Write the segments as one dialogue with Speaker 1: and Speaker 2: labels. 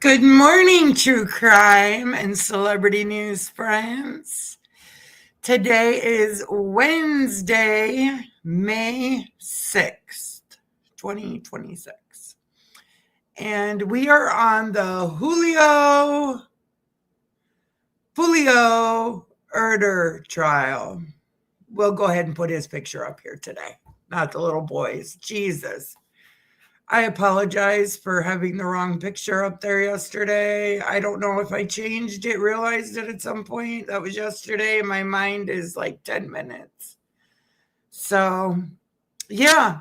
Speaker 1: Good morning, true crime and celebrity news friends. Today is Wednesday, May 6th, 2026. And we are on the Julio Foolio murder trial. We'll go ahead and put his picture up here today, not the little boys. Jesus. I apologize for having the wrong picture up there yesterday. I don't know if I changed it, realized it at some point. That was yesterday. My mind is like 10 minutes. So, yeah.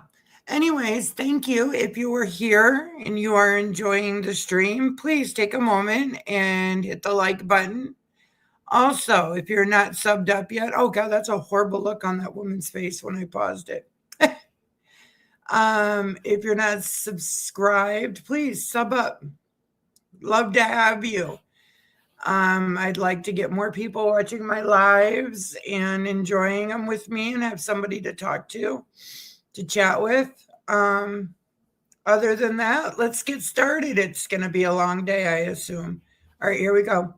Speaker 1: Anyways, thank you. If you were here and you are enjoying the stream, please take a moment and hit the like button. Also, if you're not subbed up yet, oh God, that's a horrible look on that woman's face when I paused it. If you're not subscribed, please sub up. Love to have you. I'd like to get more people watching my lives and enjoying them with me and have somebody to talk to chat with. Other than that, let's get started. It's going to be a long day, I assume. All right, here we go.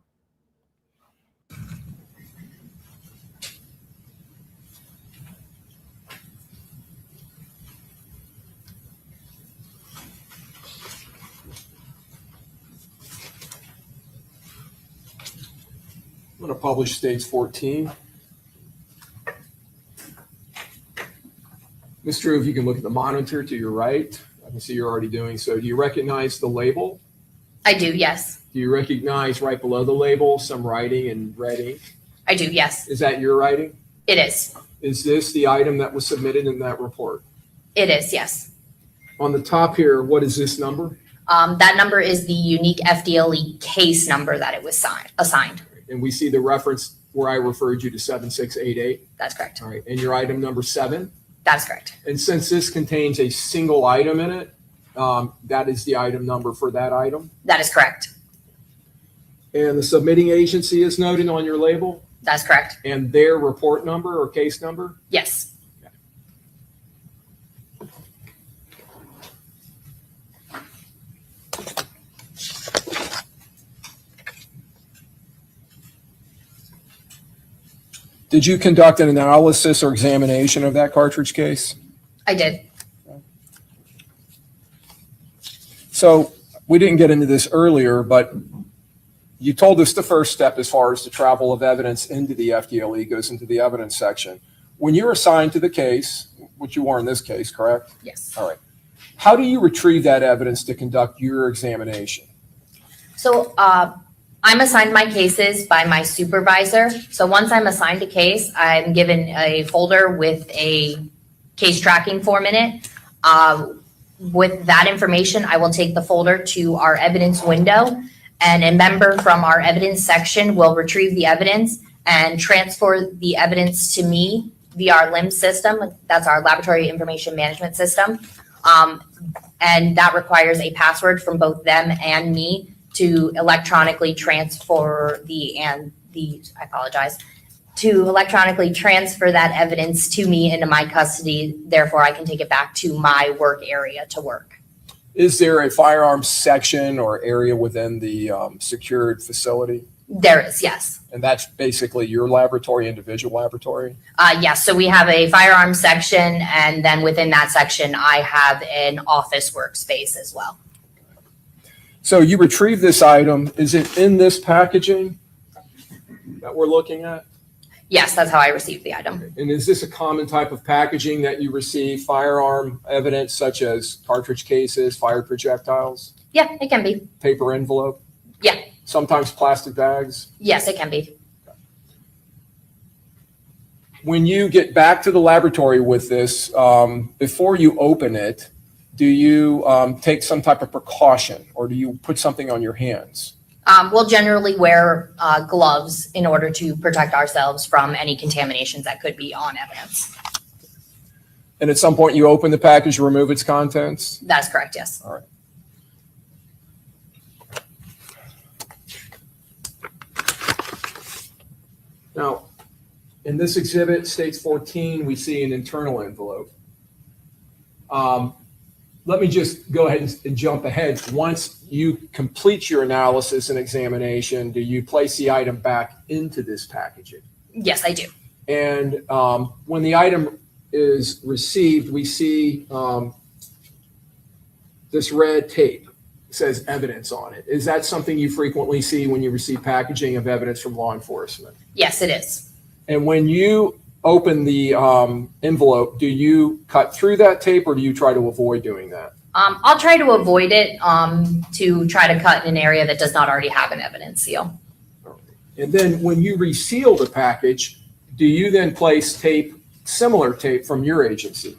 Speaker 2: I'm going to publish stage 14. Ms. Drew, if you can look at the monitor to your right, I can see you're already doing so. Do you recognize the label?
Speaker 3: I do, yes.
Speaker 2: Do you recognize right below the label some writing in red ink?
Speaker 3: I do, yes.
Speaker 2: Is that your writing?
Speaker 3: It is.
Speaker 2: Is this the item that was submitted in that report?
Speaker 3: It is, yes.
Speaker 2: On the top here, what is this number?
Speaker 3: That number is the unique FDLE case number that it was assigned.
Speaker 2: And we see the reference where I referred you to 7688.
Speaker 3: That's correct.
Speaker 2: All right. And your item number 7?
Speaker 3: That's correct.
Speaker 2: And since this contains a single item in it, that is the item number for that item?
Speaker 3: That is correct.
Speaker 2: And the submitting agency is noted on your label?
Speaker 3: That's correct.
Speaker 2: And their report number or case number?
Speaker 3: Yes.
Speaker 2: Did you conduct an analysis or examination of that cartridge case?
Speaker 3: I did.
Speaker 2: So we didn't get into this earlier, but you told us the first step as far as the travel of evidence into the FDLE goes into the evidence section. When you're assigned to the case, which you are in this case, correct?
Speaker 3: Yes.
Speaker 2: All right. How do you retrieve that evidence to conduct your examination?
Speaker 3: So I'm assigned my cases by my supervisor. So once I'm assigned a case, I'm given a folder with a case tracking form in it. With that information, I will take the folder to our evidence window, and a member from our evidence section will retrieve the evidence and transfer the evidence to me via our LIMS system. That's our laboratory information management system. And that requires a password from both them and me to electronically transfer to electronically transfer that evidence to me into my custody. Therefore, I can take it back to my work area to work.
Speaker 2: Is there a firearms section or area within the secured facility?
Speaker 3: There is, yes.
Speaker 2: And that's basically your laboratory, individual laboratory?
Speaker 3: Yes, so we have a firearms section, and then within that section, I have an office workspace as well.
Speaker 2: So you retrieve this item. Is it in this packaging that we're looking at?
Speaker 3: Yes, that's how I received the item.
Speaker 2: And is this a common type of packaging that you receive firearm evidence such as cartridge cases, fired projectiles?
Speaker 3: Yeah, it can be.
Speaker 2: Paper envelope?
Speaker 3: Yeah.
Speaker 2: Sometimes plastic bags?
Speaker 3: Yes, it can be.
Speaker 2: When you get back to the laboratory with this, before you open it, do you take some type of precaution or do you put something on your hands?
Speaker 3: We'll generally wear gloves in order to protect ourselves from any contaminations that could be on evidence.
Speaker 2: And at some point you open the package to remove its contents?
Speaker 3: That's correct, yes.
Speaker 2: All right. Now, in this exhibit, states 14, we see an internal envelope. Let me just go ahead and jump ahead. Once you complete your analysis and examination, do you place the item back into this packaging?
Speaker 3: Yes, I do.
Speaker 2: And when the item is received, we see this red tape. It says evidence on it. Is that something you frequently see when you receive packaging of evidence from law enforcement?
Speaker 3: Yes, it is.
Speaker 2: And when you open the envelope, do you cut through that tape or do you try to avoid doing that?
Speaker 3: I'll try to avoid it to try to cut in an area that does not already have an evidence seal.
Speaker 2: And then when you reseal the package, do you then place tape, similar tape from your agency?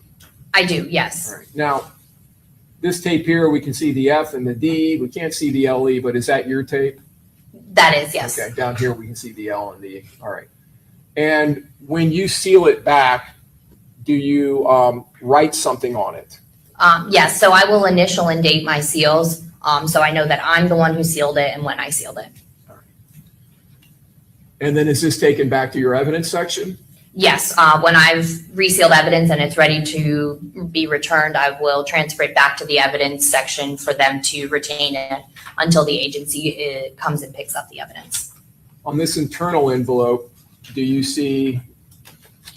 Speaker 3: I do, yes.
Speaker 2: All right. Now, this tape here, we can see the F and the D. We can't see the LE, but is that your tape?
Speaker 3: That is, yes.
Speaker 2: Okay, down here we can see the L and the, all right. And when you seal it back, do you write something on it?
Speaker 3: Yes, so I will initial and date my seals, so I know that I'm the one who sealed it and when I sealed it.
Speaker 2: All right. And then is this taken back to your evidence section?
Speaker 3: Yes, when I've resealed evidence and it's ready to be returned, I will transfer it back to the evidence section for them to retain it until the agency comes and picks up the evidence.
Speaker 2: On this internal envelope, do you see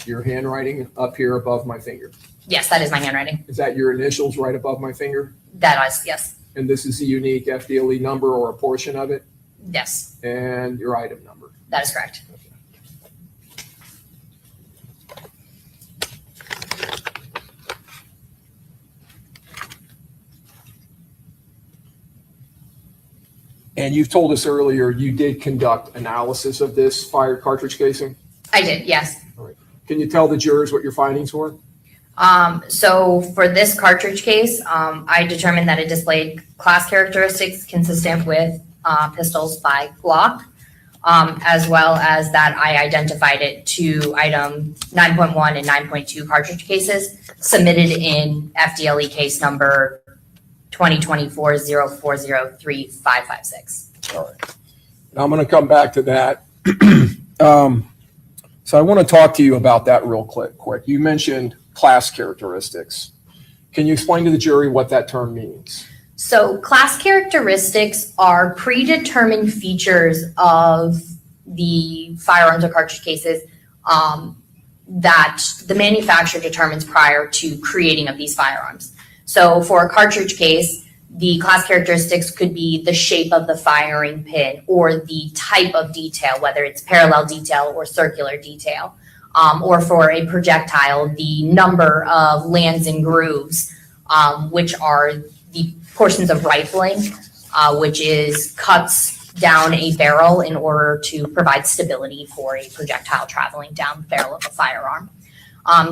Speaker 2: your handwriting up here above my finger?
Speaker 3: Yes, that is my handwriting.
Speaker 2: Is that your initials right above my finger?
Speaker 3: That is, yes.
Speaker 2: And this is the unique FDLE number or a portion of it?
Speaker 3: Yes,
Speaker 2: And your item number?
Speaker 3: that is correct.
Speaker 2: And you've told us earlier you did conduct analysis of this fired cartridge casing?
Speaker 3: I did, yes.
Speaker 2: All right. Can you tell the jurors what your findings were?
Speaker 3: So for this cartridge case, I determined that it displayed class characteristics consistent with pistols by Glock, as well as that I identified it to item 9.1 and 9.2 cartridge cases submitted in FDLE case number 2024-0403-556.
Speaker 2: All right. Now I'm going to come back to that. So I want to talk to you about that real quick. You mentioned class characteristics. Can you explain to the jury what that term means?
Speaker 3: So class characteristics are predetermined features of the firearms or cartridge cases that the manufacturer determines prior to creating of these firearms. So for a cartridge case, the class characteristics could be the shape of the firing pin or the type of detail, whether it's parallel detail or circular detail. Or for a projectile, the number of lands and grooves, which are the portions of rifling, which is cuts down a barrel in order to provide stability for a projectile traveling down the barrel of a firearm.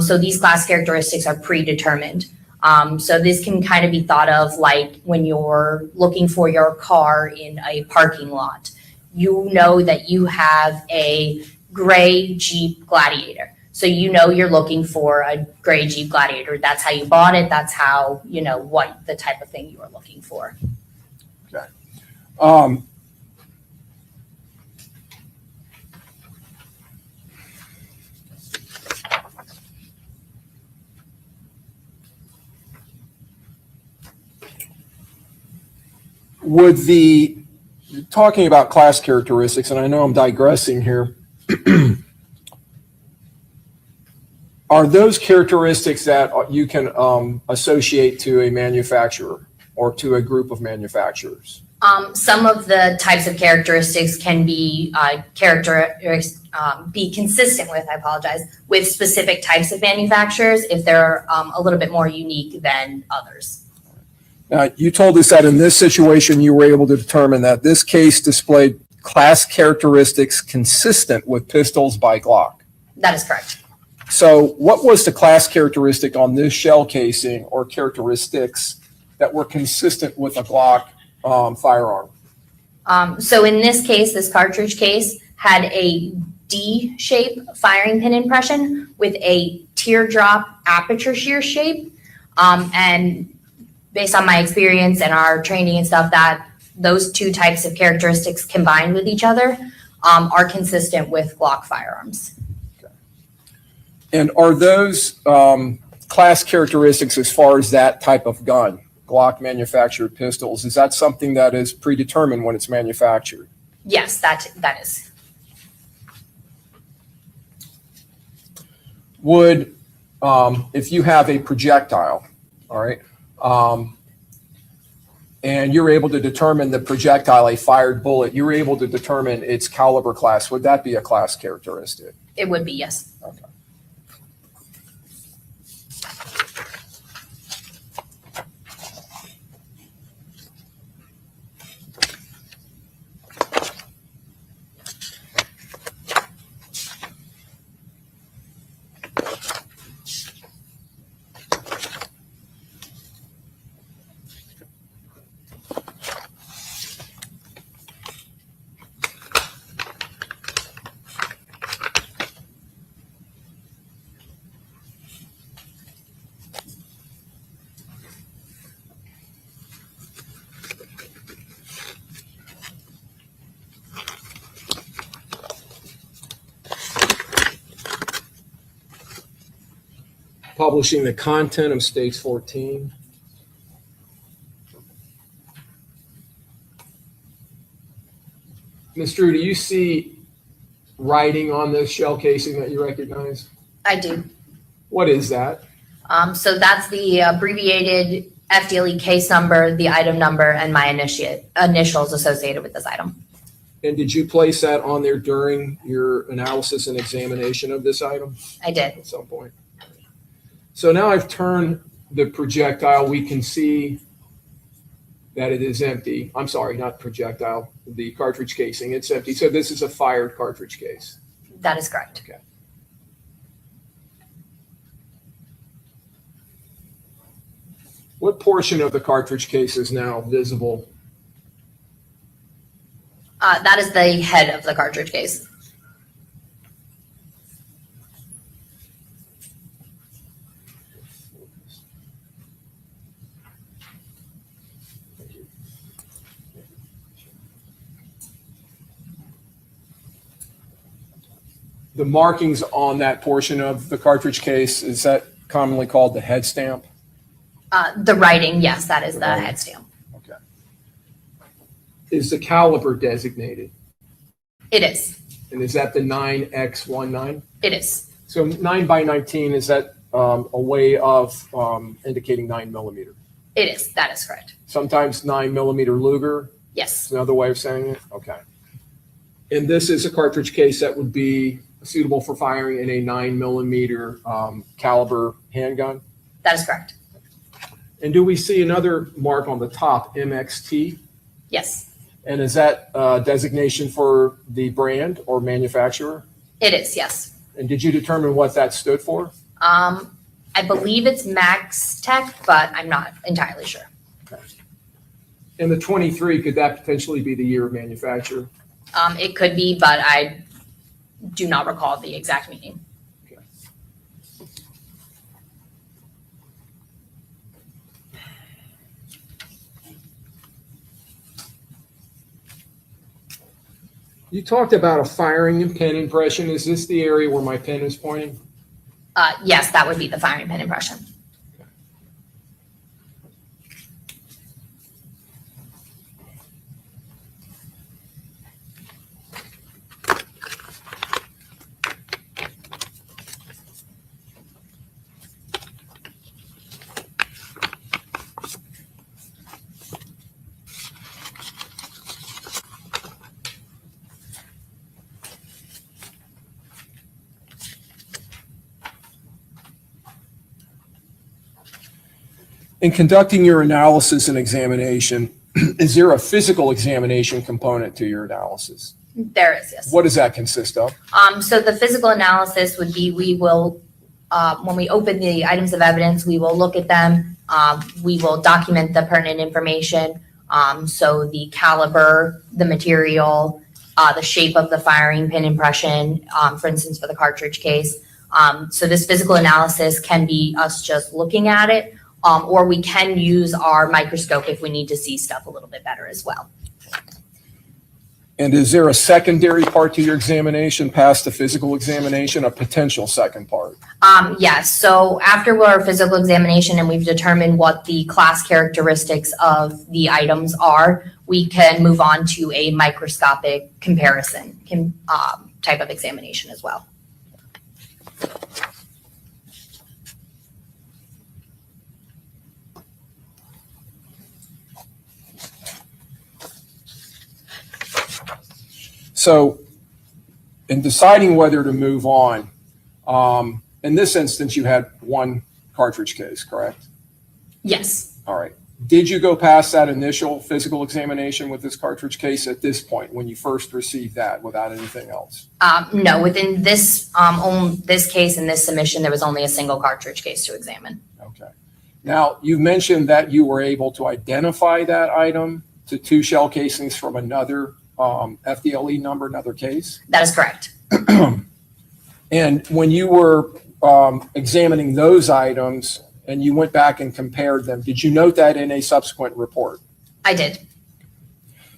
Speaker 3: So these class characteristics are predetermined. So this can kind of be thought of like when you're looking for your car in a parking lot. You know that you have a gray Jeep Gladiator. So you know you're looking for a gray Jeep Gladiator. That's how you bought it. That's how, you know, what the type of thing you are looking for.
Speaker 2: Okay. Talking about class characteristics, and I know I'm digressing here, are those characteristics that you can associate to a manufacturer or to a group of manufacturers?
Speaker 3: Some of the types of characteristics can be be consistent with specific types of manufacturers if they're a little bit more unique than others.
Speaker 2: Now, you told us that in this situation, you were able to determine that this case displayed class characteristics consistent with pistols by Glock.
Speaker 3: That is correct.
Speaker 2: So what was the class characteristic on this shell casing or characteristics that were consistent with a Glock firearm?
Speaker 3: So in this case, this cartridge case had a D-shape firing pin impression with a teardrop aperture shear shape. And based on my experience and our training and stuff, that those two types of characteristics combined with each other are consistent with Glock firearms.
Speaker 2: And are those class characteristics as far as that type of gun, Glock manufactured pistols, is that something that is predetermined when it's manufactured?
Speaker 3: Yes, that is.
Speaker 2: Would, if you have a projectile, all right, and you're able to determine the projectile, a fired bullet, you're able to determine its caliber class, would that be a class characteristic?
Speaker 3: It would be, yes.
Speaker 2: Okay. Publishing the content of Stakes 14. Ms. Drew, do you see writing on this shell casing that you recognize?
Speaker 3: I do.
Speaker 2: What is that?
Speaker 3: So that's the abbreviated FDLE case number, the item number, and my initials associated with this item.
Speaker 2: And did you place that on there during your analysis and examination of this item
Speaker 3: I did.
Speaker 2: at some point? So now I've turned the projectile. We can see that it is empty. I'm sorry, not projectile, the cartridge casing. It's empty. So this is a fired cartridge case.
Speaker 3: That is correct.
Speaker 2: Okay. What portion of the cartridge case is now visible?
Speaker 3: That is the head of the cartridge case.
Speaker 2: The markings on that portion of the cartridge case, is that commonly called the head stamp?
Speaker 3: The writing, yes, that is the head stamp.
Speaker 2: Okay. Is the caliber designated?
Speaker 3: It is.
Speaker 2: And is that the 9x19?
Speaker 3: It is.
Speaker 2: So 9x19, is that a way of indicating 9mm?
Speaker 3: It is. That is correct.
Speaker 2: Sometimes 9mm Luger
Speaker 3: Yes.
Speaker 2: is another way of saying it? Okay. And this is a cartridge case that would be suitable for firing in a 9mm caliber handgun?
Speaker 3: That is correct.
Speaker 2: And do we see another mark on the top, MXT?
Speaker 3: Yes.
Speaker 2: And is that designation for the brand or manufacturer?
Speaker 3: It is. Yes.
Speaker 2: And did you determine what that stood for?
Speaker 3: I believe it's Max Tech, but I'm not entirely sure.
Speaker 2: Okay. And the 23, could that potentially be the year of manufacture?
Speaker 3: It could be, but I do not recall the exact meaning.
Speaker 2: Okay. You talked about a firing pin impression. Is this the area where my pen is pointing?
Speaker 3: Yes, that would be the firing pin impression.
Speaker 2: In conducting your analysis and examination, is there a physical examination component to your analysis?
Speaker 3: There is, yes.
Speaker 2: What does that consist of?
Speaker 3: So the physical analysis would be, we will, when we open the items of evidence, we will look at them. We will document the pertinent information. So the caliber, the material, the shape of the firing pin impression, for instance, for the cartridge case. So this physical analysis can be us just looking at it, or we can use our microscope if we need to see stuff a little bit better as well.
Speaker 2: And is there a secondary part to your examination past the physical examination, a potential second part?
Speaker 3: Yes. So after our physical examination and we've determined what the class characteristics of the items are, we can move on to a microscopic comparison type of examination as well.
Speaker 2: So in deciding whether to move on, in this instance, you had one cartridge case, correct?
Speaker 3: Yes.
Speaker 2: All right. Did you go past that initial physical examination with this cartridge case at this point when you first received that without anything else?
Speaker 3: No, within this this case and this submission, there was only a single cartridge case to examine.
Speaker 2: Okay. Now, you mentioned that you were able to identify that item to 2 shell casings from another FDLE number, another case?
Speaker 3: That is correct.
Speaker 2: And when you were examining those items and you went back and compared them, did you note that in a subsequent report?
Speaker 3: I did.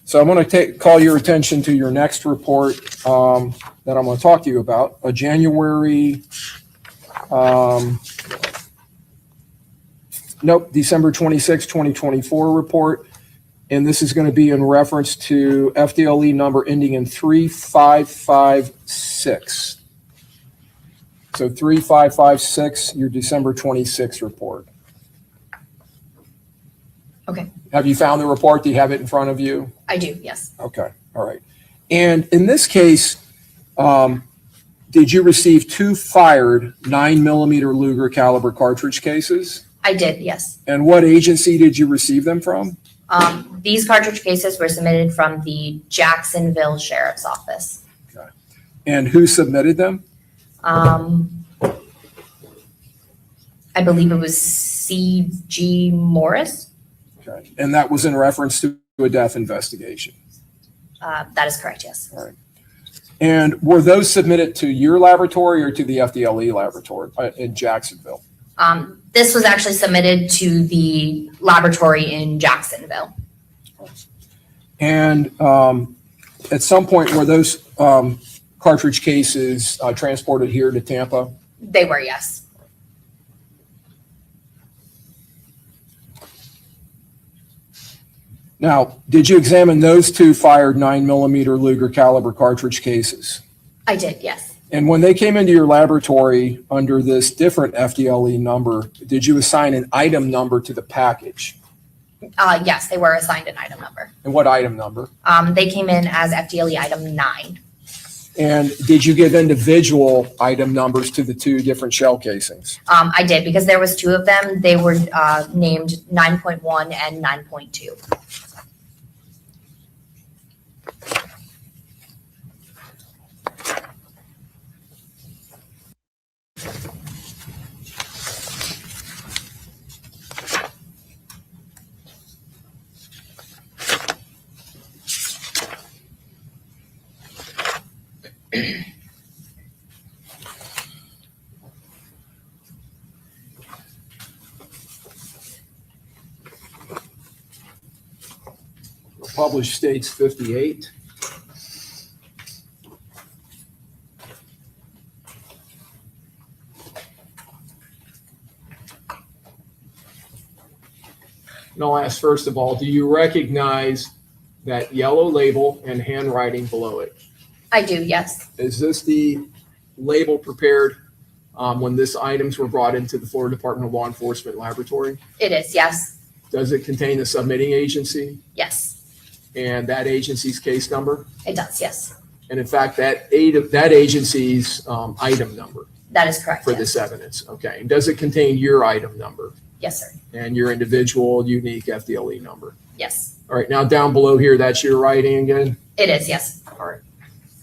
Speaker 2: So I'm going to call your attention to your next report that I'm going to talk to you about, a December 26, 2024 report. And this is going to be in reference to FDLE number ending in 3556. So 3556, your December 26 report.
Speaker 3: Okay.
Speaker 2: Have you found the report? Do you have it in front of you?
Speaker 3: I do, yes.
Speaker 2: Okay, all right. And in this case, did you receive 2 fired 9mm Luger caliber cartridge cases?
Speaker 3: I did, yes.
Speaker 2: And what agency did you receive them from?
Speaker 3: These cartridge cases were submitted from the Jacksonville Sheriff's Office.
Speaker 2: Okay. And who submitted them?
Speaker 3: I believe it was C.G. Morris.
Speaker 2: Okay. And that was in reference to a death investigation?
Speaker 3: That is correct, yes.
Speaker 2: All right. And were those submitted to your laboratory or to the FDLE laboratory in Jacksonville?
Speaker 3: This was actually submitted to the laboratory in Jacksonville.
Speaker 2: And at some point, were those cartridge cases transported here to Tampa?
Speaker 3: They were, yes.
Speaker 2: Now, did you examine those 2 fired 9mm Luger caliber cartridge cases?
Speaker 3: I did, yes.
Speaker 2: And when they came into your laboratory under this different FDLE number, did you assign an item number to the package?
Speaker 3: Yes, they were assigned an item number.
Speaker 2: And what item number?
Speaker 3: They came in as FDLE item 9.
Speaker 2: And did you give individual item numbers to the 2 different shell casings?
Speaker 3: I did, because there was 2 of them. They were named 9.1 and 9.2.
Speaker 2: Published states 58. And I'll ask first of all, do you recognize that yellow label and handwriting below it?
Speaker 3: I do, yes.
Speaker 2: Is this the label prepared when this items were brought into the Florida Department of Law Enforcement laboratory?
Speaker 3: It is, yes.
Speaker 2: Does it contain the submitting agency
Speaker 3: Yes,
Speaker 2: and that agency's case number?
Speaker 3: it does, yes.
Speaker 2: And in fact, that agency's item number
Speaker 3: That is correct,
Speaker 2: for
Speaker 3: yes.
Speaker 2: this evidence? Okay. And does it contain your item number
Speaker 3: Yes, sir.
Speaker 2: and your individual unique FDLE number?
Speaker 3: Yes,
Speaker 2: All right. Now down below here, that's your writing again?
Speaker 3: it is, yes.
Speaker 2: All right.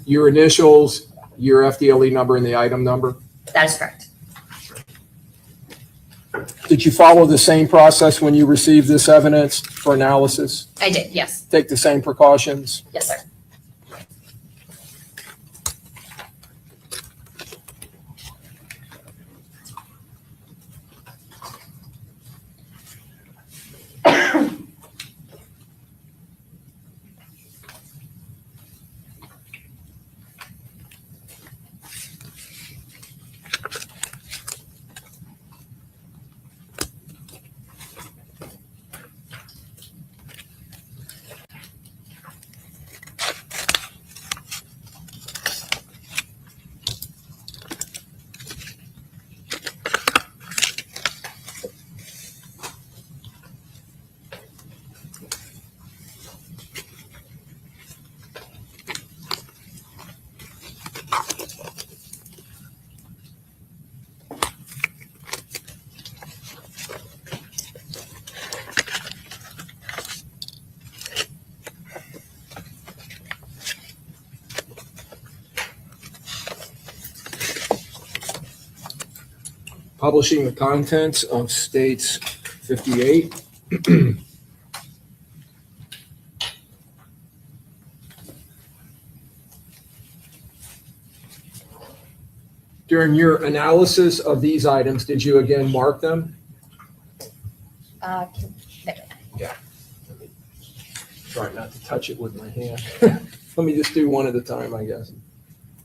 Speaker 2: Your initials, your FDLE number, and the item number?
Speaker 3: That is correct.
Speaker 2: Did you follow the same process when you received this evidence for analysis?
Speaker 3: I did, yes.
Speaker 2: Take the same precautions?
Speaker 3: Yes, sir.
Speaker 2: Publishing the contents of States 58. During your analysis of these items, did you again mark them?
Speaker 3: There.
Speaker 2: Try not to touch it with my hand. Let me just do one at a time, I guess.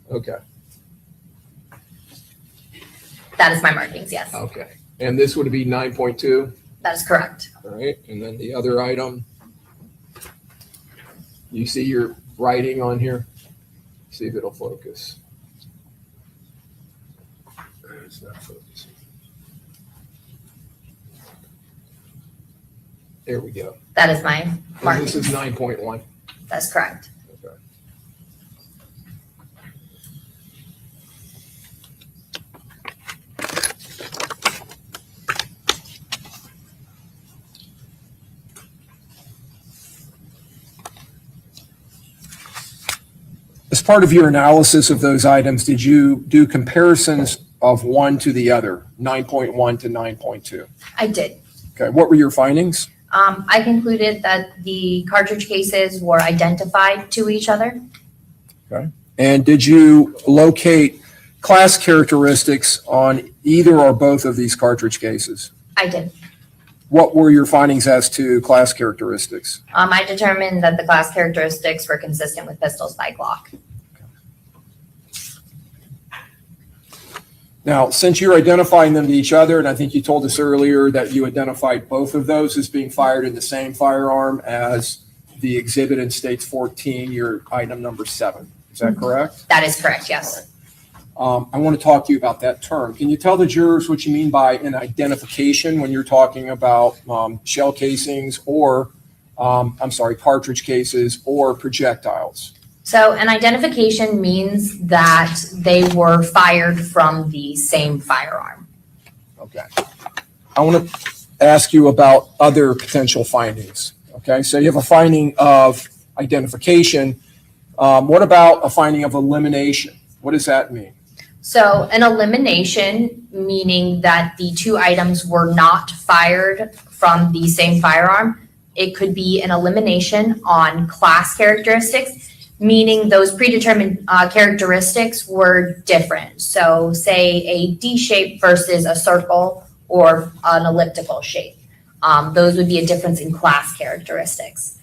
Speaker 2: Okay.
Speaker 3: That is my markings, yes.
Speaker 2: Okay. And this would be 9.2.
Speaker 3: That is correct.
Speaker 2: All right. And then the other item, you see your writing on here? See if it'll focus. It's not focusing. There we go.
Speaker 3: That is my
Speaker 2: And
Speaker 3: markings.
Speaker 2: this is 9.1.
Speaker 3: That's correct.
Speaker 2: Okay. As part of your analysis of those items, did you do comparisons of one to the other, 9.1 to 9.2?
Speaker 3: I did.
Speaker 2: Okay, what were your findings?
Speaker 3: I concluded that the cartridge cases were identified to each other.
Speaker 2: Okay. And did you locate class characteristics on either or both of these cartridge cases?
Speaker 3: I did.
Speaker 2: What were your findings as to class characteristics?
Speaker 3: I determined that the class characteristics were consistent with pistols by Glock.
Speaker 2: Now, since you're identifying them to each other, and I think you told us earlier that you identified both of those as being fired in the same firearm as the exhibit in States 14, your item number 7. Is that correct?
Speaker 3: That is correct, yes.
Speaker 2: I want to talk to you about that term. Can you tell the jurors what you mean by an identification when you're talking about shell casings or, cartridge cases or projectiles?
Speaker 3: So an identification means that they were fired from the same firearm.
Speaker 2: Okay. I want to ask you about other potential findings. Okay, so you have a finding of identification. What about a finding of elimination? What does that mean?
Speaker 3: So an elimination, meaning that the two items were not fired from the same firearm. It could be an elimination on class characteristics, meaning those predetermined characteristics were different. So say a D shape versus a circle or an elliptical shape. Those would be a difference in class characteristics.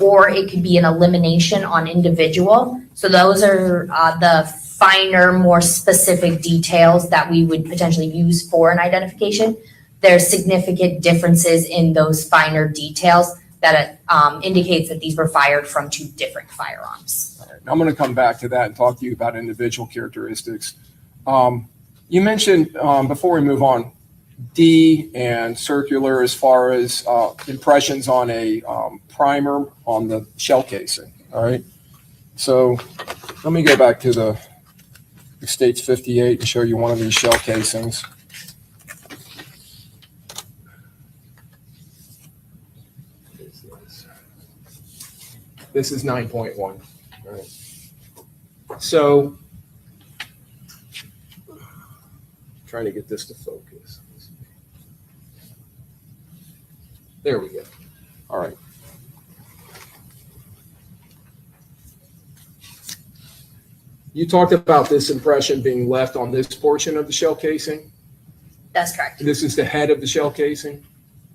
Speaker 3: Or it could be an elimination on individual. So those are the finer, more specific details that we would potentially use for an identification. There's significant differences in those finer details that indicates that these were fired from two different firearms.
Speaker 2: All right. I'm going to come back to that and talk to you about individual characteristics. You mentioned, before we move on, D and circular as far as impressions on a primer on the shell casing, all right? So let me go back to the States 58 and show you one of these shell casings. This is 9.1, right? So, trying to get this to focus. There we go. All right. You talked about this impression being left on this portion of the shell casing.
Speaker 3: That's correct.
Speaker 2: This is the head of the shell casing?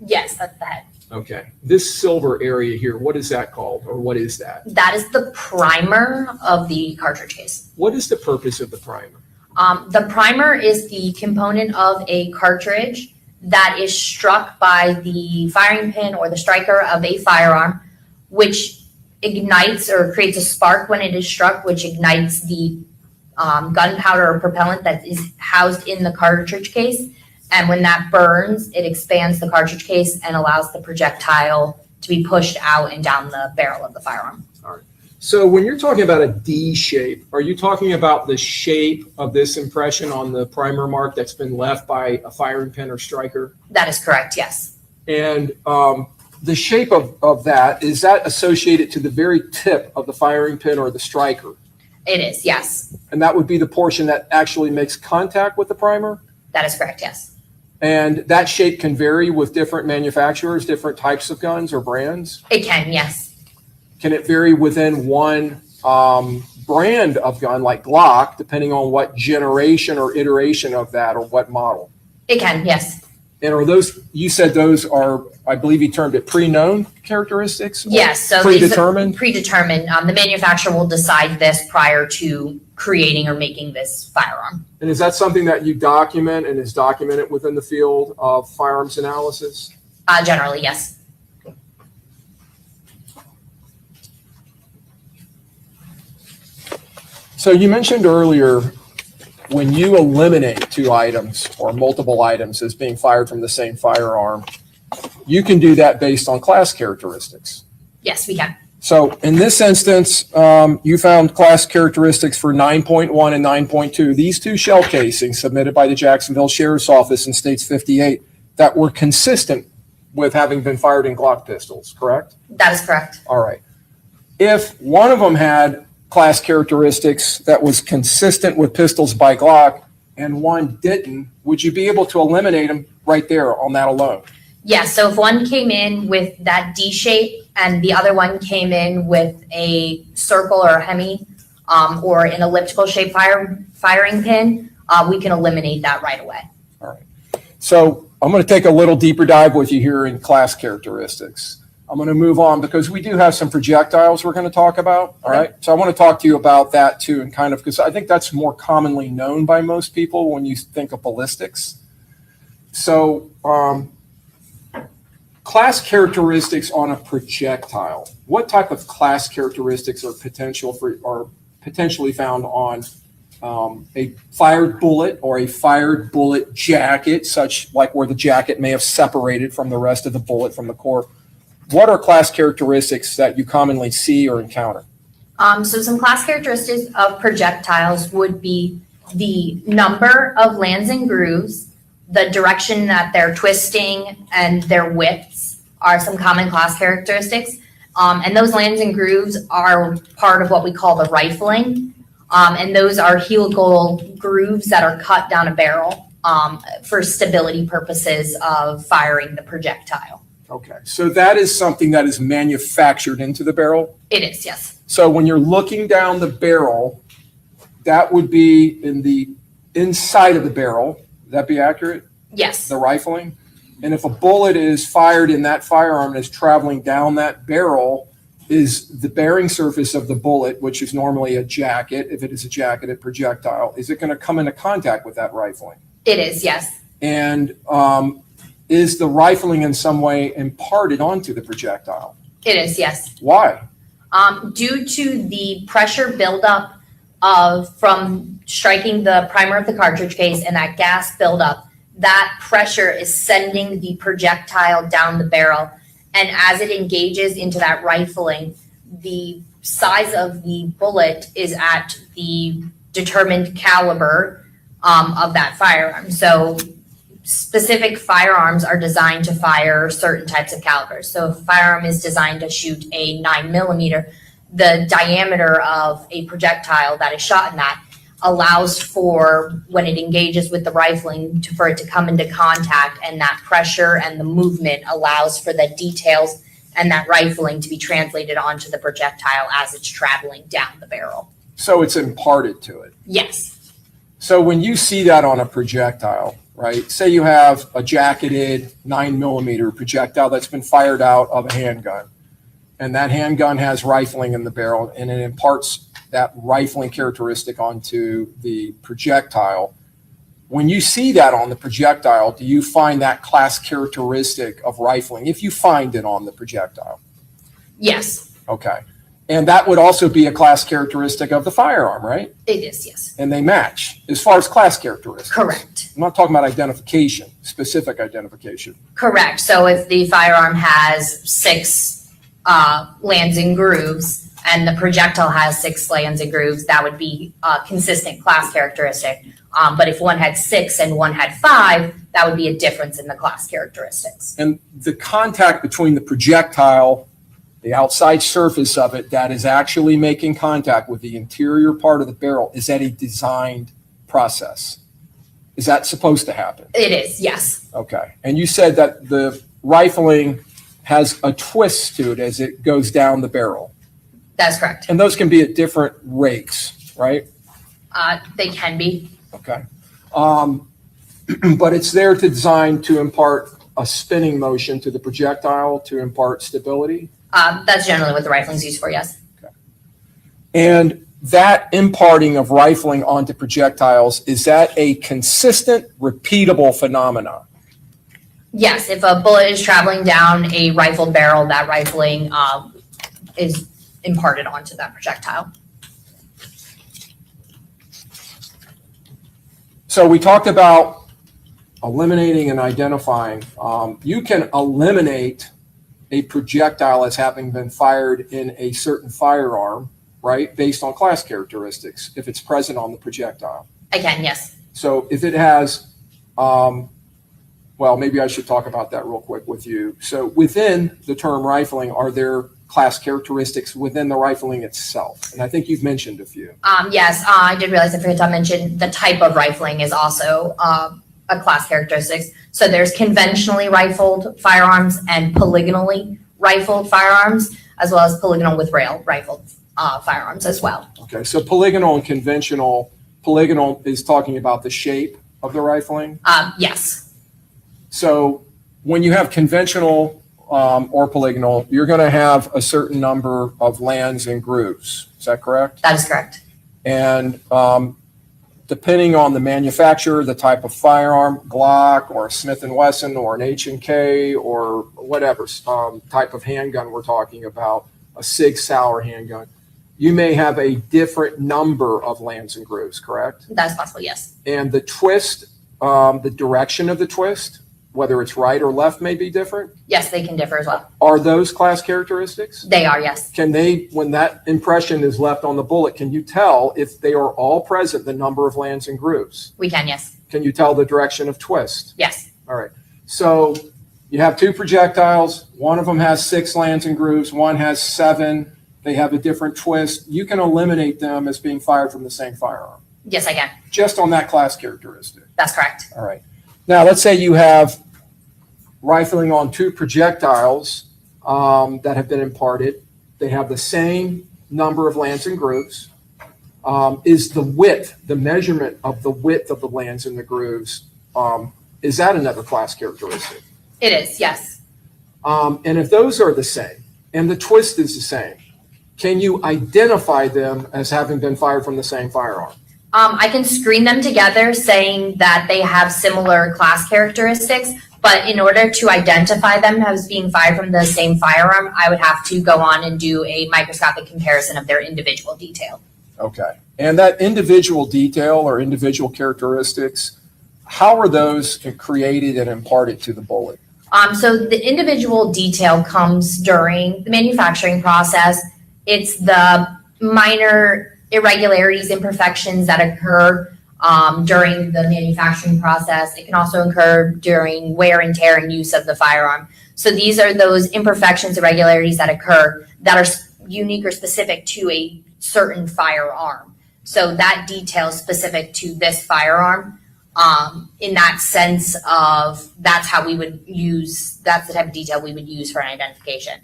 Speaker 3: Yes, that's the head.
Speaker 2: Okay. This silver area here, what is that called, or what is that?
Speaker 3: That is the primer of the cartridge case.
Speaker 2: What is the purpose of the primer?
Speaker 3: The primer is the component of a cartridge that is struck by the firing pin or the striker of a firearm, which ignites or creates a spark when it is struck, which ignites the gunpowder or propellant that is housed in the cartridge case. And when that burns, it expands the cartridge case and allows the projectile to be pushed out and down the barrel of the firearm.
Speaker 2: All right. So when you're talking about a D shape, are you talking about the shape of this impression on the primer mark that's been left by a firing pin or striker?
Speaker 3: That is correct, yes.
Speaker 2: And the shape of that, is that associated to the very tip of the firing pin or the striker?
Speaker 3: It is, yes.
Speaker 2: And that would be the portion that actually makes contact with the primer?
Speaker 3: That is correct, yes.
Speaker 2: And that shape can vary with different manufacturers, different types of guns or brands?
Speaker 3: It can, yes.
Speaker 2: Can it vary within one brand of gun, like Glock, depending on what generation or iteration of that or what model?
Speaker 3: It can, yes.
Speaker 2: And are those, you said those are, I believe you termed it pre-known characteristics?
Speaker 3: Yes. So
Speaker 2: predetermined?
Speaker 3: Predetermined. The manufacturer will decide this prior to creating or making this firearm.
Speaker 2: And is that something that you document and is documented within the field of firearms analysis?
Speaker 3: Generally, yes.
Speaker 2: So you mentioned earlier, when you eliminate two items or multiple items as being fired from the same firearm, you can do that based on class characteristics.
Speaker 3: Yes, we can.
Speaker 2: So in this instance, you found class characteristics for 9.1 and 9.2. These two shell casings submitted by the Jacksonville Sheriff's Office in States 58 that were consistent with having been fired in Glock pistols, correct?
Speaker 3: That is correct.
Speaker 2: All right. If one of them had class characteristics that was consistent with pistols by Glock and one didn't, would you be able to eliminate them right there on that alone?
Speaker 3: Yes. So if one came in with that D shape and the other one came in with a circle or a hemi or an elliptical shape firing pin, we can eliminate that right away.
Speaker 2: All right. So I'm going to take a little deeper dive with you here in class characteristics. I'm going to move on because we do have some projectiles we're going to talk about. All right. So I want to talk to you about that too, and kind of, because I think that's more commonly known by most people when you think of ballistics. So class characteristics on a projectile. What type of class characteristics are potentially found on a fired bullet or a fired bullet jacket, such like where the jacket may have separated from the rest of the bullet from the core? What are class characteristics that you commonly see or encounter?
Speaker 3: So some class characteristics of projectiles would be the number of lands and grooves, the direction that they're twisting, and their widths are some common class characteristics. And those lands and grooves are part of what we call the rifling. And those are helical grooves that are cut down a barrel for stability purposes of firing the projectile.
Speaker 2: Okay, so that is something that is manufactured into the barrel?
Speaker 3: It is, yes.
Speaker 2: So when you're looking down the barrel, that would be in the inside of the barrel. Would that be accurate?
Speaker 3: Yes.
Speaker 2: The rifling? And if a bullet is fired in that firearm and is traveling down that barrel, is the bearing surface of the bullet, which is normally a jacket, if it is a jacketed projectile, is it going to come into contact with that rifling?
Speaker 3: It is, yes.
Speaker 2: And is the rifling in some way imparted onto the projectile?
Speaker 3: It is, yes.
Speaker 2: Why?
Speaker 3: Due to the pressure buildup from striking the primer of the cartridge case and that gas buildup, that pressure is sending the projectile down the barrel. And as it engages into that rifling, the size of the bullet is at the determined caliber of that firearm. So specific firearms are designed to fire certain types of calibers. So if a firearm is designed to shoot a 9mm, the diameter of a projectile that is shot in that allows for when it engages with the rifling for it to come into contact, and that pressure and the movement allows for the details and that rifling to be translated onto the projectile as it's traveling down the barrel.
Speaker 2: So it's imparted to it.
Speaker 3: Yes.
Speaker 2: So when you see that on a projectile, right? Say you have a jacketed 9mm projectile that's been fired out of a handgun, and that handgun has rifling in the barrel, and it imparts that rifling characteristic onto the projectile. When you see that on the projectile, do you find that class characteristic of rifling, if you find it on the projectile?
Speaker 3: Yes,
Speaker 2: Okay. And that would also be a class characteristic of the firearm, right?
Speaker 3: it is, yes.
Speaker 2: And they match as far as class characteristics.
Speaker 3: Correct.
Speaker 2: I'm not talking about identification, specific identification.
Speaker 3: Correct. So if the firearm has 6 lands and grooves and the projectile has 6 lands and grooves, that would be a consistent class characteristic. But if one had 6 and one had 5, that would be a difference in the class characteristics.
Speaker 2: And the contact between the projectile, the outside surface of it that is actually making contact with the interior part of the barrel, is that a designed process? Is that supposed to happen?
Speaker 3: It is, yes.
Speaker 2: Okay. And you said that the rifling has a twist to it as it goes down the barrel.
Speaker 3: That's correct.
Speaker 2: And those can be at different rates, right?
Speaker 3: They can be.
Speaker 2: Okay. But it's there to design to impart a spinning motion to the projectile to impart stability.
Speaker 3: That's generally what the rifling is used for, yes.
Speaker 2: And that imparting of rifling onto projectiles, is that a consistent, repeatable phenomenon?
Speaker 3: Yes, if a bullet is traveling down a rifled barrel, that rifling is imparted onto that projectile.
Speaker 2: So we talked about eliminating and identifying. You can eliminate a projectile as having been fired in a certain firearm, right, based on class characteristics, if it's present on the projectile.
Speaker 3: I can, yes.
Speaker 2: So if it has, well, maybe I should talk about that real quick with you. So within the term rifling, are there class characteristics within the rifling itself? And I think you've mentioned a few.
Speaker 3: Yes, I did realize I forgot to mention the type of rifling is also a class characteristics. So there's conventionally rifled firearms and polygonally rifled firearms, as well as polygonal with rail rifled firearms as well.
Speaker 2: Okay, so polygonal and conventional, polygonal is talking about the shape of the rifling.
Speaker 3: Yes,
Speaker 2: So when you have conventional or polygonal, you're going to have a certain number of lands and grooves. Is that correct?
Speaker 3: that is correct.
Speaker 2: And depending on the manufacturer, the type of firearm, Glock or Smith & Wesson or an H&K or whatever type of handgun we're talking about, a Sig Sauer handgun, you may have a different number of lands and grooves, correct?
Speaker 3: That's possible, yes.
Speaker 2: And the twist, the direction of the twist, whether it's right or left, may be different.
Speaker 3: Yes, they can differ as well.
Speaker 2: Are those class characteristics?
Speaker 3: They are, yes.
Speaker 2: Can they, when that impression is left on the bullet, can you tell if they are all present, the number of lands and grooves?
Speaker 3: We can, yes.
Speaker 2: Can you tell the direction of twist?
Speaker 3: Yes.
Speaker 2: All right. So you have 2 projectiles. One of them has 6 lands and grooves. One has 7. They have a different twist. You can eliminate them as being fired from the same firearm,
Speaker 3: Yes, I can.
Speaker 2: just on that class characteristic.
Speaker 3: That's correct.
Speaker 2: All right. Now, let's say you have rifling on 2 projectiles that have been imparted. They have the same number of lands and grooves. Is the width, the measurement of the width of the lands and the grooves, is that another class characteristic?
Speaker 3: It is, yes.
Speaker 2: And if those are the same and the twist is the same, can you identify them as having been fired from the same firearm?
Speaker 3: I can screen them together saying that they have similar class characteristics, but in order to identify them as being fired from the same firearm, I would have to go on and do a microscopic comparison of their individual detail.
Speaker 2: Okay. And that individual detail or individual characteristics, how are those created and imparted to the bullet?
Speaker 3: So the individual detail comes during the manufacturing process. It's the minor irregularities, imperfections that occur during the manufacturing process. It can also occur during wear and tear and use of the firearm. So these are those imperfections, irregularities that occur that are unique or specific to a certain firearm. So that detail is specific to this firearm. In that sense of that's how we would use, that's the type of detail we would use for an identification.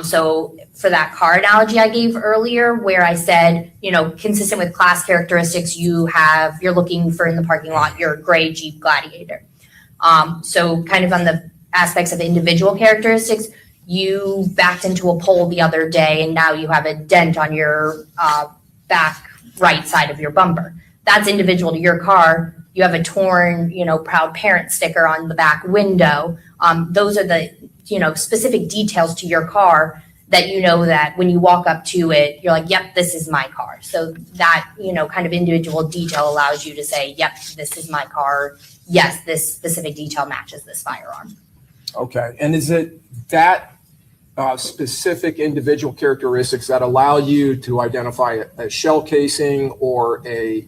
Speaker 3: So for that car analogy I gave earlier, where I said, consistent with class characteristics, you're looking for in the parking lot your gray Jeep Gladiator. So kind of on the aspects of individual characteristics, you backed into a pole the other day and now you have a dent on your back right side of your bumper. That's individual to your car. You have a torn, proud parent sticker on the back window. Those are the, specific details to your car that that when you walk up to it, you're like, yep, this is my car. So that, kind of individual detail allows you to say, yep, this is my car. Yes, this specific detail matches this firearm.
Speaker 2: Okay. And is it that specific individual characteristics that allow you to identify a shell casing or a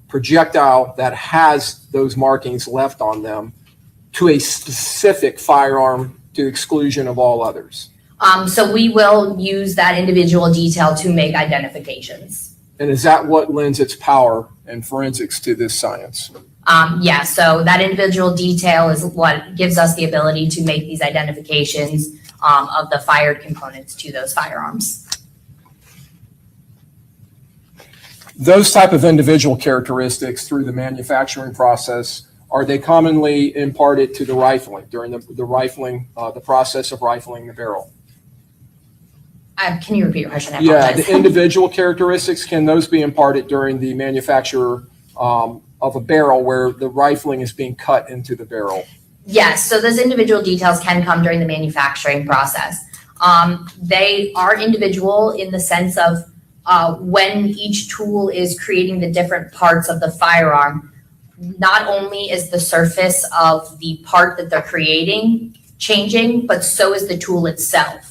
Speaker 2: projectile that has those markings left on them to a specific firearm to exclusion of all others?
Speaker 3: So we will use that individual detail to make identifications.
Speaker 2: And is that what lends its power and forensics to this science?
Speaker 3: Yeah, so that individual detail is what gives us the ability to make these identifications of the fired components to those firearms.
Speaker 2: Those type of individual characteristics through the manufacturing process, are they commonly imparted to the rifling during the rifling, the process of rifling the barrel?
Speaker 3: Can you repeat your question? I
Speaker 2: Yeah,
Speaker 3: apologize.
Speaker 2: the individual characteristics, can those be imparted during the manufacture of a barrel where the rifling is being cut into the barrel?
Speaker 3: Yes, so those individual details can come during the manufacturing process. They are individual in the sense of when each tool is creating the different parts of the firearm, not only is the surface of the part that they're creating changing, but so is the tool itself.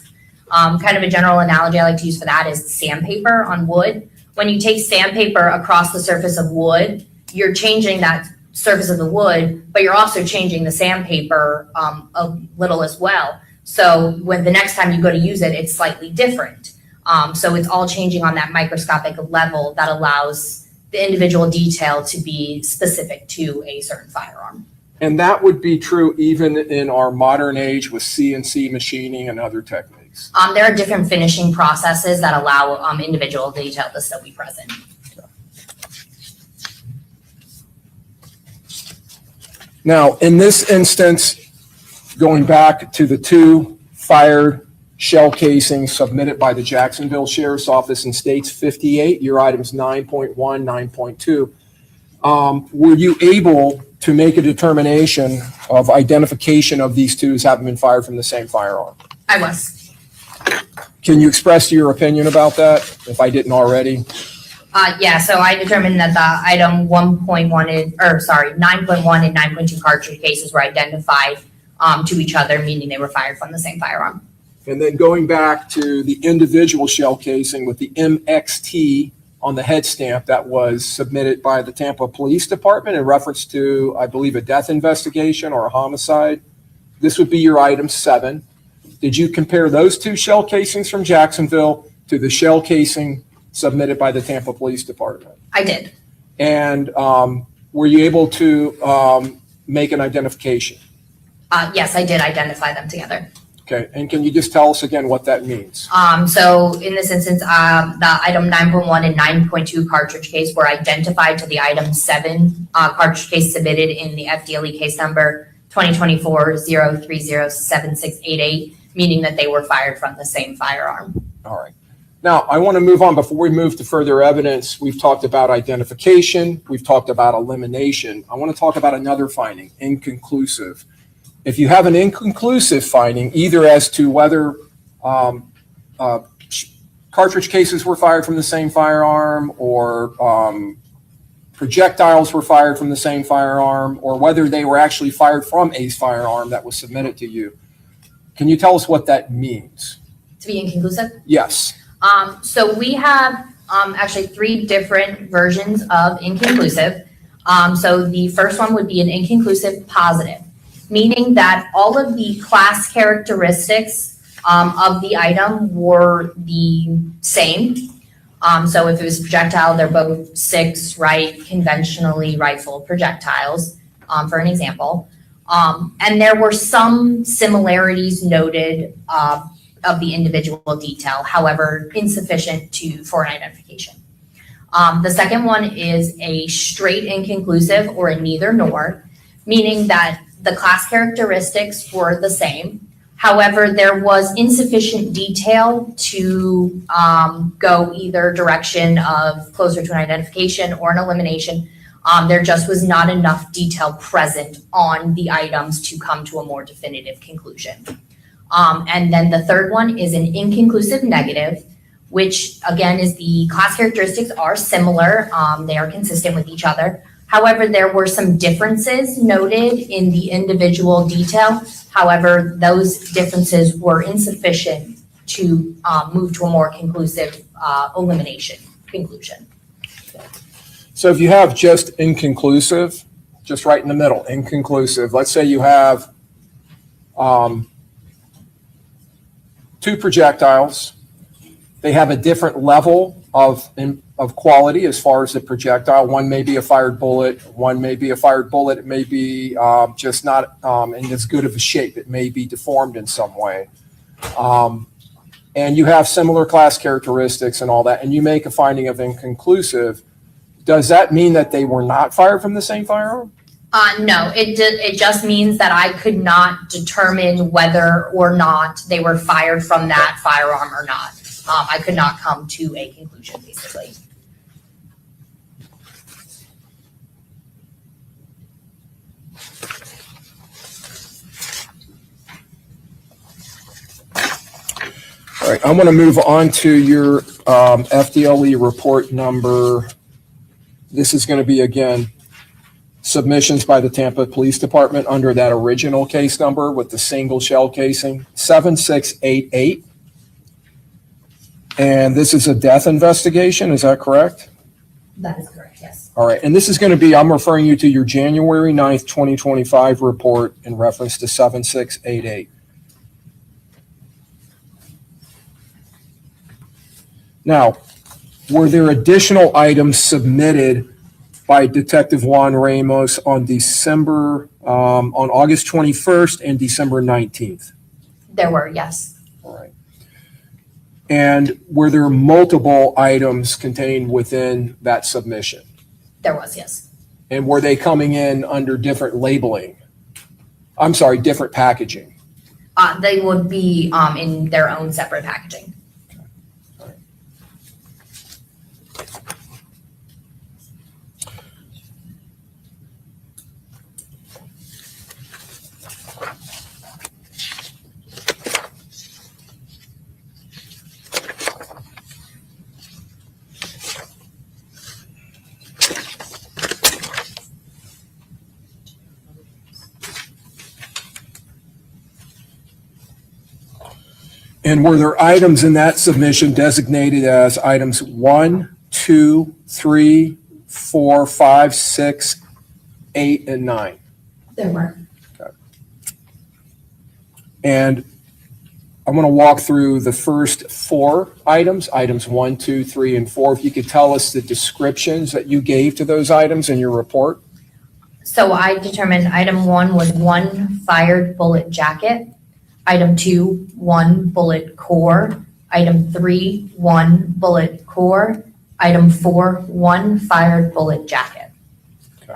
Speaker 3: Kind of a general analogy I like to use for that is sandpaper on wood. When you take sandpaper across the surface of wood, you're changing that surface of the wood, but you're also changing the sandpaper a little as well. So when the next time you go to use it, it's slightly different. So it's all changing on that microscopic level that allows the individual detail to be specific to a certain firearm.
Speaker 2: And that would be true even in our modern age with CNC machining and other techniques.
Speaker 3: There are different finishing processes that allow individual detail to still be present.
Speaker 2: Now, in this instance, going back to the two fired shell casings submitted by the Jacksonville Sheriff's Office in States 58, your items 9.1, 9.2, were you able to make a determination of identification of these two as having been fired from the same firearm?
Speaker 3: I was.
Speaker 2: Can you express your opinion about that, if I didn't already?
Speaker 3: Yeah, so I determined that the item 9.1 and 9.2 cartridge cases were identified to each other, meaning they were fired from the same firearm.
Speaker 2: And then going back to the individual shell casing with the MXT on the head stamp that was submitted by the Tampa Police Department in reference to, I believe, a death investigation or a homicide. This would be your item 7. Did you compare those two shell casings from Jacksonville to the shell casing submitted by the Tampa Police Department?
Speaker 3: I did.
Speaker 2: And were you able to make an identification?
Speaker 3: Yes, I did identify them together.
Speaker 2: Okay, and can you just tell us again what that means?
Speaker 3: So in this instance, the item 9.1 and 9.2 cartridge case were identified to the item 7 cartridge case submitted in the FDLE case number 2024-0307688, meaning that they were fired from the same firearm.
Speaker 2: All right. Now, I want to move on. Before we move to further evidence, we've talked about identification. We've talked about elimination. I want to talk about another finding, inconclusive. If you have an inconclusive finding, either as to whether cartridge cases were fired from the same firearm or projectiles were fired from the same firearm, or whether they were actually fired from a firearm that was submitted to you, can you tell us what that means?
Speaker 3: To be inconclusive?
Speaker 2: Yes.
Speaker 3: So we have actually 3 different versions of inconclusive. So the first one would be an inconclusive positive, meaning that all of the class characteristics of the item were the same. So if it was a projectile, they're both 6 conventionally rifled projectiles, for an example. And there were some similarities noted of the individual detail, however, insufficient for an identification. The second one is a straight inconclusive or a neither nor, meaning that the class characteristics were the same. However, there was insufficient detail to go either direction of closer to an identification or an elimination. There just was not enough detail present on the items to come to a more definitive conclusion. And then the third one is an inconclusive negative, which again is the class characteristics are similar. They are consistent with each other. However, there were some differences noted in the individual detail. However, those differences were insufficient to move to a more conclusive elimination conclusion.
Speaker 2: So if you have just inconclusive, just right in the middle, inconclusive, let's say you have 2 projectiles. They have a different level of quality as far as the projectile. One may be a fired bullet. One may be a fired bullet. It may be just not in as good of a shape. It may be deformed in some way. And you have similar class characteristics and all that, and you make a finding of inconclusive. Does that mean that they were not fired from the same firearm?
Speaker 3: No, it just means that I could not determine whether or not they were fired from that firearm or not. I could not come to a conclusion, basically.
Speaker 2: All right, I'm going to move on to your FDLE report number. This is going to be, again, submissions by the Tampa Police Department under that original case number with the single shell casing, 7688. And this is a death investigation, is that correct?
Speaker 3: That is correct, yes.
Speaker 2: All right, and this is going to be, I'm referring you to your January 9th, 2025 report in reference to 7688. Now, were there additional items submitted by Detective Juan Ramos on August 21st and December 19th?
Speaker 3: There were, yes.
Speaker 2: All right. And were there multiple items contained within that submission?
Speaker 3: There was, yes.
Speaker 2: And were they coming in under different labeling? I'm sorry, different packaging?
Speaker 3: They would be in their own separate packaging.
Speaker 2: And were there items in that submission designated as items 1, 2, 3, 4, 5, 6, 8, and 9?
Speaker 3: There were.
Speaker 2: Okay. And I'm going to walk through the first 4 items, items 1, 2, 3, and 4. If you could tell us the descriptions that you gave to those items in your report.
Speaker 3: So I determined item 1 was 1 fired bullet jacket. Item 2, 1 bullet core. Item 3, 1 bullet core. Item 4, 1 fired bullet jacket.
Speaker 2: Okay.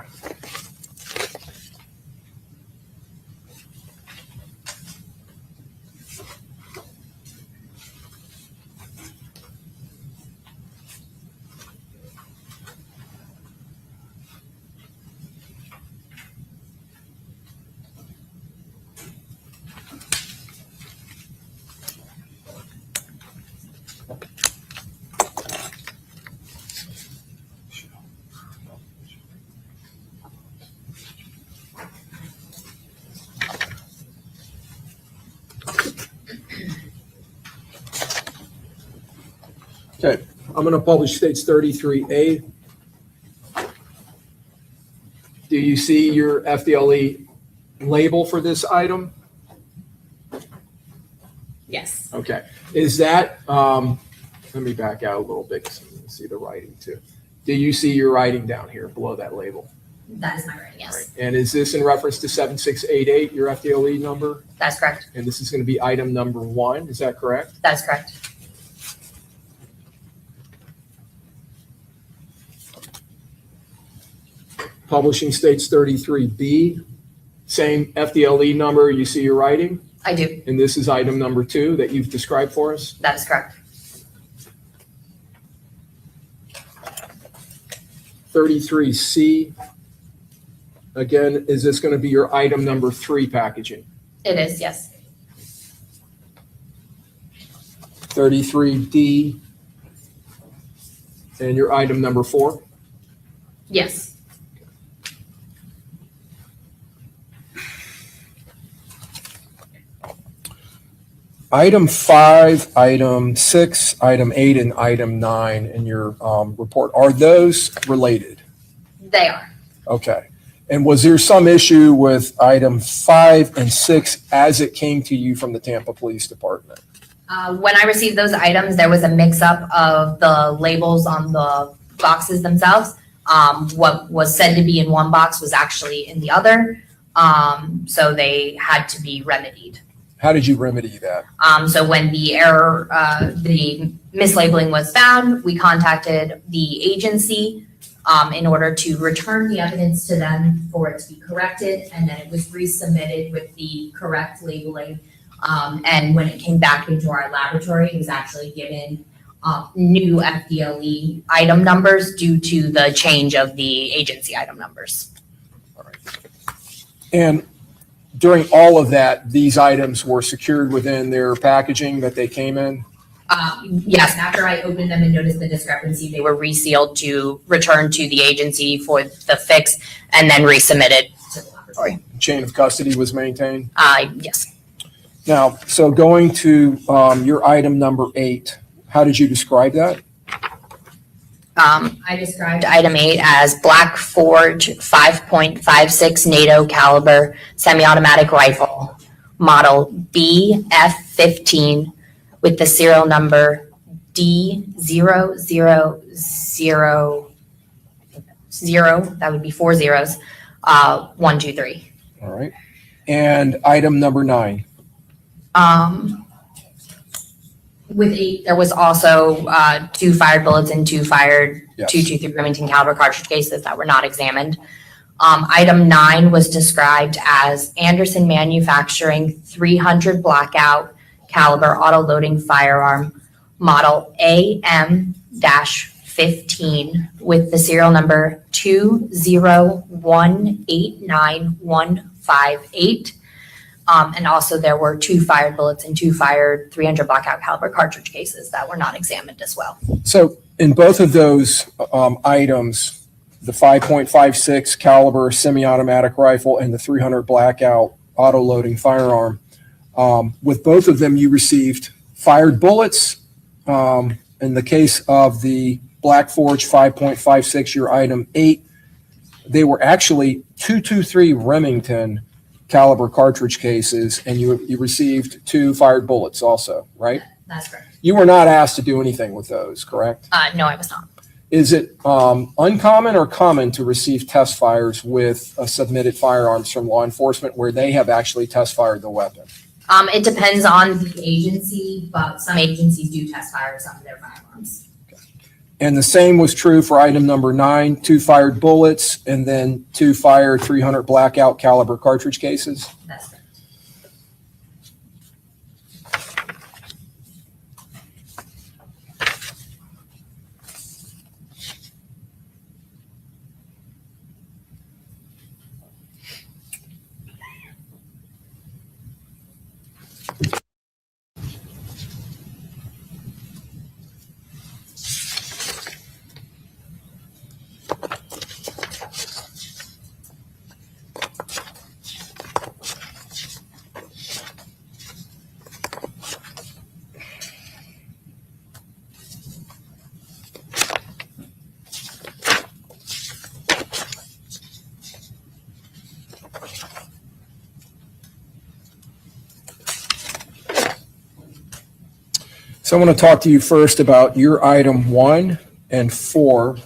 Speaker 2: Okay, I'm going to publish states 33A. Do you see your FDLE label for this item?
Speaker 3: Yes.
Speaker 2: Okay, is that, let me back out a little bit. can see the writing too. Do you see your writing down here below that label?
Speaker 3: That is my writing,
Speaker 2: All
Speaker 3: yes.
Speaker 2: right. And is this in reference to 7688, your FDLE number?
Speaker 3: That's correct.
Speaker 2: And this is going to be item number 1, is that correct?
Speaker 3: That is correct.
Speaker 2: Publishing states 33B, same FDLE number, you see your writing?
Speaker 3: I do.
Speaker 2: And this is item number 2 that you've described for us?
Speaker 3: That is correct.
Speaker 2: 33C, again, is this going to be your item number 3 packaging?
Speaker 3: It is, yes.
Speaker 2: 33D, and your item number 4?
Speaker 3: Yes.
Speaker 2: Item 5, item 6, item 8, and item 9 in your report, are those related?
Speaker 3: They are.
Speaker 2: Okay. And was there some issue with item 5 and 6 as it came to you from the Tampa Police Department?
Speaker 3: When I received those items, there was a mix-up of the labels on the boxes themselves. What was said to be in one box was actually in the other, so they had to be remedied.
Speaker 2: How did you remedy that?
Speaker 3: So when the error, the mislabeling was found, we contacted the agency in order to return the evidence to them for it to be corrected, and then it was resubmitted with the correct labeling. And when it came back into our laboratory, it was actually given new FDLE item numbers due to the change of the agency item numbers.
Speaker 2: All right. And during all of that, these items were secured within their packaging that they came in?
Speaker 3: Yes, after I opened them and noticed the discrepancy, they were resealed to return to the agency for the fix and then resubmitted to the laboratory.
Speaker 2: Chain of custody was maintained?
Speaker 3: Yes.
Speaker 2: Now, so going to your item number 8, how did you describe that?
Speaker 3: I described item 8 as Black Forge 5.56 NATO caliber semi-automatic rifle, model BF15 with the serial number D0000, that would be 4 zeros, 123.
Speaker 2: All right. And item number 9.
Speaker 3: With 8, there was also 2 fired bullets and 2 fired
Speaker 2: Yes.
Speaker 3: .223 Remington caliber cartridge cases that were not examined. Item 9 was described as Anderson Manufacturing 300 blackout caliber auto-loading firearm, model AM-15 with the serial number 201895158. And also there were 2 fired bullets and 2 fired 300 blackout caliber cartridge cases that were not examined as well.
Speaker 2: So in both of those items, the 5.56 caliber semi-automatic rifle and the 300 blackout auto-loading firearm, with both of them you received fired bullets. In the case of the Black Forge 5.56, your item 8, they were actually .223 Remington caliber cartridge cases, and you received 2 fired bullets also, right?
Speaker 3: That's correct.
Speaker 2: You were not asked to do anything with those, correct?
Speaker 3: No, I was not.
Speaker 2: Is it uncommon or common to receive test fires with submitted firearms from law enforcement where they have actually test fired the weapon?
Speaker 3: It depends on the agency, but some agencies do test fire some of their firearms.
Speaker 2: And the same was true for item number 9, 2 fired bullets and then 2 fired 300 blackout caliber cartridge cases?
Speaker 3: That's correct.
Speaker 2: So I want to talk to you first about your item 1, and 4,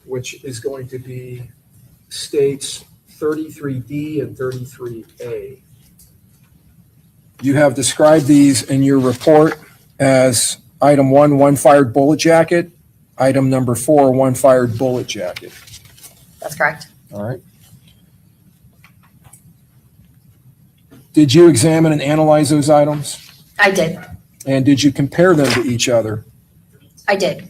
Speaker 2: which is going to be states 33D and 33A. You have described these in your report as item 1, one fired bullet jacket, item number 4, one fired bullet jacket.
Speaker 3: That's correct.
Speaker 2: All right. Did you examine and analyze those items?
Speaker 3: I did.
Speaker 2: And did you compare them to each other?
Speaker 3: I did.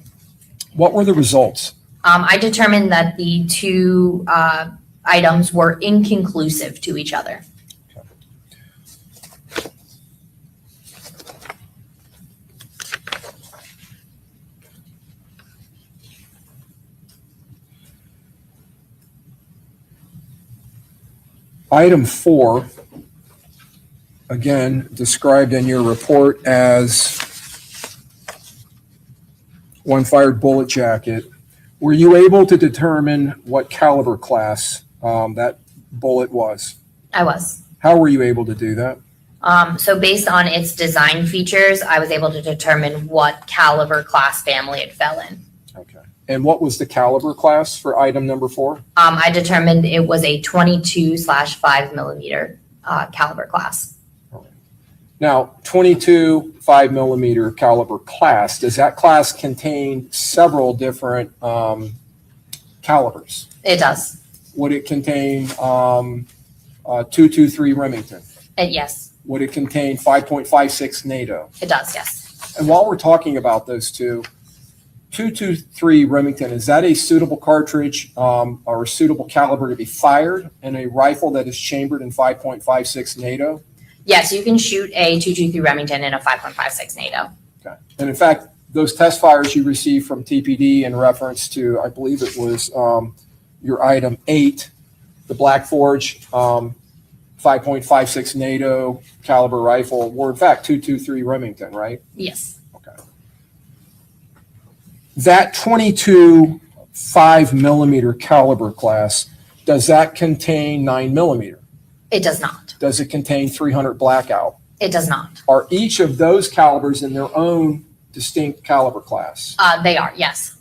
Speaker 2: What were the results?
Speaker 3: I determined that the two items were inconclusive to each other.
Speaker 2: Item 4, again, described in your report as one fired bullet jacket. Were you able to determine what caliber class that bullet was?
Speaker 3: I was.
Speaker 2: How were you able to do that?
Speaker 3: So based on its design features, I was able to determine what caliber class family it fell in.
Speaker 2: Okay. And what was the caliber class for item number 4?
Speaker 3: I determined it was a 22/5 millimeter caliber class.
Speaker 2: Now, 22 5 millimeter caliber class, does that class contain several different calibers?
Speaker 3: It does.
Speaker 2: Would it contain 223 Remington?
Speaker 3: Yes,
Speaker 2: Would it contain 5.56 NATO?
Speaker 3: it does, yes.
Speaker 2: And while we're talking about those two, 223 Remington, is that a suitable cartridge or a suitable caliber to be fired in a rifle that is chambered in 5.56 NATO?
Speaker 3: Yes, you can shoot a 223 Remington in a 5.56 NATO.
Speaker 2: Okay. And in fact, those test fires you received from TPD in reference to, I believe it was your item 8, the Black Forge 5.56 NATO caliber rifle, were in fact 223 Remington, right?
Speaker 3: Yes,
Speaker 2: Okay. That 22 5 millimeter caliber class, does that contain 9 millimeter?
Speaker 3: it does not.
Speaker 2: Does it contain 300 blackout?
Speaker 3: It does not.
Speaker 2: Are each of those calibers in their own distinct caliber class?
Speaker 3: They are, yes.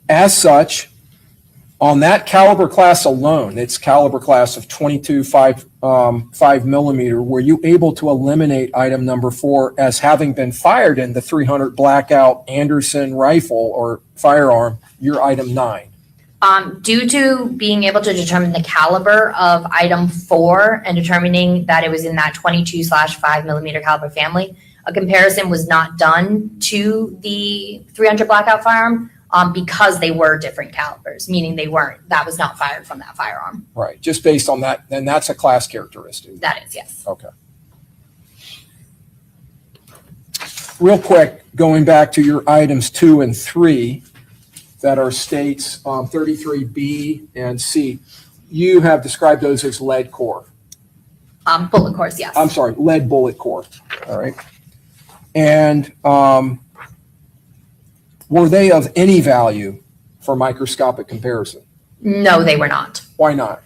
Speaker 2: As such, on that caliber class alone, its caliber class of 22 5 millimeter, were you able to eliminate item number 4 as having been fired in the 300 blackout Anderson rifle or firearm, your item 9?
Speaker 3: Due to being able to determine the caliber of item 4 and determining that it was in that 22/5 millimeter caliber family, a comparison was not done to the 300 blackout firearm because they were different calibers, meaning that was not fired from that firearm.
Speaker 2: Right, just based on that, then that's a class characteristic.
Speaker 3: That is, yes.
Speaker 2: Okay. Real quick, going back to your items 2 and 3 that are states 33B and C, you have described those as lead core.
Speaker 3: Bullet cores, yes.
Speaker 2: I'm sorry, lead bullet core. All right. And were they of any value for microscopic comparison?
Speaker 3: No, they were not.
Speaker 2: Why not?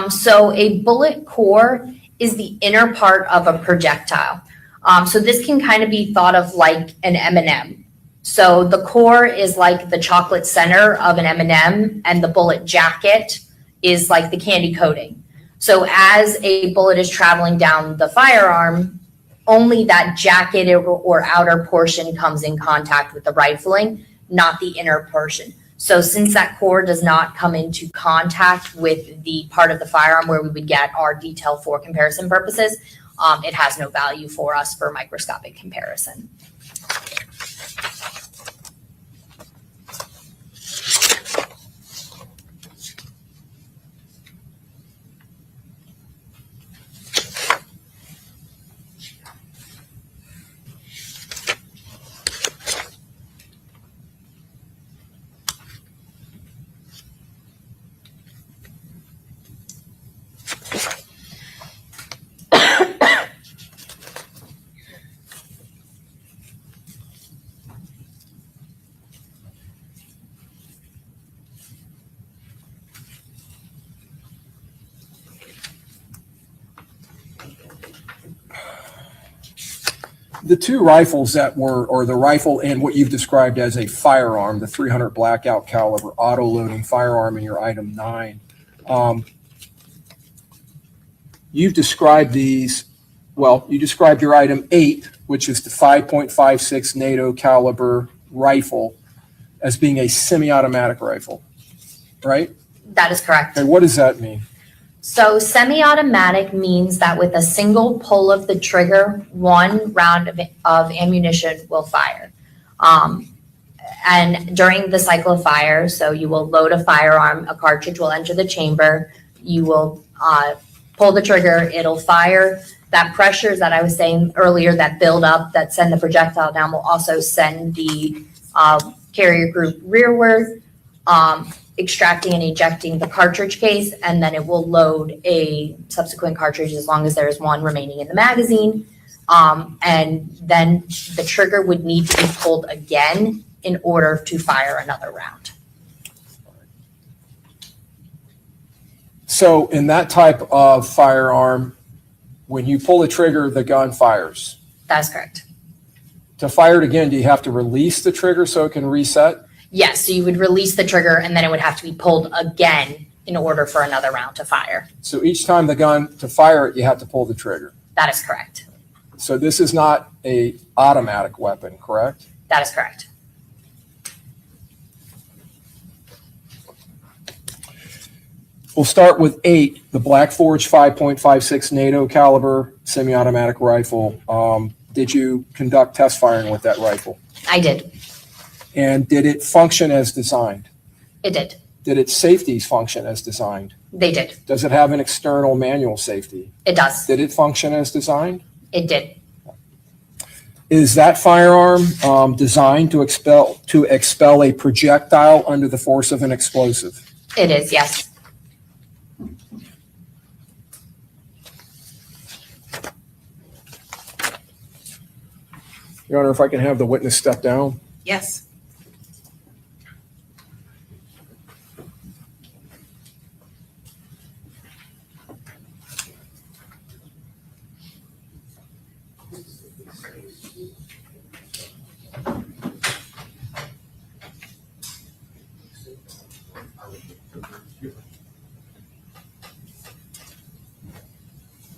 Speaker 3: So a bullet core is the inner part of a projectile. So this can kind of be thought of like an M&M. So the core is like the chocolate center of an M&M, and the bullet jacket is like the candy coating. So as a bullet is traveling down the firearm, only that jacket or outer portion comes in contact with the rifling, not the inner portion. So since that core does not come into contact with the part of the firearm where we would get our detail for comparison purposes, it has no value for us for microscopic comparison.
Speaker 2: The two rifles that were, or the rifle and what you've described as a firearm, the 300 blackout caliber auto-loading firearm in your item 9, you've described these, well, you described your item 8, which is the 5.56 NATO caliber rifle, as being a semi-automatic rifle, right?
Speaker 3: That is correct.
Speaker 2: And what does that mean?
Speaker 3: So semi-automatic means that with a single pull of the trigger, one round of ammunition will fire. And during the cycle of fire, so you will load a firearm, a cartridge will enter the chamber, you will pull the trigger, it'll fire. That pressures that I was saying earlier that build up, that send the projectile down, will also send the carrier group rearward, extracting and ejecting the cartridge case, and then it will load a subsequent cartridge as long as there is one remaining in the magazine. And then the trigger would need to be pulled again in order to fire another round.
Speaker 2: So in that type of firearm, when you pull the trigger, the gun fires.
Speaker 3: That is correct.
Speaker 2: To fire it again, do you have to release the trigger so it can reset?
Speaker 3: Yes, so you would release the trigger and then it would have to be pulled again in order for another round to fire.
Speaker 2: So each time the gun, to fire it, you have to pull the trigger.
Speaker 3: That is correct.
Speaker 2: So this is not a automatic weapon, correct?
Speaker 3: That is correct.
Speaker 2: We'll start with 8, the Black Forge 5.56 NATO caliber semi-automatic rifle. Did you conduct test firing with that rifle?
Speaker 3: I did.
Speaker 2: And did it function as designed?
Speaker 3: It did.
Speaker 2: Did its safeties function as designed?
Speaker 3: They did.
Speaker 2: Does it have an external manual safety?
Speaker 3: It does.
Speaker 2: Did it function as designed?
Speaker 3: It did.
Speaker 2: Is that firearm designed to expel a projectile under the force of an explosive?
Speaker 3: It is, yes.
Speaker 2: Your Honor, if I can have the witness step down.
Speaker 1: Yes.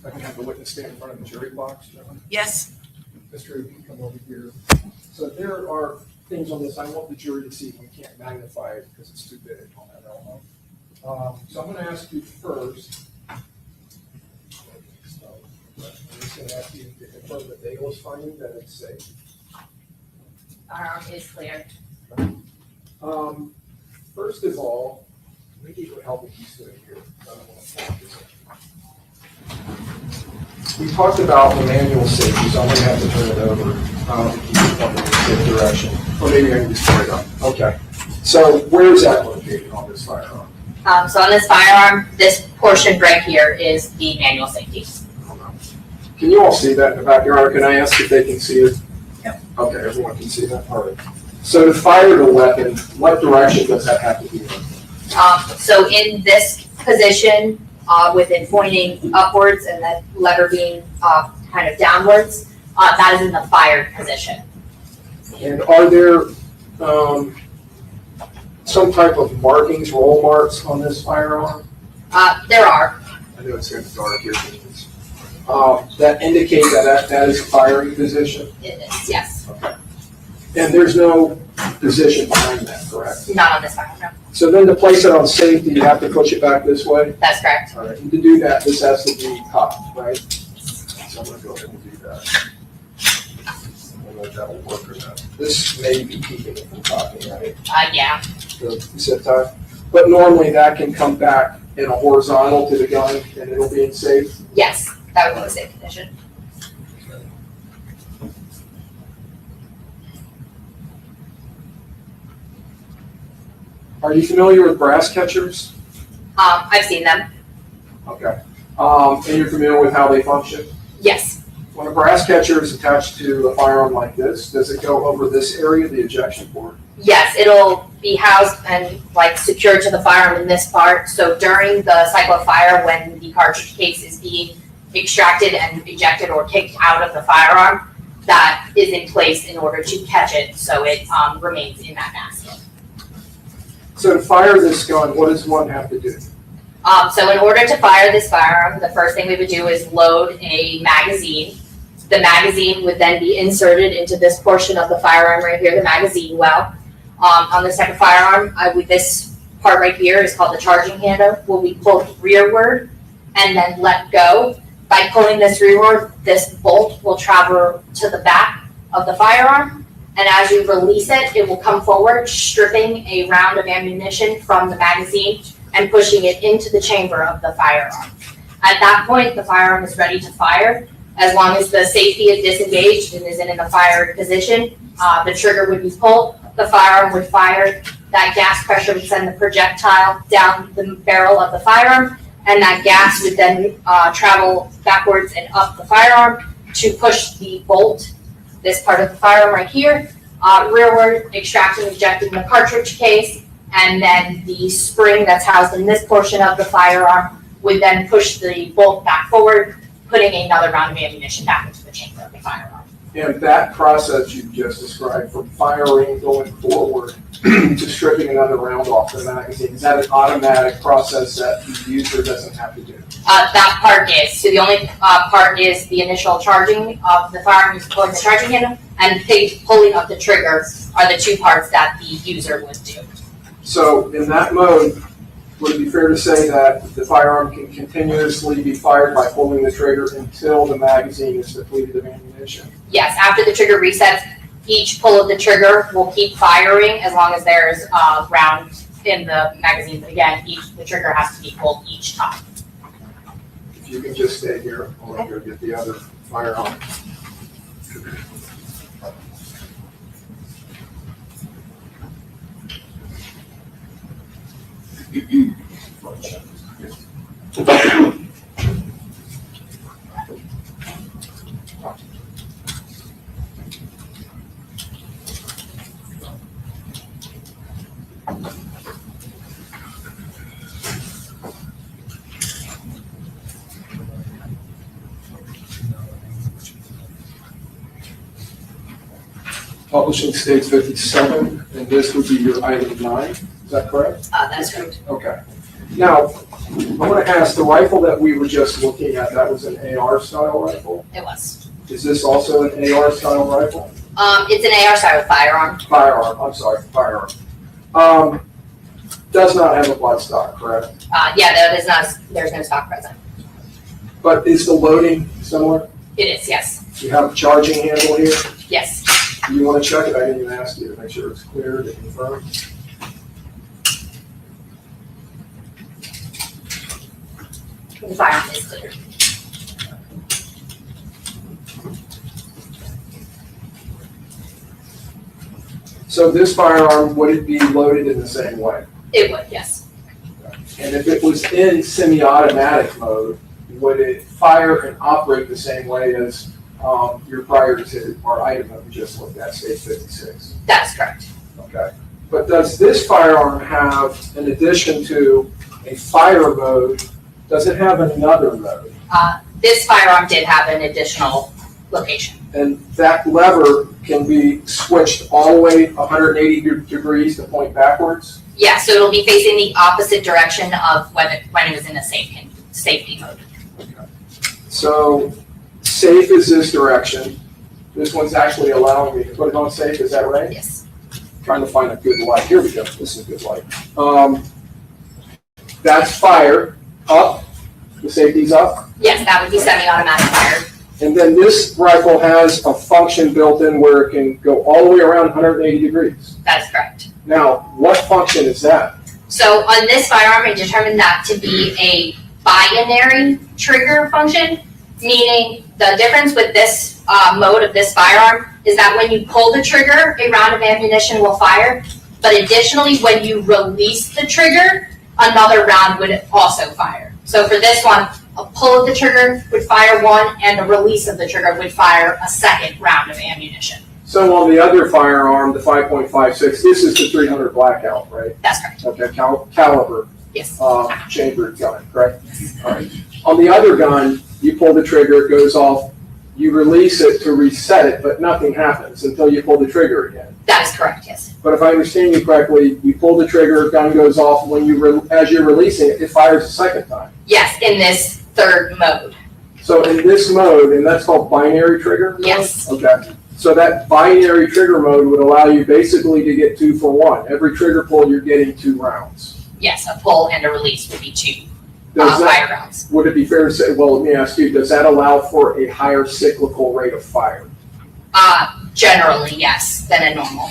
Speaker 2: I can have the witness stand in front of the jury box, John.
Speaker 1: Yes.
Speaker 2: Mr. You can come over here. So there are things on this I want the jury to see. We can't magnify it because it's too big. So I'm going to ask you first. So I'm just going to ask you to confirm that Dale is finding that it's safe.
Speaker 3: Firearm is clear.
Speaker 2: First of all, maybe it would help if you stood here. I don't want to fall this. We talked about the manual safety, so I'm going to have to turn it over to keep it up in the safe direction. Or maybe I can just put it up. Okay. So where is that located on this firearm?
Speaker 3: So on this firearm, this portion right here is the manual safety.
Speaker 2: Can you all see that in the backyard? Can I ask if they can see it? Yeah. Okay, everyone can see that. All right. So to fire the weapon, what direction does that have to be in?
Speaker 3: So in this position, with it pointing upwards and the lever being kind of downwards, that is in the fired position.
Speaker 2: And are there some type of markings, roll marks on this firearm?
Speaker 3: There are.
Speaker 2: I know it's kind of dark here. That indicate that is a firing position?
Speaker 3: It is, yes.
Speaker 2: Okay. And there's no position behind that, correct?
Speaker 3: Not on this firearm, no.
Speaker 2: So then to place it on safety, you have to push it back this way?
Speaker 3: That's correct.
Speaker 2: All right, and to do that, this has to be cocked, right? So I'm gonna go ahead and do that. I don't know if that will work or not. This may be keeping it from cocking, right?
Speaker 3: Yeah.
Speaker 2: The zip tie. But normally that can come back in a horizontal to the gun and it'll be in safe?
Speaker 3: Yes, that would be a safe condition.
Speaker 2: Are you familiar with brass catchers?
Speaker 3: I've seen them.
Speaker 2: Okay. And you're familiar with how they function?
Speaker 3: Yes.
Speaker 2: When a brass catcher is attached to a firearm like this, does it go over this area, the ejection port?
Speaker 3: Yes, it'll be housed and like secured to the firearm in this part. So during the cycle of fire, when the cartridge case is being extracted and ejected or kicked out of the firearm, that is in place in order to catch it so it remains in that basket.
Speaker 2: So to fire this gun, what does one have to do?
Speaker 3: So in order to fire this firearm, the first thing we would do is load a magazine. The magazine would then be inserted into this portion of the firearm right here, the magazine well. On this type of firearm, this part right here is called the charging handle, will be pulled rearward and then let go. By pulling this rearward, this bolt will travel to the back of the firearm, and as you release it, it will come forward, stripping a round of ammunition from the magazine and pushing it into the chamber of the firearm. At that point, the firearm is ready to fire. As long as the safety is disengaged and isn't in the fired position, the trigger would be pulled, the firearm would fire, that gas pressure would send the projectile down the barrel of the firearm, and that gas would then travel backwards and up the firearm to push the bolt, this part of the firearm right here, rearward, extracting, ejecting the cartridge case, and then the spring that's housed in this portion of the firearm would then push the bolt back forward, putting another round of ammunition back into the chamber of the firearm.
Speaker 2: And that process you just described, from firing going forward to stripping another round off the magazine, is that an automatic process that the user doesn't have to do?
Speaker 3: That part is. So the only part is the initial charging of the firearm, pulling the charging handle, and pulling of the trigger are the two parts that the user would do.
Speaker 2: So in that mode, would it be fair to say that the firearm can continuously be fired by pulling the trigger until the magazine is depleted of ammunition?
Speaker 3: Yes, after the trigger resets, each pull of the trigger will keep firing as long as there's a round in the magazine. But again, the trigger has to be pulled each time.
Speaker 2: If you can just stay here, I'll go get the other firearm. Publishing states 57, and this would be your item 9. Is that correct?
Speaker 3: That's correct.
Speaker 2: Okay. Now, I want to ask, the rifle that we were just looking at, that was an AR style rifle?
Speaker 3: It was.
Speaker 2: Is this also an AR style rifle?
Speaker 3: It's an AR style firearm.
Speaker 2: Firearm. Does not have a blood stock, correct?
Speaker 3: There's no stock present.
Speaker 2: But is the loading similar?
Speaker 3: It is, yes.
Speaker 2: You have a charging handle here?
Speaker 3: Yes.
Speaker 2: Do you want to check it? I didn't even ask you to make sure it's clear to confirm.
Speaker 3: The firearm is clear.
Speaker 2: So this firearm, would it be loaded in the same way?
Speaker 3: It would, yes.
Speaker 2: And if it was in semi-automatic mode, would it fire and operate the same way as your prior to our item that we just looked at, state 56?
Speaker 3: That's correct.
Speaker 2: Okay. But does this firearm have, in addition to a fire mode, does it have another mode?
Speaker 3: This firearm did have an additional location.
Speaker 2: And that lever can be switched all the way 180 degrees to point backwards?
Speaker 3: Yeah, so it'll be facing the opposite direction of when it was in a safety mode.
Speaker 2: Okay. So safe is this direction. This one's actually allowing me to put it on safe, is that right?
Speaker 3: Yes.
Speaker 2: Trying to find a good light. Here we go. This is a good light. That's fire. Up. The safety's up.
Speaker 3: Yes, that would be semi-automatic fire.
Speaker 2: And then this rifle has a function built in where it can go all the way around 180 degrees.
Speaker 3: That is correct.
Speaker 2: Now, what function is that?
Speaker 3: So on this firearm, I determined that to be a binary trigger function, meaning the difference with this mode of this firearm is that when you pull the trigger, a round of ammunition will fire, but additionally, when you release the trigger, another round would also fire. So for this one, a pull of the trigger would fire one, and a release of the trigger would fire a second round of ammunition.
Speaker 2: So on the other firearm, the 5.56, this is the 300 blackout, right?
Speaker 3: That's correct.
Speaker 2: Okay, caliber.
Speaker 3: Yes.
Speaker 2: Chambered gun, correct? All right. On the other gun, you pull the trigger, it goes off you release it to reset it, but nothing happens until you pull the trigger again.
Speaker 3: That is correct, yes.
Speaker 2: But if I understand you correctly, you pull the trigger, gun goes off. When as you're releasing it, it fires a second time.
Speaker 3: Yes, in this third mode.
Speaker 2: So in this mode, and that's called binary trigger mode?
Speaker 3: Yes.
Speaker 2: Okay. So that binary trigger mode would allow you basically to get 2 for 1. Every trigger pull, you're getting 2 rounds.
Speaker 3: Yes, a pull and a release would be 2
Speaker 2: Does
Speaker 3: fire rounds.
Speaker 2: Would it be fair to say, well, let me ask you, does that allow for a higher cyclical rate of fire?
Speaker 3: Generally, yes, than a normal.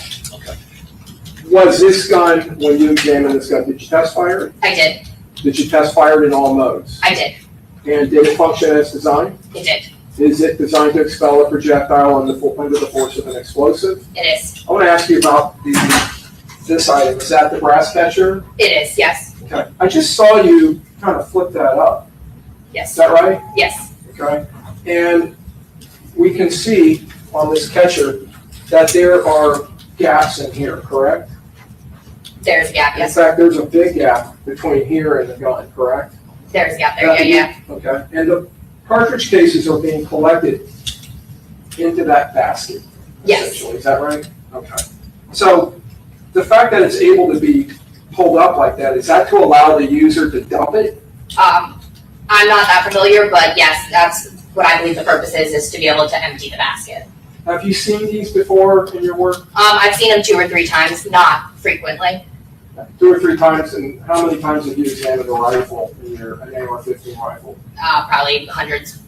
Speaker 2: Was this gun, when you examined this gun, did you test fire it?
Speaker 3: I did.
Speaker 2: Did you test fire it in all modes?
Speaker 3: I did.
Speaker 2: And did it function as designed?
Speaker 3: It did.
Speaker 2: Is it designed to expel a projectile under the force of an explosive?
Speaker 3: It is.
Speaker 2: I want to ask you about this item. Is that the brass catcher?
Speaker 3: It is, yes.
Speaker 2: Okay. I just saw you kind of flip that up.
Speaker 3: Yes.
Speaker 2: Is that right?
Speaker 3: Yes.
Speaker 2: Okay. And we can see on this catcher that there are gaps in here, correct?
Speaker 3: There's a gap,
Speaker 2: In
Speaker 3: yes.
Speaker 2: fact, there's a big gap between here and the gun, correct?
Speaker 3: There's a gap there, yeah.
Speaker 2: Okay. And the cartridge cases are being collected into that basket.
Speaker 3: Yes.
Speaker 2: Essentially. Is that right? Okay. So the fact that it's able to be pulled up like that, is that to allow the user to dump it?
Speaker 3: I'm not that familiar, but yes, that's what I believe the purpose is to be able to empty the basket.
Speaker 2: Have you seen these before in your work?
Speaker 3: I've seen them 2 or 3 times, not frequently.
Speaker 2: 2 or 3 times, and how many times have you examined a rifle in an AR-15 rifle?
Speaker 3: Probably hundreds.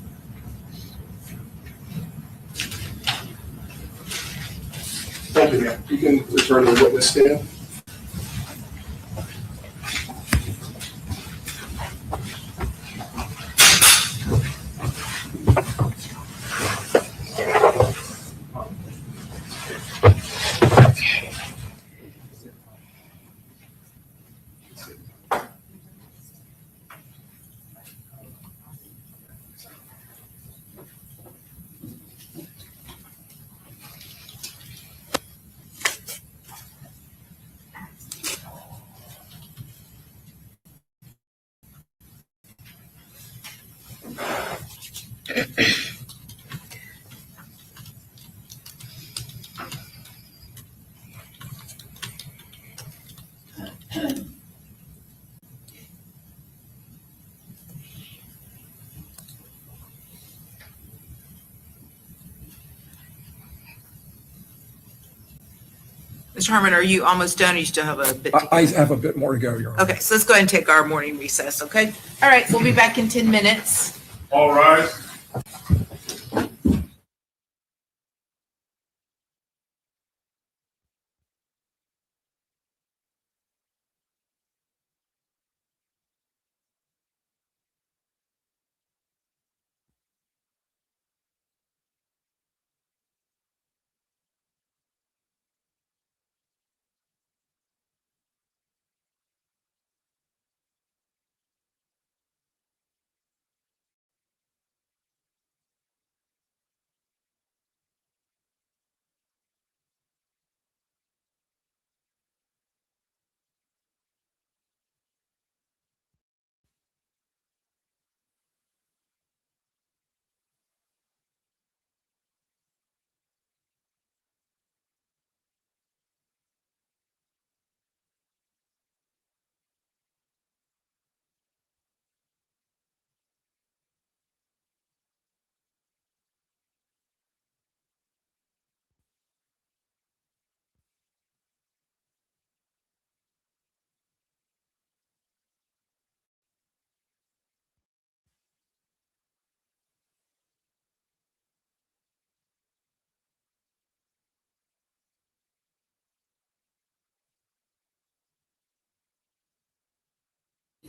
Speaker 2: Thank you, ma'am. You can return to the witness stand.
Speaker 1: Mr. Harmon, are you almost done or you still have a bit to go?
Speaker 2: I have a bit more to go, Your Honor.
Speaker 1: Okay, so let's go ahead and take our morning recess, okay? All right, we'll be back in 10 minutes.
Speaker 4: All rise.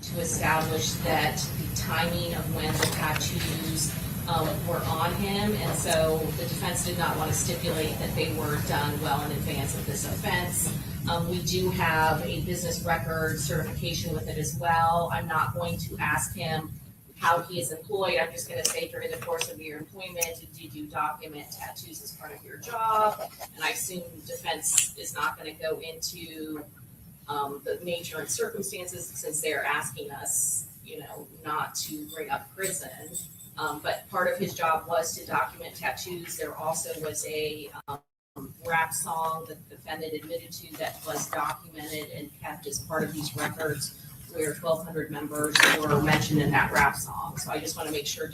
Speaker 5: To establish that the timing of when the tattoos were on him, and so the defense did not want to stipulate that they were done well in advance of this offense. We do have a business record certification with it as well. I'm not going to ask him how he is employed. I'm just going to say during the course of your employment, did you document tattoos as part of your job? And I assume defense is not going to go into the nature and circumstances, since they're asking us, not to bring up prison. But part of his job was to document tattoos. There also was a rap song that the defendant admitted to that was documented and kept as part of these records, where 1,200 members were mentioned in that rap song. So I just want to make sure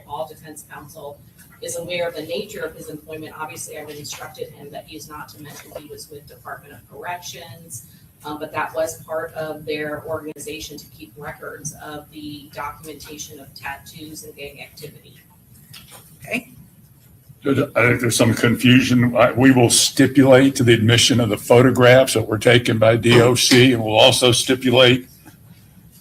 Speaker 5: all defense counsel is aware of the nature of his employment. Obviously, I've instructed him that he is not to mention he was with Department of Corrections, but that was part of their organization to keep records of the documentation of tattoos and gang activity.
Speaker 1: Okay.
Speaker 4: I think there's some confusion. We will stipulate to the admission of the photographs that were taken by DOC, and we'll also stipulate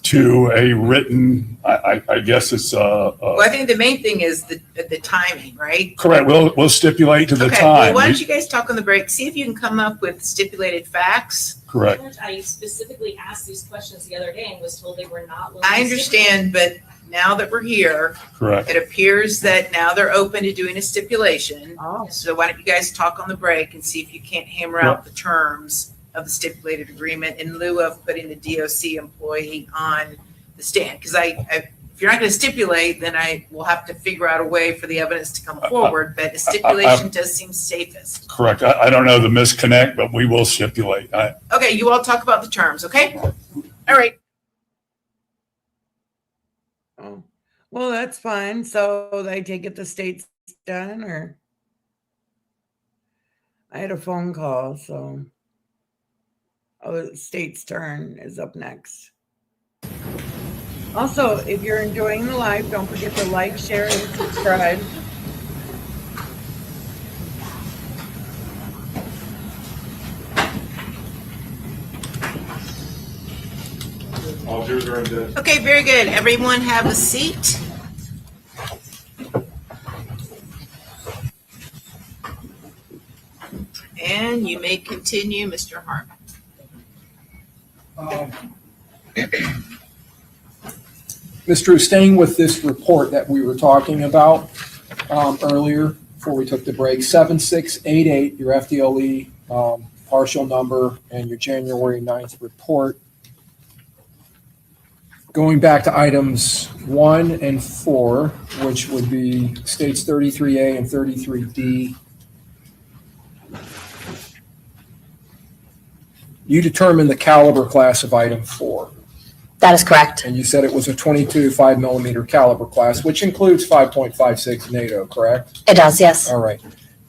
Speaker 4: to a written, I guess it's
Speaker 6: Well, I think the main thing is the timing, right?
Speaker 4: correct. We'll stipulate to the
Speaker 6: Okay,
Speaker 4: time.
Speaker 6: well, why don't you guys talk on the break, see if you can come up with stipulated facts.
Speaker 4: Correct.
Speaker 5: I specifically asked these questions the other day and was told they were not. willing
Speaker 6: I
Speaker 5: to
Speaker 6: understand, but now that we're here,
Speaker 4: Correct.
Speaker 6: it appears that now they're open to doing a stipulation.
Speaker 1: Oh,
Speaker 6: So why don't you guys talk on the break and see if you can't hammer out the terms of the stipulated agreement in lieu of putting the DOC employee on the stand? Because if you're not going to stipulate, then I will have to figure out a way for the evidence to come forward, but a stipulation does seem safest.
Speaker 4: Correct. I don't know the misconnect, but we will stipulate.
Speaker 6: Okay, you all talk about the terms, okay? All right.
Speaker 1: oh. Well, that's fine. So I take it the state's done, or I had a phone call, so the state's turn is up next. Also, if you're enjoying the live, don't forget to like, share, and subscribe.
Speaker 4: All yours are in the.
Speaker 6: Okay, very good. Everyone have a seat. And you may continue, Mr. Harmon.
Speaker 2: Ms. Drew, staying with this report that we were talking about earlier before we took the break, 7688, your FDLE partial number, and your January 9th report. Going back to items 1 and 4, which would be states 33A and 33D, you determined the caliber class of item 4.
Speaker 3: That is correct.
Speaker 2: And you said it was a 22 5mm caliber class, which includes 5.56 NATO, correct?
Speaker 3: It does, yes.
Speaker 2: All right.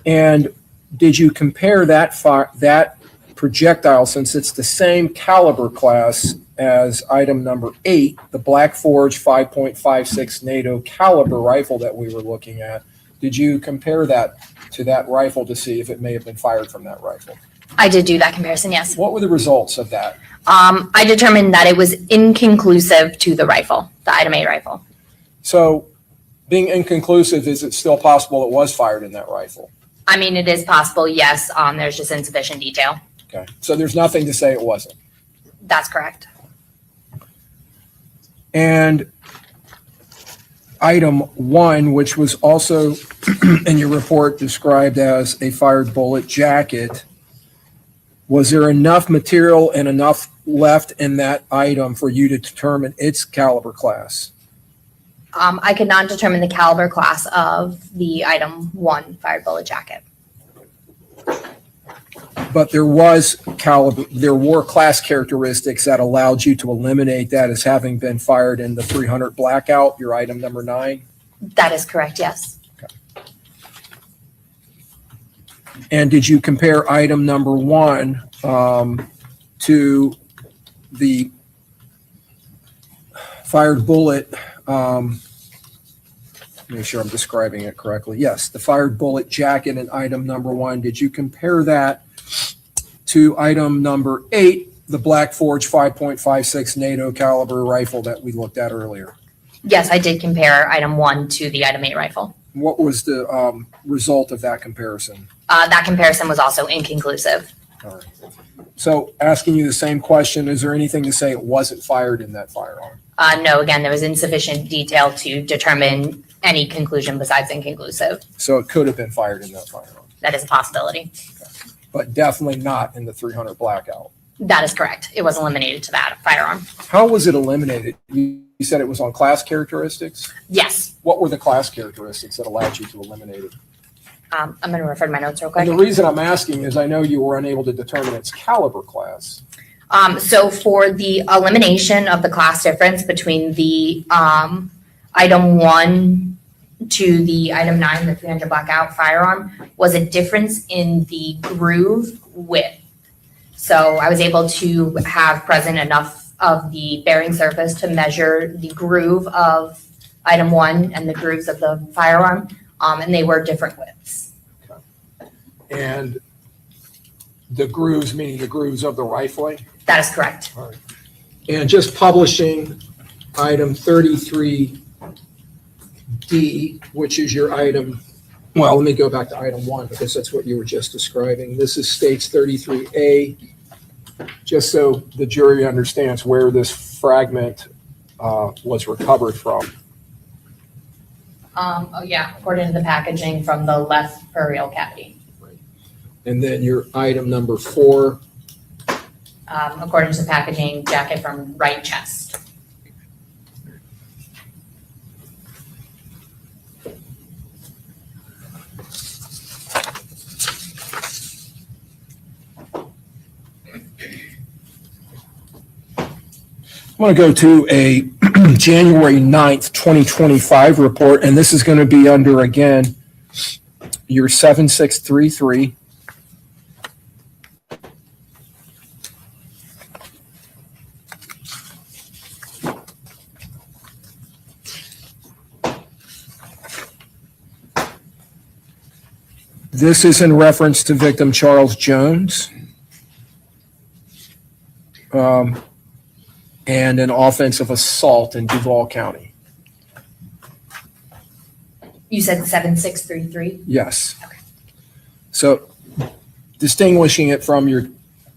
Speaker 2: And did you compare that projectile, since it's the same caliber class as item number 8, the Black Forge 5.56 NATO caliber rifle that we were looking at? Did you compare that to that rifle to see if it may have been fired from that rifle?
Speaker 3: I did do that comparison, yes.
Speaker 2: What were the results of that?
Speaker 3: I determined that it was inconclusive to the rifle, the item 8 rifle.
Speaker 2: So being inconclusive, is it still possible it was fired in that rifle?
Speaker 3: I mean, it is possible, yes. There's just insufficient detail.
Speaker 2: Okay. So there's nothing to say it wasn't.
Speaker 3: That's correct.
Speaker 2: And item 1, which was also in your report described as a fired bullet jacket, was there enough material and enough left in that item for you to determine its caliber class?
Speaker 3: I could not determine the caliber class of the item 1 fired bullet jacket.
Speaker 2: But there were class characteristics that allowed you to eliminate that as having been fired in the 300 blackout, your item number 9?
Speaker 3: That is correct, yes.
Speaker 2: And did you compare item number 1 to the fired bullet? Make sure I'm describing it correctly. Yes, the fired bullet jacket in item number 1. Did you compare that to item number 8, the Black Forge 5.56 NATO caliber rifle that we looked at earlier?
Speaker 3: Yes, I did compare item 1 to the item 8 rifle.
Speaker 2: What was the result of that comparison?
Speaker 3: That comparison was also inconclusive.
Speaker 2: All right. So asking you the same question, is there anything to say it wasn't fired in that firearm?
Speaker 3: No, again, there was insufficient detail to determine any conclusion besides inconclusive.
Speaker 2: So it could have been fired in that firearm,
Speaker 3: That is a possibility.
Speaker 2: but definitely not in the 300 blackout.
Speaker 3: That is correct. It was eliminated to that firearm.
Speaker 2: How was it eliminated? You You said it was on class characteristics?
Speaker 3: Yes.
Speaker 2: What were the class characteristics that allowed you to eliminate it?
Speaker 3: I'm going to refer to my notes real
Speaker 2: And
Speaker 3: quick.
Speaker 2: the reason I'm asking is I know you were unable to determine its caliber class.
Speaker 3: So for the elimination of the class difference between the item 1 to the item 9, the 300 blackout firearm, was a difference in the groove width. So I was able to have present enough of the bearing surface to measure the groove of item 1 and the grooves of the firearm, and they were different widths.
Speaker 2: And the grooves, meaning the grooves of the rifling?
Speaker 3: That is correct.
Speaker 2: And just publishing item 33D, which is your item, well, let me go back to item 1 because that's what you were just describing. This is states 33A, just so the jury understands where this fragment was recovered from.
Speaker 3: Oh yeah, according to the packaging from the left perial cavity.
Speaker 2: And then your item number 4.
Speaker 3: According to the packaging, jacket from right chest.
Speaker 2: I want to go to a January 9th, 2025 report, and this is going to be under, again, your 7633. This is in reference to victim Charles Jones. And an offensive assault in Duval County.
Speaker 3: You said 7633?
Speaker 2: Yes. So distinguishing it from your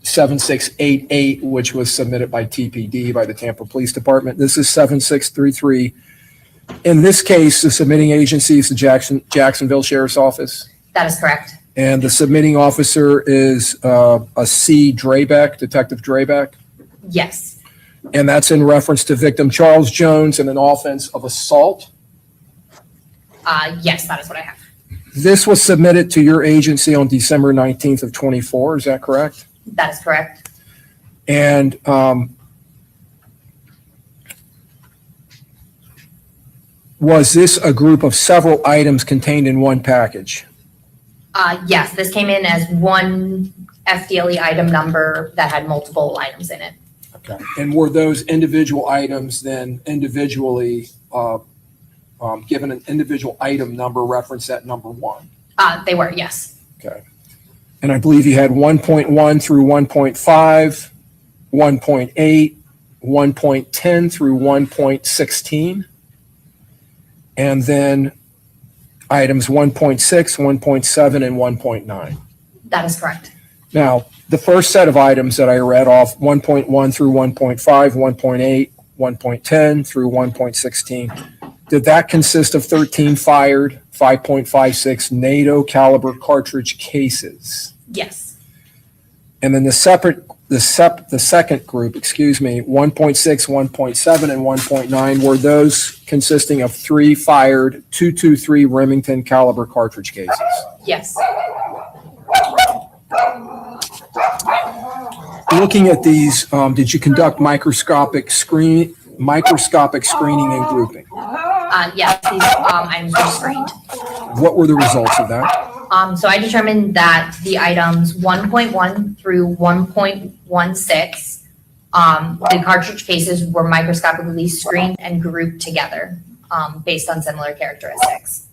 Speaker 2: 7688, which was submitted by TPD, by the Tampa Police Department, this is 7633. In this case, the submitting agency is the Jacksonville Sheriff's Office.
Speaker 3: That is correct.
Speaker 2: And the submitting officer is a C. Drabeck, Detective Drabeck.
Speaker 3: Yes.
Speaker 2: And that's in reference to victim Charles Jones and an offense of assault.
Speaker 3: Yes, that is what I have.
Speaker 2: This was submitted to your agency on December 19th of 24, is that correct?
Speaker 3: That is correct.
Speaker 2: And was this a group of several items contained in one package?
Speaker 3: Yes, this came in as one FDLE item number that had multiple items in it.
Speaker 2: Okay. And were those individual items then individually given an individual item number reference at number 1?
Speaker 3: They were, yes.
Speaker 2: Okay. And I believe you had 1.1 through 1.5, 1.8, 1.10 through 1.16, and then items 1.6, 1.7, and 1.9.
Speaker 3: That is correct.
Speaker 2: Now, the first set of items that I read off, 1.1 through 1.5, 1.8, 1.10 through 1.16, did that consist of 13 fired 5.56 NATO caliber cartridge cases?
Speaker 3: Yes.
Speaker 2: And then the second group, 1.6, 1.7, and 1.9, were those consisting of 3 fired 223 Remington caliber cartridge cases?
Speaker 3: Yes.
Speaker 2: Looking at these, did you conduct microscopic screening and grouping?
Speaker 3: Yes, these items were screened.
Speaker 2: What were the results of that?
Speaker 3: So I determined that the items 1.1 through 1.16, the cartridge cases were microscopically screened and grouped together based on similar characteristics.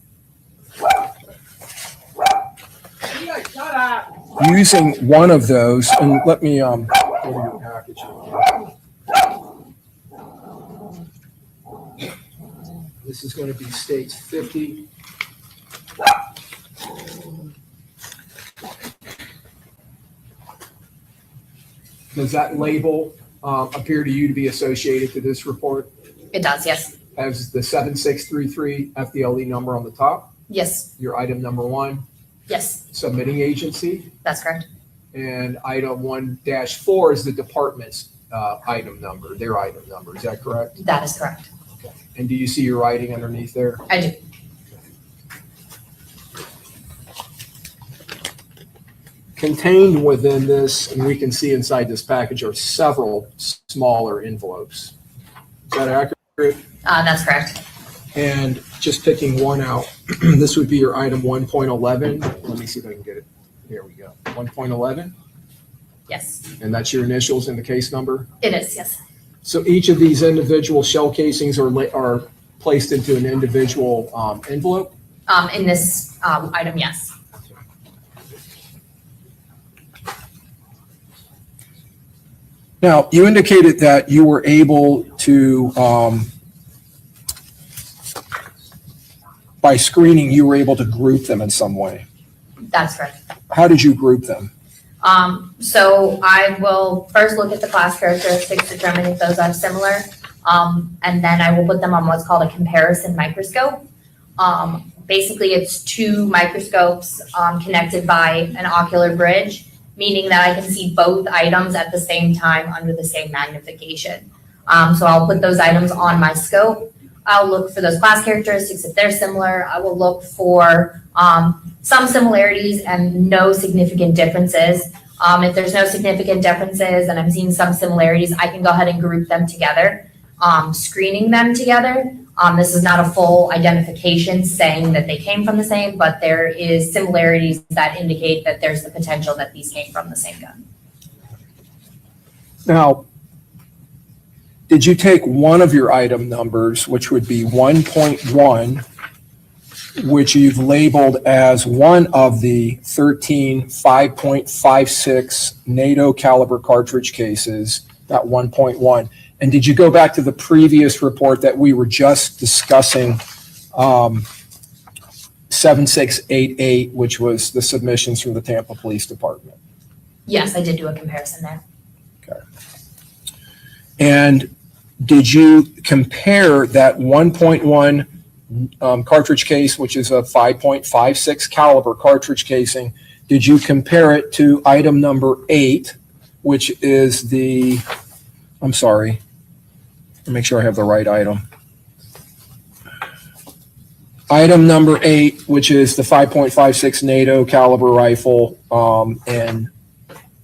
Speaker 2: Using one of those, and let me go to your package. This is going to be states 50. Does that label appear to you to be associated to this report?
Speaker 3: It does, yes.
Speaker 2: Has the 7633 FDLE number on the top,
Speaker 3: Yes,
Speaker 2: your item number 1,
Speaker 3: yes,
Speaker 2: submitting agency,
Speaker 3: that's correct.
Speaker 2: and item 1-4 is the department's item number, their item number. Is that correct?
Speaker 3: That is correct.
Speaker 2: And do you see your writing underneath there?
Speaker 3: I do.
Speaker 2: Contained within this, and we can see inside this package, are several smaller envelopes. Is that accurate?
Speaker 3: That's correct.
Speaker 2: And just picking one out, this would be your item 1.11. Let me see if I can get it. Here we go. 1.11,
Speaker 3: Yes,
Speaker 2: and that's your initials and the case number.
Speaker 3: it is, yes.
Speaker 2: So each of these individual shell casings are placed into an individual envelope.
Speaker 3: In this item, yes.
Speaker 2: Now, you indicated that you were able to, by screening, you were able to group them in some way.
Speaker 3: That's correct.
Speaker 2: How did you group them?
Speaker 3: So I will first look at the class characteristics, determine if those are similar, and then I will put them on what's called a comparison microscope. Basically, it's two microscopes connected by an ocular bridge, meaning that I can see both items at the same time under the same magnification. So I'll put those items on my scope. I'll look for those class characteristics. If they're similar, I will look for some similarities and no significant differences. If there's no significant differences and I'm seeing some similarities, I can go ahead and group them together, screening them together. This is not a full identification saying that they came from the same, but there is similarities that indicate that there's the potential that these came from the same gun.
Speaker 2: Now, did you take one of your item numbers, which would be 1.1, which you've labeled as one of the 13 5.56 NATO caliber cartridge cases, that 1.1, and did you go back to the previous report that we were just discussing, 7688, which was the submissions from the Tampa Police Department?
Speaker 3: Yes, I did do a comparison there.
Speaker 2: Okay. And did you compare that 1.1 cartridge case, which is a 5.56 caliber cartridge casing, did you compare it to item number 8, which is the, I'm sorry, make sure I have the right item. Item number 8, which is the 5.56 NATO caliber rifle, and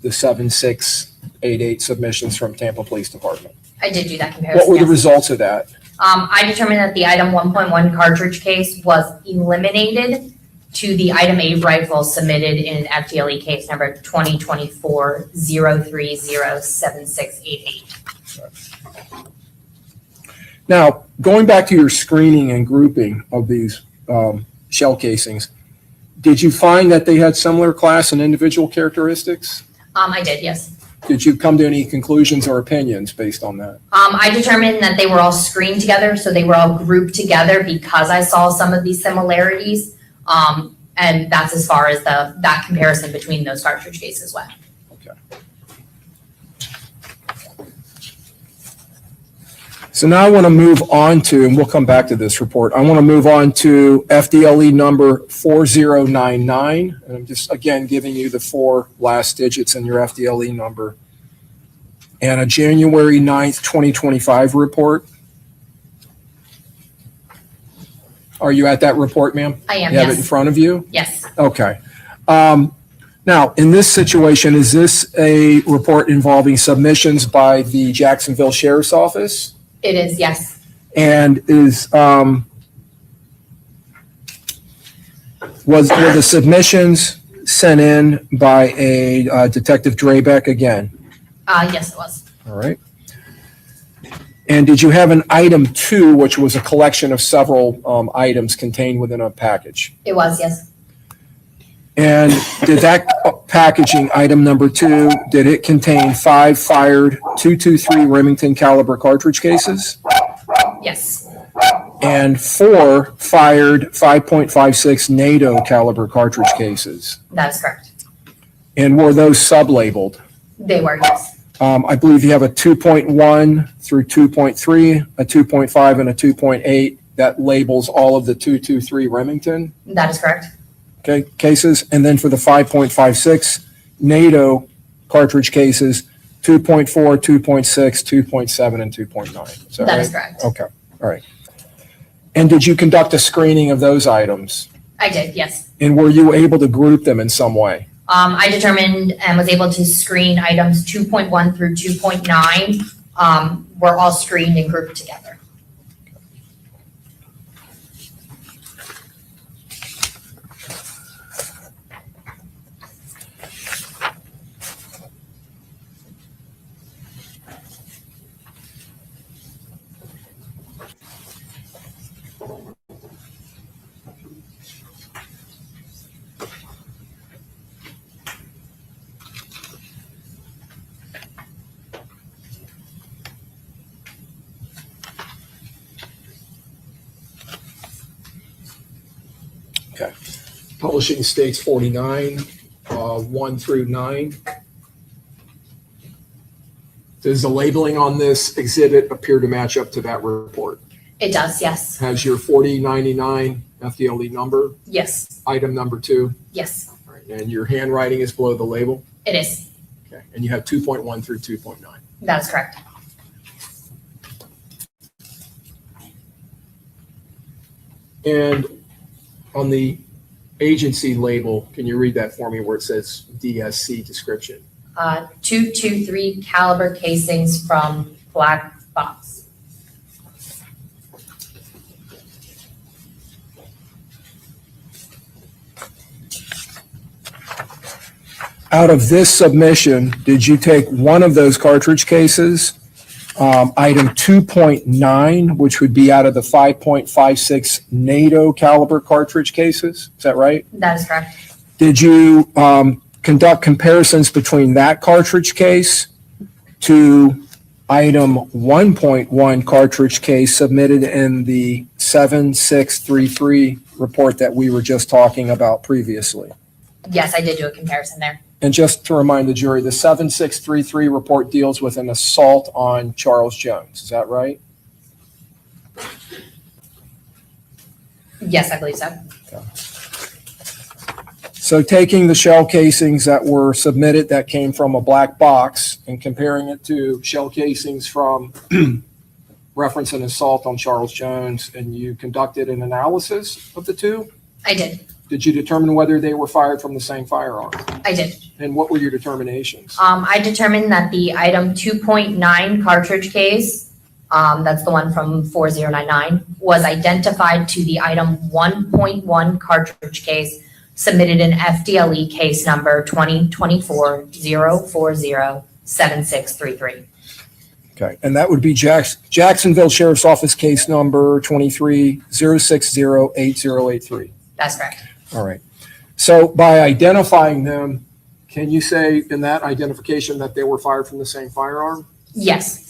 Speaker 2: the 7688 submissions from Tampa Police Department.
Speaker 3: I did do that comparison.
Speaker 2: What were the
Speaker 3: yes.
Speaker 2: results of that?
Speaker 3: I determined that the item 1.1 cartridge case was eliminated to the item 8 rifle submitted in FDLE case number 2024-0307688.
Speaker 2: Now, going back to your screening and grouping of these shell casings, did you find that they had similar class and individual characteristics?
Speaker 3: I did, yes.
Speaker 2: Did you come to any conclusions or opinions based on that?
Speaker 3: I determined that they were all screened together, so they were all grouped together because I saw some of these similarities. And that's as far as that comparison between those cartridge cases went.
Speaker 2: Okay. So now I want to move on to, and we'll come back to this report, I want to move on to FDLE number 4099. And I'm just, again, giving you the 4 last digits in your FDLE number. And a January 9th, 2025 report. Are you at that report, ma'am?
Speaker 3: I am,
Speaker 2: You have it in
Speaker 3: yes.
Speaker 2: front of you?
Speaker 3: Yes,
Speaker 2: Okay. Now, in this situation, is this a report involving submissions by the Jacksonville Sheriff's Office?
Speaker 3: it is, yes.
Speaker 2: And were the submissions sent in by a Detective Drabeck again?
Speaker 3: Yes, it was.
Speaker 2: All right. And did you have an item 2, which was a collection of several items contained within a package?
Speaker 3: It was, yes.
Speaker 2: And did that packaging, item number 2, did it contain 5 fired .223 Remington caliber cartridge cases?
Speaker 3: Yes,
Speaker 2: And 4 fired 5.56 NATO caliber cartridge cases?
Speaker 3: that is correct.
Speaker 2: And were those sub-labeled?
Speaker 3: They were, yes.
Speaker 2: I believe you have a 2.1 through 2.3, a 2.5, and a 2.8 that labels all of the .223 Remington.
Speaker 3: That is correct.
Speaker 2: Okay, cases, and then for the 5.56 NATO cartridge cases, 2.4, 2.6, 2.7, and 2.9. Is that
Speaker 3: That
Speaker 2: right?
Speaker 3: is correct.
Speaker 2: Okay. All right. And did you conduct a screening of those items?
Speaker 3: I did, yes.
Speaker 2: And were you able to group them in some way?
Speaker 3: I determined and was able to screen items 2.1 through 2.9. Were all screened and grouped together.
Speaker 2: Okay. Publishing states 49, 1 through 9. Does the labeling on this exhibit appear to match up to that report?
Speaker 3: It does, yes.
Speaker 2: Has your 4099 FDLE number,
Speaker 3: Yes,
Speaker 2: item number 2,
Speaker 3: yes,
Speaker 2: and your handwriting is below the label?
Speaker 3: it is.
Speaker 2: Okay. And you have 2.1 through 2.9.
Speaker 3: That is correct.
Speaker 2: And on the agency label, can you read that for me where it says DSC description?
Speaker 3: 223 caliber casings from Black Box.
Speaker 2: Out of this submission, did you take one of those cartridge cases, item 2.9, which would be out of the 5.56 NATO caliber cartridge cases? Is that right?
Speaker 3: That is correct.
Speaker 2: Did you conduct comparisons between that cartridge case to item 1.1 cartridge case submitted in the 7633 report that we were just talking about previously?
Speaker 3: Yes, I did do a comparison there.
Speaker 2: And just to remind the jury, the 7633 report deals with an assault on Charles Jones. Is that right?
Speaker 3: Yes, I believe so.
Speaker 2: So taking the shell casings that were submitted that came from a black box and comparing it to shell casings from reference an assault on Charles Jones, and you conducted an analysis of the two?
Speaker 3: I did.
Speaker 2: Did you determine whether they were fired from the same firearm?
Speaker 3: I did.
Speaker 2: And what were your determinations?
Speaker 3: I determined that the item 2.9 cartridge case, that's the one from 4099, was identified to the item 1.1 cartridge case submitted in FDLE case number 2024-040-7633.
Speaker 2: Okay, and that would be Jacksonville Sheriff's Office case number 23-060-8083.
Speaker 3: That's correct.
Speaker 2: All right. So by identifying them, can you say in that identification that they were fired from the same firearm?
Speaker 3: Yes.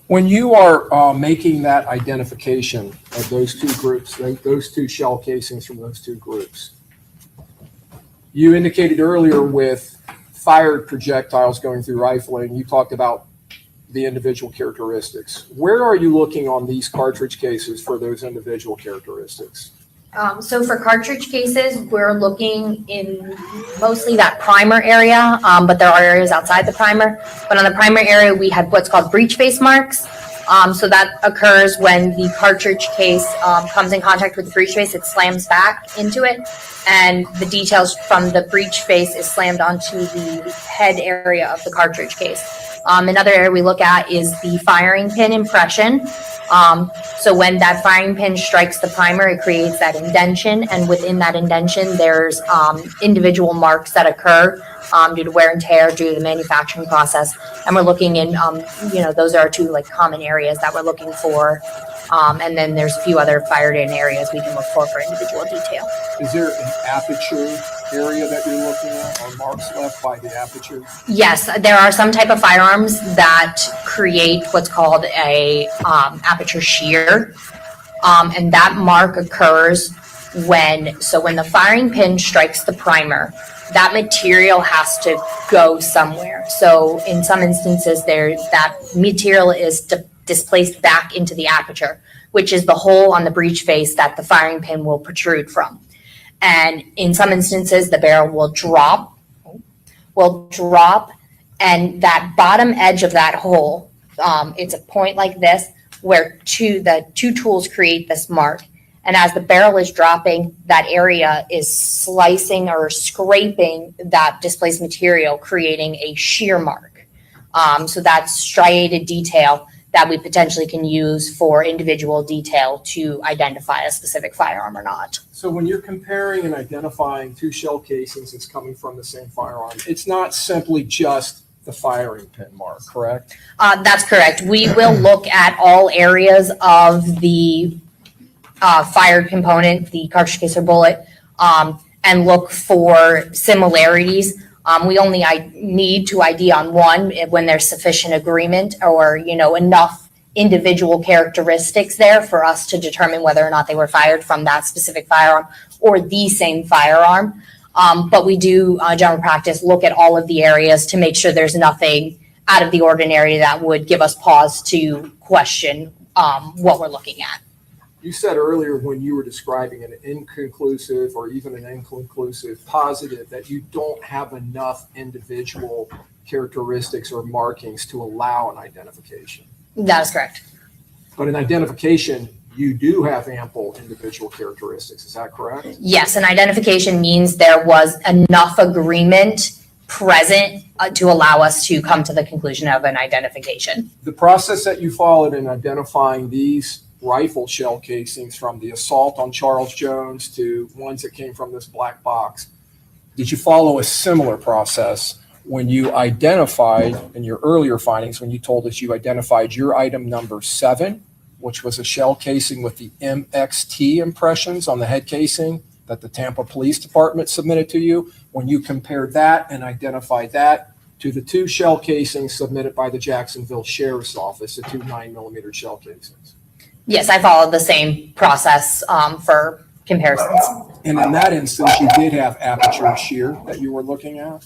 Speaker 2: When you are making that identification of those two groups, those two shell casings from those two groups, you indicated earlier with fired projectiles going through rifling, you talked about the individual characteristics. Where are you looking on these cartridge cases for those individual characteristics?
Speaker 3: So for cartridge cases, we're looking in mostly that primer area, but there are areas outside the primer. But on the primer area, we had what's called breech face marks. So that occurs when the cartridge case comes in contact with the breech face, it slams back into it, and the details from the breech face is slammed onto the head area of the cartridge case. Another area we look at is the firing pin impression. So when that firing pin strikes the primer, it creates that indention, and within that indention, there's individual marks that occur due to wear and tear, due to the manufacturing process. And we're looking in, those are our two like common areas that we're looking for. And then there's a few other fired in areas we can look for individual detail.
Speaker 2: Is there an aperture area that you're looking at, or marks left by the aperture?
Speaker 3: Yes, there are some type of firearms that create what's called a aperture shear. And that mark occurs when the firing pin strikes the primer, that material has to go somewhere. So in some instances, that material is displaced back into the aperture, which is the hole on the breech face that the firing pin will protrude from. And in some instances, the barrel will drop, and that bottom edge of that hole, it's a point like this, where the two tools create this mark. And as the barrel is dropping, that area is slicing or scraping that displaced material, creating a shear mark. So that's striated detail that we potentially can use for individual detail to identify a specific firearm or not.
Speaker 2: So when you're comparing and identifying two shell casings that's coming from the same firearm, it's not simply just the firing pin mark, correct?
Speaker 3: That's correct. We will look at all areas of the fired component, the cartridge case or bullet, and look for similarities. We only need to ID on one when there's sufficient agreement or, enough individual characteristics there for us to determine whether or not they were fired from that specific firearm or the same firearm. But we do, general practice, look at all of the areas to make sure there's nothing out of the ordinary that would give us pause to question what we're looking at.
Speaker 2: You said earlier when you were describing an inconclusive or even an inconclusive positive that you don't have enough individual characteristics or markings to allow an identification.
Speaker 3: That is correct.
Speaker 2: But in identification, you do have ample individual characteristics. Is that correct?
Speaker 3: Yes, an identification means there was enough agreement present to allow us to come to the conclusion of an identification.
Speaker 2: The process that you followed in identifying these rifle shell casings from the assault on Charles Jones to ones that came from this black box, did you follow a similar process when you identified in your earlier findings, when you told us you identified your item number 7, which was a shell casing with the MXT impressions on the head casing that the Tampa Police Department submitted to you, when you compared that and identified that to the 2 shell casings submitted by the Jacksonville Sheriff's Office, the 2 9mm shell casings?
Speaker 3: Yes, I followed the same process for comparisons.
Speaker 2: And in that instance, you did have aperture shear that you were looking at?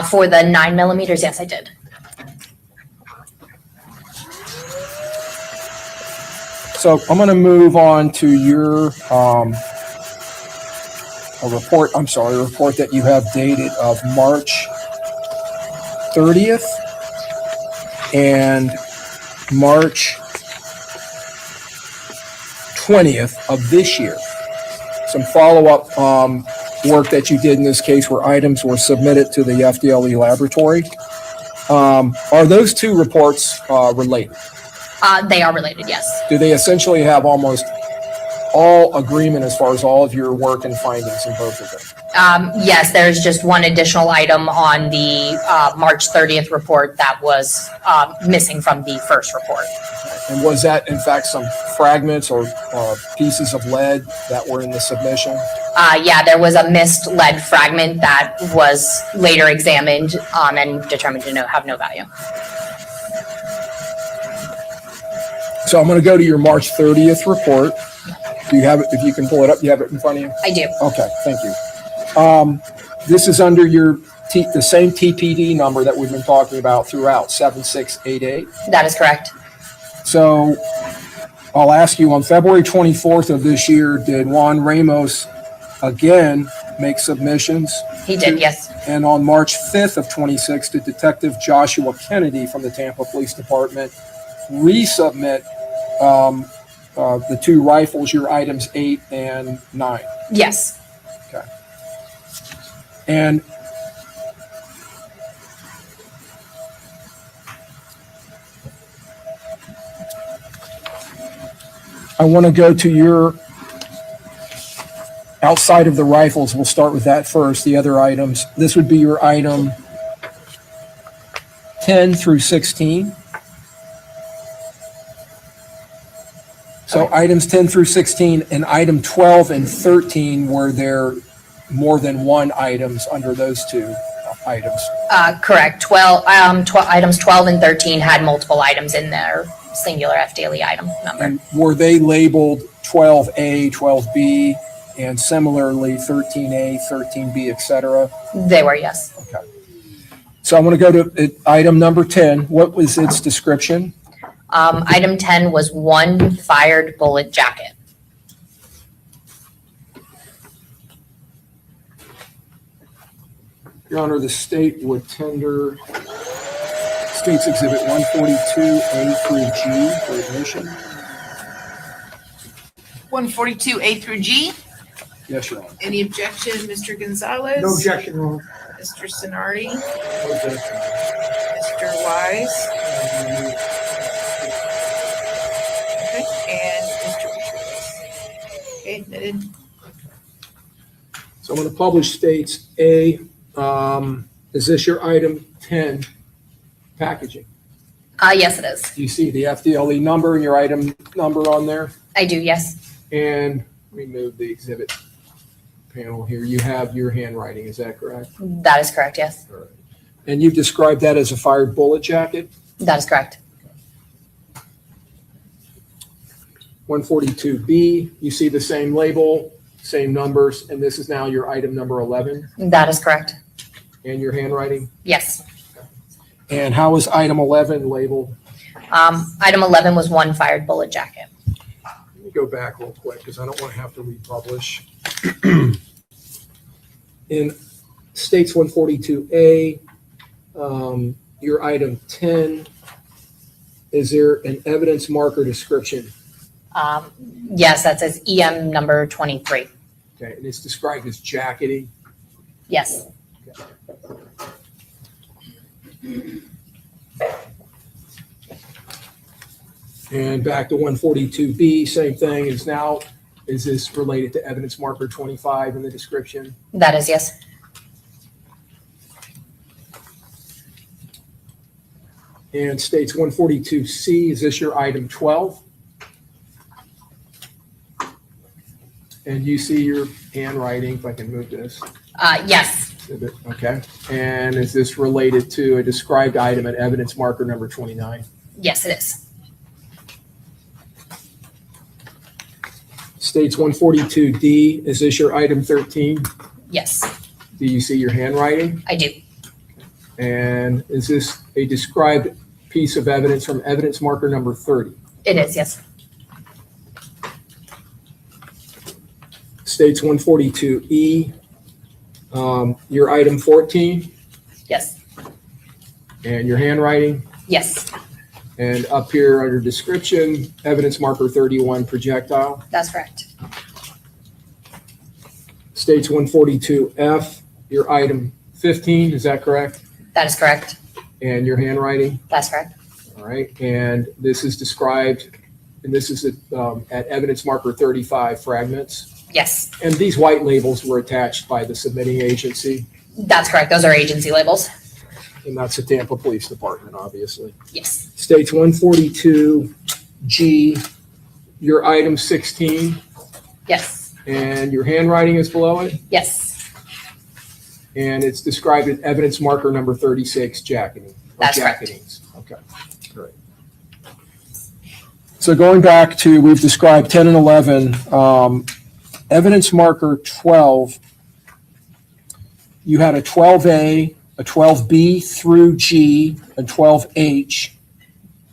Speaker 3: For the 9mm, yes, I did.
Speaker 2: So I'm going to move on to your a report that you have dated of March 30th and March 20th of this year. Some follow-up work that you did in this case where items were submitted to the FDLE laboratory. Are those 2 reports related?
Speaker 3: They are related, yes.
Speaker 2: Do they essentially have almost all agreement as far as all of your work and findings in both of them?
Speaker 3: Yes, there's just one additional item on the March 30th report that was missing from the first report.
Speaker 2: And was that in fact some fragments or pieces of lead that were in the submission?
Speaker 3: Yeah, there was a missed lead fragment that was later examined and determined to have no value.
Speaker 2: So I'm going to go to your March 30th report. Do you have it? If you can pull it up, you have it in front of you?
Speaker 3: I do.
Speaker 2: Okay, thank you. This is under your the same TPD number that we've been talking about throughout, 7688.
Speaker 3: That is correct.
Speaker 2: So I'll ask you, on February 24th of this year, did Juan Ramos again make submissions?
Speaker 3: He did, yes.
Speaker 2: And on March 5th of 26, did Detective Joshua Kennedy from the Tampa Police Department resubmit the 2 rifles, your items 8 and 9?
Speaker 3: Yes.
Speaker 2: Okay. And I want to go to your outside of the rifles. We'll start with that first. The other items. This would be your item 10 through 16. So items 10 through 16 and item 12 and 13 were there more than one items under those two items?
Speaker 3: Correct. Items 12 and 13 had multiple items in their singular FDLE item number.
Speaker 2: And were they labeled 12A, 12B, and similarly 13A, 13B, et cetera?
Speaker 3: They were, yes.
Speaker 2: Okay. So I want to go to item number 10. What was its description?
Speaker 3: Item 10 was one fired bullet jacket.
Speaker 2: Your Honor, the state would tender State's Exhibit 142A through G for admission.
Speaker 6: 142A through G.
Speaker 2: Yes, Your Honor.
Speaker 6: Any objection, Mr. Gonzalez?
Speaker 7: No objection, Your Honor.
Speaker 6: Mr. Sonardi?
Speaker 7: No objection.
Speaker 6: Mr. Wise? Okay, and Mr. Peters. Okay, admitted.
Speaker 2: So I'm going to publish States A. Is this your item 10 packaging?
Speaker 3: Yes, it is.
Speaker 2: Do you see the FDLE number and your item number on there?
Speaker 3: I do, yes.
Speaker 2: And let me move the exhibit panel here. You have your handwriting, is that correct?
Speaker 3: That is correct, yes.
Speaker 2: All right. And you've described that as a fired bullet jacket?
Speaker 3: That is correct.
Speaker 2: 142B, you see the same label, same numbers, and this is now your item number 11
Speaker 3: That is correct.
Speaker 2: and your handwriting?
Speaker 3: Yes.
Speaker 2: And how was item 11 labeled?
Speaker 3: Item 11 was one fired bullet jacket.
Speaker 2: Let me go back real quick because I don't want to have to republish. In States 142A, your item 10, is there an evidence marker description?
Speaker 3: Yes, that says EM number 23.
Speaker 2: Okay, and it's described as jacketing.
Speaker 3: Yes.
Speaker 2: And back to 142B, same thing. Is this related to evidence marker 25 in the description?
Speaker 3: That is, yes.
Speaker 2: And States 142C, is this your item 12? And you see your handwriting, if I can move this.
Speaker 3: Yes.
Speaker 2: Okay. And is this related to a described item at evidence marker number 29?
Speaker 3: Yes, it is.
Speaker 2: States 142D, is this your item 13?
Speaker 3: Yes,
Speaker 2: Do you see your handwriting?
Speaker 3: I do.
Speaker 2: And is this a described piece of evidence from evidence marker number 30?
Speaker 3: It is, yes.
Speaker 2: States 142E, your item 14
Speaker 3: Yes.
Speaker 2: and your handwriting.
Speaker 3: Yes,
Speaker 2: And up here under description, evidence marker 31 projectile.
Speaker 3: that's correct.
Speaker 2: States 142F, your item 15, is that correct?
Speaker 3: That is correct.
Speaker 2: And your handwriting.
Speaker 3: That's correct.
Speaker 2: All right. And this is described, and this is at evidence marker 35 fragments.
Speaker 3: Yes,
Speaker 2: And these white labels were attached by the submitting agency,
Speaker 3: that's correct. Those are agency labels.
Speaker 2: and that's the Tampa Police Department, obviously.
Speaker 3: Yes,
Speaker 2: States 142G, your item 16,
Speaker 3: yes,
Speaker 2: and your handwriting is below it,
Speaker 3: yes.
Speaker 2: and it's described at evidence marker number 36, jacketing.
Speaker 3: That's correct.
Speaker 2: jacketings. Okay, great. So going back to, we've described 10 and 11, evidence marker 12, you had a 12A, a 12B through G, a 12H,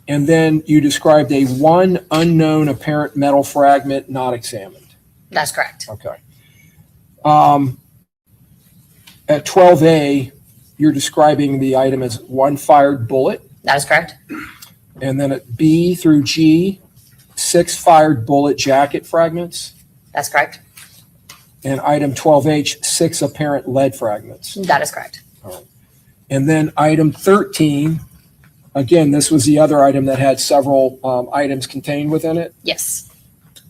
Speaker 2: and then you described a one unknown apparent metal fragment not examined.
Speaker 3: That's correct.
Speaker 2: Okay. At 12A, you're describing the item as one fired bullet,
Speaker 3: That is correct.
Speaker 2: and then at B through G, 6 fired bullet jacket fragments,
Speaker 3: That's correct.
Speaker 2: and item 12H, 6 apparent lead fragments.
Speaker 3: That is correct.
Speaker 2: And then item 13, again, this was the other item that had several items contained within it.
Speaker 3: Yes,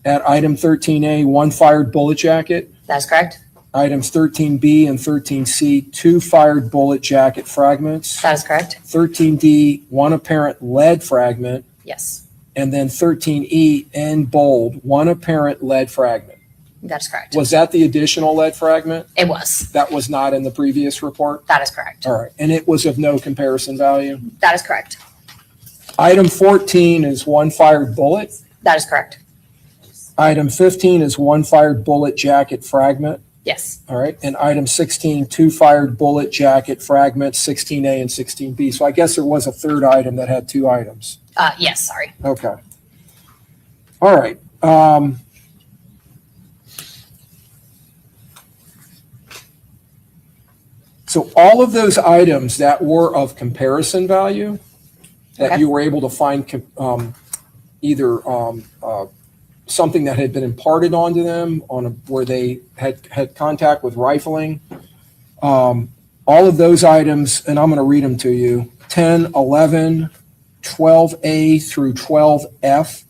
Speaker 2: At item 13A, 1 fired bullet jacket.
Speaker 3: that is correct.
Speaker 2: Items 13B and 13C, 2 fired bullet jacket fragments.
Speaker 3: That is correct.
Speaker 2: 13D, 1 apparent lead fragment.
Speaker 3: Yes,
Speaker 2: And then 13E in bold, 1 apparent lead fragment.
Speaker 3: That's correct.
Speaker 2: Was that the additional lead fragment?
Speaker 3: It was.
Speaker 2: That was not in the previous report?
Speaker 3: That is correct.
Speaker 2: All right, and it was of no comparison value?
Speaker 3: That is correct.
Speaker 2: Item 14 is one fired bullet.
Speaker 3: That is correct.
Speaker 2: Item 15 is one fired bullet jacket fragment.
Speaker 3: Yes.
Speaker 2: All right, and item 16, two fired bullet jacket fragments, 16A and 16B. So I guess there was a third item that had two items.
Speaker 3: Yes, sorry.
Speaker 2: Okay. All right. So all of those items that were of comparison value, that
Speaker 3: Okay.
Speaker 2: you were able to find either something that had been imparted onto them where they had contact with rifling, all of those items, and I'm going to read them to you, 10, 11, 12A through 12F,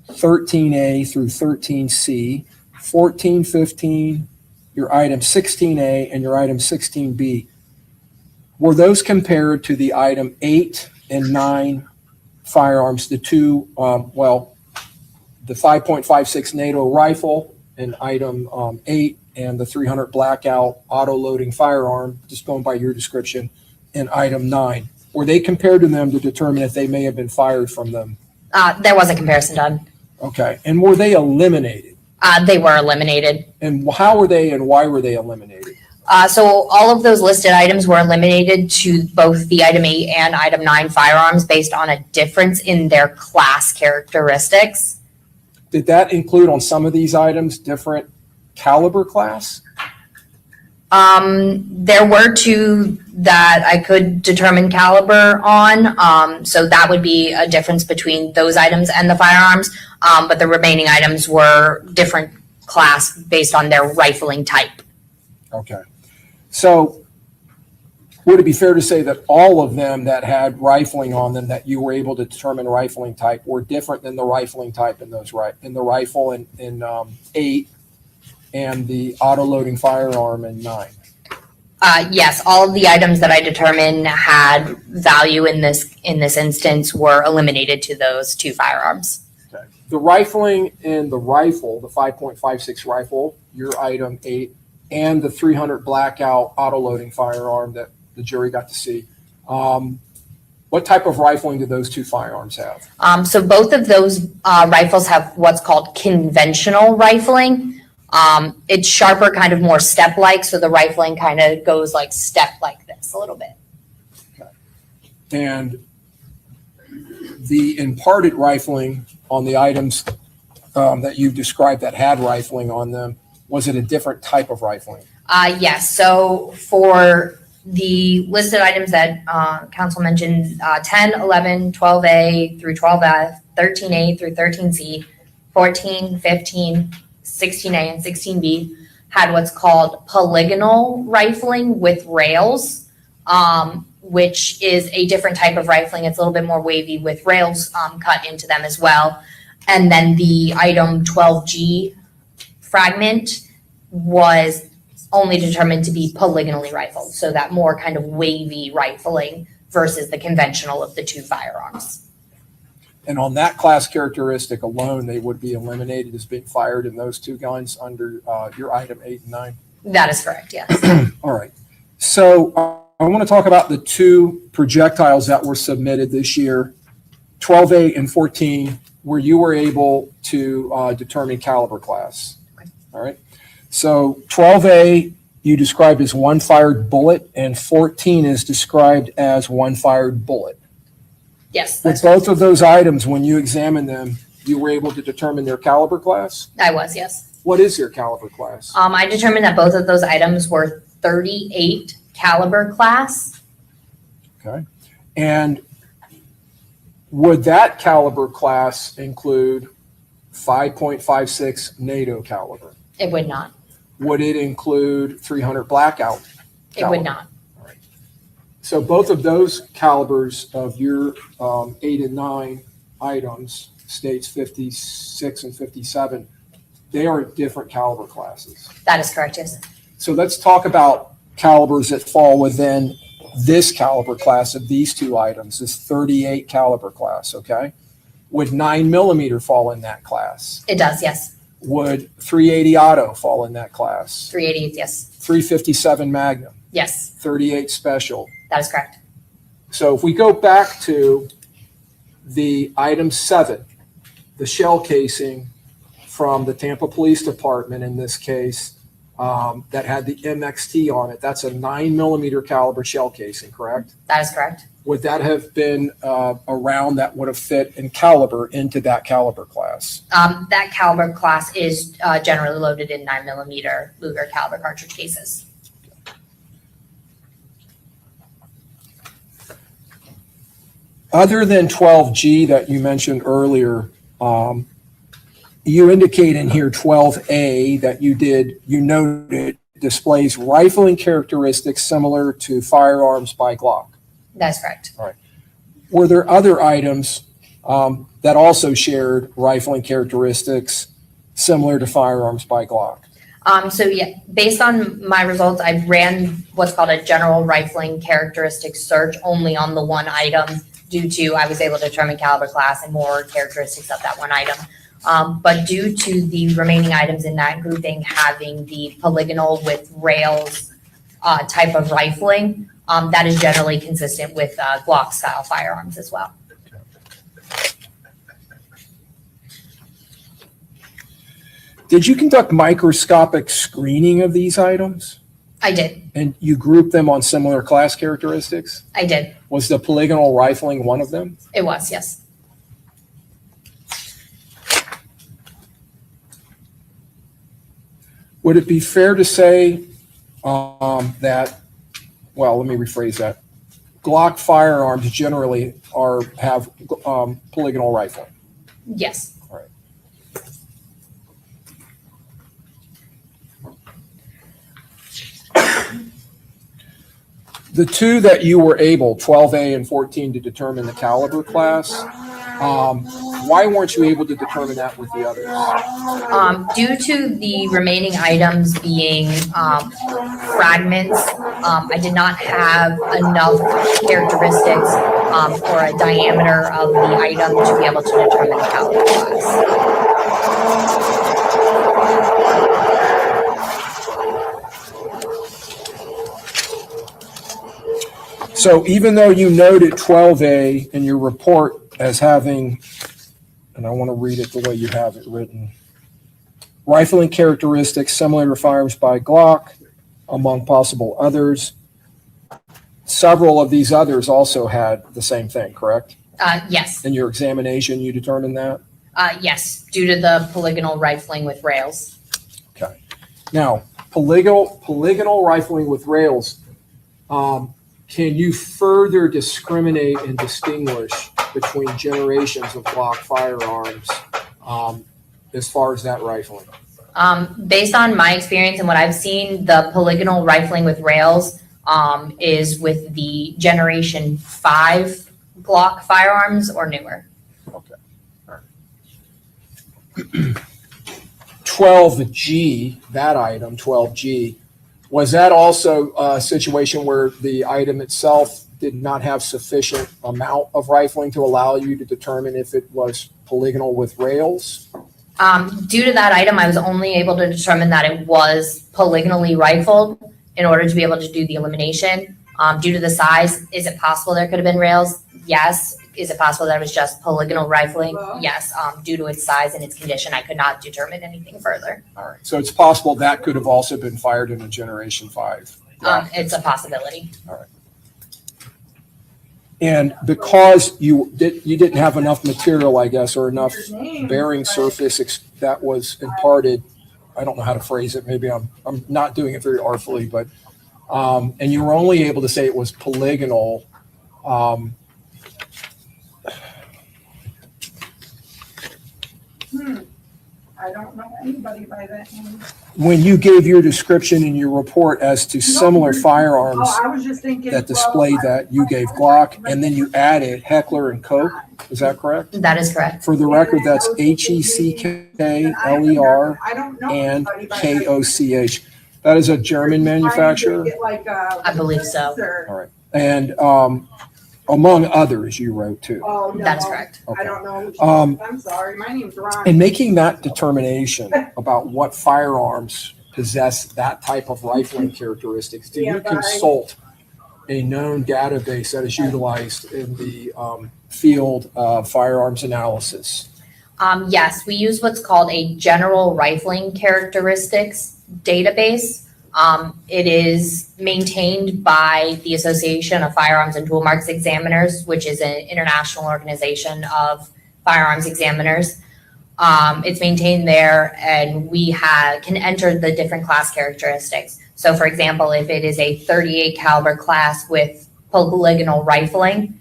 Speaker 2: 13A through 13C, 14, 15, your item 16A and your item 16B. Were those compared to the item 8 and 9 firearms, the two, the 5.56 NATO rifle and item 8 and the 300 blackout auto-loading firearm, just going by your description, and item 9? Were they compared to them to determine if they may have been fired from them?
Speaker 3: There was a comparison done.
Speaker 2: Okay, and were they eliminated?
Speaker 3: They were eliminated.
Speaker 2: And how were they and why were they eliminated?
Speaker 3: So all of those listed items were eliminated to both the item 8 and item 9 firearms based on a difference in their class characteristics.
Speaker 2: Did that include on some of these items different caliber class?
Speaker 3: There were two that I could determine caliber on. So that would be a difference between those items and the firearms. But the remaining items were different class based on their rifling type.
Speaker 2: Okay. So would it be fair to say that all of them that had rifling on them that you were able to determine rifling type were different than the rifling type in those in the rifle in 8 and the auto-loading firearm in 9?
Speaker 3: Yes, all of the items that I determined had value in this instance were eliminated to those two firearms.
Speaker 2: Okay. The rifling in the rifle, the 5.56 rifle, your item 8, and the 300 blackout auto-loading firearm that the jury got to see, what type of rifling do those two firearms have?
Speaker 3: So both of those rifles have what's called conventional rifling. It's sharper, kind of more step-like, so the rifling kind of goes like step like this a little bit.
Speaker 2: Okay. And the imparted rifling on the items that you've described that had rifling on them, was it a different type of rifling?
Speaker 3: Yes, so for the listed items that council mentioned, 10, 11, 12A through 12F, 13A through 13C, 14, 15, 16A and 16B had what's called polygonal rifling with rails, which is a different type of rifling. It's a little bit more wavy with rails cut into them as well. And then the item 12G fragment was only determined to be polygonally rifled, so that more kind of wavy rifling versus the conventional of the two firearms.
Speaker 2: And on that class characteristic alone, they would be eliminated as being fired in those two guns under your item 8 and 9?
Speaker 3: That is correct, yes.
Speaker 2: All right. So I want to talk about the two projectiles that were submitted this year, 12A and 14, where you were able to determine caliber class. All right. So 12A you described as one fired bullet, and 14 is described as one fired bullet.
Speaker 3: Yes,
Speaker 2: With both of those items, when you examined them, you were able to determine their caliber class?
Speaker 3: I was, yes.
Speaker 2: What is your caliber class?
Speaker 3: I determined that both of those items were 38 caliber class.
Speaker 2: Okay. And would that caliber class include 5.56 NATO caliber?
Speaker 3: It would not.
Speaker 2: Would it include 300 blackout?
Speaker 3: It would not.
Speaker 2: So both of those calibers of your 8 and 9 items, states 56 and 57, they are different caliber classes.
Speaker 3: That is correct, yes.
Speaker 2: So let's talk about calibers that fall within this caliber class of these two items, this 38 caliber class, okay? Would 9 millimeter fall in that class?
Speaker 3: It does, yes.
Speaker 2: Would 380 auto fall in that class?
Speaker 3: 388, yes.
Speaker 2: 357 Magnum,
Speaker 3: Yes,
Speaker 2: 38 Special.
Speaker 3: that is correct.
Speaker 2: So if we go back to the item 7, the shell casing from the Tampa Police Department in this case, that had the MXT on it, that's a 9mm caliber shell casing, correct?
Speaker 3: That is correct.
Speaker 2: Would that have been a round that would have fit in caliber into that caliber class?
Speaker 3: That caliber class is generally loaded in 9mm Luger caliber cartridge cases.
Speaker 2: Other than 12G that you mentioned earlier, you indicate in here 12A that you noted displays rifling characteristics similar to firearms by Glock.
Speaker 3: That is correct.
Speaker 2: Were there other items that also shared rifling characteristics similar to firearms by Glock?
Speaker 3: So yeah, based on my results, I ran what's called a general rifling characteristics search only on the one item due to I was able to determine caliber class and more characteristics of that one item. But due to the remaining items in that grouping having the polygonal with rails type of rifling, that is generally consistent with Glock style firearms as well.
Speaker 2: Did you conduct microscopic screening of these items?
Speaker 3: I did.
Speaker 2: And you grouped them on similar class characteristics?
Speaker 3: I did.
Speaker 2: Was the polygonal rifling one of them?
Speaker 3: It was, yes.
Speaker 2: Would it be fair to say that, well, let me rephrase that. Glock firearms generally have polygonal rifling?
Speaker 3: Yes.
Speaker 2: The two that you were able, 12A and 14, to determine the caliber class, why weren't you able to determine that with the others?
Speaker 3: Due to the remaining items being fragments, I did not have enough characteristics or a diameter of the item to be able to determine the caliber class.
Speaker 2: So even though you noted 12A in your report as having, and I want to read it the way you have it written, rifling characteristics similar to firearms by Glock, among possible others, several of these others also had the same thing, correct?
Speaker 3: Yes.
Speaker 2: In your examination, you determined that?
Speaker 3: Yes, due to the polygonal rifling with rails.
Speaker 2: Okay. Now, polygonal rifling with rails, can you further discriminate and distinguish between generations of Glock firearms as far as that rifling?
Speaker 3: Based on my experience and what I've seen, the polygonal rifling with rails is with the Generation 5 Glock firearms or newer.
Speaker 2: Okay. All right. 12G, that item, 12G, was that also a situation where the item itself did not have sufficient amount of rifling to allow you to determine if it was polygonal with rails?
Speaker 3: Due to that item, I was only able to determine that it was polygonally rifled in order to be able to do the elimination. Due to the size, is it possible there could have been rails? Yes. Is it possible that it was just polygonal rifling? Yes. Due to its size and its condition, I could not determine anything further.
Speaker 2: All right. So it's possible that could have also been fired in a Generation 5.
Speaker 3: It's a possibility.
Speaker 2: All right. And because you didn't have enough material, I guess, or enough bearing surface that was imparted, I don't know how to phrase it. Maybe I'm not doing it very artfully, but and you were only able to say it was polygonal.
Speaker 8: I don't know anybody by that name.
Speaker 2: When you gave your description in your report as to similar firearms
Speaker 8: Oh, I was just thinking.
Speaker 2: that displayed that, you gave Glock, and then you added Heckler and Koch. Is that correct?
Speaker 3: That is correct.
Speaker 2: For the record, that's HECKLER
Speaker 8: I don't know
Speaker 2: and
Speaker 8: anybody by that.
Speaker 2: KOCH. That is a German manufacturer.
Speaker 8: I
Speaker 3: I believe so.
Speaker 2: All right. And among others, you wrote too.
Speaker 8: Oh, no.
Speaker 3: That's correct.
Speaker 8: I don't know. I'm sorry. My name's Ron.
Speaker 2: In making that determination about what firearms possess that type of rifling characteristics, do
Speaker 8: Yeah,
Speaker 2: you
Speaker 8: but I-
Speaker 2: consult a known database that is utilized in the field of firearms analysis?
Speaker 3: Yes, we use what's called a general rifling characteristics database. It is maintained by the Association of Firearms and Tool Marks Examiners, which is an international organization of firearms examiners. It's maintained there, and we can enter the different class characteristics. So for example, if it is a 38 caliber class with polygonal rifling,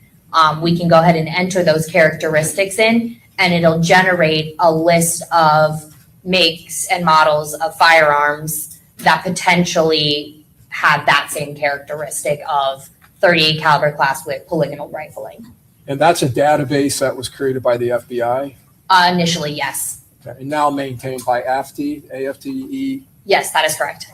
Speaker 3: we can go ahead and enter those characteristics in, and it'll generate a list of makes and models of firearms that potentially have that same characteristic of 38 caliber class with polygonal rifling.
Speaker 2: And that's a database that was created by the FBI
Speaker 3: Initially, yes.
Speaker 2: and now maintained by AFTE.
Speaker 3: Yes, that is correct.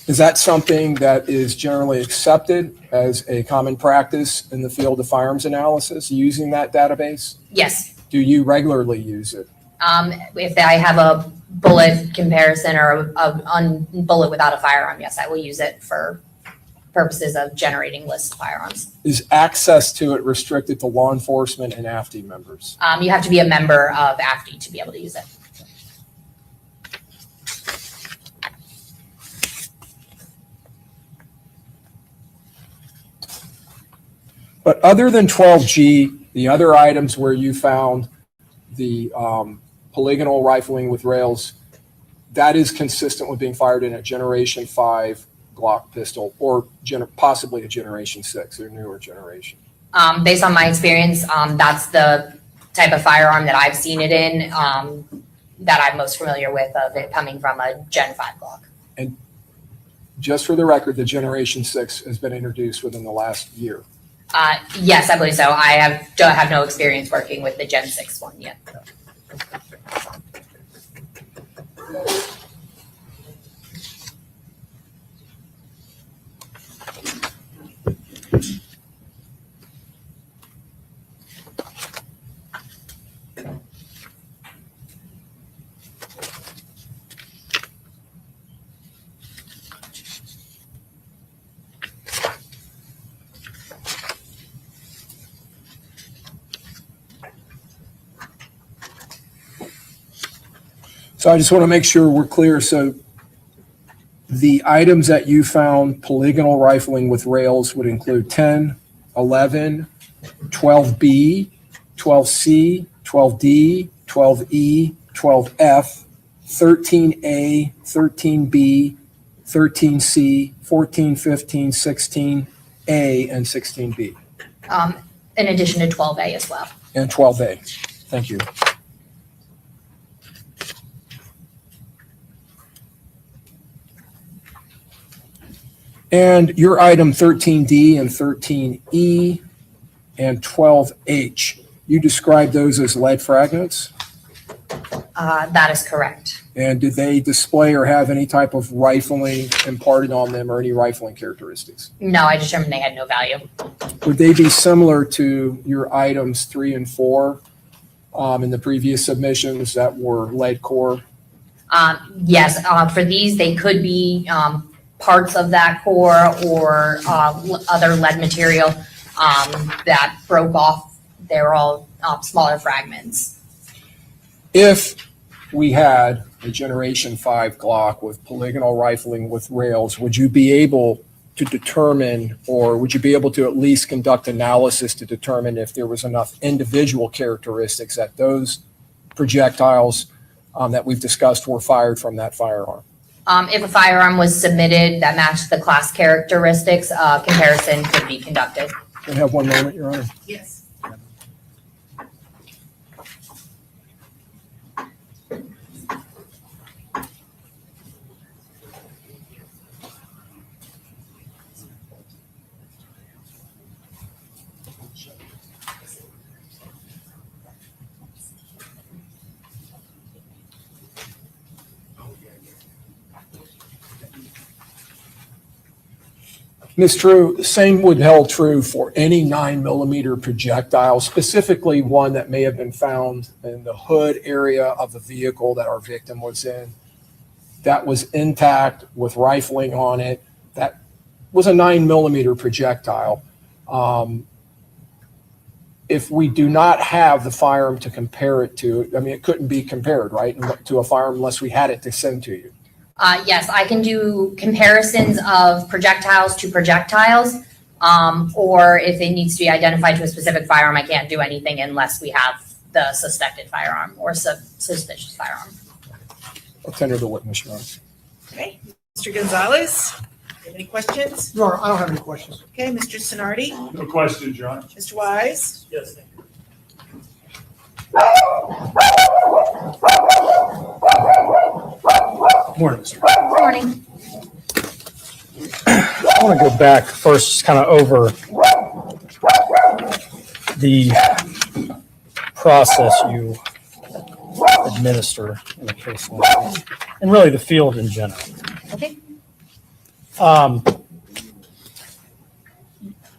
Speaker 2: Is that something that is generally accepted as a common practice in the field of firearms analysis, using that database?
Speaker 3: Yes.
Speaker 2: Do you regularly use it?
Speaker 3: If I have a bullet comparison or a bullet without a firearm, yes, I will use it for purposes of generating lists of firearms.
Speaker 2: Is access to it restricted to law enforcement and AFTE members?
Speaker 3: You have to be a member of AFTE to be able to use it.
Speaker 2: But other than 12G, the other items where you found the polygonal rifling with rails, that is consistent with being fired in a Generation 5 Glock pistol or possibly a Generation 6 or newer generation.
Speaker 3: Based on my experience, that's the type of firearm that I've seen it in, that I'm most familiar with of it coming from a Gen 5 Glock.
Speaker 2: And just for the record, the Generation 6 has been introduced within the last year.
Speaker 3: Yes, I believe so. I don't have no experience working with the Gen 6 one yet.
Speaker 2: So I just want to make sure we're clear. So the items that you found polygonal rifling with rails would include 10, 11, 12B, 12C, 12D, 12E, 12F, 13A, 13B, 13C, 14, 15, 16A, and 16B,
Speaker 3: In addition to 12A as well.
Speaker 2: and 12A. Thank you. And your item 13D and 13E and 12H, you described those as lead fragments?
Speaker 3: That is correct.
Speaker 2: And did they display or have any type of rifling imparted on them or any rifling characteristics?
Speaker 3: No, I determined they had no value.
Speaker 2: Would they be similar to your items 3 and 4 in the previous submissions that were lead core?
Speaker 3: Yes, for these, they could be parts of that core or other lead material that broke off. They're all smaller fragments.
Speaker 2: If we had a Generation 5 Glock with polygonal rifling with rails, would you be able to determine, or would you be able to at least conduct analysis to determine if there was enough individual characteristics that those projectiles that we've discussed were fired from that firearm?
Speaker 3: If a firearm was submitted that matched the class characteristics, comparison could be conducted.
Speaker 2: Can I have one moment, Your Honor?
Speaker 6: Yes.
Speaker 2: Ms. True, the same would hold true for any 9mm projectile, specifically one that may have been found in the hood area of the vehicle that our victim was in. That was intact with rifling on it. That was a 9mm projectile. If we do not have the firearm to compare it to, I mean, it couldn't be compared, right, to a firearm unless we had it to send to you.
Speaker 3: Yes, I can do comparisons of projectiles to projectiles, or if it needs to be identified to a specific firearm, I can't do anything unless we have the suspected firearm or suspicious firearm.
Speaker 2: I'll tender the witness, Your Honor.
Speaker 6: Okay, Mr. Gonzalez, you have any questions?
Speaker 7: No, I don't have any questions.
Speaker 6: Okay, Mr. Sonardi,
Speaker 4: No questions, Your Honor.
Speaker 6: Mr. Wise?
Speaker 7: Yes, thank you.
Speaker 9: Morning, sir.
Speaker 3: Good morning.
Speaker 9: I want to go back first, just kind of over the process you administer in a case like this, and really the field in general.
Speaker 3: Okay.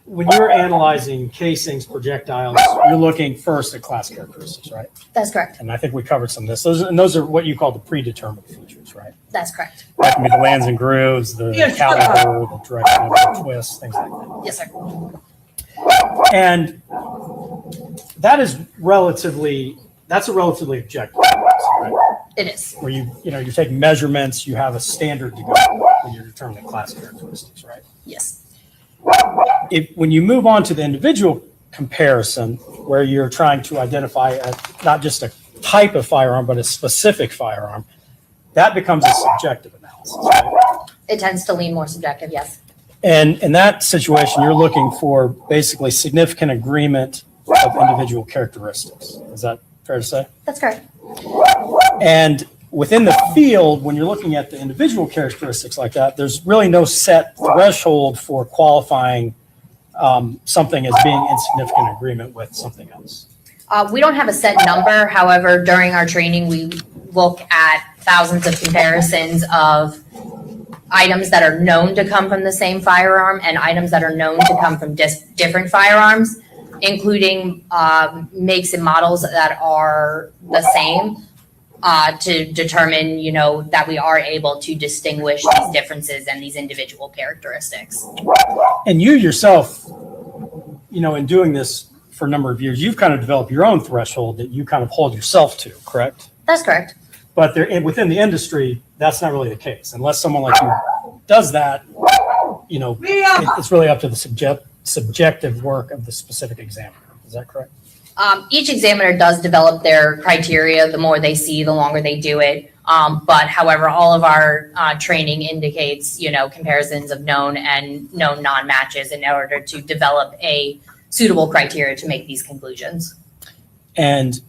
Speaker 9: When you're analyzing casings, projectiles, you're looking first at class characteristics, right?
Speaker 3: That's correct.
Speaker 9: And I think we covered some of this. Those are what you call the predetermined features, right?
Speaker 3: That's correct.
Speaker 9: That can be the lands and grooves, the caliber, the direction of the twist, things like that.
Speaker 3: Yes, sir.
Speaker 9: And that is that's a relatively objective process, right?
Speaker 3: It is.
Speaker 9: Where you take measurements, you have a standard to go when you're determining class characteristics, right?
Speaker 3: Yes.
Speaker 9: When you move on to the individual comparison, where you're trying to identify not just a type of firearm, but a specific firearm, that becomes a subjective analysis, right?
Speaker 3: It tends to lean more subjective, yes.
Speaker 9: And in that situation, you're looking for basically significant agreement of individual characteristics. Is that fair to say?
Speaker 3: That's correct.
Speaker 9: And within the field, when you're looking at the individual characteristics like that, there's really no set threshold for qualifying something as being in significant agreement with something else.
Speaker 3: We don't have a set number. However, during our training, we look at thousands of comparisons of items that are known to come from the same firearm and items that are known to come from different firearms, including makes and models that are the same, to determine, that we are able to distinguish these differences and these individual characteristics.
Speaker 9: And you yourself, in doing this for a number of years, you've kind of developed your own threshold that you kind of hold yourself to, correct?
Speaker 3: That's correct.
Speaker 9: But within the industry, that's not really the case. Unless someone like you does that, it's really up to the subjective work of the specific examiner. Is that correct?
Speaker 3: Each examiner does develop their criteria. The more they see, the longer they do it. But however, all of our training indicates, comparisons of known and known non-matches in order to develop a suitable criteria to make these conclusions.
Speaker 9: And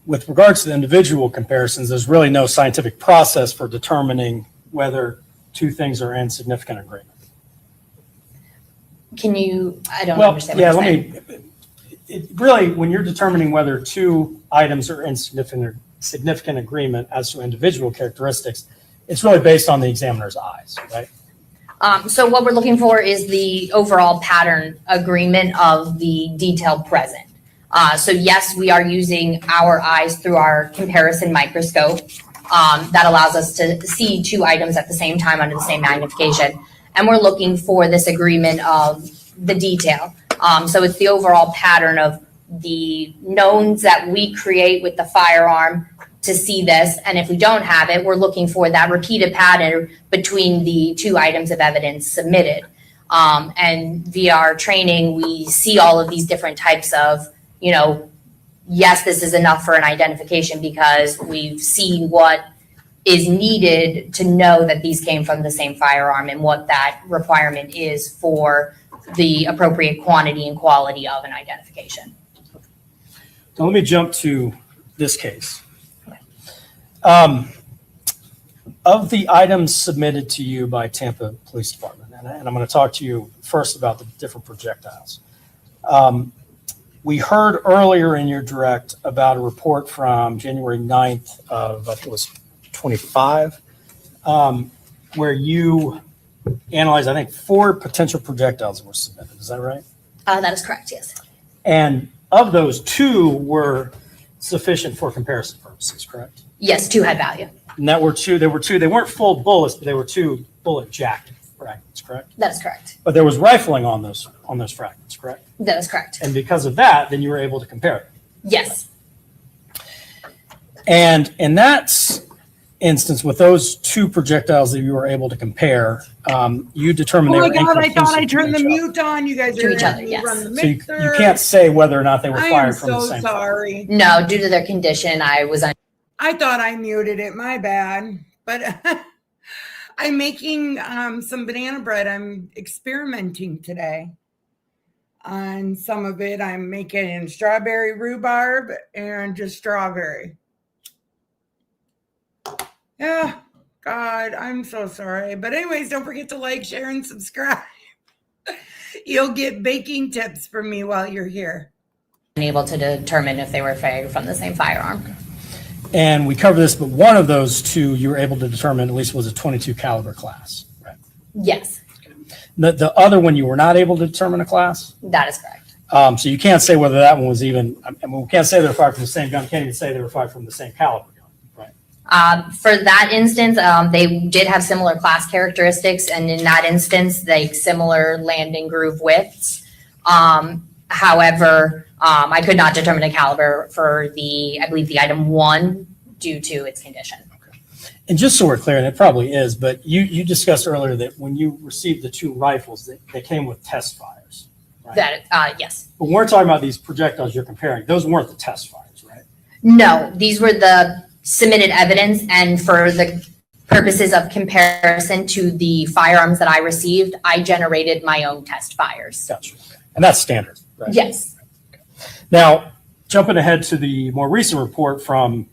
Speaker 9: with regards to the individual comparisons, there's really no scientific process for determining whether two things are in significant agreement.
Speaker 3: I don't understand what you're saying.
Speaker 9: Really, when you're determining whether two items are in significant agreement as to individual characteristics, it's really based on the examiner's eyes, right?
Speaker 3: So what we're looking for is the overall pattern agreement of the detail present. So yes, we are using our eyes through our comparison microscope that allows us to see two items at the same time under the same magnification. And we're looking for this agreement of the detail. So it's the overall pattern of the knowns that we create with the firearm to see this. And if we don't have it, we're looking for that repeated pattern between the two items of evidence submitted. And via our training, we see all of these different types of, yes, this is enough for an identification because we've seen what is needed to know that these came from the same firearm and what that requirement is for the appropriate quantity and quality of an identification.
Speaker 9: So let me jump to this case. Of the items submitted to you by Tampa Police Department, and I'm going to talk to you first about the different projectiles. We heard earlier in your direct about a report from January 9th of, I think it was 25, where you analyzed, I think, 4 potential projectiles that were submitted. Is that right?
Speaker 3: That is correct, yes.
Speaker 9: And of those, 2 were sufficient for comparison purposes, correct?
Speaker 3: Yes, 2 had value.
Speaker 9: And there were 2, they weren't full bullets, but they were 2 bullet jacket fragments, correct?
Speaker 3: That is correct.
Speaker 9: But there was rifling on those fragments, correct?
Speaker 3: That is correct.
Speaker 9: And because of that, then you were able to compare it.
Speaker 3: Yes.
Speaker 9: And in that instance, with those 2 projectiles that you were able to compare, you determined
Speaker 1: Oh
Speaker 9: they
Speaker 1: my
Speaker 9: were
Speaker 1: God, I thought I
Speaker 9: inconclusive to
Speaker 1: turned the
Speaker 9: each other.
Speaker 1: mute on. You guys
Speaker 3: To
Speaker 1: are
Speaker 3: each other,
Speaker 1: having me
Speaker 3: yes.
Speaker 1: run the
Speaker 9: So you
Speaker 1: mixer.
Speaker 9: can't say whether or not they were
Speaker 1: I am
Speaker 9: fired from the
Speaker 1: so
Speaker 9: same.
Speaker 1: sorry.
Speaker 3: No, due to their condition, I was
Speaker 1: I thought I muted it. My bad. But I'm making some banana bread. I'm experimenting today. On some of it, I'm making strawberry rhubarb and just strawberry. Yeah, God, I'm so sorry. But anyways, don't forget to like, share, and subscribe. You'll get baking tips from me while you're here.
Speaker 3: unable to determine if they were fired from the same firearm.
Speaker 9: And we covered this, but one of those 2 you were able to determine at least was a 22 caliber class, right?
Speaker 3: Yes,
Speaker 9: The other one you were not able to determine a class?
Speaker 3: that is correct.
Speaker 9: So you can't say whether that one was even, I mean, we can't say they were fired from the same gun, can't even say they were fired from the same caliber gun, right?
Speaker 3: For that instance, they did have similar class characteristics, and in that instance, like similar landing groove widths. However, I could not determine a caliber for I believe the item 1 due to its condition.
Speaker 9: And just so we're clear, and it probably is, but you discussed earlier that when you received the 2 rifles, they came with test fires, right?
Speaker 3: Yes.
Speaker 9: But when we're talking about these projectiles you're comparing, those weren't the test fires, right?
Speaker 3: No, these were the submitted evidence, and for the purposes of comparison to the firearms that I received, I generated my own test fires.
Speaker 9: Gotcha. And that's standard, right?
Speaker 3: Yes.
Speaker 9: Now, jumping ahead to the more recent report from,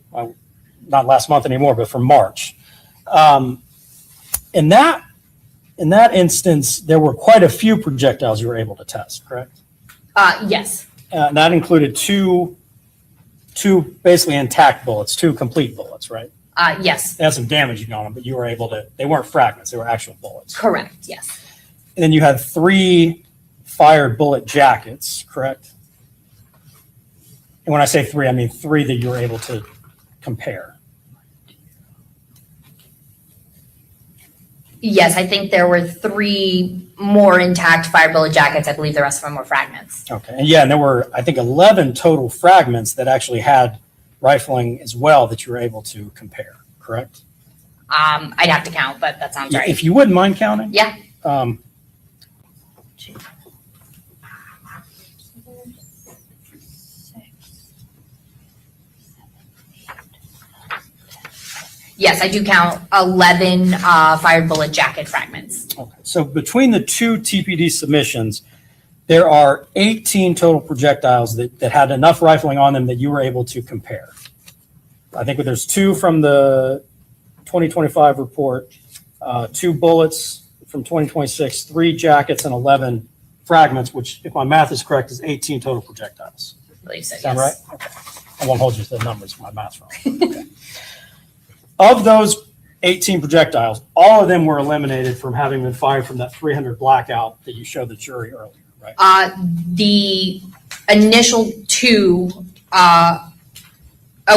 Speaker 9: not last month anymore, but from March. In that instance, there were quite a few projectiles you were able to test, correct?
Speaker 3: Yes.
Speaker 9: And that included two basically intact bullets, 2 complete bullets, right?
Speaker 3: Yes.
Speaker 9: They had some damaging on them, but you were able to, they weren't fragments, they were actual bullets.
Speaker 3: Correct. Yes.
Speaker 9: And then you had 3 fired bullet jackets, correct? And when I say 3, I mean 3 that you were able to compare.
Speaker 3: Yes, I think there were 3 more intact fire bullet jackets. I believe the rest of them were fragments.
Speaker 9: Okay. And yeah, and there were, I think, 11 total fragments that actually had rifling as well that you were able to compare, correct?
Speaker 3: I'd have to count, but that sounds right.
Speaker 9: If you wouldn't mind counting.
Speaker 3: Yeah. Yes, I do count 11 fired bullet jacket fragments.
Speaker 9: Okay. So between the 2 TPD submissions, there are 18 total projectiles that had enough rifling on them that you were able to compare. I think there's 2 from the 2025 report, 2 bullets from 2026, 3 jackets, and 11 fragments, which, if my math is correct, is 18 total projectiles.
Speaker 3: I believe so,
Speaker 9: Sound
Speaker 3: yes.
Speaker 9: right? Okay. I won't hold you to the numbers, my math's wrong. Okay. Of those 18 projectiles, all of them were eliminated from having been fired from that 300 blackout that you showed the jury earlier, right?
Speaker 3: The initial 2,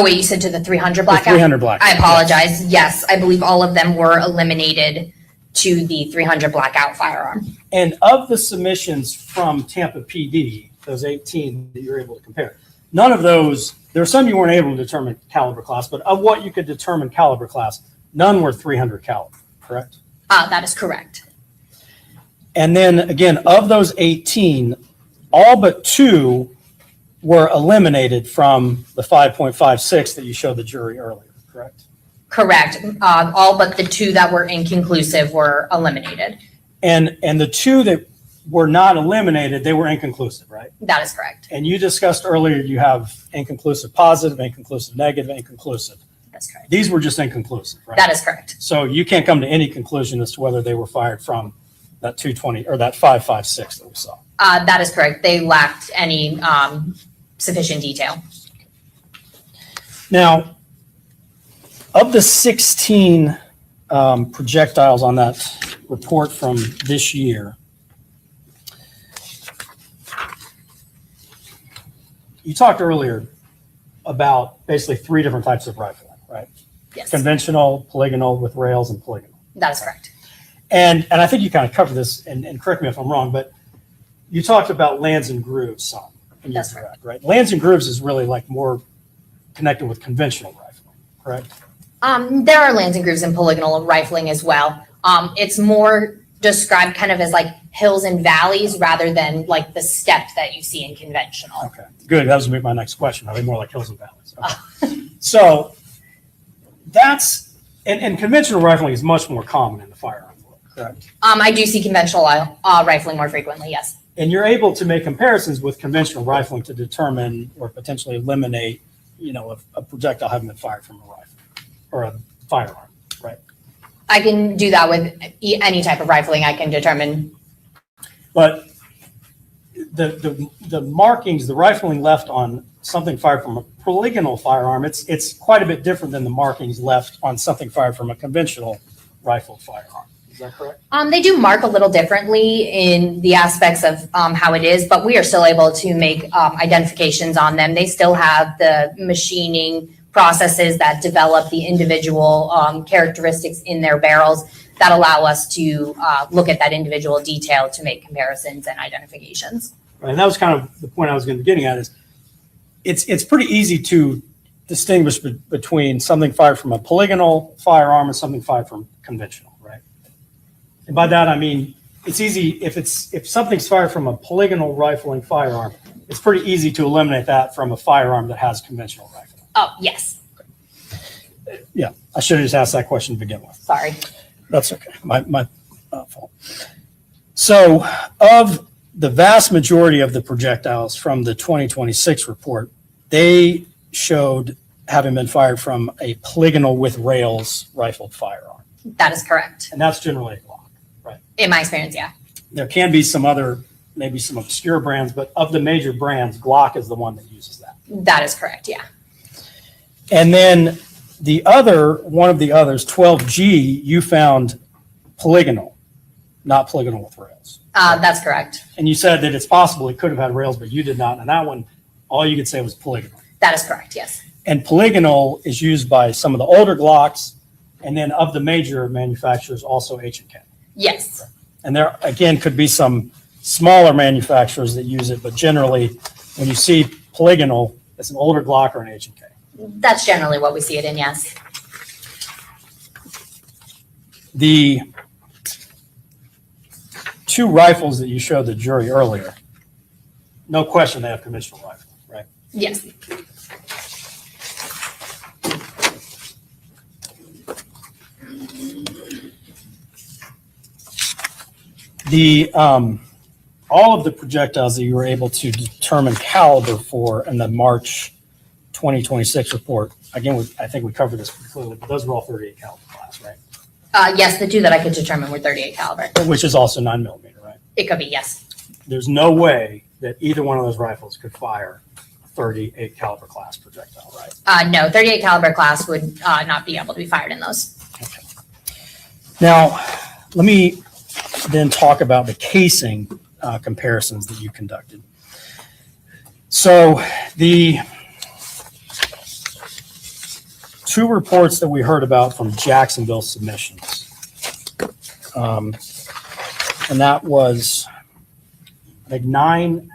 Speaker 3: you said to the 300 blackout?
Speaker 9: The 300 blackout.
Speaker 3: I apologize. Yes, I believe all of them were eliminated to the 300 blackout firearm.
Speaker 9: And of the submissions from Tampa PD, those 18 that you're able to compare, none of those, there are some you weren't able to determine caliber class, but of what you could determine caliber class, none were 300 caliber, correct?
Speaker 3: That is correct.
Speaker 9: And then again, of those 18, all but 2 were eliminated from the 5.56 that you showed the jury earlier, correct?
Speaker 3: Correct. All but the 2 that were inconclusive were eliminated.
Speaker 9: And the 2 that were not eliminated, they were inconclusive, right?
Speaker 3: That is correct.
Speaker 9: And you discussed earlier, you have inconclusive positive, inconclusive negative, inconclusive.
Speaker 3: That's correct.
Speaker 9: These were just inconclusive, right?
Speaker 3: That is correct.
Speaker 9: So you can't come to any conclusion as to whether they were fired from that 220 or that 556 that we saw.
Speaker 3: That is correct. They lacked any sufficient detail.
Speaker 9: Now, of the 16 projectiles on that report from this year, you talked earlier about basically 3 different types of rifling, right?
Speaker 3: Yes,
Speaker 9: Conventional, polygonal with rails, and polygonal.
Speaker 3: that is correct.
Speaker 9: And I think you kind of covered this, and correct me if I'm wrong, but you talked about lands and grooves some in your
Speaker 3: That's
Speaker 9: direct, right? Lands and grooves is really like more connected with conventional rifling, correct?
Speaker 3: There are lands and grooves in polygonal rifling as well. It's more described kind of as like hills and valleys rather than like the step that you see in conventional.
Speaker 9: Okay, good. That was gonna be my next question. Are they more like hills and valleys? Okay. So that's, and conventional rifling is much more common in the firearm world, correct?
Speaker 3: I do see conventional rifling more frequently, yes.
Speaker 9: And you're able to make comparisons with conventional rifling to determine or potentially eliminate, a projectile having been fired from a rifle or a firearm, right?
Speaker 3: I can do that with any type of rifling. I can determine.
Speaker 9: But the markings, the rifling left on something fired from a polygonal firearm, it's quite a bit different than the markings left on something fired from a conventional rifled firearm. Is that correct?
Speaker 3: They do mark a little differently in the aspects of how it is, but we are still able to make identifications on them. They still have the machining processes that develop the individual characteristics in their barrels that allow us to look at that individual detail to make comparisons and identifications.
Speaker 9: Right, and that was kind of the point I was going to be getting at is it's pretty easy to distinguish between something fired from a polygonal firearm and something fired from conventional, right? And by that I mean it's easy if something's fired from a polygonal rifling firearm, it's pretty easy to eliminate that from a firearm that has conventional rifling.
Speaker 3: Oh, yes.
Speaker 9: Yeah, I should have just asked that question to begin with.
Speaker 3: Sorry.
Speaker 9: That's okay. My fault. So, of the vast majority of the projectiles from the 2026 report, they showed having been fired from a polygonal with rails rifled firearm.
Speaker 3: That is correct.
Speaker 9: And that's generally a Glock, right?
Speaker 3: In my experience, yeah.
Speaker 9: There can be some other, maybe some obscure brands, but of the major brands, Glock is the one that uses that.
Speaker 3: That is correct, yeah.
Speaker 9: And then one of the others, 12G, you found polygonal, not polygonal with rails.
Speaker 3: That's correct.
Speaker 9: And you said that it's possible it could have had rails, but you did not. And that one, all you could say was polygonal.
Speaker 3: That is correct, yes.
Speaker 9: And polygonal is used by some of the older Glocks, and then of the major manufacturers, also H&K.
Speaker 3: Yes.
Speaker 9: And there, again, could be some smaller manufacturers that use it, but generally, when you see polygonal, it's an older Glock or an H&K.
Speaker 3: That's generally what we see it in, yes.
Speaker 9: The 2 rifles that you showed the jury earlier, no question they have conventional rifle, right?
Speaker 3: Yes.
Speaker 9: The all of the projectiles that you were able to determine caliber for in the March 2026 report, again, I think we covered this pretty clearly, but those were all 38 caliber class, right?
Speaker 3: Yes, the 2 that I could determine were 38 caliber.
Speaker 9: Which is also 9mm, right?
Speaker 3: It could be, yes.
Speaker 9: There's no way that either one of those rifles could fire a 38 caliber class projectile, right?
Speaker 3: No, 38 caliber class would not be able to be fired in those.
Speaker 9: Okay. Now, let me then talk about the casing comparisons that you conducted. So the 2 reports that we heard about from Jacksonville submissions, and that was, I think, 9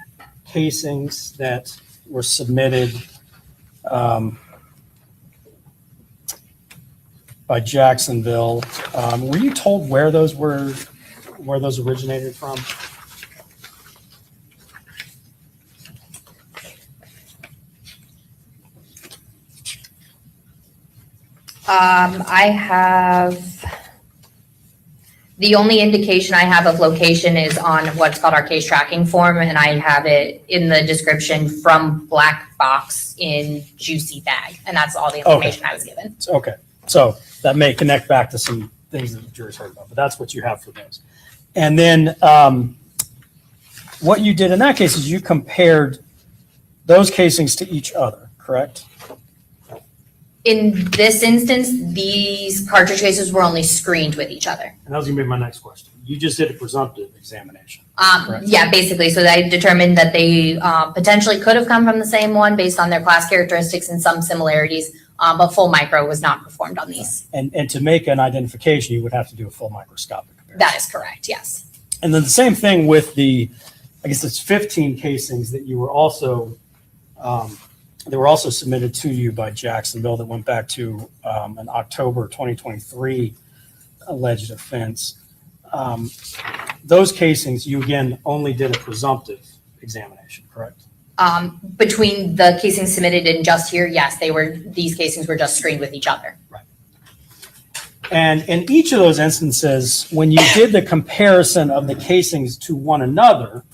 Speaker 9: casings that were submitted by Jacksonville. Were you told where those originated from?
Speaker 3: I have, the only indication I have of location is on what's called our case tracking form, and I have it in the description from black box in juicy bag, and that's all the information I was given.
Speaker 9: Okay, so that may connect back to some things that the jury's heard about, but that's what you have for those. And then what you did in that case is you compared those casings to each other, correct?
Speaker 3: In this instance, these cartridge cases were only screened with each other.
Speaker 9: And that was gonna be my next question. You just did a presumptive examination. Correct.
Speaker 3: Yeah, basically. So I determined that they potentially could have come from the same one based on their class characteristics and some similarities, but full micro was not performed on these.
Speaker 9: And to make an identification, you would have to do a full microscopic comparison.
Speaker 3: That is correct, yes.
Speaker 9: And then the same thing with I guess it's 15 casings that you were also, they were also submitted to you by Jacksonville that went back to an October 2023 alleged offense. Those casings, you again only did a presumptive examination, correct?
Speaker 3: Between the casings submitted and just here, yes, these casings were just screened with each other.
Speaker 9: And in each of those instances, when you did the comparison of the casings to one another,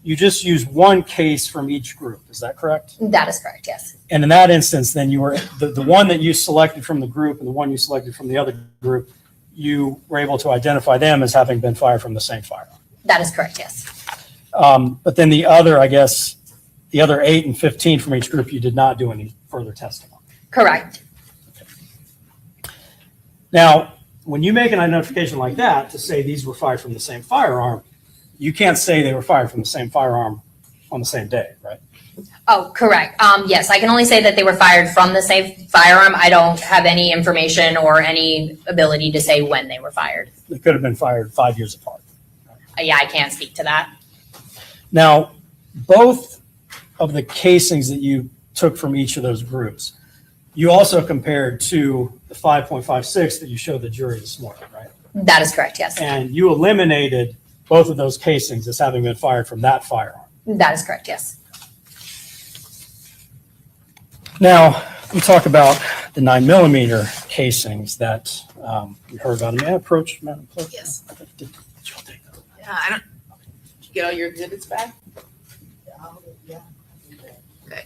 Speaker 9: you just used one case from each group. Is that correct?
Speaker 3: That is correct, yes.
Speaker 9: And in that instance, then you were the one that you selected from the group and the one you selected from the other group, you were able to identify them as having been fired from the same firearm.
Speaker 3: That is correct, yes.
Speaker 9: But then the other, I guess, the other 8 and 15 from each group, you did not do any further testing on.
Speaker 3: Correct.
Speaker 9: Now, when you make an identification like that to say these were fired from the same firearm, you can't say they were fired from the same firearm on the same day, right?
Speaker 3: Oh, correct. Yes, I can only say that they were fired from the same firearm. I don't have any information or any ability to say when they were fired.
Speaker 9: They could have been fired 5 years apart.
Speaker 3: Yeah, I can't speak to that.
Speaker 9: Now, both of the casings that you took from each of those groups, you also compared to the 5.56 that you showed the jury this morning, right?
Speaker 3: That is correct, yes.
Speaker 9: And you eliminated both of those casings as having been fired from that firearm.
Speaker 3: That is correct, yes.
Speaker 9: Now, we talk about the 9mm casings that we heard about. May I approach, Madam Clerk?
Speaker 6: Yes.
Speaker 9: Did you all take that?
Speaker 6: Yeah, I don't, did you get all your exhibits back? Okay.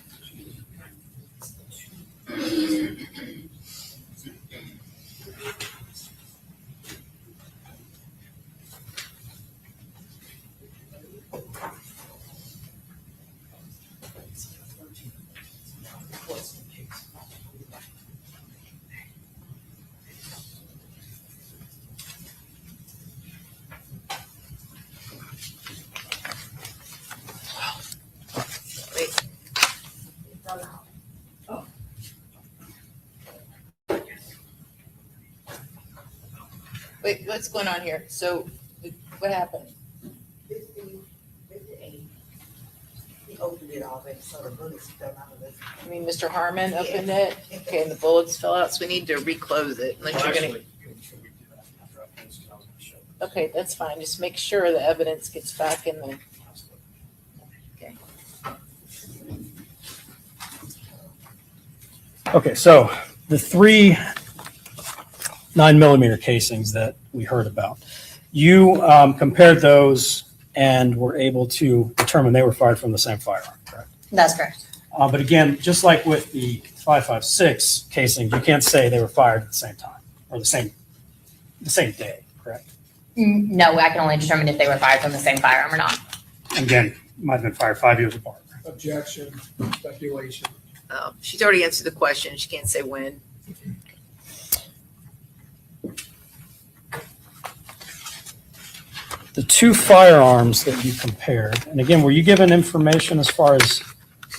Speaker 6: Wait, what's going on here? So, what happened?
Speaker 10: 58. He opened it already, so the bullets fell out of it.
Speaker 6: I mean, Mr. Harmon opened it, okay, and the bullets fell out, so we need to reclose it, unless you're gonna, okay, that's fine, just make sure the evidence gets back in the, okay.
Speaker 9: Okay, so the 3 9mm casings that we heard about, you compared those and were able to determine they were fired from the same firearm, correct?
Speaker 3: That's correct.
Speaker 9: But again, just like with the 5.56 casing, you can't say they were fired at the same time or the same day, correct?
Speaker 3: No, I can only determine if they were fired from the same firearm or not.
Speaker 9: Again, might have been fired 5 years apart.
Speaker 2: Objection, speculation.
Speaker 6: She's already answered the question, she can't say when.
Speaker 9: The 2 firearms that you compared, and again, were you given information as far as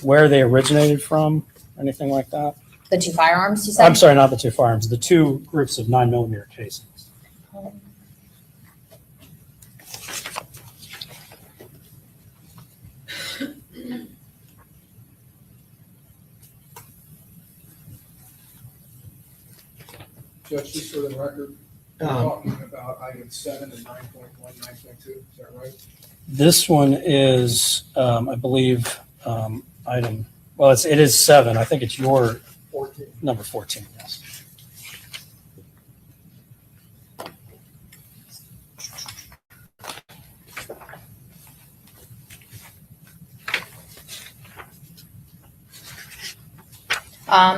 Speaker 9: where they originated from, anything like that?
Speaker 3: The 2 firearms, you said?
Speaker 9: I'm sorry, not the 2 firearms, the 2 groups of 9mm casings.
Speaker 2: Judge, just for the record, we're talking about item 7 and 9.1, 9.2, is that right?
Speaker 9: This one is, I believe, item, well, it is 7. I think it's your
Speaker 2: 14.
Speaker 9: number 14, yes.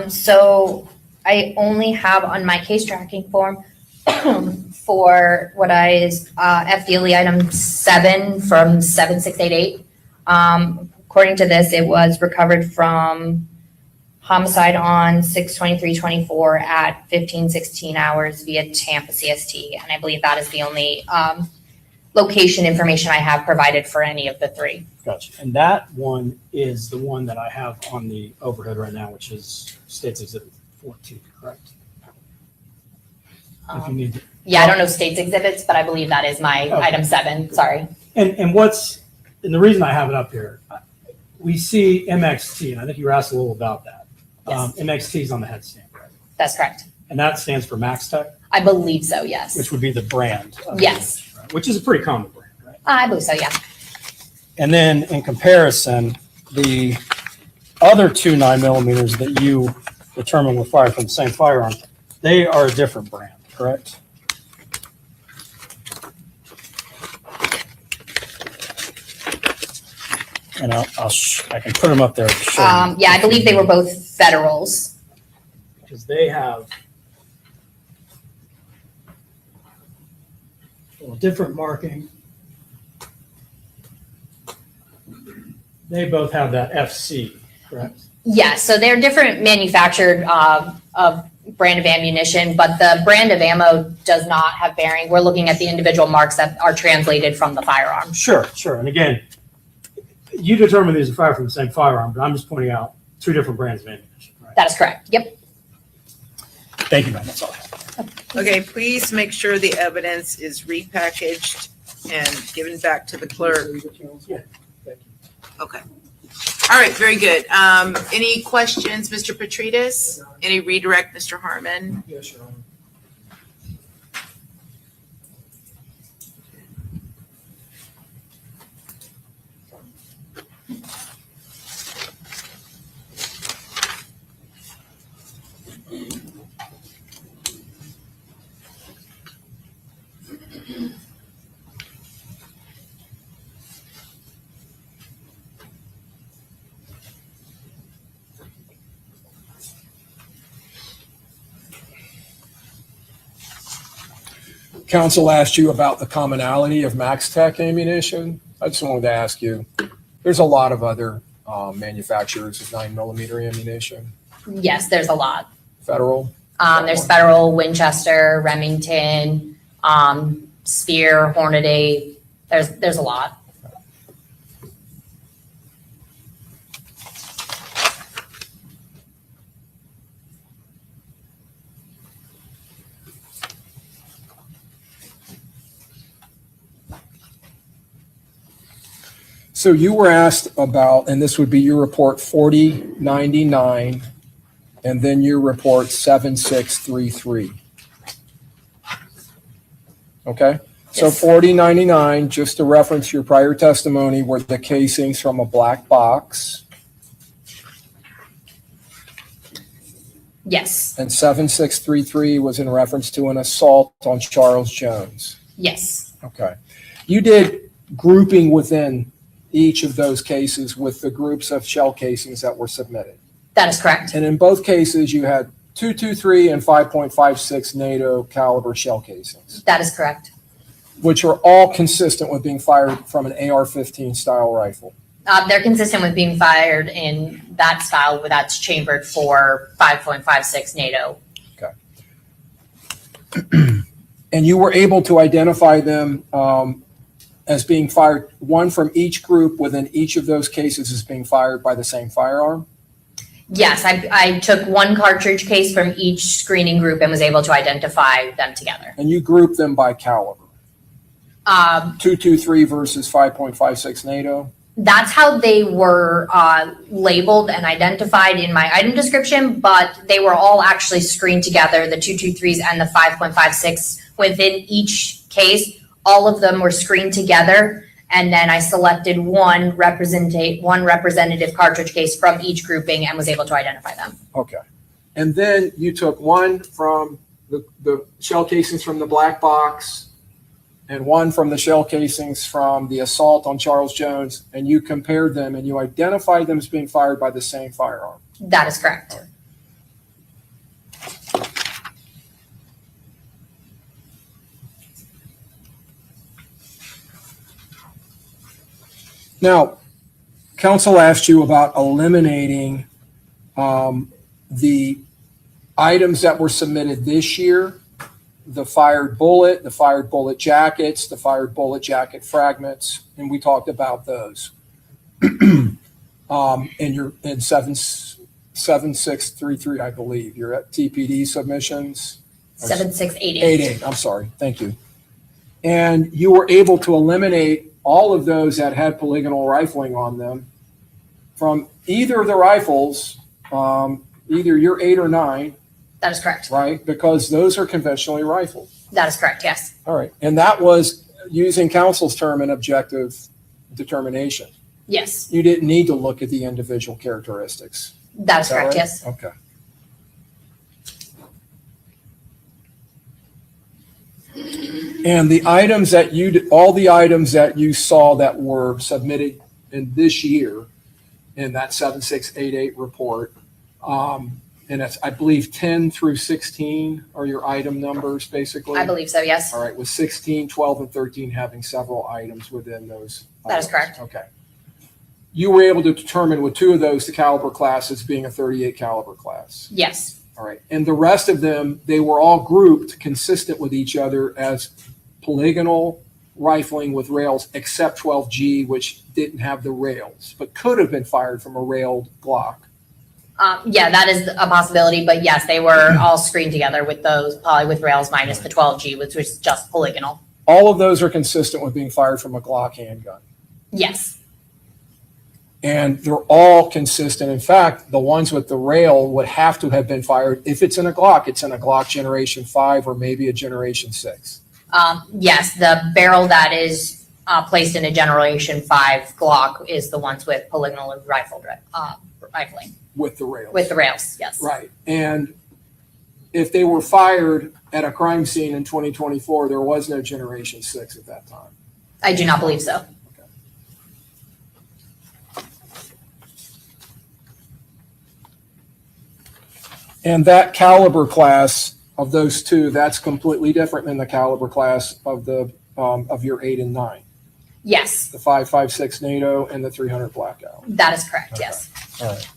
Speaker 3: So I only have on my case tracking form for what is FDLE item 7 from 7688. According to this, it was recovered from Homicide on 6/23/24 at 15:16 hours via Tampa CST. And I believe that is the only location information I have provided for any of the three.
Speaker 9: Gotcha. And that one is the one that I have on the overhead right now, which is State's Exhibit 14, correct? If you need to.
Speaker 3: Yeah, I don't know state's exhibits, but I believe that is my
Speaker 9: Okay.
Speaker 3: item 7. Sorry.
Speaker 9: And the reason I have it up here, we see MXT, and I think you were asked a little about that.
Speaker 3: Yes.
Speaker 9: MXT is on the headstand, right?
Speaker 3: That's correct.
Speaker 9: And that stands for Max Tech,
Speaker 3: I believe so, yes.
Speaker 9: which would be the brand. of
Speaker 3: Yes.
Speaker 9: it, right? Which is a pretty common brand, right?
Speaker 3: I believe so, yeah.
Speaker 9: And then in comparison, the other two 9mm that you determined were fired from the same firearm, they are a different brand, correct? And I can put them up there to show you.
Speaker 3: Yeah, I believe they were both Federals.
Speaker 9: Because they have a different marking. They both have that FC, correct?
Speaker 3: Yeah, so they're different manufactured of brand of ammunition, but the brand of ammo does not have bearing. We're looking at the individual marks that are translated from the firearm.
Speaker 9: Sure. And again, you determined these are fired from the same firearm, but I'm just pointing out two different brands of ammunition, right?
Speaker 3: That is correct. Yep.
Speaker 9: Thank you, ma'am. That's all I have.
Speaker 6: Okay, please make sure the evidence is repackaged and given back to the clerk.
Speaker 9: Yeah. Thank you.
Speaker 6: Okay. All right, very good. Any questions, Mr. Petrides? Any redirect, Mr. Harmon?
Speaker 2: Yes, Your Honor. Counsel asked you about the commonality of Max Tech ammunition. I just wanted to ask you, there's a lot of other manufacturers of 9mm ammunition.
Speaker 3: Yes, there's a lot.
Speaker 6: Federal?
Speaker 3: There's Federal, Winchester, Remington, Spear, Hornady. There's a lot.
Speaker 2: So you were asked about, and this would be your report 4099, and then your report 7633. Okay? So
Speaker 3: Yes.
Speaker 2: 4099, just to reference your prior testimony, were the casings from a black box,
Speaker 3: Yes.
Speaker 2: and 7633 was in reference to an assault on Charles Jones.
Speaker 3: Yes.
Speaker 2: Okay. You did grouping within each of those cases with the groups of shell casings that were submitted.
Speaker 3: That is correct.
Speaker 2: And in both cases, you had 223 and 5.56 NATO caliber shell casings,
Speaker 3: That is correct.
Speaker 2: which are all consistent with being fired from an AR-15 style rifle.
Speaker 3: They're consistent with being fired in that style that's chambered for 5.56 NATO.
Speaker 2: And you were able to identify them as being fired, one from each group within each of those cases is being fired by the same firearm?
Speaker 3: Yes, I took one cartridge case from each screening group and was able to identify them together.
Speaker 2: And you group them by caliber, 223 versus 5.56 NATO?
Speaker 3: That's how they were labeled and identified in my item description, but they were all actually screened together, the 223s and the 5.56 within each case. All of them were screened together, and then I selected one representative cartridge case from each grouping and was able to identify them.
Speaker 2: Okay. And then you took one from the shell casings from the black box and one from the shell casings from the assault on Charles Jones, and you compared them and you identified them as being fired by the same firearm.
Speaker 3: That is correct.
Speaker 2: Now, counsel asked you about eliminating The items that were submitted this year, the fired bullet jackets, the fired bullet jacket fragments, and we talked about those. And you're in 7633, I believe. You're at TPD submissions.
Speaker 3: 7688.
Speaker 2: 88, I'm sorry. Thank you. And you were able to eliminate all of those that had polygonal rifling on them from either of the rifles, either your 8 or 9,
Speaker 3: That is correct.
Speaker 2: right? Because those are conventionally rifled.
Speaker 3: That is correct, yes.
Speaker 2: All right. And that was, using council's term, an objective determination.
Speaker 3: Yes,
Speaker 2: You didn't need to look at the individual characteristics.
Speaker 3: that is
Speaker 2: Is that
Speaker 3: correct,
Speaker 2: right?
Speaker 3: yes.
Speaker 2: Okay. And the items that all the items that you saw that were submitted in this year in that 7688 report, and that's, I believe, 10 through 16 are your item numbers, basically?
Speaker 3: I believe so, yes.
Speaker 2: All right, with 16, 12, and 13 having several items within those.
Speaker 3: That is
Speaker 2: items.
Speaker 3: correct.
Speaker 2: Okay. You were able to determine with 2 of those the caliber class as being a 38 caliber class.
Speaker 3: Yes,
Speaker 2: All right. And the rest of them, they were all grouped consistent with each other as polygonal rifling with rails, except 12G, which didn't have the rails, but could have been fired from a railed Glock.
Speaker 3: yeah, that is a possibility, but yes, they were all screened together with those, probably with rails minus the 12G, which was just polygonal.
Speaker 2: All of those are consistent with being fired from a Glock handgun.
Speaker 3: Yes,
Speaker 2: And they're all consistent. In fact, the ones with the rail would have to have been fired. If it's in a Glock, it's in a Glock Generation 5 or maybe a Generation 6.
Speaker 3: yes, the barrel that is placed in a Generation 5 Glock is the ones with polygonal rifling,
Speaker 2: With the rails.
Speaker 3: with the rails, yes.
Speaker 2: Right. And if they were fired at a crime scene in 2024, there was no Generation 6 at that time.
Speaker 3: I do not believe so.
Speaker 2: And that caliber class of those 2, that's completely different than the caliber class of the of your 8 and 9.
Speaker 3: Yes,
Speaker 2: The 5.56 NATO and the 300 Blackout.
Speaker 3: that is correct,
Speaker 2: Okay.
Speaker 3: yes.
Speaker 2: All right.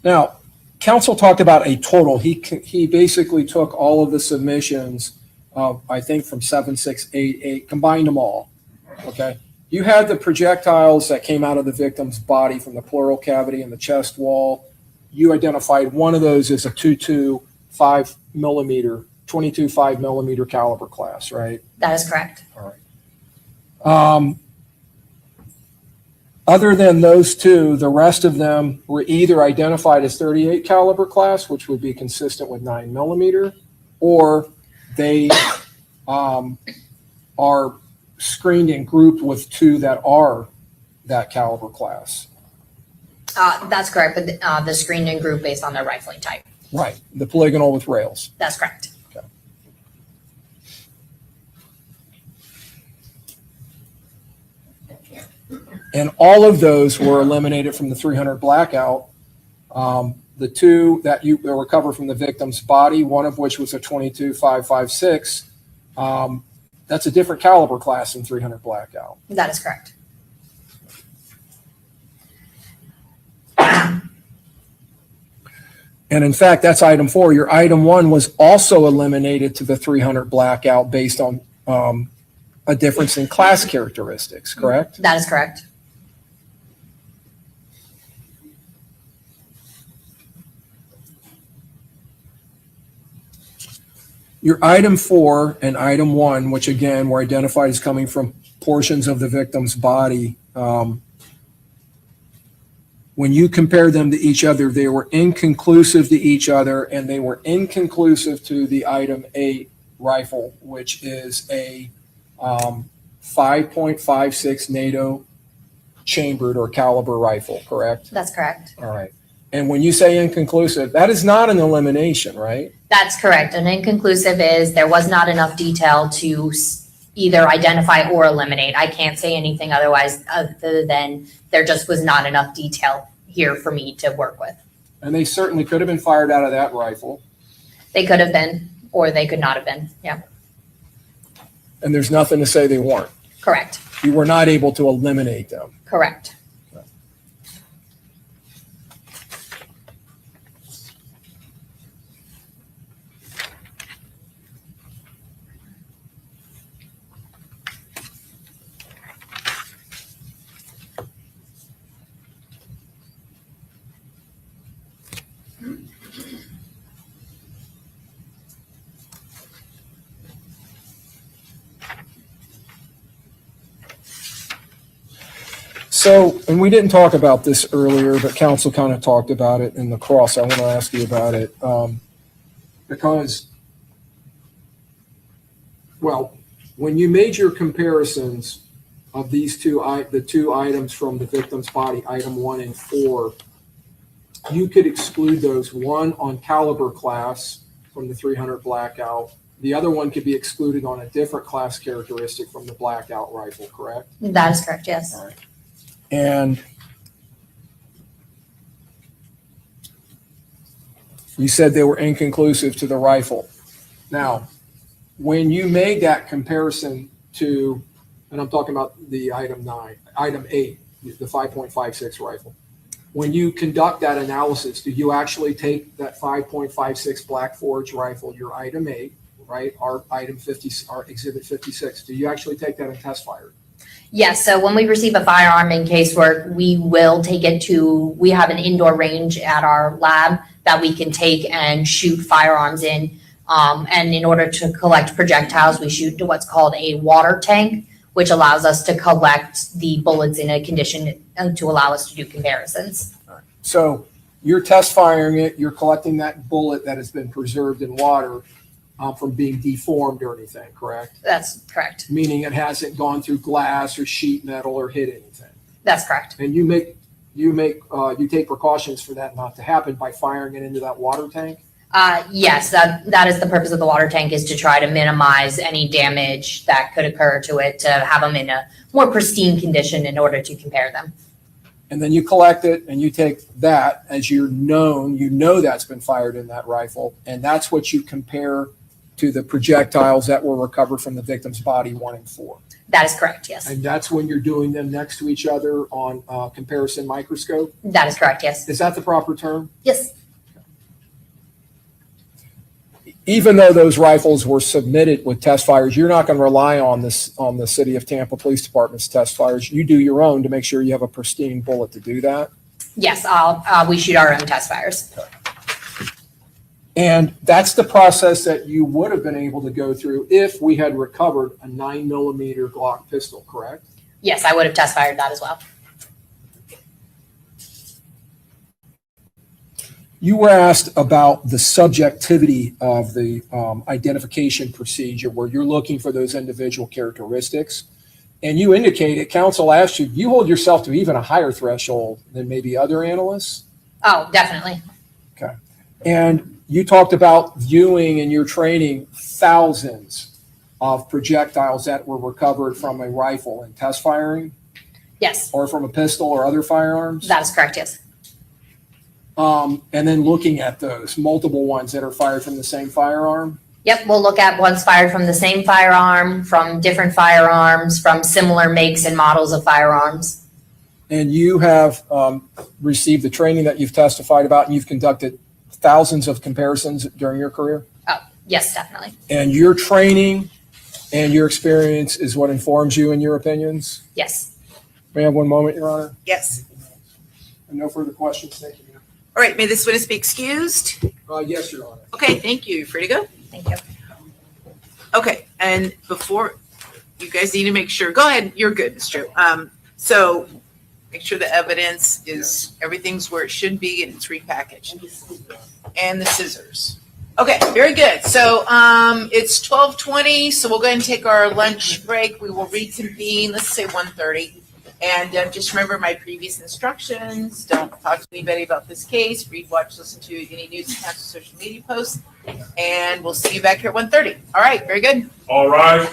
Speaker 2: Now, council talked about a total. He basically took all of the submissions, I think from 7688, combined them all. Okay. You had the projectiles that came out of the victim's body from the pleural cavity and the chest wall. You identified one of those as a 22 5 millimeter caliber class, right?
Speaker 3: That is correct.
Speaker 2: All right. Other than those 2, the rest of them were either identified as 38 caliber class, which would be consistent with 9 millimeter, or they are screened and grouped with 2 that are that caliber class.
Speaker 3: That's correct, but the screened in group based on their rifling type.
Speaker 2: Right. The polygonal with rails.
Speaker 3: That's correct.
Speaker 2: And all of those were eliminated from the 300 Blackout. The 2 that you recovered from the victim's body, one of which was a 22.556, that's a different caliber class than 300 Blackout.
Speaker 3: That is correct.
Speaker 2: And in fact, that's item 4. Your item 1 was also eliminated to the 300 Blackout based on a difference in class characteristics, correct?
Speaker 3: That is correct.
Speaker 2: Your item 4 and item 1, which again were identified as coming from portions of the victim's body, when you compare them to each other, they were inconclusive to each other, and they were inconclusive to the item 8 rifle, which is a 5.56 NATO chambered or caliber rifle, correct?
Speaker 3: That's correct.
Speaker 2: All right. And when you say inconclusive, that is not an elimination, right?
Speaker 3: That's correct. An inconclusive is there was not enough detail to either identify or eliminate. I can't say anything otherwise other than there just was not enough detail here for me to work with.
Speaker 2: And they certainly could have been fired out of that rifle.
Speaker 3: They could have been, or they could not have been. Yeah.
Speaker 2: And there's nothing to say they weren't.
Speaker 3: Correct,
Speaker 2: You were not able to eliminate them.
Speaker 3: correct.
Speaker 2: So, and we didn't talk about this earlier, but council kind of talked about it in the cross. I want to ask you about it. Because, well, when you made your comparisons of these the two items from the victim's body, item 1 and 4, you could exclude those. One on caliber class from the 300 blackout. The other one could be excluded on a different class characteristic from the blackout rifle, correct?
Speaker 3: That is correct, yes.
Speaker 2: All right. And you said they were inconclusive to the rifle. Now, when you made that comparison to, and I'm talking about the item 8, the 5.56 rifle, when you conduct that analysis, do you actually take that 5.56 Black Forge rifle, your item 8, right, our item 50, our exhibit 56, do you actually take that and test fire it?
Speaker 3: Yes, so when we receive a firearm in casework, we will take it to, we have an indoor range at our lab that we can take and shoot firearms in. And in order to collect projectiles, we shoot to what's called a water tank, which allows us to collect the bullets in a condition to allow us to do comparisons.
Speaker 2: So you're test firing it, you're collecting that bullet that has been preserved in water from being deformed or anything, correct?
Speaker 3: That's correct.
Speaker 2: Meaning it hasn't gone through glass or sheet metal or hit anything.
Speaker 3: That's correct.
Speaker 2: And you take precautions for that not to happen by firing it into that water tank?
Speaker 3: Yes, that is the purpose of the water tank, is to try to minimize any damage that could occur to it, to have them in a more pristine condition in order to compare them.
Speaker 2: And then you collect it and you take that as you know that's been fired in that rifle, and that's what you compare to the projectiles that were recovered from the victim's body 1 and 4.
Speaker 3: That is correct, yes.
Speaker 2: And that's when you're doing them next to each other on comparison microscope?
Speaker 3: That is correct, yes.
Speaker 2: Is that the proper term?
Speaker 3: Yes.
Speaker 2: Even though those rifles were submitted with test fires, you're not going to rely on the City of Tampa Police Department's test fires. You do your own to make sure you have a pristine bullet to do that.
Speaker 3: Yes, we shoot our own test fires.
Speaker 2: And that's the process that you would have been able to go through if we had recovered a 9mm Glock pistol, correct?
Speaker 3: Yes, I would have test fired that as well.
Speaker 2: You were asked about the subjectivity of the identification procedure where you're looking for those individual characteristics. And you indicated, counsel asked you, you hold yourself to even a higher threshold than maybe other analysts?
Speaker 3: Oh, definitely.
Speaker 2: Okay. And you talked about viewing in your training thousands of projectiles that were recovered from a rifle and test firing?
Speaker 3: Yes,
Speaker 2: Or from a pistol or other firearms?
Speaker 3: that is correct, yes.
Speaker 2: And then looking at those multiple ones that are fired from the same firearm?
Speaker 3: Yep, we'll look at ones fired from the same firearm, from different firearms, from similar makes and models of firearms.
Speaker 2: And you have received the training that you've testified about, and you've conducted thousands of comparisons during your career?
Speaker 3: Oh, yes, definitely.
Speaker 2: And your training and your experience is what informs you in your opinions?
Speaker 3: Yes.
Speaker 2: May I have one moment, Your Honor?
Speaker 6: Yes.
Speaker 2: And no further questions? Thank you.
Speaker 6: All right, may this witness be excused?
Speaker 2: Yes, Your Honor.
Speaker 6: Okay, thank you. Free to go?
Speaker 3: Thank you.
Speaker 6: Okay, and before, you guys need to make sure, go ahead, you're good, Mr. Joe. So make sure the evidence is, everything's where it should be and it's repackaged. And the scissors. Okay, very good. So it's 12:20, so we'll go ahead and take our lunch break. We will reconvene, let's say 1:30. And just remember my previous instructions. Don't talk to anybody about this case. Read, watch, listen to any news and cancel social media posts. And we'll see you back here at 1:30. All right, very good.
Speaker 4: All right.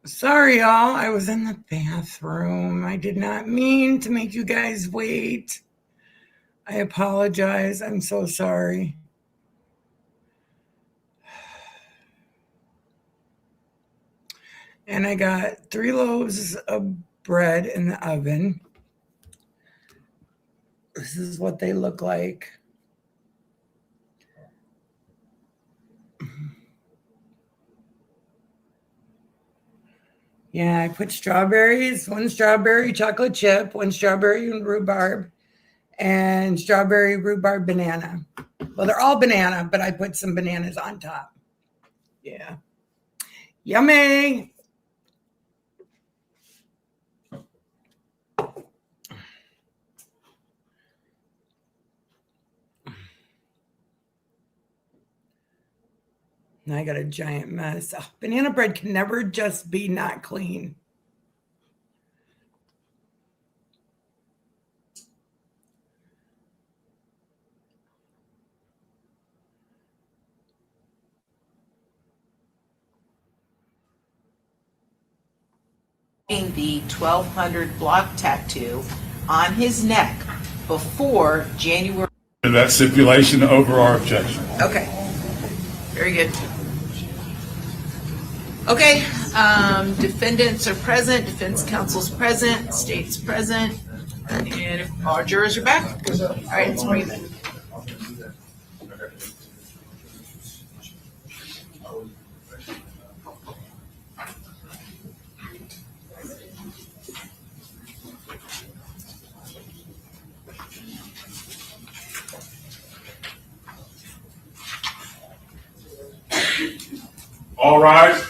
Speaker 1: Sorry, y'all. I was in the bathroom. I did not mean to make you guys wait. I apologize. I'm so sorry. And I got 3 loaves of bread in the oven. This is what they look like. Yeah, I put strawberries, 1 strawberry chocolate chip, 1 strawberry and rhubarb, and strawberry rhubarb banana. Well, they're all banana, but I put some bananas on top. Yeah. Yummy. And I got a giant mess. Oh, banana bread can never just be not clean.
Speaker 6: The 1200 block tattoo on his neck before January.
Speaker 4: That stipulation over our objection.
Speaker 6: Okay, very good. Okay, defendants are present, defense counsel's present, state's present, and if all jurors are back. All right, let's bring it in.
Speaker 4: All rise.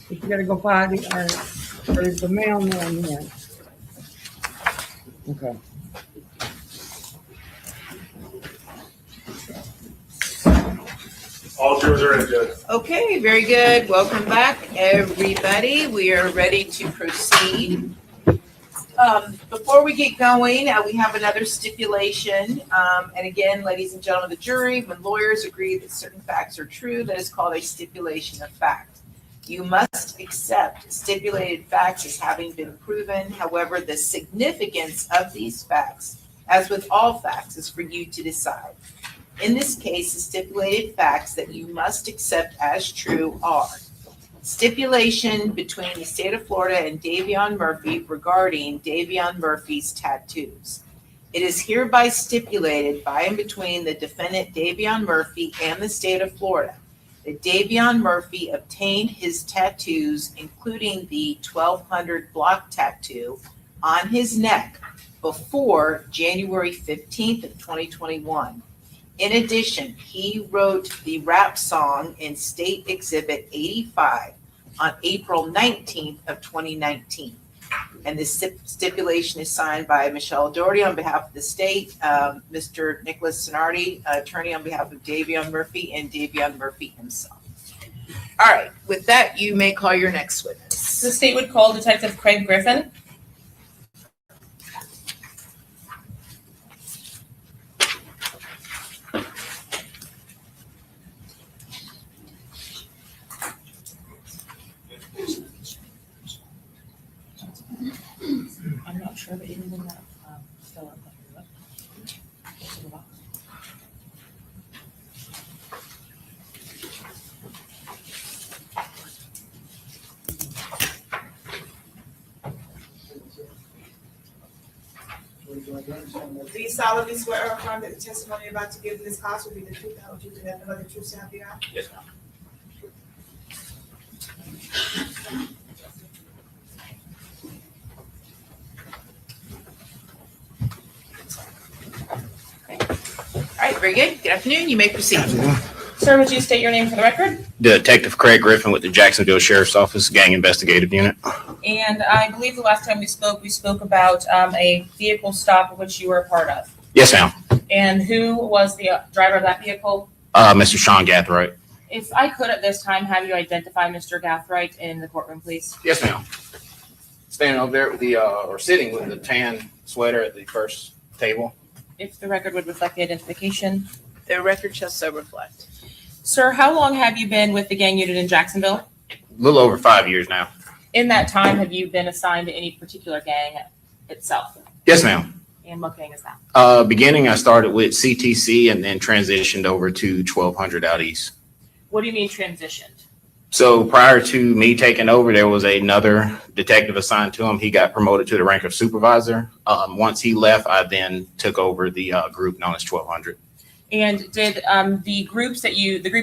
Speaker 1: You gotta go potty. All right. There's the mailman here. Okay.
Speaker 4: All jurors are in, Judge.
Speaker 6: Okay, very good. Welcome back, everybody. We are ready to proceed. Before we get going, we have another stipulation. And again, ladies and gentlemen of the jury, when lawyers agree that certain facts are true, that is called a stipulation of fact. You must accept stipulated facts as having been proven. However, the significance of these facts, as with all facts, is for you to decide. In this case, the stipulated facts that you must accept as true are stipulation between the state of Florida and Davion Murphy regarding Davion Murphy's tattoos. It is hereby stipulated by and between the defendant Davion Murphy and the state of Florida that Davion Murphy obtained his tattoos, including the 1200 block tattoo, on his neck before January 15th of 2021. In addition, he wrote the rap song in State Exhibit 85 on April 19th of 2019. And this stipulation is signed by Michelle Doherty on behalf of the state, Mr. Nicholas Sonardi, attorney on behalf of Davion Murphy, and Davion Murphy himself. All right, with that, you may call your next witness.
Speaker 11: The state would call Detective Craig Griffin. I'm not sure, but even in that, fill out the box.
Speaker 10: Do you solemnly swear or affirm that the testimony you're about to give in this cause will be the truth, the whole truth, and nothing but the truth, so help you God?
Speaker 11: Yes, ma'am.
Speaker 6: All right, very good. Good afternoon. You may proceed.
Speaker 11: Sir, would you state your name for the record?
Speaker 12: Detective Craig Griffin with the Jacksonville Sheriff's Office Gang Investigative Unit.
Speaker 11: And I believe the last time we spoke about a vehicle stop which you were a part of.
Speaker 12: Yes, ma'am.
Speaker 11: And who was the driver of that vehicle?
Speaker 12: Mr. Sean Gathright.
Speaker 11: If I could at this time have you identify Mr. Gathright in the courtroom, please.
Speaker 12: Yes, ma'am. Standing over there with or sitting with the tan sweater at the first table.
Speaker 11: If the record would reflect the identification.
Speaker 6: The record shall so reflect.
Speaker 11: Sir, how long have you been with the gang unit in Jacksonville?
Speaker 12: A little over 5 years now.
Speaker 11: In that time, have you been assigned to any particular gang itself?
Speaker 12: Yes, ma'am.
Speaker 11: And what gang is that?
Speaker 12: Beginning, I started with CTC and then transitioned over to 1200 out east.
Speaker 11: What do you mean transitioned?
Speaker 12: So prior to me taking over, there was another detective assigned to him. He got promoted to the rank of supervisor. Once he left, I then took over the group known as 1200.
Speaker 11: And did the group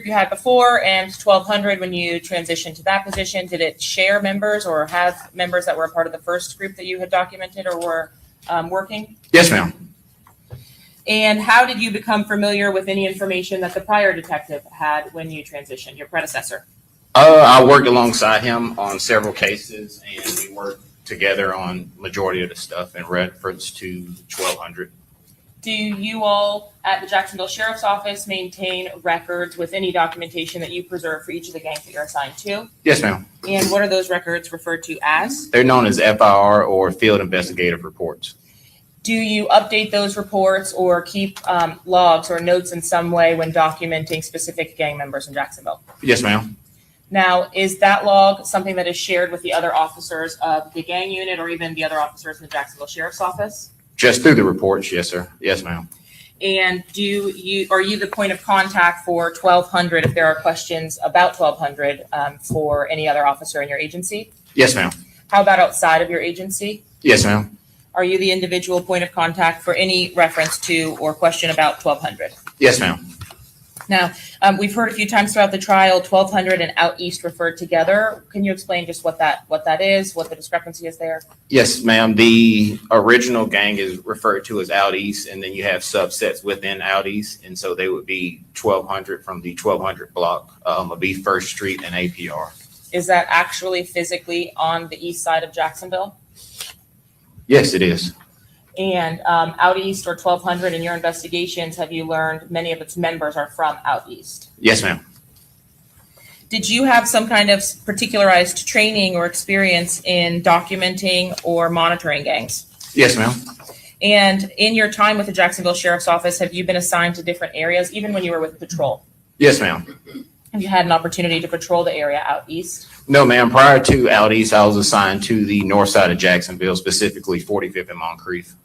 Speaker 11: you had before and 1200, when you transitioned to that position, did it share members or have members that were a part of the first group that you had documented or were working?
Speaker 12: Yes, ma'am.
Speaker 11: And how did you become familiar with any information that the prior detective had when you transitioned, your predecessor?
Speaker 12: I worked alongside him on several cases, and we worked together on majority of the stuff in reference to 1200.
Speaker 11: Do you all at the Jacksonville Sheriff's Office maintain records with any documentation that you preserve for each of the gangs that you're assigned to?
Speaker 12: Yes, ma'am.
Speaker 11: And what are those records referred to as?
Speaker 12: They're known as FIR or Field Investigative Reports.
Speaker 11: Do you update those reports or keep logs or notes in some way when documenting specific gang members in Jacksonville?
Speaker 12: Yes, ma'am.
Speaker 11: Now, is that log something that is shared with the other officers of the gang unit or even the other officers in the Jacksonville Sheriff's Office?
Speaker 12: Just through the reports, yes, sir. Yes, ma'am.
Speaker 11: And are you the point of contact for 1200 if there are questions about 1200 for any other officer in your agency?
Speaker 12: Yes, ma'am.
Speaker 11: How about outside of your agency?
Speaker 12: Yes, ma'am.
Speaker 11: Are you the individual point of contact for any reference to or question about 1200?
Speaker 12: Yes, ma'am.
Speaker 11: Now, we've heard a few times throughout the trial, 1200 and out east referred together. Can you explain just what that is, what the discrepancy is there?
Speaker 12: Yes, ma'am. The original gang is referred to as out east, and then you have subsets within out east, and so they would be 1200 from the 1200 block of be First Street and APR.
Speaker 11: Is that actually physically on the east side of Jacksonville?
Speaker 12: Yes, it is.
Speaker 11: And out east or 1200 in your investigations, have you learned many of its members are from out east?
Speaker 12: Yes, ma'am.
Speaker 11: Did you have some kind of particularized training or experience in documenting or monitoring gangs?
Speaker 12: Yes, ma'am.
Speaker 11: And in your time with the Jacksonville Sheriff's Office, have you been assigned to different areas, even when you were with patrol?
Speaker 12: Yes, ma'am.
Speaker 11: Have you had an opportunity to patrol the area out east?
Speaker 12: No, ma'am. Prior to out east, I was assigned to the north side of Jacksonville, specifically 45th and Moncrief.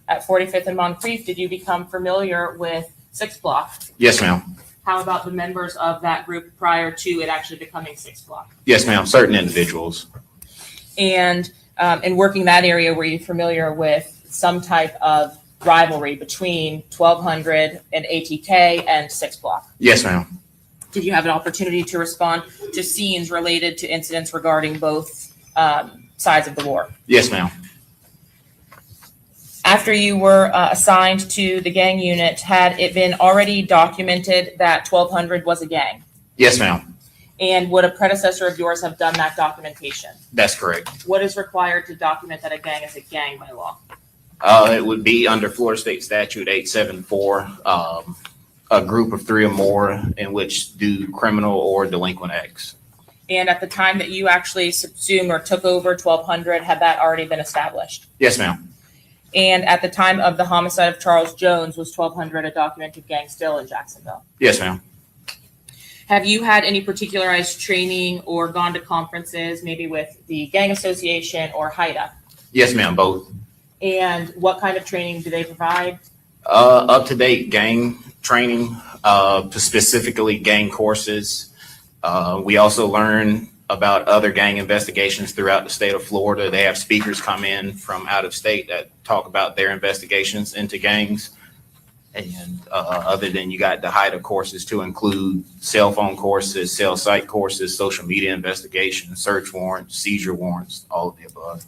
Speaker 11: At 45th and Moncrief, did you become familiar with 6 Block?
Speaker 12: Yes, ma'am.
Speaker 11: How about the members of that group prior to it actually becoming 6 Block?
Speaker 12: Yes, ma'am. Certain individuals.
Speaker 11: And in working that area, were you familiar with some type of rivalry between 1200 and ATK and 6 Block?
Speaker 12: Yes, ma'am.
Speaker 11: Did you have an opportunity to respond to scenes related to incidents regarding both sides of the war?
Speaker 12: Yes, ma'am.
Speaker 11: After you were assigned to the gang unit, had it been already documented that 1200 was a gang?
Speaker 12: Yes, ma'am.
Speaker 11: And would a predecessor of yours have done that documentation?
Speaker 12: That's correct.
Speaker 11: What is required to document that a gang is a gang by law?
Speaker 12: It would be under Florida State Statute 874, a group of 3 or more in which do criminal or delinquent acts.
Speaker 11: And at the time that you actually subsumed or took over 1200, had that already been established?
Speaker 12: Yes, ma'am.
Speaker 11: And at the time of the homicide of Charles Jones, was 1200 a documented gang still in Jacksonville?
Speaker 12: Yes, ma'am.
Speaker 11: Have you had any particularized training or gone to conferences, maybe with the Gang Association or HIDA?
Speaker 12: Yes, ma'am. Both.
Speaker 11: And what kind of training do they provide?
Speaker 12: Up-to-date gang training, specifically gang courses. We also learn about other gang investigations throughout the state of Florida. They have speakers come in from out of state that talk about their investigations into gangs. And other than you got the HIDA courses to include cell phone courses, cell site courses, social media investigations, search warrants, seizure warrants, all of the above.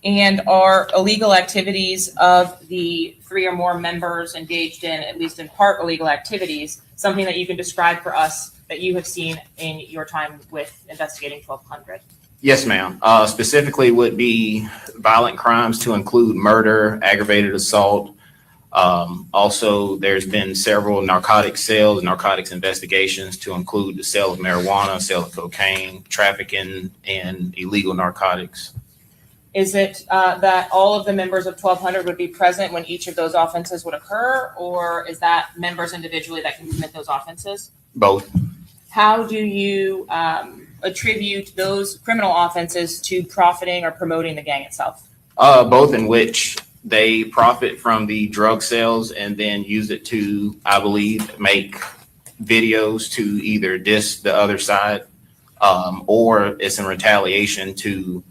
Speaker 11: And are illegal activities of the 3 or more members engaged in, at least in part illegal activities, something that you can describe for us that you have seen in your time with investigating 1200?
Speaker 12: Yes, ma'am. Specifically would be violent crimes to include murder, aggravated assault, Also, there's been several narcotics investigations to include the sale of marijuana, sale of cocaine, trafficking, and illegal narcotics.
Speaker 11: Is it that all of the members of 1200 would be present when each of those offenses would occur, or is that members individually that can commit those offenses?
Speaker 12: Both.
Speaker 11: How do you attribute those criminal offenses to profiting or promoting the gang itself?
Speaker 12: Both, in which they profit from the drug sales and then use it to, I believe, make videos to either diss the other side, or it's in retaliation to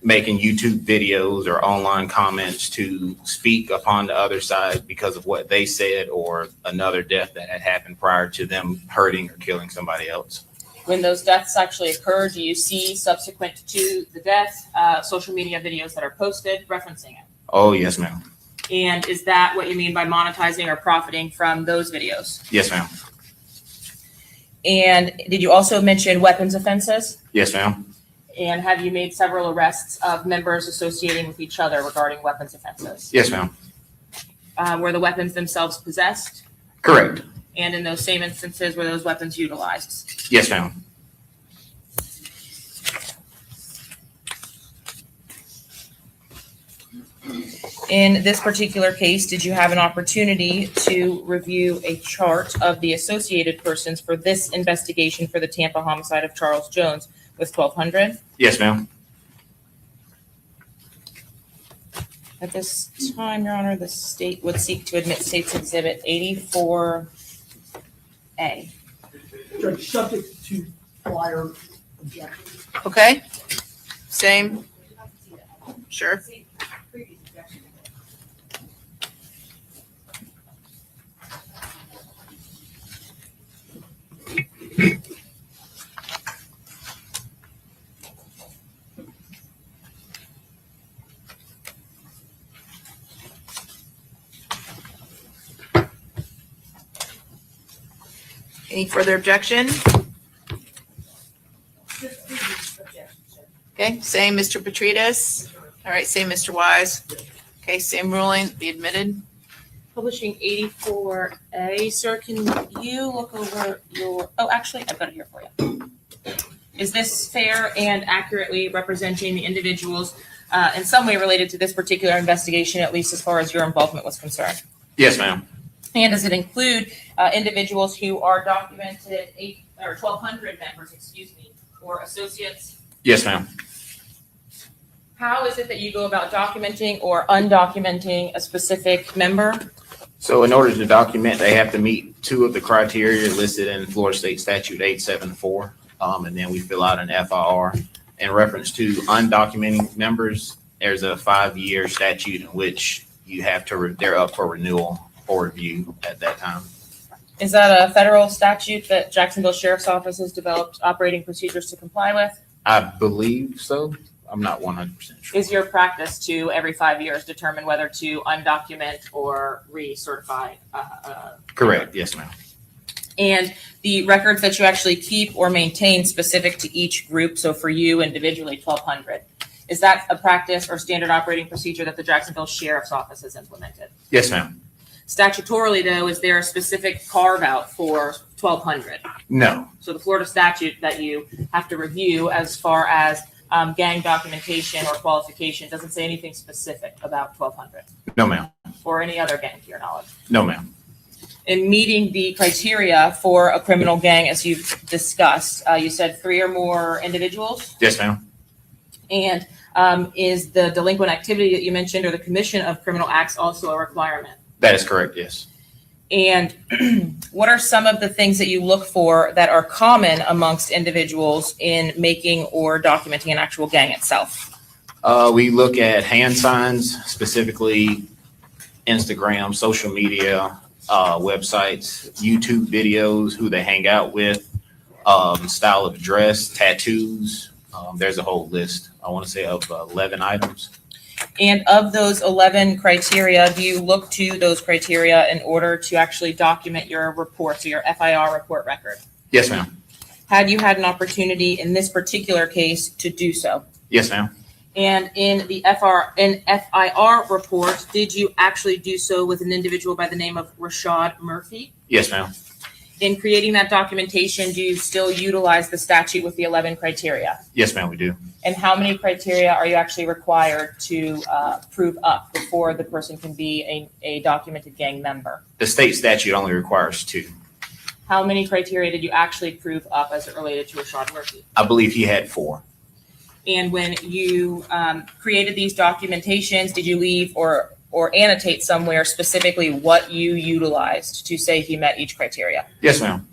Speaker 12: making YouTube videos or online comments to speak upon the other side because of what they said or another death that had happened prior to them hurting or killing somebody else.
Speaker 11: When those deaths actually occur, do you see subsequent to the death, social media videos that are posted referencing it?
Speaker 12: Oh, yes, ma'am.
Speaker 11: And is that what you mean by monetizing or profiting from those videos?
Speaker 12: Yes, ma'am.
Speaker 11: And did you also mention weapons offenses?
Speaker 12: Yes, ma'am.
Speaker 11: And have you made several arrests of members associating with each other regarding weapons offenses?
Speaker 12: Yes, ma'am.
Speaker 11: Were the weapons themselves possessed?
Speaker 12: Correct.
Speaker 11: And in those same instances, were those weapons utilized?
Speaker 12: Yes, ma'am.
Speaker 11: In this particular case, did you have an opportunity to review a chart of the associated persons for this investigation for the Tampa homicide of Charles Jones with 1200?
Speaker 12: Yes, ma'am.
Speaker 11: At this time, Your Honor, the state would seek to admit State's Exhibit 84A.
Speaker 7: Judge, subject to prior objection.
Speaker 6: Okay, same, sure. Any further objection? Okay, same, Mr. Petrides. All right, same, Mr. Wise. Okay, same ruling, be admitted.
Speaker 11: Publishing 84A, sir, can you look over your, oh, actually, I've got it here for you. Is this fair and accurately representing the individuals in some way related to this particular investigation, at least as far as your involvement was concerned?
Speaker 12: Yes, ma'am.
Speaker 11: And does it include individuals who are documented 1,200 members, or associates?
Speaker 12: Yes, ma'am.
Speaker 11: How is it that you go about documenting or undocumenting a specific member?
Speaker 12: So in order to document, they have to meet two of the criteria listed in Florida State Statute 874. And then we fill out an FIR. In reference to undocumented members, there's a 5-year statute in which you have to, they're up for renewal or review at that time.
Speaker 11: Is that a federal statute that Jacksonville Sheriff's Office has developed operating procedures to comply with?
Speaker 12: I believe so. I'm not 100% sure.
Speaker 11: Is your practice to every 5 years determine whether to undocument or recertify?
Speaker 12: Correct. Yes, ma'am.
Speaker 11: And the records that you actually keep or maintain specific to each group, so for you individually, 1,200, is that a practice or standard operating procedure that the Jacksonville Sheriff's Office has implemented?
Speaker 12: Yes, ma'am.
Speaker 11: Statutorily, though, is there a specific carve-out for 1,200?
Speaker 12: No.
Speaker 11: So the Florida statute that you have to review as far as gang documentation or qualification doesn't say anything specific about 1,200
Speaker 12: No, ma'am.
Speaker 11: or any other gang to your knowledge.
Speaker 12: No, ma'am.
Speaker 11: In meeting the criteria for a criminal gang, as you've discussed, you said 3 or more individuals.
Speaker 12: Yes, ma'am.
Speaker 11: And is the delinquent activity that you mentioned or the commission of criminal acts also a requirement?
Speaker 12: That is correct. Yes.
Speaker 11: And what are some of the things that you look for that are common amongst individuals in making or documenting an actual gang itself?
Speaker 12: We look at hand signs, specifically Instagram, social media, websites, YouTube videos, who they hang out with, style of dress, tattoos. There's a whole list, I want to say, of 11 items.
Speaker 11: And of those 11 criteria, do you look to those criteria in order to actually document your reports or your FIR report record?
Speaker 12: Yes, ma'am.
Speaker 11: Had you had an opportunity in this particular case to do so?
Speaker 12: Yes, ma'am.
Speaker 11: And in the FIR report, did you actually do so with an individual by the name of Rashad Murphy?
Speaker 12: Yes, ma'am.
Speaker 11: In creating that documentation, do you still utilize the statute with the 11 criteria?
Speaker 12: Yes, ma'am, we do.
Speaker 11: And how many criteria are you actually required to prove up before the person can be a documented gang member?
Speaker 12: The state statute only requires 2.
Speaker 11: How many criteria did you actually prove up as it related to Rashad Murphy?
Speaker 12: I believe he had 4.
Speaker 11: And when you created these documentations, did you leave or annotate somewhere specifically what you utilized to say he met each criteria?
Speaker 12: Yes, ma'am.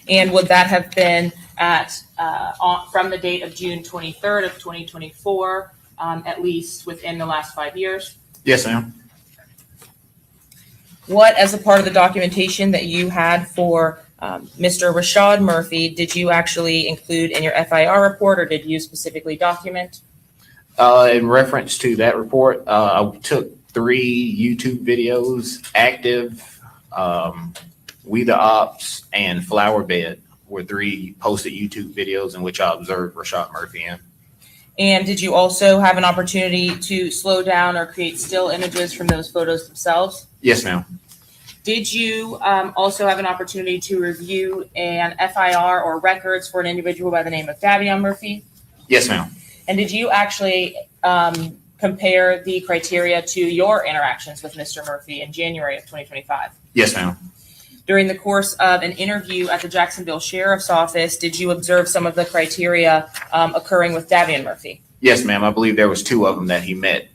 Speaker 11: And would that have been from the date of June 23rd of 2024, at least within the last 5 years?
Speaker 12: Yes, ma'am.
Speaker 11: What, as a part of the documentation that you had for Mr. Rashad Murphy, did you actually include in your FIR report, or did you specifically document?
Speaker 12: In reference to that report, I took 3 YouTube videos, Active, We the Ops, and Flower Bed were 3 posted YouTube videos in which I observed Rashad Murphy in.
Speaker 11: And did you also have an opportunity to slow down or create still images from those photos themselves?
Speaker 12: Yes, ma'am.
Speaker 11: Did you also have an opportunity to review an FIR or records for an individual by the name of Davion Murphy?
Speaker 12: Yes, ma'am.
Speaker 11: And did you actually compare the criteria to your interactions with Mr. Murphy in January of 2025?
Speaker 12: Yes, ma'am.
Speaker 11: During the course of an interview at the Jacksonville Sheriff's Office, did you observe some of the criteria occurring with Davion Murphy?
Speaker 12: Yes, ma'am. I believe there was 2 of them that he met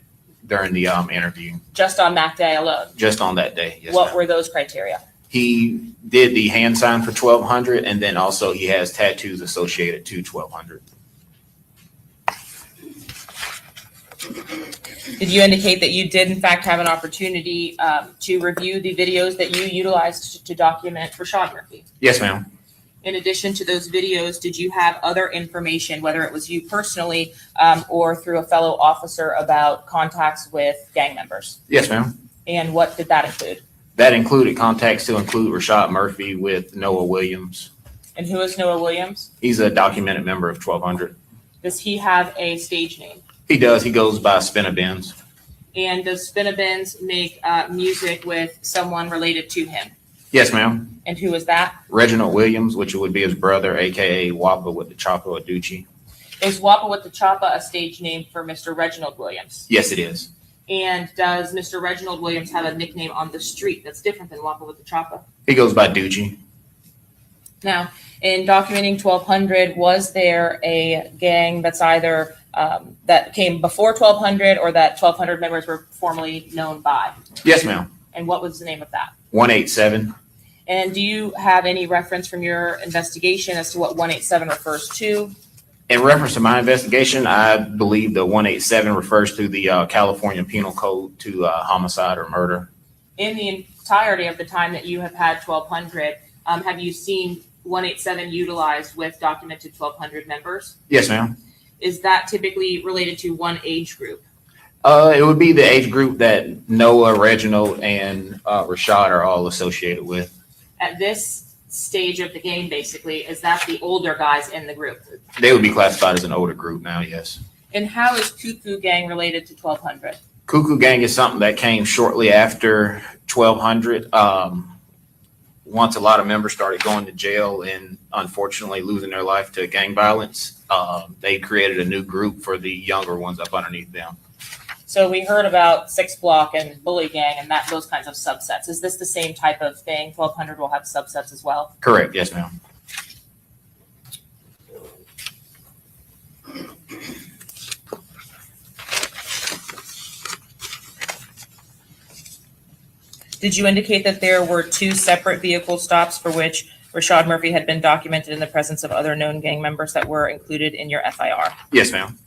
Speaker 12: during the interview.
Speaker 11: Just on that day alone?
Speaker 12: Just on that day, yes,
Speaker 11: What
Speaker 12: ma'am.
Speaker 11: were those criteria?
Speaker 12: He did the hand sign for 1200, and then also he has tattoos associated to 1200.
Speaker 11: Did you indicate that you did in fact have an opportunity to review the videos that you utilized to document Rashad Murphy?
Speaker 12: Yes, ma'am.
Speaker 11: In addition to those videos, did you have other information, whether it was you personally or through a fellow officer, about contacts with gang members?
Speaker 12: Yes, ma'am.
Speaker 11: And what did that include?
Speaker 12: That included contacts to include Rashad Murphy with Noah Williams.
Speaker 11: And who is Noah Williams?
Speaker 12: He's a documented member of 1200.
Speaker 11: Does he have a stage name?
Speaker 12: He does. He goes by Spinabins.
Speaker 11: And does Spinabins make music with someone related to him?
Speaker 12: Yes, ma'am.
Speaker 11: And who is that?
Speaker 12: Reginald Williams, which would be his brother, aka Wappa with the Chopper Aducci.
Speaker 11: Is Wappa with the Choppa a stage name for Mr. Reginald Williams?
Speaker 12: Yes, it is.
Speaker 11: And does Mr. Reginald Williams have a nickname on the street that's different than Wappa with the Choppa?
Speaker 12: He goes by Ducci.
Speaker 11: Now, in documenting 1200, was there a gang that's either that came before 1200 or that 1200 members were formerly known by?
Speaker 12: Yes, ma'am.
Speaker 11: And what was the name of that?
Speaker 12: 187.
Speaker 11: And do you have any reference from your investigation as to what 187 refers to?
Speaker 12: In reference to my investigation, I believe the 187 refers to the California Penal Code to homicide or murder.
Speaker 11: In the entirety of the time that you have had 1200, have you seen 187 utilized with documented 1200 members?
Speaker 12: Yes, ma'am.
Speaker 11: Is that typically related to one age group?
Speaker 12: It would be the age group that Noah, Reginald, and Rashad are all associated with.
Speaker 11: At this stage of the game, basically, is that the older guys in the group?
Speaker 12: They would be classified as an older group now, yes.
Speaker 11: And how is Cuckoo Gang related to 1200?
Speaker 12: Cuckoo Gang is something that came shortly after 1200. Once a lot of members started going to jail and unfortunately losing their life to gang violence, they created a new group for the younger ones up underneath them.
Speaker 11: So we heard about Six Block and Bully Gang and those kinds of subsets. Is this the same type of thing? 1200 will have subsets as well?
Speaker 12: Correct, yes, ma'am.
Speaker 11: Did you indicate that there were 2 separate vehicle stops for which Rashad Murphy had been documented in the presence of other known gang members that were included in your FIR?
Speaker 12: Yes, ma'am.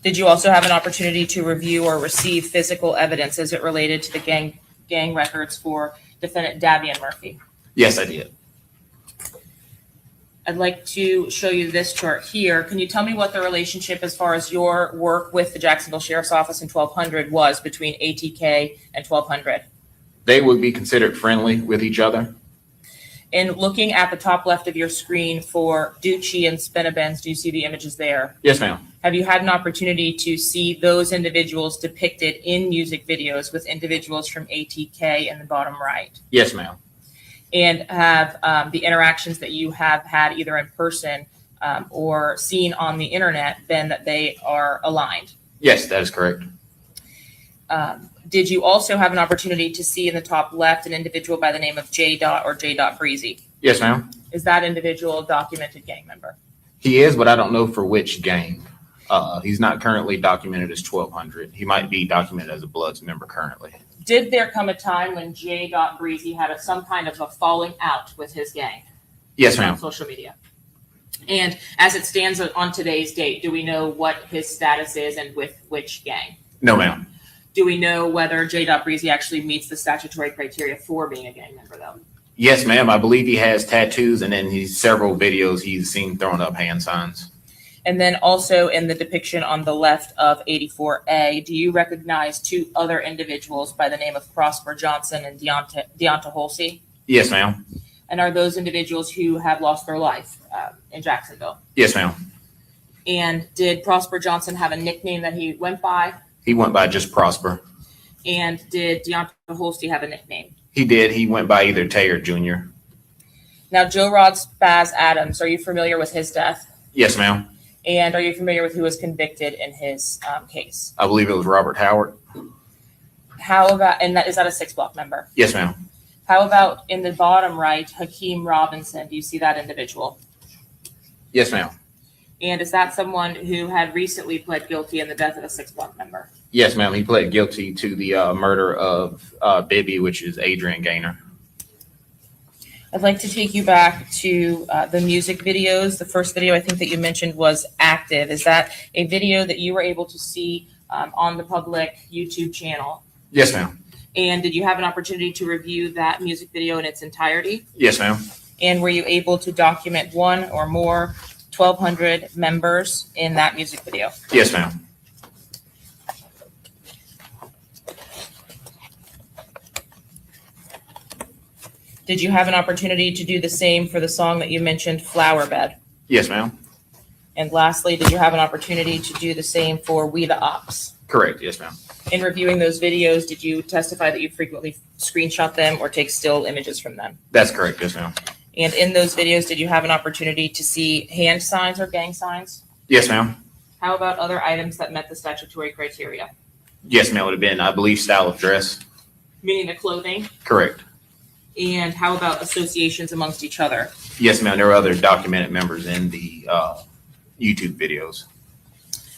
Speaker 11: Did you also have an opportunity to review or receive physical evidence as it related to the gang records for defendant Davion Murphy?
Speaker 12: Yes, I did.
Speaker 11: I'd like to show you this chart here. Can you tell me what the relationship as far as your work with the Jacksonville Sheriff's Office and 1200 was between ATK and 1200?
Speaker 12: They would be considered friendly with each other.
Speaker 11: In looking at the top left of your screen for Ducci and Spinabens, do you see the images there?
Speaker 12: Yes, ma'am.
Speaker 11: Have you had an opportunity to see those individuals depicted in music videos with individuals from ATK in the bottom right?
Speaker 12: Yes, ma'am.
Speaker 11: And have the interactions that you have had either in person or seen on the internet been that they are aligned?
Speaker 12: Yes, that is correct.
Speaker 11: Did you also have an opportunity to see in the top left an individual by the name of J. or J. Breezy?
Speaker 12: Yes, ma'am.
Speaker 11: Is that individual a documented gang member?
Speaker 12: He is, but I don't know for which gang. He's not currently documented as 1200. He might be documented as a Bloods member currently.
Speaker 11: Did there come a time when J. Breezy had some kind of a falling out with his gang?
Speaker 12: Yes,
Speaker 11: On
Speaker 12: ma'am.
Speaker 11: social media. And as it stands on today's date, do we know what his status is and with which gang?
Speaker 12: No, ma'am.
Speaker 11: Do we know whether J. Breezy actually meets the statutory criteria for being a gang member, though?
Speaker 12: Yes, ma'am. I believe he has tattoos, and in his several videos he's seen throwing up hand signs.
Speaker 11: And then also in the depiction on the left of 84A, do you recognize two other individuals by the name of Prosper Johnson and Deonta Holsey?
Speaker 12: Yes, ma'am.
Speaker 11: And are those individuals who have lost their life in Jacksonville?
Speaker 12: Yes, ma'am.
Speaker 11: And did Prosper Johnson have a nickname that he went by?
Speaker 12: He went by just Prosper.
Speaker 11: And did Deonta Holsey have a nickname?
Speaker 12: He did. He went by either Tay or Junior.
Speaker 11: Now, Joe Rod Spaz Adams, are you familiar with his death?
Speaker 12: Yes, ma'am.
Speaker 11: And are you familiar with who was convicted in his case?
Speaker 12: I believe it was Robert Howard.
Speaker 11: How about, and is that a 6-block member?
Speaker 12: Yes, ma'am.
Speaker 11: How about in the bottom right, Hakeem Robinson? Do you see that individual?
Speaker 12: Yes, ma'am.
Speaker 11: And is that someone who had recently pled guilty in the death of a 6-block member?
Speaker 12: Yes, ma'am. He pled guilty to the murder of Bibby, which is Adrian Gaynor.
Speaker 11: I'd like to take you back to the music videos. The first video I think that you mentioned was Active. Is that a video that you were able to see on the public YouTube channel?
Speaker 12: Yes, ma'am.
Speaker 11: And did you have an opportunity to review that music video in its entirety?
Speaker 12: Yes, ma'am.
Speaker 11: And were you able to document one or more 1,200 members in that music video?
Speaker 12: Yes, ma'am.
Speaker 11: Did you have an opportunity to do the same for the song that you mentioned, Flower Bed?
Speaker 12: Yes, ma'am.
Speaker 11: And lastly, did you have an opportunity to do the same for We the Ops?
Speaker 12: Correct. Yes, ma'am.
Speaker 11: In reviewing those videos, did you testify that you frequently screenshot them or take still images from them?
Speaker 12: That's correct. Yes, ma'am.
Speaker 11: And in those videos, did you have an opportunity to see hand signs or gang signs?
Speaker 12: Yes, ma'am.
Speaker 11: How about other items that met the statutory criteria?
Speaker 12: Yes, ma'am. It would have been, I believe, style of dress.
Speaker 11: Meaning the clothing?
Speaker 12: Correct.
Speaker 11: And how about associations amongst each other?
Speaker 12: Yes, ma'am. There were other documented members in the YouTube videos.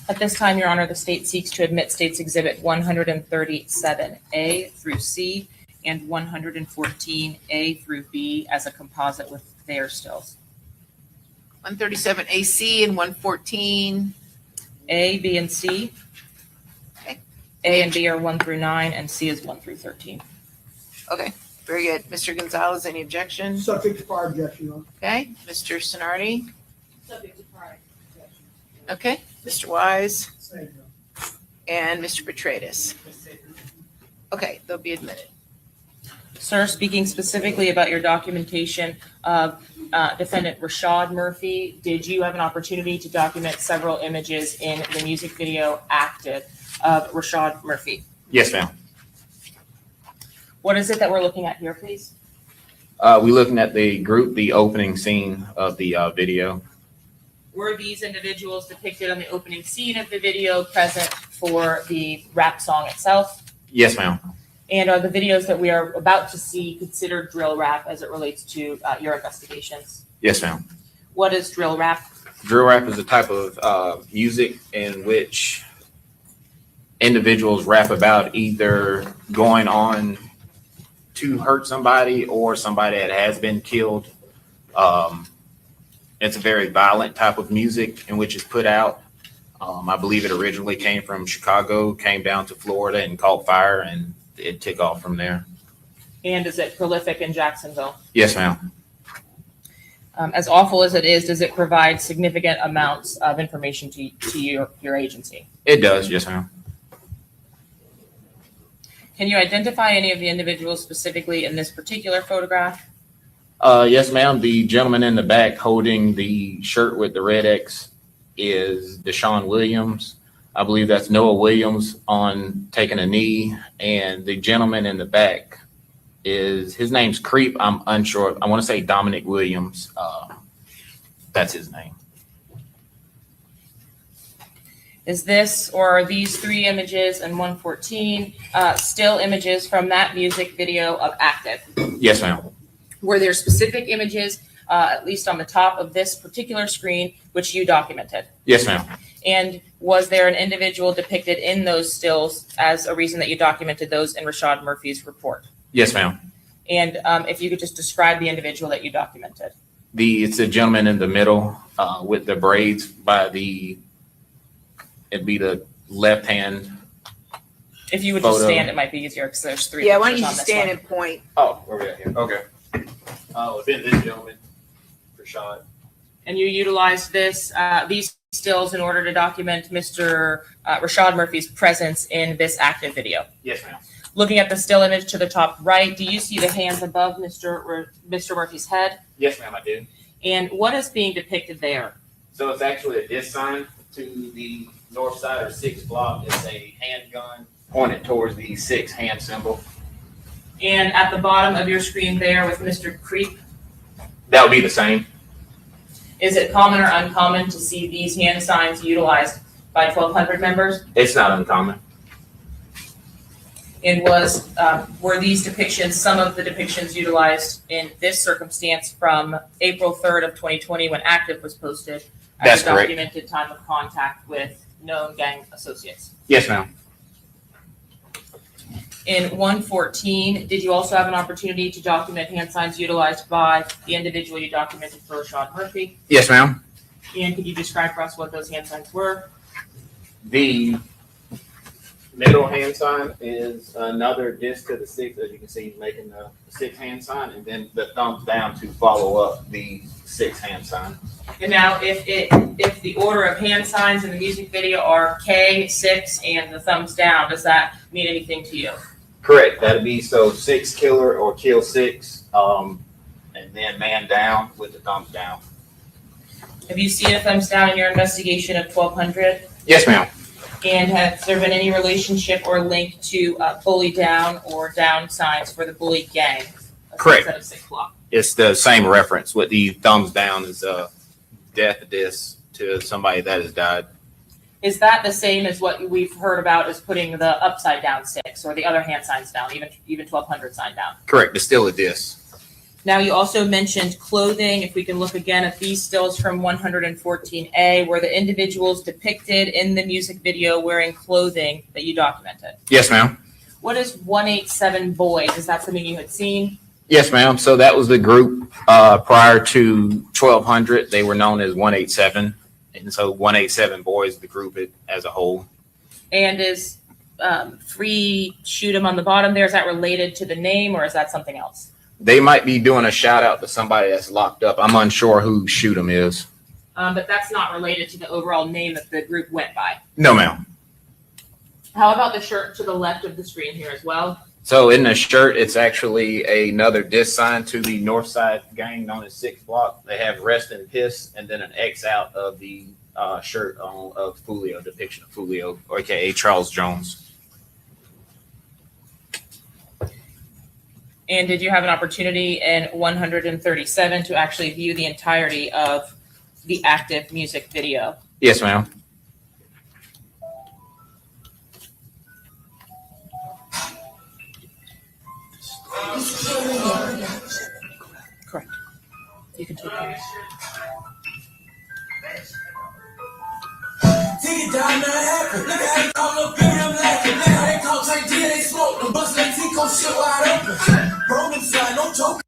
Speaker 11: At this time, Your Honor, the state seeks to admit State's Exhibit 137A through C and 114A through B as a composite with their stills.
Speaker 6: 137 AC and 114.
Speaker 11: A, B, and C.
Speaker 6: Okay.
Speaker 11: A and B are 1 through 9, and C is 1 through 13.
Speaker 6: Okay, very good. Mr. Gonzalez, any objections?
Speaker 7: Subject to prior objection, Your Honor.
Speaker 6: Okay, Mr. Sonardi?
Speaker 10: Subject to prior objection.
Speaker 6: Okay, Mr. Wise
Speaker 7: Same, Your Honor.
Speaker 6: and Mr. Petratus. Okay, they'll be admitted.
Speaker 11: Sir, speaking specifically about your documentation of defendant Rashad Murphy, did you have an opportunity to document several images in the music video Active of Rashad Murphy?
Speaker 12: Yes, ma'am.
Speaker 11: What is it that we're looking at here, please?
Speaker 12: We're looking at the opening scene of the video.
Speaker 11: Were these individuals depicted on the opening scene of the video present for the rap song itself?
Speaker 12: Yes, ma'am.
Speaker 11: And are the videos that we are about to see considered drill rap as it relates to your investigations?
Speaker 12: Yes, ma'am.
Speaker 11: What is drill rap?
Speaker 12: Drill rap is a type of music in which individuals rap about either going on to hurt somebody or somebody that has been killed. It's a very violent type of music in which it's put out. I believe it originally came from Chicago, came down to Florida and caught fire, and it took off from there.
Speaker 11: And is it prolific in Jacksonville?
Speaker 12: Yes, ma'am.
Speaker 11: As awful as it is, does it provide significant amounts of information to your agency?
Speaker 12: It does, yes, ma'am.
Speaker 11: Can you identify any of the individuals specifically in this particular photograph?
Speaker 12: Yes, ma'am. The gentleman in the back holding the shirt with the red X is Deshaun Williams. I believe that's Noah Williams on taking a knee. And the gentleman in the back his name's Creep. I'm unsure. I want to say Dominic Williams. That's his name.
Speaker 11: Is this or are these three images and 114 still images from that music video of Active?
Speaker 12: Yes, ma'am.
Speaker 11: Were there specific images, at least on the top of this particular screen, which you documented?
Speaker 12: Yes, ma'am.
Speaker 11: And was there an individual depicted in those stills as a reason that you documented those in Rashad Murphy's report?
Speaker 12: Yes, ma'am.
Speaker 11: And if you could just describe the individual that you documented.
Speaker 12: It's a gentleman in the middle with the braids it'd be the left hand.
Speaker 11: If you would just
Speaker 12: Photo.
Speaker 11: stand, it might be easier because there's three.
Speaker 6: Yeah, why don't you
Speaker 11: pictures
Speaker 6: just
Speaker 11: on this
Speaker 6: stand
Speaker 11: one.
Speaker 6: and point?
Speaker 12: Oh, where we at here? Okay. It'd been this gentleman, Rashad.
Speaker 11: And you utilized these stills in order to document Mr. Rashad Murphy's presence in this Active video.
Speaker 12: Yes, ma'am.
Speaker 11: Looking at the still image to the top right, do you see the hands above Mr. Murphy's head?
Speaker 12: Yes, ma'am, I do.
Speaker 11: And what is being depicted there?
Speaker 12: So it's actually a diss sign to the north side or 6th block. It's a handgun pointed towards the 6 hand symbol.
Speaker 11: And at the bottom of your screen there with Mr. Creep,
Speaker 12: That would be the same.
Speaker 11: is it common or uncommon to see these hand signs utilized by 1,200 members?
Speaker 12: It's not uncommon.
Speaker 11: And were these depictions, some of the depictions utilized in this circumstance from April 3rd of 2020 when Active was posted?
Speaker 12: That's
Speaker 11: as a
Speaker 12: correct.
Speaker 11: documented time of contact with known gang associates.
Speaker 12: Yes, ma'am.
Speaker 11: In 114, did you also have an opportunity to document hand signs utilized by the individual you documented for Rashad Murphy?
Speaker 12: Yes, ma'am.
Speaker 11: And could you describe for us what those hand signs were?
Speaker 12: The middle hand sign is another diss to the 6, as you can see, making the 6 hand sign, and then the thumbs down to follow up the 6 hand sign.
Speaker 11: And now if the order of hand signs in the music video are K, 6, and the thumbs down, does that mean anything to you?
Speaker 12: Correct. That'd be 6 killer or kill 6, and then man down with the thumbs down.
Speaker 11: Have you seen a thumbs down in your investigation of 1,200?
Speaker 12: Yes, ma'am.
Speaker 11: And has there been any relationship or link to bully down or down signs for the bully gang?
Speaker 12: Correct.
Speaker 11: Instead of 6 block.
Speaker 12: It's the same reference. With the thumbs down is death diss to somebody that has died.
Speaker 11: Is that the same as what we've heard about as putting the upside down 6 or the other hand signs down, even 1,200 sign down?
Speaker 12: Correct. It's still a diss.
Speaker 11: Now, you also mentioned clothing. If we can look again at these stills from 114A, were the individuals depicted in the music video wearing clothing that you documented?
Speaker 12: Yes, ma'am.
Speaker 11: What is 187 Boys? Is that something you had seen?
Speaker 12: Yes, ma'am. So that was the group prior to 1200. They were known as 187. And so 187 Boys, the group as a whole.
Speaker 11: And is Free Shoot 'em on the bottom there, is that related to the name or is that something else?
Speaker 12: They might be doing a shout out to somebody that's locked up. I'm unsure who Shoot 'em is.
Speaker 11: But that's not related to the overall name that the group went by.
Speaker 12: No, ma'am.
Speaker 11: How about the shirt to the left of the screen here as well?
Speaker 12: So in the shirt, it's actually another diss sign to the North Side gang known as 6th Block. They have rest and piss and then an X out of the shirt of Foolio, depiction of Foolio, aka Charles Jones.
Speaker 11: And did you have an opportunity in 137 to actually view the entirety of the Active music video?
Speaker 12: Yes, ma'am.
Speaker 11: Correct. You can take those.
Speaker 13: Take it down, not happen. Look at it all up in him laughing. Look how they call Tank D, they smoke them. Bust that Tico shit wide open. Bro, them side, no joke.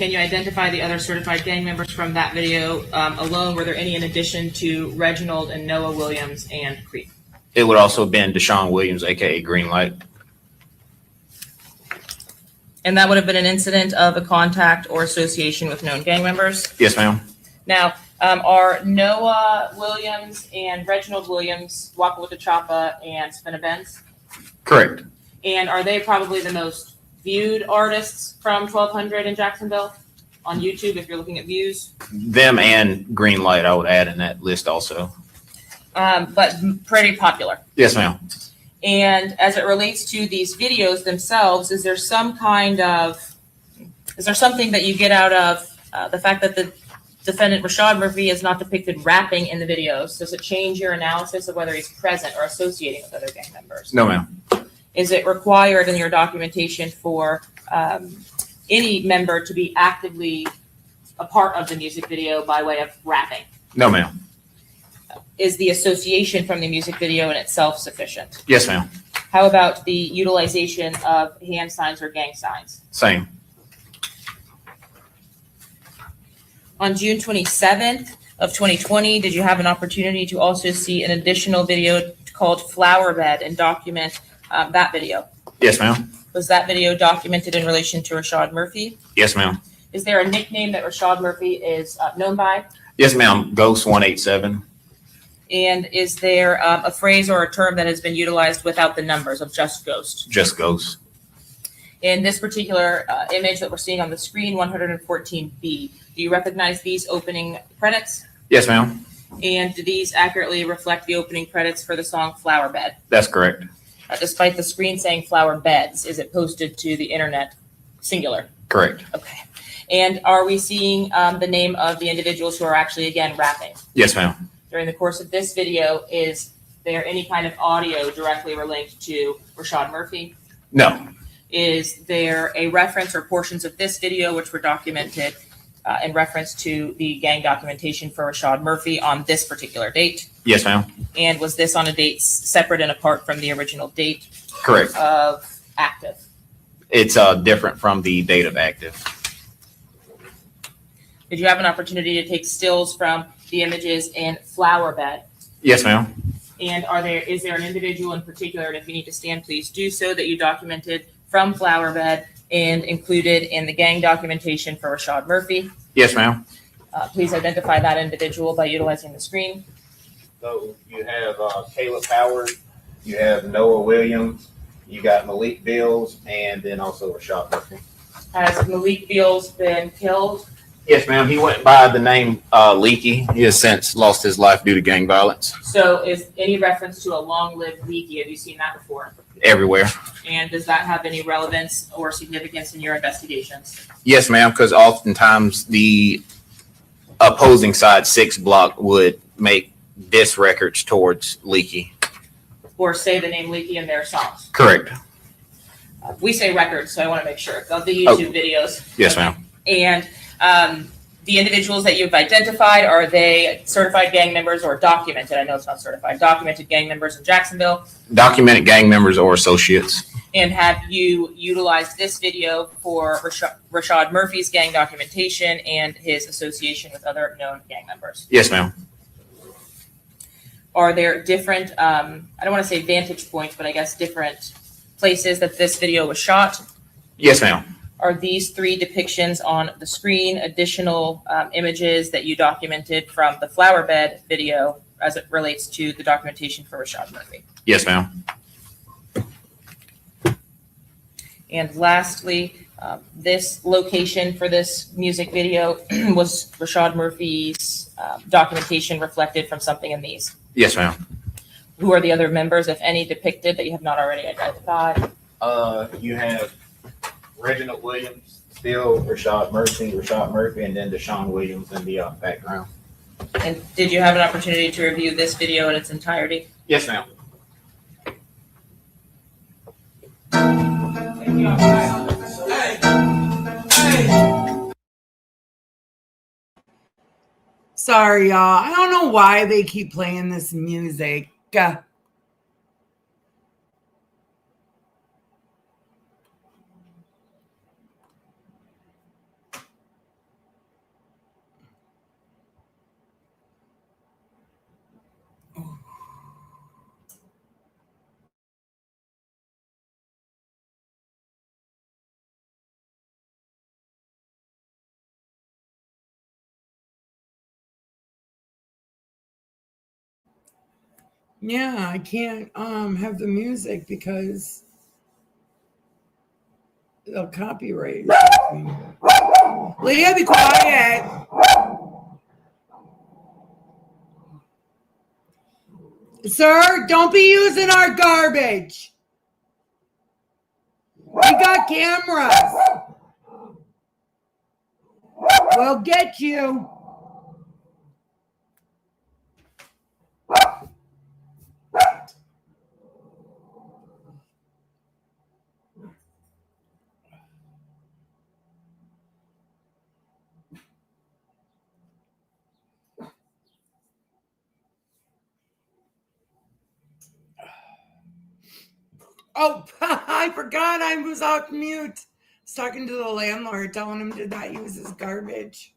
Speaker 11: Can you identify the other certified gang members from that video alone? Were there any in addition to Reginald and Noah Williams and Creep?
Speaker 12: It would also have been Deshaun Williams, aka Greenlight.
Speaker 11: And that would have been an incident of a contact or association with known gang members?
Speaker 12: Yes, ma'am.
Speaker 11: Now, are Noah Williams and Reginald Williams, Waka Waka Choppa, and Spinna Benz?
Speaker 12: Correct.
Speaker 11: And are they probably the most viewed artists from 1200 in Jacksonville on YouTube if you're looking at views?
Speaker 12: Them and Greenlight, I would add in that list also.
Speaker 11: But pretty popular.
Speaker 12: Yes, ma'am.
Speaker 11: And as it relates to these videos themselves, is there something that you get out of the fact that the defendant Rashad Murphy is not depicted rapping in the videos? Does it change your analysis of whether he's present or associating with other gang members?
Speaker 12: No, ma'am.
Speaker 11: Is it required in your documentation for any member to be actively a part of the music video by way of rapping?
Speaker 12: No, ma'am.
Speaker 11: Is the association from the music video in itself sufficient?
Speaker 12: Yes, ma'am.
Speaker 11: How about the utilization of hand signs or gang signs?
Speaker 12: Same.
Speaker 11: On June 27th of 2020, did you have an opportunity to also see an additional video called Flower Bed and document that video?
Speaker 12: Yes, ma'am.
Speaker 11: Was that video documented in relation to Rashad Murphy?
Speaker 12: Yes, ma'am.
Speaker 11: Is there a nickname that Rashad Murphy is known by?
Speaker 12: Yes, ma'am. Ghost 187.
Speaker 11: And is there a phrase or a term that has been utilized without the numbers of just Ghost?
Speaker 12: Just Ghost.
Speaker 11: In this particular image that we're seeing on the screen, 114B, do you recognize these opening credits?
Speaker 12: Yes, ma'am.
Speaker 11: And do these accurately reflect the opening credits for the song Flower Bed?
Speaker 12: That's correct.
Speaker 11: Despite the screen saying Flower Beds, is it posted to the internet singular?
Speaker 12: Correct.
Speaker 11: Okay. And are we seeing the name of the individuals who are actually, again, rapping?
Speaker 12: Yes, ma'am.
Speaker 11: During the course of this video, is there any kind of audio directly linked to Rashad Murphy?
Speaker 12: No.
Speaker 11: Is there a reference or portions of this video which were documented in reference to the gang documentation for Rashad Murphy on this particular date?
Speaker 12: Yes, ma'am.
Speaker 11: And was this on a date separate and apart from the original date
Speaker 12: Correct.
Speaker 11: of active?
Speaker 12: It's different from the date of active.
Speaker 11: Did you have an opportunity to take stills from the images in Flower Bed?
Speaker 12: Yes, ma'am.
Speaker 11: And is there an individual in particular, and if you need to stand, please do so, that you documented from Flower Bed and included in the gang documentation for Rashad Murphy?
Speaker 12: Yes, ma'am.
Speaker 11: Please identify that individual by utilizing the screen.
Speaker 12: So you have Caleb Howard, you have Noah Williams, you got Malik Bills, and then also Rashad Murphy.
Speaker 11: Has Malik Beals been killed?
Speaker 12: Yes, ma'am. He went by the name Leaky. He has since lost his life due to gang violence.
Speaker 11: So is any reference to a long-lived Leaky, have you seen that before?
Speaker 12: Everywhere.
Speaker 11: And does that have any relevance or significance in your investigations?
Speaker 12: Yes, ma'am, because oftentimes the opposing side 6 block would make diss records towards Leaky.
Speaker 11: Or say the name Leaky in their songs?
Speaker 12: Correct.
Speaker 11: We say records, so I want to make sure of the YouTube videos.
Speaker 12: Yes, ma'am.
Speaker 11: And the individuals that you've identified, are they certified gang members or documented? I know it's not certified. Documented gang members in Jacksonville.
Speaker 12: Documented gang members or associates.
Speaker 11: And have you utilized this video for Rashad Murphy's gang documentation and his association with other known gang members?
Speaker 12: Yes, ma'am.
Speaker 11: Are there different, I don't want to say vantage points, but I guess different places that this video was shot?
Speaker 12: Yes, ma'am.
Speaker 11: Are these 3 depictions on the screen additional images that you documented from the Flower Bed video as it relates to the documentation for Rashad Murphy?
Speaker 12: Yes, ma'am.
Speaker 11: And lastly, this location for this music video was Rashad Murphy's documentation reflected from something in these?
Speaker 12: Yes, ma'am.
Speaker 11: Who are the other members, if any, depicted that you have not already identified?
Speaker 12: You have Reginald Williams, still Rashad Murphy, and then Deshaun Williams in the background.
Speaker 11: And did you have an opportunity to review this video in its entirety?
Speaker 12: Yes, ma'am.
Speaker 1: Sorry, y'all. I don't know why they keep playing this music. Yeah, I can't have the music because they'll copyright me. Leah, be quiet. Sir, don't be using our garbage. We got cameras. We'll get you. Oh, I forgot I was off mute. I was talking to the landlord, telling him to not use his garbage.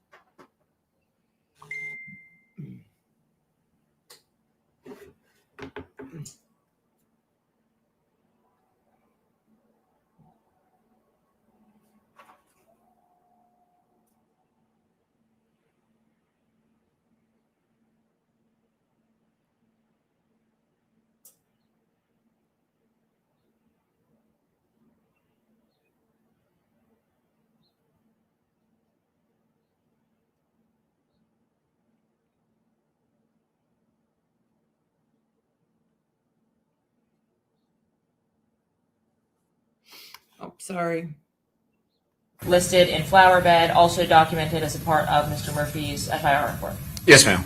Speaker 1: Oh, sorry.
Speaker 11: Listed in flower bed, also documented as a part of Mr. Murphy's FIR report.
Speaker 12: Yes, ma'am.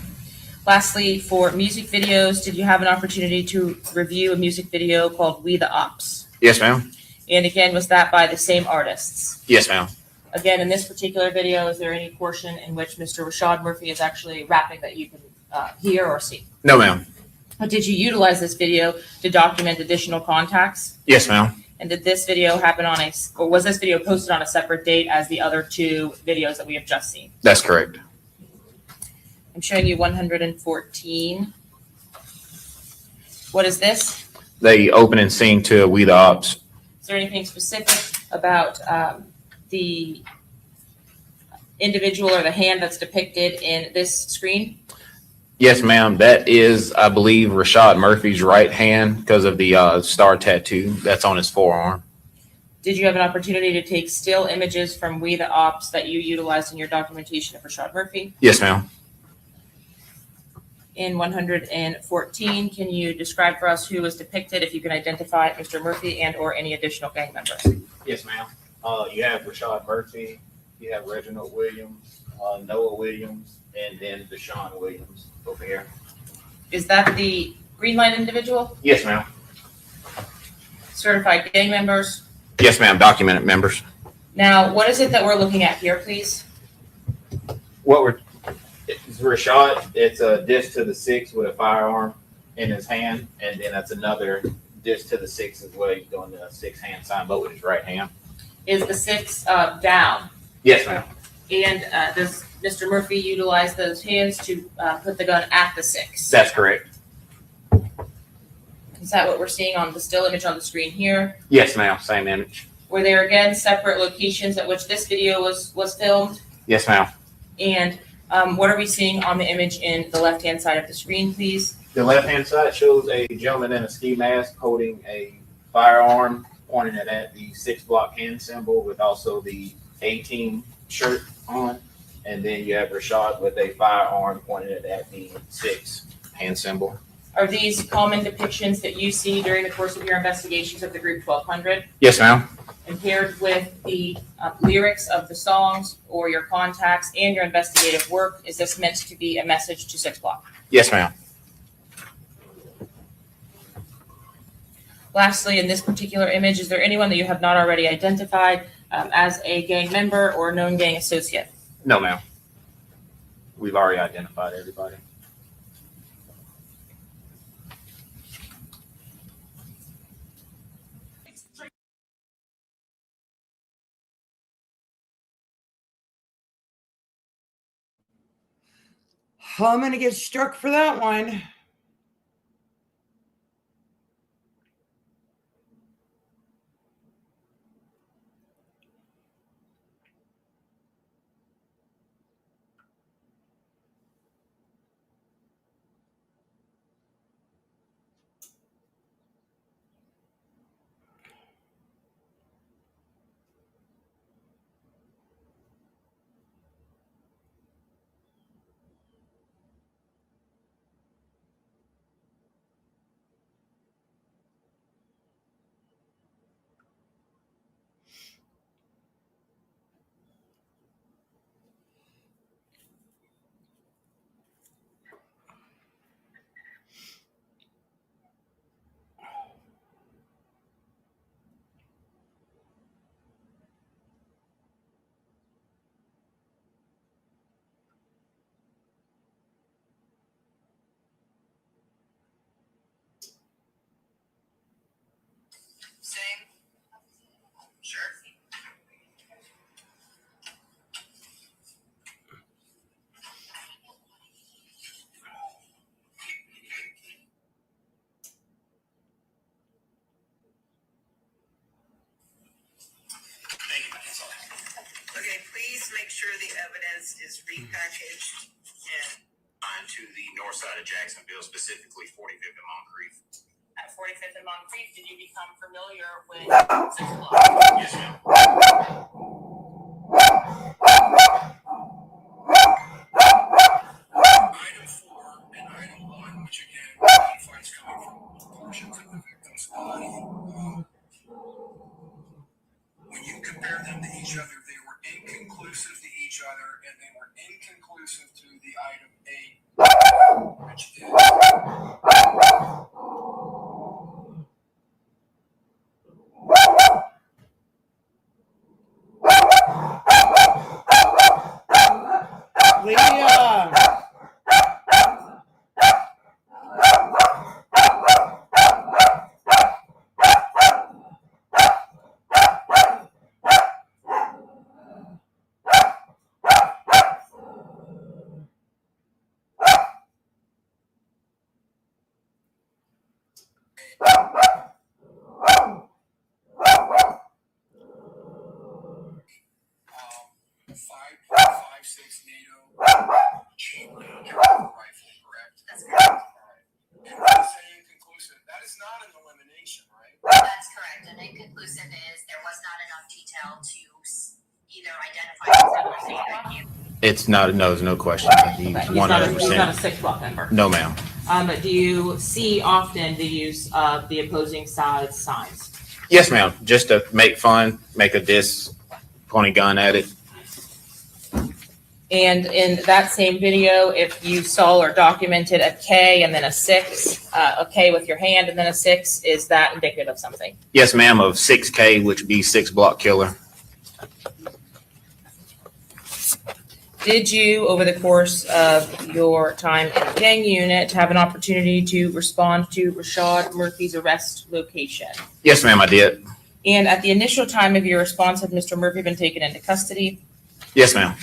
Speaker 11: Lastly, for music videos, did you have an opportunity to review a music video called We the Ops?
Speaker 12: Yes, ma'am.
Speaker 11: And again, was that by the same artists?
Speaker 12: Yes, ma'am.
Speaker 11: Again, in this particular video, is there any portion in which Mr. Rashad Murphy is actually rapping that you can hear or see?
Speaker 12: No, ma'am.
Speaker 11: Did you utilize this video to document additional contacts?
Speaker 12: Yes, ma'am.
Speaker 11: And did this video happen on or was this video posted on a separate date as the other two videos that we have just seen?
Speaker 12: That's correct.
Speaker 11: I'm showing you 114. What is this?
Speaker 12: The opening scene to We the Ops.
Speaker 11: Is there anything specific about the individual or the hand that's depicted in this screen?
Speaker 12: Yes, ma'am. That is, I believe, Rashad Murphy's right hand because of the star tattoo that's on his forearm.
Speaker 11: Did you have an opportunity to take still images from We the Ops that you utilized in your documentation of Rashad Murphy?
Speaker 12: Yes, ma'am.
Speaker 11: In 114, can you describe for us who was depicted, if you can identify Mr. Murphy and or any additional gang members?
Speaker 12: Yes, ma'am. You have Rashad Murphy, you have Reginald Williams, Noah Williams, and then Deshaun Williams over here.
Speaker 11: Is that the green light individual?
Speaker 12: Yes, ma'am.
Speaker 11: Certified gang members?
Speaker 12: Yes, ma'am. Documented members.
Speaker 11: Now, what is it that we're looking at here, please?
Speaker 12: It's Rashad. It's a disc to the 6 with a firearm in his hand, and then that's another disc to the 6 as well. He's doing the 6 hand sign, but with his right hand.
Speaker 11: Is the 6 down?
Speaker 12: Yes, ma'am.
Speaker 11: And does Mr. Murphy utilize those hands to put the gun at the 6?
Speaker 12: That's correct.
Speaker 11: Is that what we're seeing on the still image on the screen here?
Speaker 12: Yes, ma'am. Same image.
Speaker 11: Were there again separate locations at which this video was filmed?
Speaker 12: Yes, ma'am.
Speaker 11: And what are we seeing on the image in the left-hand side of the screen, please?
Speaker 12: The left-hand side shows a gentleman in a ski mask holding a firearm, pointing it at the 6 block hand symbol with also the A-team shirt on. And then you have Rashad with a firearm pointing it at the 6 hand symbol.
Speaker 11: Are these common depictions that you see during the course of your investigations of the Group 1200?
Speaker 12: Yes, ma'am.
Speaker 11: And paired with the lyrics of the songs or your contacts and your investigative work, is this meant to be a message to 6 Block?
Speaker 12: Yes, ma'am.
Speaker 11: Lastly, in this particular image, is there anyone that you have not already identified as a gang member or known gang associate?
Speaker 12: No, ma'am. We've already identified everybody.
Speaker 1: I'm going to get struck for that one.
Speaker 6: Same. Sure. Okay, please make sure the evidence is repackaged and
Speaker 12: onto the north side of Jacksonville, specifically 45th and Moncrief.
Speaker 11: At 45th and Moncrief, did you become familiar with 6 o'clock?
Speaker 12: Yes, ma'am.
Speaker 2: Item 4 and item 1, which again identifies coming from portions of the victim's body. When you compare them to each other, they were inconclusive to each other, and they were inconclusive to the item 8, which is
Speaker 1: Leah.
Speaker 2: .556 NATO chain rifle, correct?
Speaker 3: That's correct.
Speaker 2: All right. And when you say inconclusive, that is not an elimination, right?
Speaker 3: That's correct. And inconclusive is there was not enough detail to either identify.
Speaker 12: It's not, no, there's no question. He's
Speaker 11: He's not a
Speaker 12: 100%.
Speaker 11: 6 block member.
Speaker 12: No, ma'am.
Speaker 11: Do you see often the use of the opposing side's signs?
Speaker 12: Yes, ma'am. Just to make fun, make a diss, point a gun at it.
Speaker 11: And in that same video, if you saw or documented a K and then a 6, a K with your hand and then a 6, is that indicative of something?
Speaker 12: Yes, ma'am, of 6K, which would be 6 block killer.
Speaker 11: Did you, over the course of your time in the gang unit, have an opportunity to respond to Rashad Murphy's arrest location?
Speaker 12: Yes, ma'am, I did.
Speaker 11: And at the initial time of your response, had Mr. Murphy been taken into custody?
Speaker 12: Yes, ma'am.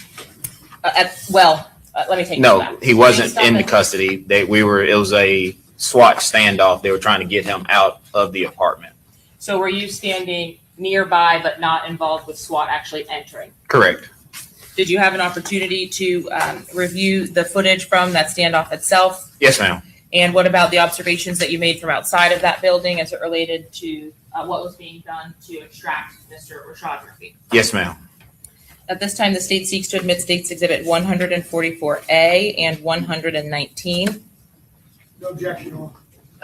Speaker 11: Let me take that
Speaker 12: No,
Speaker 11: back.
Speaker 12: he wasn't
Speaker 11: Based on
Speaker 12: in the
Speaker 11: the-
Speaker 12: custody. It was a SWAT standoff. They were trying to get him out of the apartment.
Speaker 11: So were you standing nearby but not involved with SWAT actually entering?
Speaker 12: Correct.
Speaker 11: Did you have an opportunity to review the footage from that standoff itself?
Speaker 12: Yes, ma'am.
Speaker 11: And what about the observations that you made from outside of that building as it related to what was being done to extract Mr. Rashad Murphy?
Speaker 12: Yes, ma'am.
Speaker 11: At this time, the state seeks to admit State's Exhibit 144A and 119.
Speaker 7: No objection, Your Honor.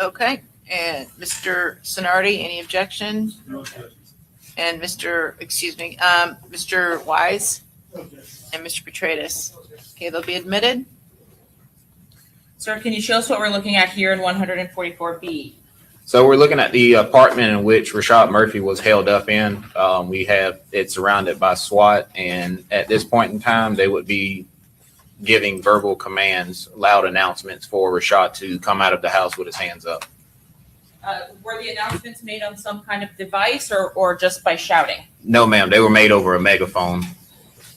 Speaker 6: Okay, and Mr. Sonardi, any objection?
Speaker 7: No objection.
Speaker 6: And Mr. Wise
Speaker 7: No objection.
Speaker 6: and Mr. Petratus. Okay, they'll be admitted.
Speaker 11: Sir, can you show us what we're looking at here in 144B?
Speaker 12: So we're looking at the apartment in which Rashad Murphy was held up in. We have it surrounded by SWAT, and at this point in time, they would be giving verbal commands, loud announcements for Rashad to come out of the house with his hands up.
Speaker 11: Were the announcements made on some kind of device or just by shouting?
Speaker 12: No, ma'am, they were made over a megaphone.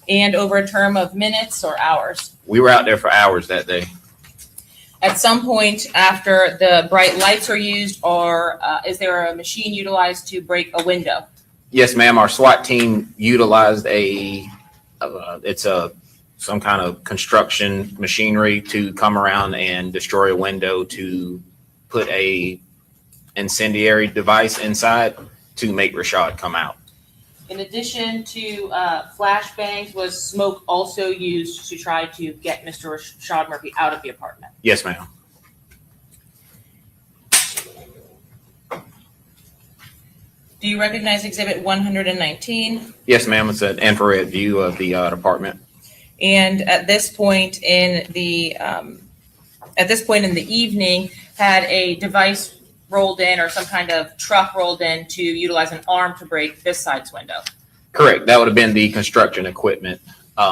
Speaker 11: And over a term of minutes or hours?
Speaker 12: We were out there for hours that day.
Speaker 11: At some point after the bright lights are used, or is there a machine utilized to break a window?
Speaker 12: Yes, ma'am. Our SWAT team utilized some kind of construction machinery to come around and destroy a window to put a incendiary device inside to make Rashad come out.
Speaker 11: In addition to flashbangs, was smoke also used to try to get Mr. Rashad Murphy out of the apartment?
Speaker 12: Yes, ma'am.
Speaker 11: Do you recognize Exhibit 119?
Speaker 12: Yes, ma'am. It's an infrared view of the apartment.
Speaker 11: And at this point in the evening, had a device rolled in or some kind of truck rolled in to utilize an arm to break this side's window?
Speaker 12: Correct. That would have been the construction equipment,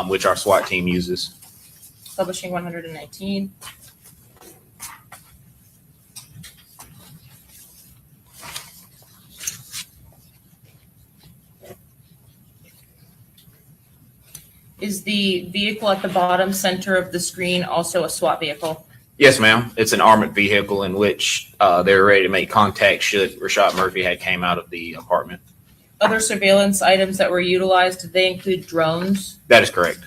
Speaker 12: which our SWAT team uses.
Speaker 11: Publishing 119. Is the vehicle at the bottom center of the screen also a SWAT vehicle?
Speaker 12: Yes, ma'am. It's an armored vehicle in which they're ready to make contact should Rashad Murphy had came out of the apartment.
Speaker 11: Other surveillance items that were utilized, did they include drones?
Speaker 12: That is correct.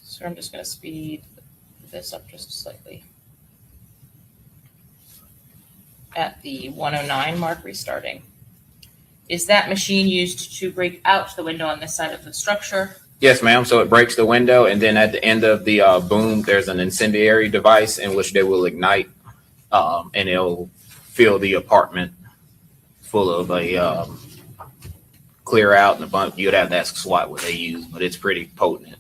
Speaker 11: So I'm just going to speed this up just slightly. At the 109 mark, restarting. Is that machine used to break out the window on this side of the structure?
Speaker 12: Yes, ma'am. So it breaks the window, and then at the end of the boom, there's an incendiary device in which they will ignite, and it'll fill the apartment full of a clear out and a bunch. You'd have to ask SWAT what they use, but it's pretty potent.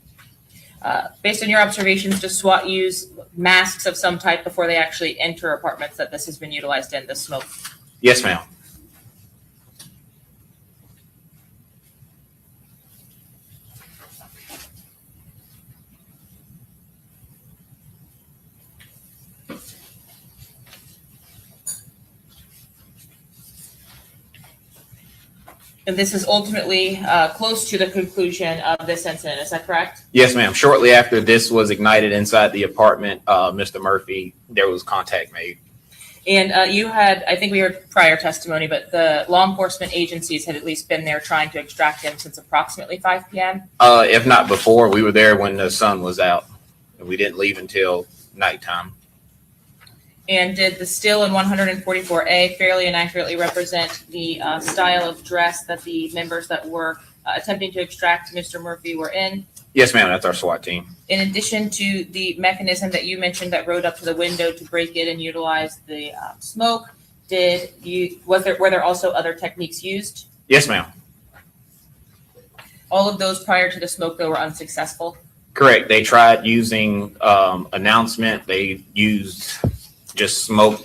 Speaker 11: Based on your observations, does SWAT use masks of some type before they actually enter apartments that this has been utilized in, the smoke?
Speaker 12: Yes, ma'am.
Speaker 11: And this is ultimately close to the conclusion of this incident, is that correct?
Speaker 12: Yes, ma'am. Shortly after this was ignited inside the apartment, Mr. Murphy, there was contact made.
Speaker 11: And you had, I think we heard prior testimony, but the law enforcement agencies had at least been there trying to extract him since approximately 5 p.m.?
Speaker 12: If not before, we were there when the sun was out, and we didn't leave until nighttime.
Speaker 11: And did the still in 144A fairly and accurately represent the style of dress that the members that were attempting to extract Mr. Murphy were in?
Speaker 12: Yes, ma'am. That's our SWAT team.
Speaker 11: In addition to the mechanism that you mentioned that rode up to the window to break it and utilize the smoke, were there also other techniques used?
Speaker 12: Yes, ma'am.
Speaker 11: All of those prior to the smoke, though, were unsuccessful?
Speaker 12: Correct. They tried using announcement. They used just smoke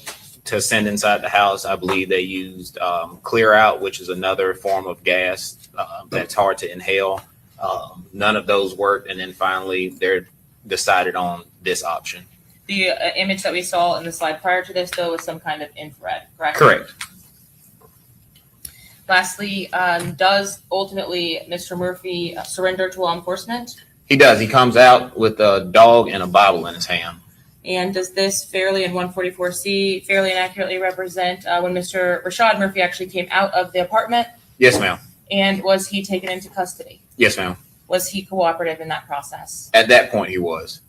Speaker 12: to send inside the house. I believe they used clear out, which is another form of gas that's hard to inhale. None of those worked. And then finally, they're decided on this option.
Speaker 11: The image that we saw in the slide prior to this, though, was some kind of infrared, correct?
Speaker 12: Correct.
Speaker 11: Lastly, does ultimately Mr. Murphy surrender to law enforcement?
Speaker 12: He does. He comes out with a dog and a Bible in his hand.
Speaker 11: And does this fairly in 144C fairly and accurately represent when Mr. Rashad Murphy actually came out of the apartment?
Speaker 12: Yes, ma'am.
Speaker 11: And was he taken into custody?
Speaker 12: Yes, ma'am.
Speaker 11: Was he cooperative in that process?
Speaker 12: At that point, he was.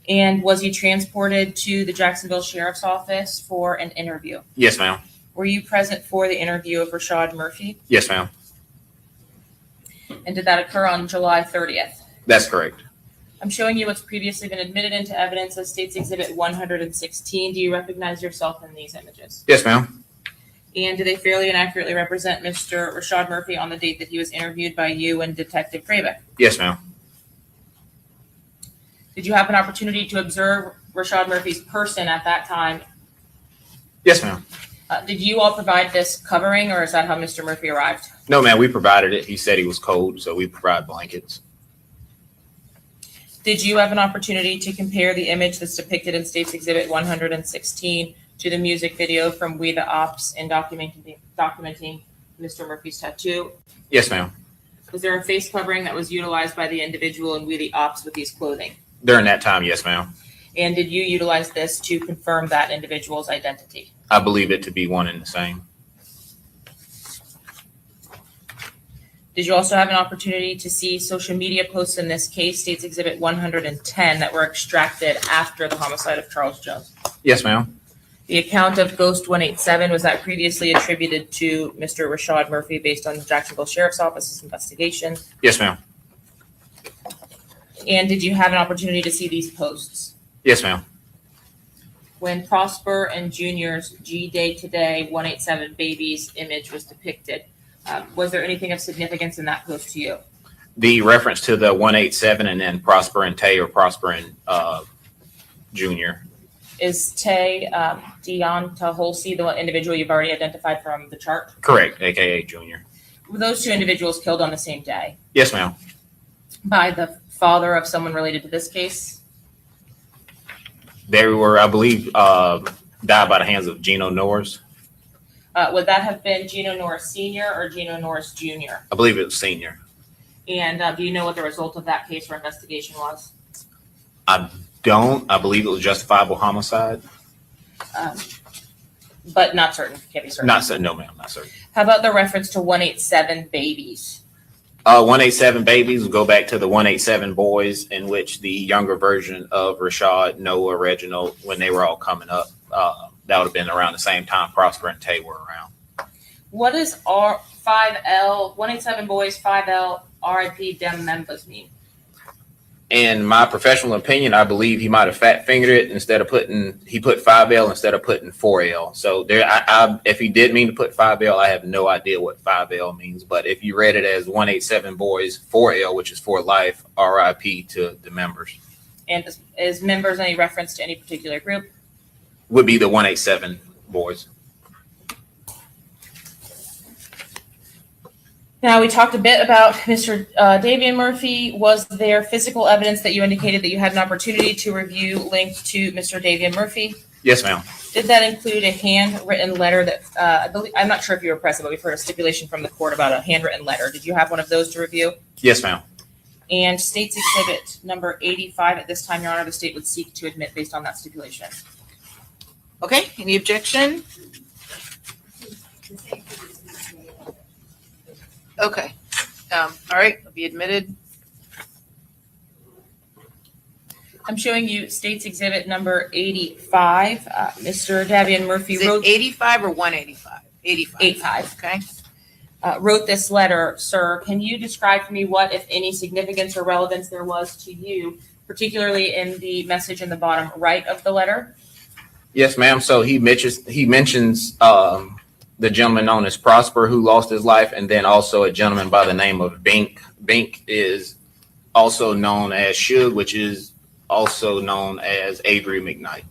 Speaker 11: And was he transported to the Jacksonville Sheriff's Office for an interview?
Speaker 12: Yes, ma'am.
Speaker 11: Were you present for the interview of Rashad Murphy?
Speaker 12: Yes, ma'am.
Speaker 11: And did that occur on July 30th?
Speaker 12: That's correct.
Speaker 11: I'm showing you what's previously been admitted into evidence as State's Exhibit 116. Do you recognize yourself in these images?
Speaker 12: Yes, ma'am.
Speaker 11: And do they fairly and accurately represent Mr. Rashad Murphy on the date that he was interviewed by you and Detective Krabeck?
Speaker 12: Yes, ma'am.
Speaker 11: Did you have an opportunity to observe Rashad Murphy's person at that time?
Speaker 12: Yes, ma'am.
Speaker 11: Did you all provide this covering, or is that how Mr. Murphy arrived?
Speaker 12: No, ma'am. We provided it. He said he was cold, so we provide blankets.
Speaker 11: Did you have an opportunity to compare the image that's depicted in State's Exhibit 116 to the music video from We the Ops in documenting Mr. Murphy's tattoo?
Speaker 12: Yes, ma'am.
Speaker 11: Was there a face covering that was utilized by the individual in We the Ops with these clothing?
Speaker 12: During that time, yes, ma'am.
Speaker 11: And did you utilize this to confirm that individual's identity?
Speaker 12: I believe it to be one and the same.
Speaker 11: Did you also have an opportunity to see social media posts in this case, State's Exhibit 110, that were extracted after the homicide of Charles Jones?
Speaker 12: Yes, ma'am.
Speaker 11: The account of Ghost 187, was that previously attributed to Mr. Rashad Murphy based on the Jacksonville Sheriff's Office's investigation?
Speaker 12: Yes, ma'am.
Speaker 11: And did you have an opportunity to see these posts?
Speaker 12: Yes, ma'am.
Speaker 11: When Prosper and Junior's G Day Today 187 babies image was depicted, was there anything of significance in that post to you?
Speaker 12: The reference to the 187 and then Prosper and Tay, or Prosper and Junior.
Speaker 11: Is Tay Deonta Holsey the individual you've already identified from the chart?
Speaker 12: Correct, aka Junior.
Speaker 11: Were those two individuals killed on the same day
Speaker 12: Yes, ma'am.
Speaker 11: by the father of someone related to this case?
Speaker 12: They were, I believe, died by the hands of Gino Norris.
Speaker 11: Would that have been Gino Norris Sr. or Gino Norris Jr.?
Speaker 12: I believe it was senior.
Speaker 11: And do you know what the result of that case or investigation was?
Speaker 12: I don't. I believe it was justifiable homicide.
Speaker 11: But not certain, can't be certain.
Speaker 12: Not certain. No, ma'am, not certain.
Speaker 11: How about the reference to 187 babies?
Speaker 12: 187 babies will go back to the 187 boys, in which the younger version of Rashad, Noah, Reginald, when they were all coming up, that would have been around the same time Prosper and Tay were around.
Speaker 11: What does R5L, 187 boys, 5L, RIP, dem members mean?
Speaker 12: In my professional opinion, I believe he might have fat fingered it he put 5L instead of putting 4L. So there, if he did mean to put 5L, I have no idea what 5L means. But if you read it as 187 boys, 4L, which is for life, RIP to the members.
Speaker 11: And is members any reference to any particular group?
Speaker 12: Would be the 187 boys.
Speaker 11: Now, we talked a bit about Mr. Davion Murphy. Was there physical evidence that you indicated that you had an opportunity to review linked to Mr. Davion Murphy?
Speaker 12: Yes, ma'am.
Speaker 11: Did that include a handwritten letter that, I believe, I'm not sure if you were present, but we've heard a stipulation from the court about a handwritten letter. Did you have one of those to review?
Speaker 12: Yes, ma'am.
Speaker 11: And State's Exhibit number 85, at this time, Your Honor, the state would seek to admit based on that stipulation.
Speaker 6: Okay, any objection? Okay, all right, it'll be admitted.
Speaker 11: I'm showing you State's Exhibit number 85. Mr. Davion Murphy
Speaker 6: Is it
Speaker 11: wrote
Speaker 6: 85 or 185? 85.
Speaker 11: 85.
Speaker 6: Okay.
Speaker 11: Wrote this letter. Sir, can you describe for me what, if any, significance or relevance there was to you, particularly in the message in the bottom right of the letter?
Speaker 12: Yes, ma'am. So he mentions the gentleman known as Prosper, who lost his life, and then also a gentleman by the name of Bink. Bink is also known as Suge, which is also known as Avery McKnight.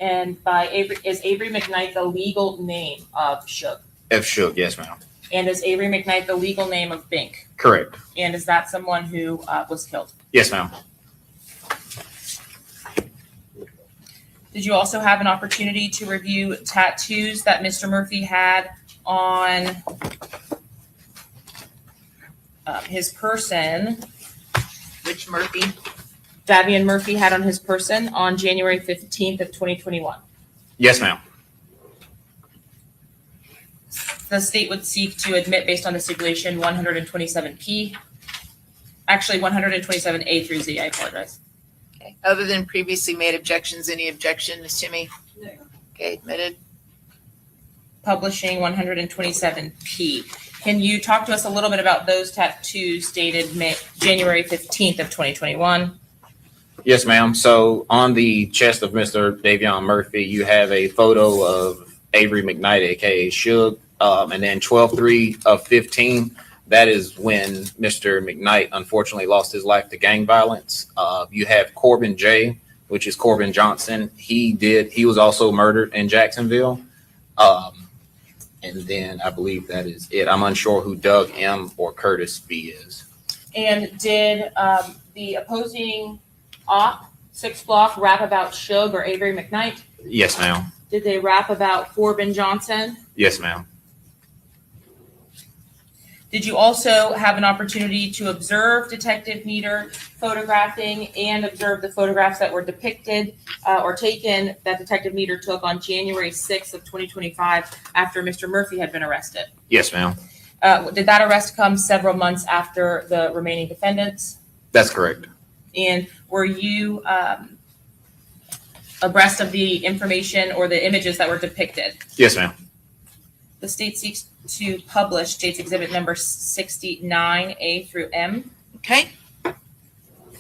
Speaker 11: And by Avery, is Avery McKnight the legal name of Suge?
Speaker 12: F. Suge, yes, ma'am.
Speaker 11: And is Avery McKnight the legal name of Bink?
Speaker 12: Correct.
Speaker 11: And is that someone who was killed?
Speaker 12: Yes, ma'am.
Speaker 11: Did you also have an opportunity to review tattoos that Mr. Murphy had on his person?
Speaker 6: Which Murphy?
Speaker 11: Davion Murphy had on his person on January 15th of 2021.
Speaker 12: Yes, ma'am.
Speaker 11: The state would seek to admit based on the stipulation 127P. Actually, 127A through Z, I apologize.
Speaker 6: Okay, other than previously made objections, any objection, Ms. Timmy?
Speaker 8: No.
Speaker 6: Okay, admitted.
Speaker 11: Publishing 127P. Can you talk to us a little bit about those tattoos dated January 15th of 2021?
Speaker 12: Yes, ma'am. So on the chest of Mr. Davion Murphy, you have a photo of Avery McKnight, aka Suge, and then 12/3 of 15. That is when Mr. McKnight unfortunately lost his life to gang violence. You have Corbin J., which is Corbin Johnson. He was also murdered in Jacksonville. And then I believe that is it. I'm unsure who Doug M. or Curtis B. is.
Speaker 11: And did the opposing op, 6 Block, rap about Suge or Avery McKnight?
Speaker 12: Yes, ma'am.
Speaker 11: Did they rap about Corbin Johnson?
Speaker 12: Yes, ma'am.
Speaker 11: Did you also have an opportunity to observe Detective Meter photographing and observe the photographs that were depicted or taken that Detective Meter took on January 6th of 2025 after Mr. Murphy had been arrested?
Speaker 12: Yes, ma'am.
Speaker 11: Did that arrest come several months after the remaining defendants?
Speaker 12: That's correct.
Speaker 11: And were you abreast of the information or the images that were depicted?
Speaker 12: Yes, ma'am.
Speaker 11: The state seeks to publish State's Exhibit number 69A through M.
Speaker 6: Okay.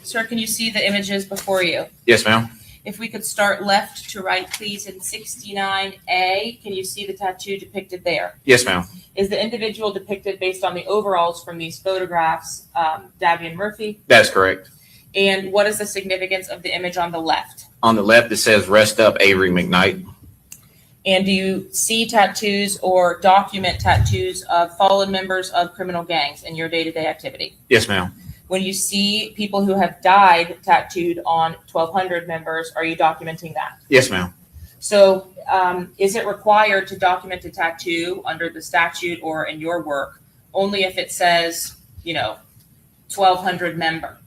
Speaker 11: Sir, can you see the images before you?
Speaker 12: Yes, ma'am.
Speaker 11: If we could start left to right, please, in 69A, can you see the tattoo depicted there?
Speaker 12: Yes, ma'am.
Speaker 11: Is the individual depicted based on the overalls from these photographs, Davion Murphy?
Speaker 12: That's correct.
Speaker 11: And what is the significance of the image on the left?
Speaker 12: On the left, it says "Rest Up, Avery McKnight."
Speaker 11: And do you see tattoos or document tattoos of fallen members of criminal gangs in your day-to-day activity?
Speaker 12: Yes, ma'am.
Speaker 11: When you see people who have died tattooed on 1,200 members, are you documenting that?
Speaker 12: Yes, ma'am.
Speaker 11: So is it required to document a tattoo under the statute or in your work only if it says, 1,200 member?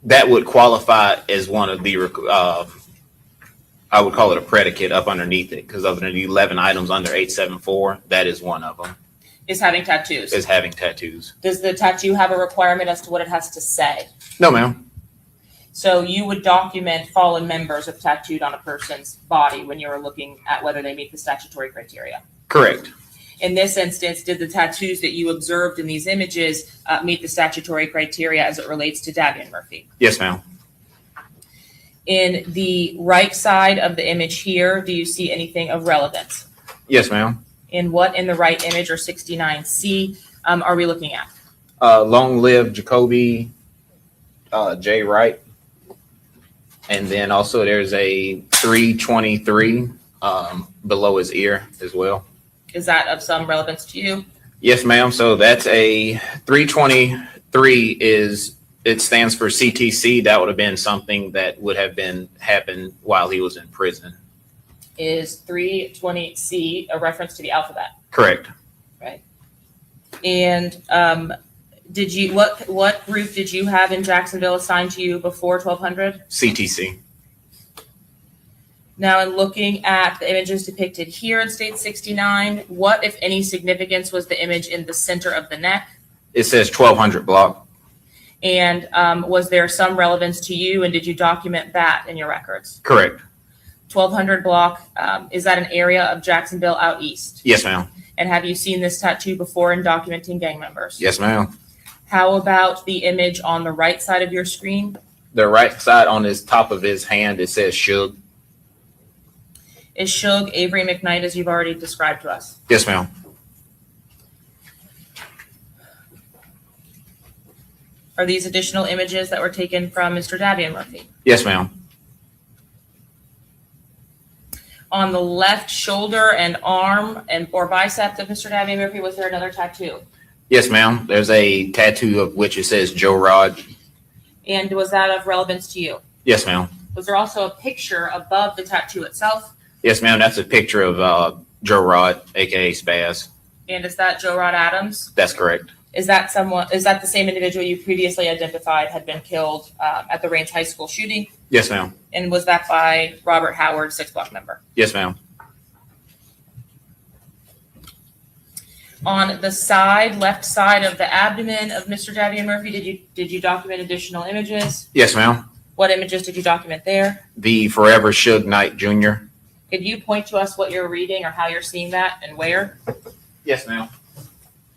Speaker 12: That would qualify as one of the, I would call it a predicate up underneath it, because of the 11 items under 874, that is one of them,
Speaker 11: Is having tattoos.
Speaker 12: is having tattoos.
Speaker 11: Does the tattoo have a requirement as to what it has to say?
Speaker 12: No, ma'am.
Speaker 11: So you would document fallen members if tattooed on a person's body when you were looking at whether they meet the statutory criteria.
Speaker 12: Correct.
Speaker 11: In this instance, did the tattoos that you observed in these images meet the statutory criteria as it relates to Davion Murphy?
Speaker 12: Yes, ma'am.
Speaker 11: In the right side of the image here, do you see anything of relevance?
Speaker 12: Yes, ma'am.
Speaker 11: In what in the right image, or 69C, are we looking at?
Speaker 12: Long live Jacoby J. Wright. And then also there's a 323 below his ear as well.
Speaker 11: Is that of some relevance to you?
Speaker 12: Yes, ma'am. So that's a 323 it stands for CTC. That would have been something that would have happened while he was in prison.
Speaker 11: Is 320C a reference to the alphabet?
Speaker 12: Correct.
Speaker 11: Right. And what group did you have in Jacksonville assigned to you before 1200?
Speaker 12: CTC.
Speaker 11: Now, in looking at the images depicted here in State 69, what, if any, significance was the image in the center of the neck?
Speaker 12: It says 1200 block.
Speaker 11: And was there some relevance to you, and did you document that in your records?
Speaker 12: Correct.
Speaker 11: 1200 block, is that an area of Jacksonville out east?
Speaker 12: Yes, ma'am.
Speaker 11: And have you seen this tattoo before in documenting gang members?
Speaker 12: Yes, ma'am.
Speaker 11: How about the image on the right side of your screen?
Speaker 12: The right side on his top of his hand, it says Suge.
Speaker 11: Is Suge Avery McKnight, as you've already described to us?
Speaker 12: Yes, ma'am.
Speaker 11: Are these additional images that were taken from Mr. Davion Murphy?
Speaker 12: Yes, ma'am.
Speaker 11: On the left shoulder and arm or bicep of Mr. Davion Murphy, was there another tattoo?
Speaker 12: Yes, ma'am. There's a tattoo of which it says Joe Rod.
Speaker 11: And was that of relevance to you?
Speaker 12: Yes, ma'am.
Speaker 11: Was there also a picture above the tattoo itself?
Speaker 12: Yes, ma'am. That's a picture of Joe Rod, aka Spaz.
Speaker 11: And is that Joe Rod Adams?
Speaker 12: That's correct.
Speaker 11: Is that the same individual you previously identified had been killed at the Rains High School shooting?
Speaker 12: Yes, ma'am.
Speaker 11: And was that by Robert Howard, 6 Block member?
Speaker 12: Yes, ma'am.
Speaker 11: On the left side of the abdomen of Mr. Davion Murphy, did you document additional images?
Speaker 12: Yes, ma'am.
Speaker 11: What images did you document there?
Speaker 12: The Forever Suge Knight Jr.
Speaker 11: Could you point to us what you're reading or how you're seeing that and where?
Speaker 12: Yes, ma'am.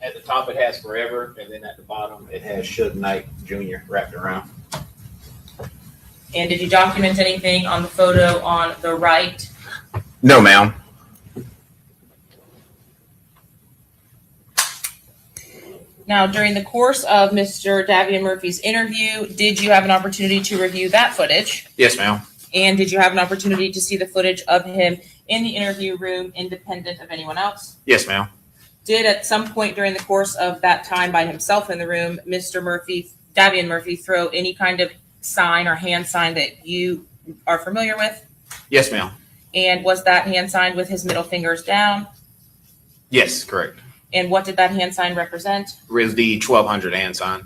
Speaker 12: At the top it has Forever, and then at the bottom it has Suge Knight Jr. wrapped around.
Speaker 11: And did you document anything on the photo on the right?
Speaker 12: No, ma'am.
Speaker 11: Now, during the course of Mr. Davion Murphy's interview, did you have an opportunity to review that footage?
Speaker 12: Yes, ma'am.
Speaker 11: And did you have an opportunity to see the footage of him in the interview room independent of anyone else?
Speaker 12: Yes, ma'am.
Speaker 11: Did at some point during the course of that time by himself in the room, Mr. Murphy, Davion Murphy, throw any kind of sign or hand sign that you are familiar with?
Speaker 12: Yes, ma'am.
Speaker 11: And was that hand sign with his middle fingers down?
Speaker 12: Yes, correct.
Speaker 11: And what did that hand sign represent?
Speaker 12: Is the 1200 hand sign.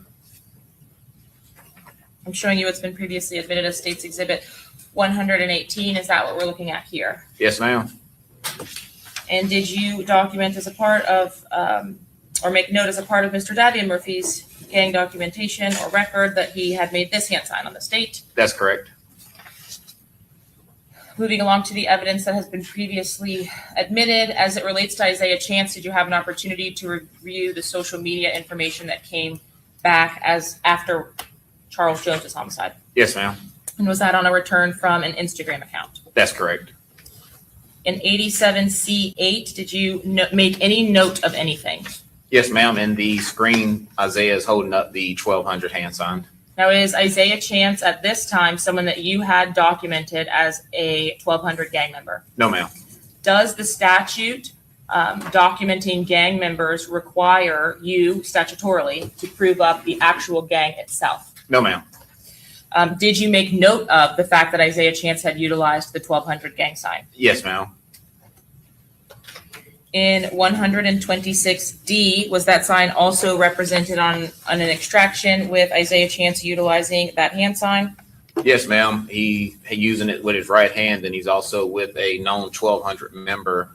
Speaker 11: I'm showing you what's been previously admitted as State's Exhibit 118. Is that what we're looking at here?
Speaker 12: Yes, ma'am.
Speaker 11: And did you document as a part of, or make note as a part of Mr. Davion Murphy's gang documentation or record that he had made this hand sign on the state?
Speaker 12: That's correct.
Speaker 11: Moving along to the evidence that has been previously admitted, as it relates to Isaiah Chance, did you have an opportunity to review the social media information that came back as after Charles Jones's homicide?
Speaker 12: Yes, ma'am.
Speaker 11: And was that on a return from an Instagram account?
Speaker 12: That's correct.
Speaker 11: In 87C8, did you make any note of anything?
Speaker 12: Yes, ma'am. In the screen, Isaiah is holding up the 1200 hand sign.
Speaker 11: Now, is Isaiah Chance at this time someone that you had documented as a 1200 gang member?
Speaker 12: No, ma'am.
Speaker 11: Does the statute documenting gang members require you statutorily to prove up the actual gang itself?
Speaker 12: No, ma'am.
Speaker 11: Did you make note of the fact that Isaiah Chance had utilized the 1200 gang sign?
Speaker 12: Yes, ma'am.
Speaker 11: In 126D, was that sign also represented on an extraction with Isaiah Chance utilizing that hand sign?
Speaker 12: Yes, ma'am. He using it with his right hand, and he's also with a known 1200 member,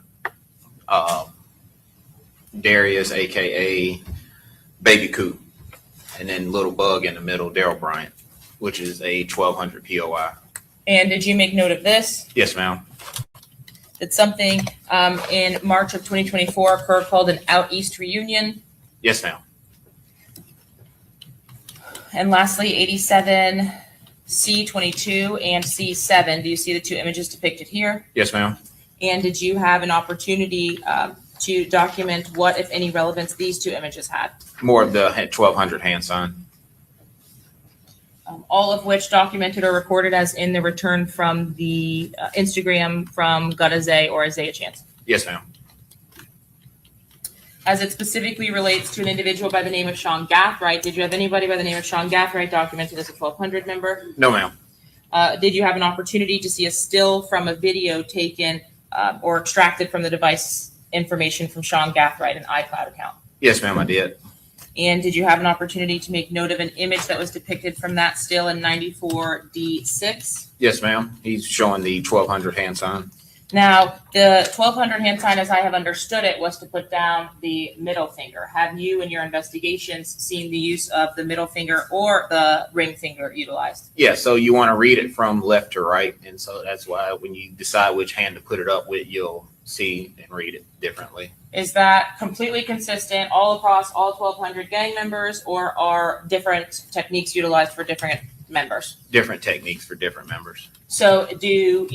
Speaker 12: Darius, aka Baby Coop, and then Little Bug in the middle, Daryl Bryant, which is a 1200 POI.
Speaker 11: And did you make note of this?
Speaker 12: Yes, ma'am.
Speaker 11: That something in March of 2024 occurred called an Out East reunion?
Speaker 12: Yes, ma'am.
Speaker 11: And lastly, 87 C22 and C7. Do you see the two images depicted here?
Speaker 12: Yes, ma'am.
Speaker 11: And did you have an opportunity to document what, if any, relevance these two images had?
Speaker 12: More of the 1200 hand sign.
Speaker 11: All of which documented or recorded as in the return from the Instagram from Gutazay or Isaiah Chance.
Speaker 12: Yes, ma'am.
Speaker 11: As it specifically relates to an individual by the name of Sean Gathright, did you have anybody by the name of Sean Gathright documented as a 1200 member?
Speaker 12: No, ma'am.
Speaker 11: Did you have an opportunity to see a still from a video taken or extracted from the device information from Sean Gathright, an iCloud account?
Speaker 12: Yes, ma'am, I did.
Speaker 11: And did you have an opportunity to make note of an image that was depicted from that still in 94D6?
Speaker 12: Yes, ma'am. He's showing the 1200 hand sign.
Speaker 11: Now, the 1200 hand sign, as I have understood it, was to put down the middle finger. Have you, in your investigations, seen the use of the middle finger or the ring finger utilized?
Speaker 12: Yeah, so you want to read it from left to right. And so that's why when you decide which hand to put it up with, you'll see and read it differently.
Speaker 11: Is that completely consistent all across all 1200 gang members, or are different techniques utilized for different members?
Speaker 12: Different techniques for different members.
Speaker 11: So have you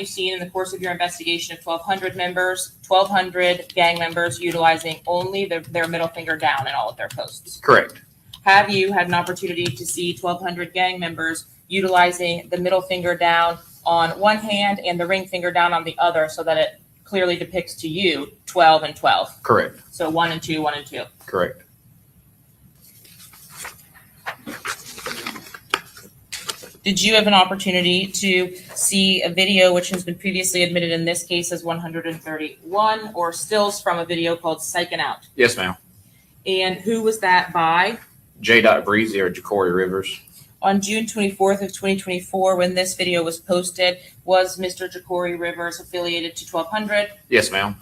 Speaker 11: seen in the course of your investigation of 1200 members, 1200 gang members utilizing only their middle finger down in all of their posts?
Speaker 12: Correct.
Speaker 11: Have you had an opportunity to see 1200 gang members utilizing the middle finger down on one hand and the ring finger down on the other, so that it clearly depicts to you 12 and 12?
Speaker 12: Correct.
Speaker 11: So 1 and 2, 1 and 2.
Speaker 12: Correct.
Speaker 11: Did you have an opportunity to see a video which has been previously admitted in this case as 131, or stills from a video called Psychin' Out?
Speaker 12: Yes, ma'am.
Speaker 11: And who was that by?
Speaker 12: J. Breezy or Jacory Rivers.
Speaker 11: On June 24th of 2024, when this video was posted, was Mr. Jacory Rivers affiliated to 1200?
Speaker 12: Yes, ma'am.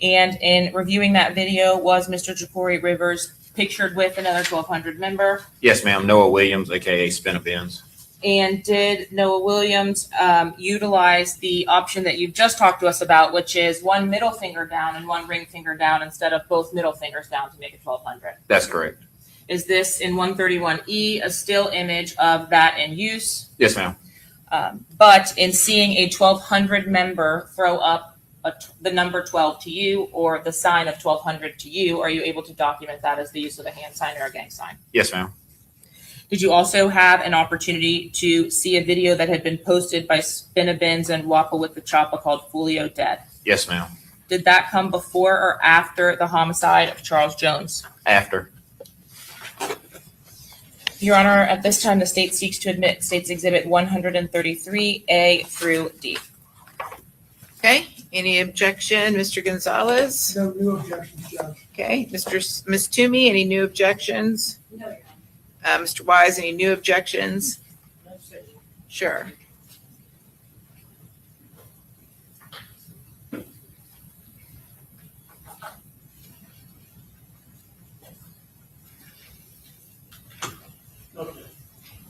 Speaker 11: And in reviewing that video, was Mr. Jacory Rivers pictured with another 1200 member?
Speaker 12: Yes, ma'am. Noah Williams, aka Spin a Benz.
Speaker 11: And did Noah Williams utilize the option that you've just talked to us about, which is one middle finger down and one ring finger down instead of both middle fingers down to make it 1200?
Speaker 12: That's correct.
Speaker 11: Is this in 131E a still image of that in use?
Speaker 12: Yes, ma'am.
Speaker 11: But in seeing a 1200 member throw up the number 12 to you, or the sign of 1200 to you, are you able to document that as the use of a hand sign or a gang sign?
Speaker 12: Yes, ma'am.
Speaker 11: Did you also have an opportunity to see a video that had been posted by Spinabins and Wappa with the Choppa called Foolio Dead?
Speaker 12: Yes, ma'am.
Speaker 11: Did that come before or after the homicide of Charles Jones?
Speaker 12: After.
Speaker 11: Your Honor, at this time, the state seeks to admit State's Exhibit 133A through D.
Speaker 6: Okay, any objection, Mr. Gonzalez?
Speaker 7: No new objections, Judge.
Speaker 6: Okay, Ms. Toomey, any new objections?
Speaker 10: No.
Speaker 6: Mr. Wise, any new objections? Sure.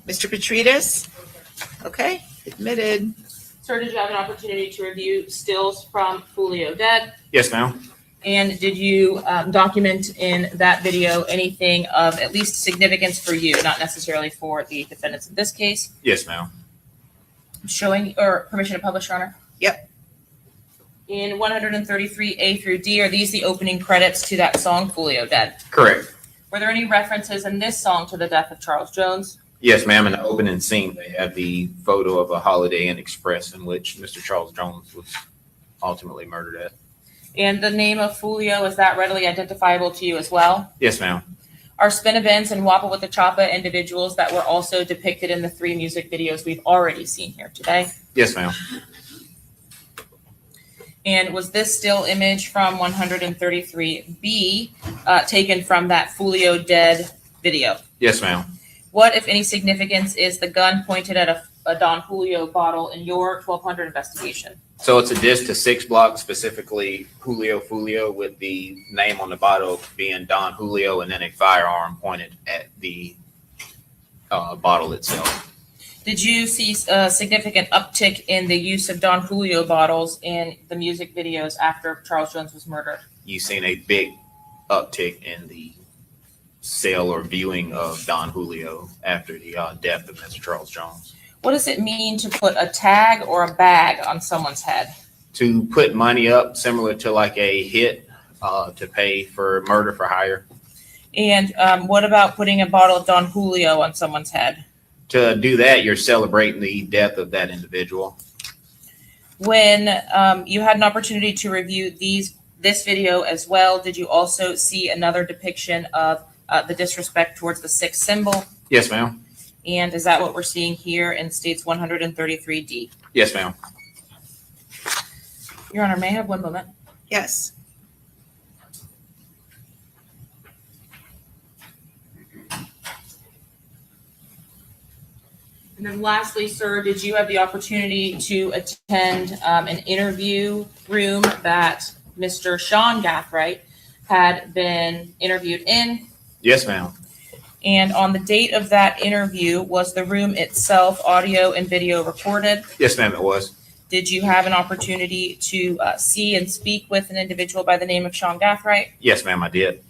Speaker 6: Mr. Petridis? Okay, admitted.
Speaker 11: Sir, did you have an opportunity to review stills from Foolio Dead?
Speaker 12: Yes, ma'am.
Speaker 11: And did you document in that video anything of at least significance for you, not necessarily for the defendants in this case?
Speaker 12: Yes, ma'am.
Speaker 11: Showing, or permission to publish, Your Honor?
Speaker 6: Yep.
Speaker 11: In 133A through D, are these the opening credits to that song, Foolio Dead?
Speaker 12: Correct.
Speaker 11: Were there any references in this song to the death of Charles Jones?
Speaker 12: Yes, ma'am. In the opening scene, they have the photo of a Holiday Inn Express in which Mr. Charles Jones was ultimately murdered at.
Speaker 11: And the name of Foolio, is that readily identifiable to you as well?
Speaker 12: Yes, ma'am.
Speaker 11: are spin events and Wappa with the Choppa individuals that were also depicted in the 3 music videos we've already seen here today?
Speaker 12: Yes, ma'am.
Speaker 11: And was this still image from 133B taken from that Foolio dead video?
Speaker 12: Yes, ma'am.
Speaker 11: What, if any, significance is the gun pointed at a Don Julio bottle in your 1200 investigation?
Speaker 12: So it's a diss to 6 Block, specifically Julio Foolio, with the name on the bottle being Don Julio, and then a firearm pointed at the bottle itself.
Speaker 11: Did you see a significant uptick in the use of Don Julio bottles in the music videos after Charles Jones was murdered?
Speaker 12: You've seen a big uptick in the sale or viewing of Don Julio after the death of Mr. Charles Jones.
Speaker 11: What does it mean to put a tag or a bag on someone's head?
Speaker 12: To put money up, similar to like a hit to pay for murder for hire.
Speaker 11: And what about putting a bottle of Don Julio on someone's head?
Speaker 12: To do that, you're celebrating the death of that individual.
Speaker 11: When you had an opportunity to review this video as well, did you also see another depiction of the disrespect towards the 6 symbol?
Speaker 12: Yes, ma'am.
Speaker 11: And is that what we're seeing here in states 133D?
Speaker 12: Yes, ma'am.
Speaker 11: Your Honor, may I have one moment?
Speaker 6: Yes.
Speaker 11: And then lastly, sir, did you have the opportunity to attend an interview room that Mr. Sean Gathright had been interviewed in?
Speaker 12: Yes, ma'am.
Speaker 11: And on the date of that interview, was the room itself audio and video recorded?
Speaker 12: Yes, ma'am, it was.
Speaker 11: Did you have an opportunity to see and speak with an individual by the name of Sean Gathright?
Speaker 12: Yes, ma'am, I did.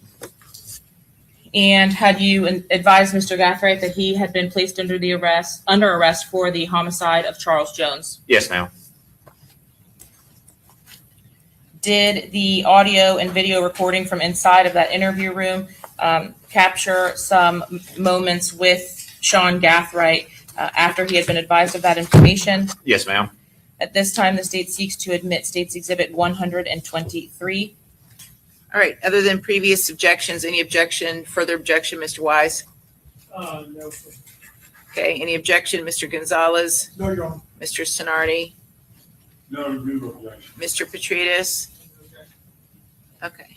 Speaker 11: And had you advised Mr. Gathright that he had been placed under arrest for the homicide of Charles Jones?
Speaker 12: Yes, ma'am.
Speaker 11: Did the audio and video recording from inside of that interview room capture some moments with Sean Gathright after he had been advised of that information?
Speaker 12: Yes, ma'am.
Speaker 11: At this time, the state seeks to admit State's Exhibit 123.
Speaker 6: All right, other than previous objections, any further objection, Mr. Wise?
Speaker 7: No, sir.
Speaker 6: Okay, any objection, Mr. Gonzalez,
Speaker 7: No, Your Honor.
Speaker 6: Mr. Sonardi,
Speaker 4: No, new objection.
Speaker 6: Mr. Petridis? Okay.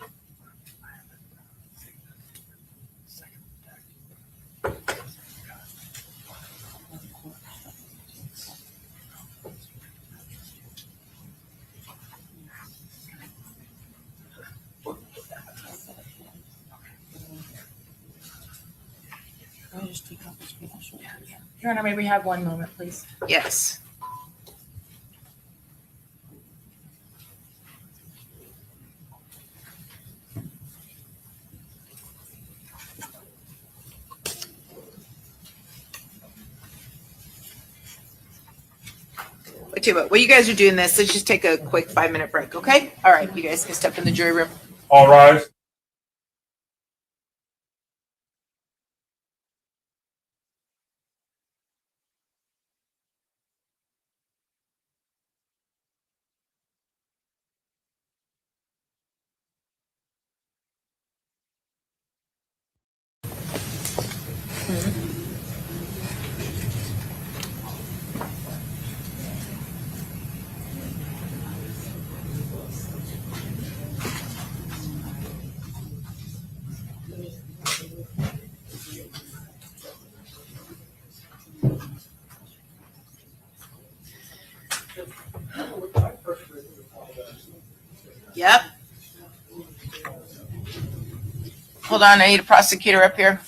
Speaker 11: Your Honor, may we have one moment, please?
Speaker 6: Yes. Tell you what, while you guys are doing this, let's just take a quick 5-minute break, okay? All right, you guys can step in the jury room.
Speaker 4: All rise.
Speaker 6: Yep. Hold on, I need a prosecutor up here.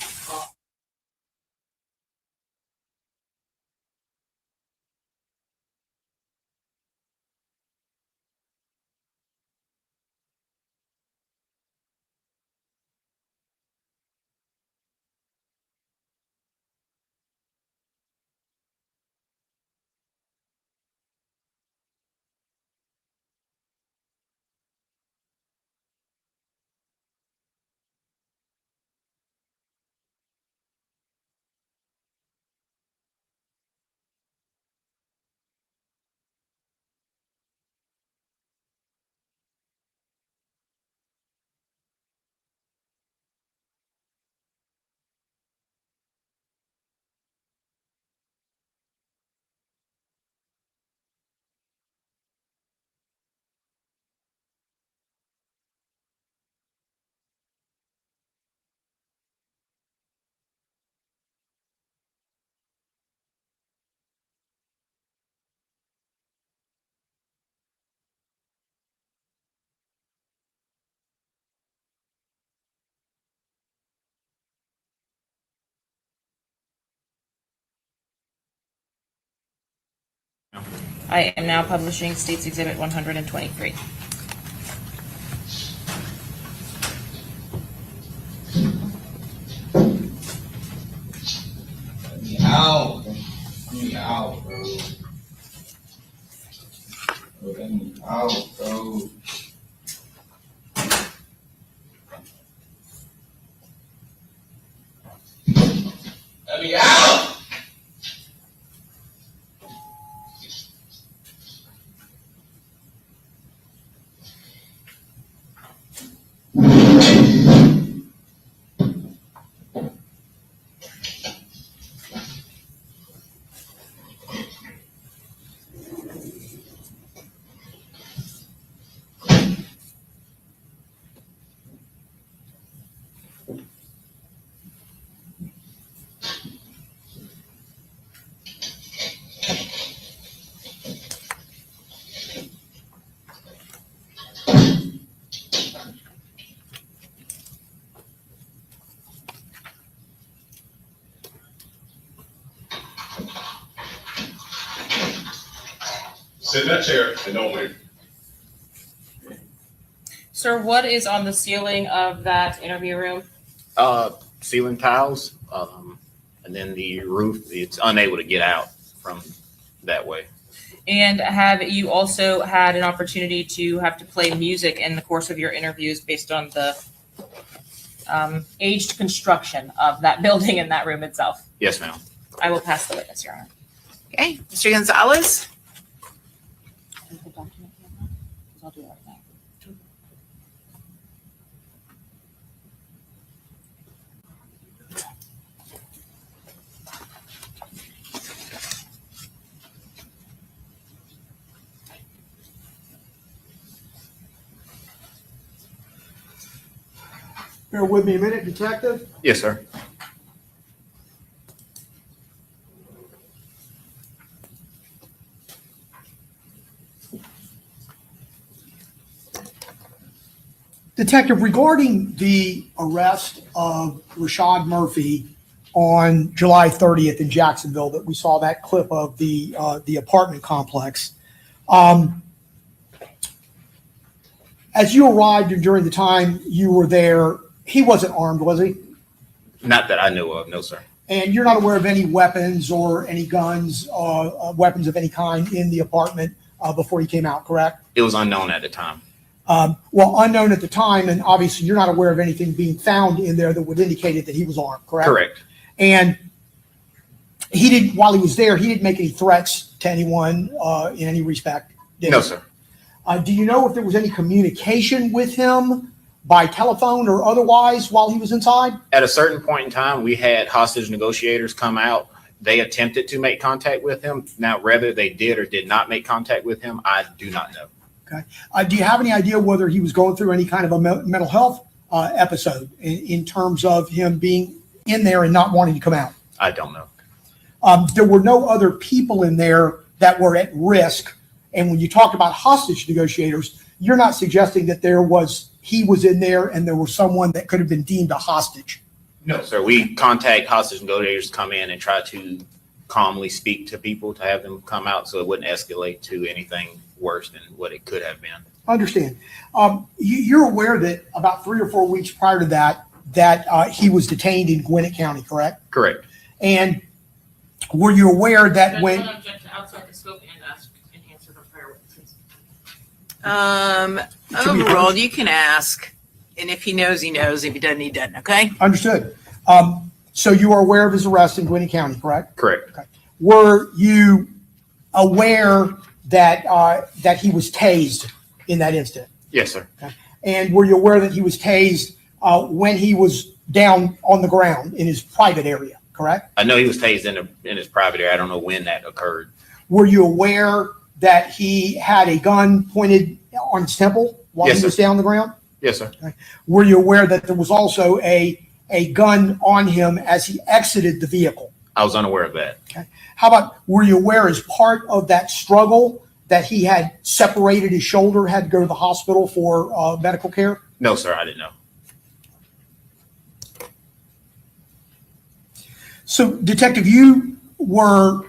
Speaker 11: I am now publishing State's Exhibit 123.
Speaker 13: Out. Out, bro. Let me out, bro. Let me out.
Speaker 4: Sit in that chair and don't move.
Speaker 11: Sir, what is on the ceiling of that interview room?
Speaker 12: Ceiling tiles, and then the roof, it's unable to get out from that way.
Speaker 11: And have you also had an opportunity to have to play music in the course of your interviews based on the aged construction of that building and that room itself?
Speaker 12: Yes, ma'am.
Speaker 11: I will pass the witness, Your Honor.
Speaker 6: Okay, Mr. Gonzalez?
Speaker 11: I'll do that right now.
Speaker 7: Bear with me a minute, Detective.
Speaker 12: Yes, sir.
Speaker 7: Detective, regarding the arrest of Rashad Murphy on July 30th in Jacksonville, that we saw that clip of the apartment complex. As you arrived and during the time you were there, he wasn't armed, was he?
Speaker 12: Not that I know of, no, sir.
Speaker 7: And you're not aware of any weapons or any guns, weapons of any kind in the apartment before he came out, correct?
Speaker 12: It was unknown at the time.
Speaker 7: Well, unknown at the time, and obviously you're not aware of anything being found in there that would indicate that he was armed, correct?
Speaker 12: Correct.
Speaker 7: And he didn't, while he was there, he didn't make any threats to anyone in any respect, did
Speaker 12: No,
Speaker 7: he?
Speaker 12: sir.
Speaker 7: Do you know if there was any communication with him by telephone or otherwise while he was inside?
Speaker 12: At a certain point in time, we had hostage negotiators come out. They attempted to make contact with him. Now, whether they did or did not make contact with him, I do not know.
Speaker 7: Okay. Do you have any idea whether he was going through any kind of a mental health episode in terms of him being in there and not wanting to come out?
Speaker 12: I don't know.
Speaker 7: There were no other people in there that were at risk. And when you talk about hostage negotiators, you're not suggesting that he was in there and there was someone that could have been deemed a hostage.
Speaker 12: No, sir. We contact hostage negotiators to come in and try to calmly speak to people to have them come out so it wouldn't escalate to anything worse than what it could have been.
Speaker 7: Understand. You're aware that about 3 or 4 weeks prior to that he was detained in Gwinnett County, correct?
Speaker 12: Correct.
Speaker 7: And were you aware that when...
Speaker 11: Object to outside the scope and ask and answer the prior witnesses.
Speaker 6: Overall, you can ask, and if he knows, he knows. If he doesn't, he doesn't, okay?
Speaker 7: Understood. So you are aware of his arrest in Gwinnett County, correct?
Speaker 12: Correct.
Speaker 7: Okay. Were you aware that he was tased in that incident?
Speaker 12: Yes, sir.
Speaker 7: Okay. And were you aware that he was tased when he was down on the ground in his private area, correct?
Speaker 12: I know he was tased in his private area. I don't know when that occurred.
Speaker 7: Were you aware that he had a gun pointed on his temple while
Speaker 12: Yes,
Speaker 7: he was
Speaker 12: sir.
Speaker 7: down on the ground?
Speaker 12: Yes, sir.
Speaker 7: Okay. Were you aware that there was also a gun on him as he exited the vehicle?
Speaker 12: I was unaware of that.
Speaker 7: Okay. How about, were you aware as part of that struggle that he had separated his shoulder, had to go to the hospital for medical care?
Speaker 12: No, sir. I didn't know.
Speaker 7: So, Detective, you were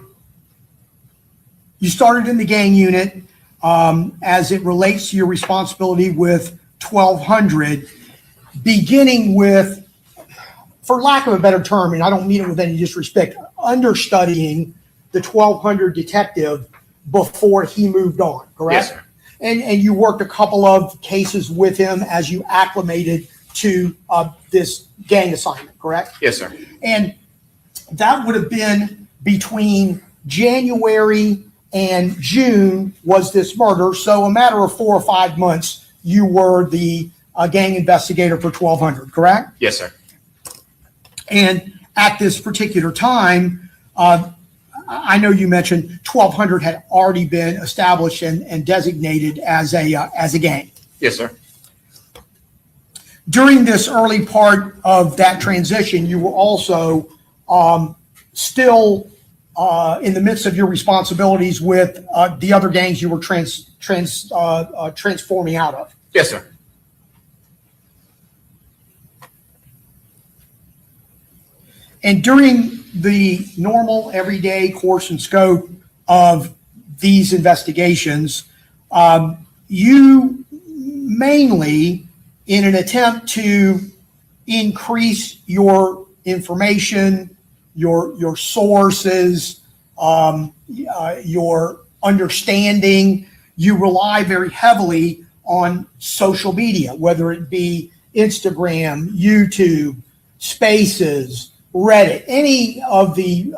Speaker 7: you started in the gang unit as it relates to your responsibility with 1200, beginning with, for lack of a better term, and I don't mean it with any disrespect, understudying the 1200 detective before he moved on, correct?
Speaker 12: Yes, sir.
Speaker 7: And you worked a couple of cases with him as you acclimated to this gang assignment, correct?
Speaker 12: Yes, sir.
Speaker 7: And that would have been between January and June was this murder. So a matter of 4 or 5 months, you were the gang investigator for 1200, correct?
Speaker 12: Yes, sir.
Speaker 7: And at this particular time, I know you mentioned 1200 had already been established and designated as a gang.
Speaker 12: Yes, sir.
Speaker 7: During this early part of that transition, you were also still in the midst of your responsibilities with the other gangs you were transforming out of.
Speaker 12: Yes, sir.
Speaker 7: And during the normal everyday course and scope of these investigations, you mainly, in an attempt to increase your information, your sources, your understanding, you rely very heavily on social media, whether it be Instagram, YouTube, Spaces, Reddit. Any of the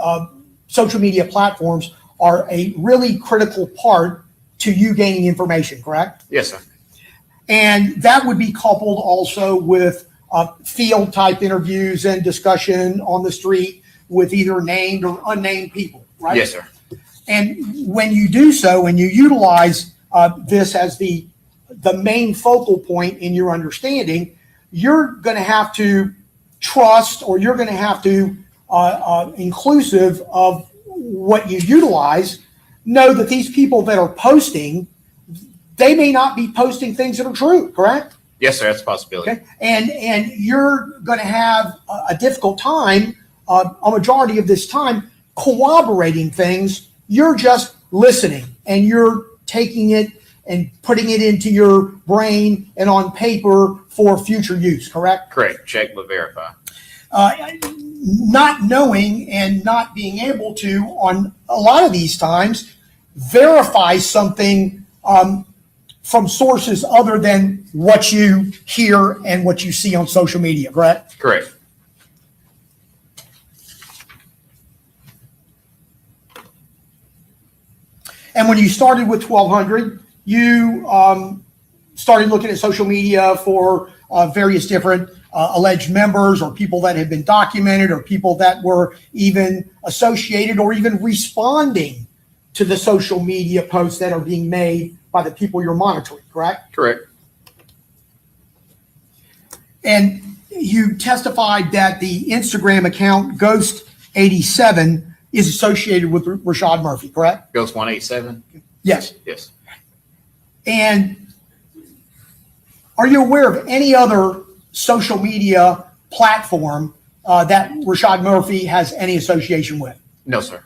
Speaker 7: social media platforms are a really critical part to you gaining information, correct?
Speaker 12: Yes, sir.
Speaker 7: And that would be coupled also with field type interviews and discussion on the street with either named or unnamed people, right?
Speaker 12: Yes, sir.
Speaker 7: And when you do so, and you utilize this as the main focal point in your understanding, you're going to have to trust, or you're going to have to, inclusive of what you utilize, know that these people that are posting, they may not be posting things that are true, correct?
Speaker 12: Yes, sir. That's a possibility.
Speaker 7: Okay. And you're going to have a difficult time, a majority of this time, corroborating things. You're just listening, and you're taking it and putting it into your brain and on paper for future use, correct?
Speaker 12: Correct. Check but verify.
Speaker 7: Not knowing and not being able to, on a lot of these times, verify something from sources other than what you hear and what you see on social media, correct?
Speaker 12: Correct.
Speaker 7: And when you started with 1200, you started looking at social media for various different alleged members, or people that had been documented, or people that were even associated or even responding to the social media posts that are being made by the people you're monitoring, correct?
Speaker 12: Correct.
Speaker 7: And you testified that the Instagram account Ghost87 is associated with Rashad Murphy, correct?
Speaker 12: Ghost 187?
Speaker 7: Yes.
Speaker 12: Yes.
Speaker 7: And are you aware of any other social media platform that Rashad Murphy has any association with?
Speaker 12: No, sir.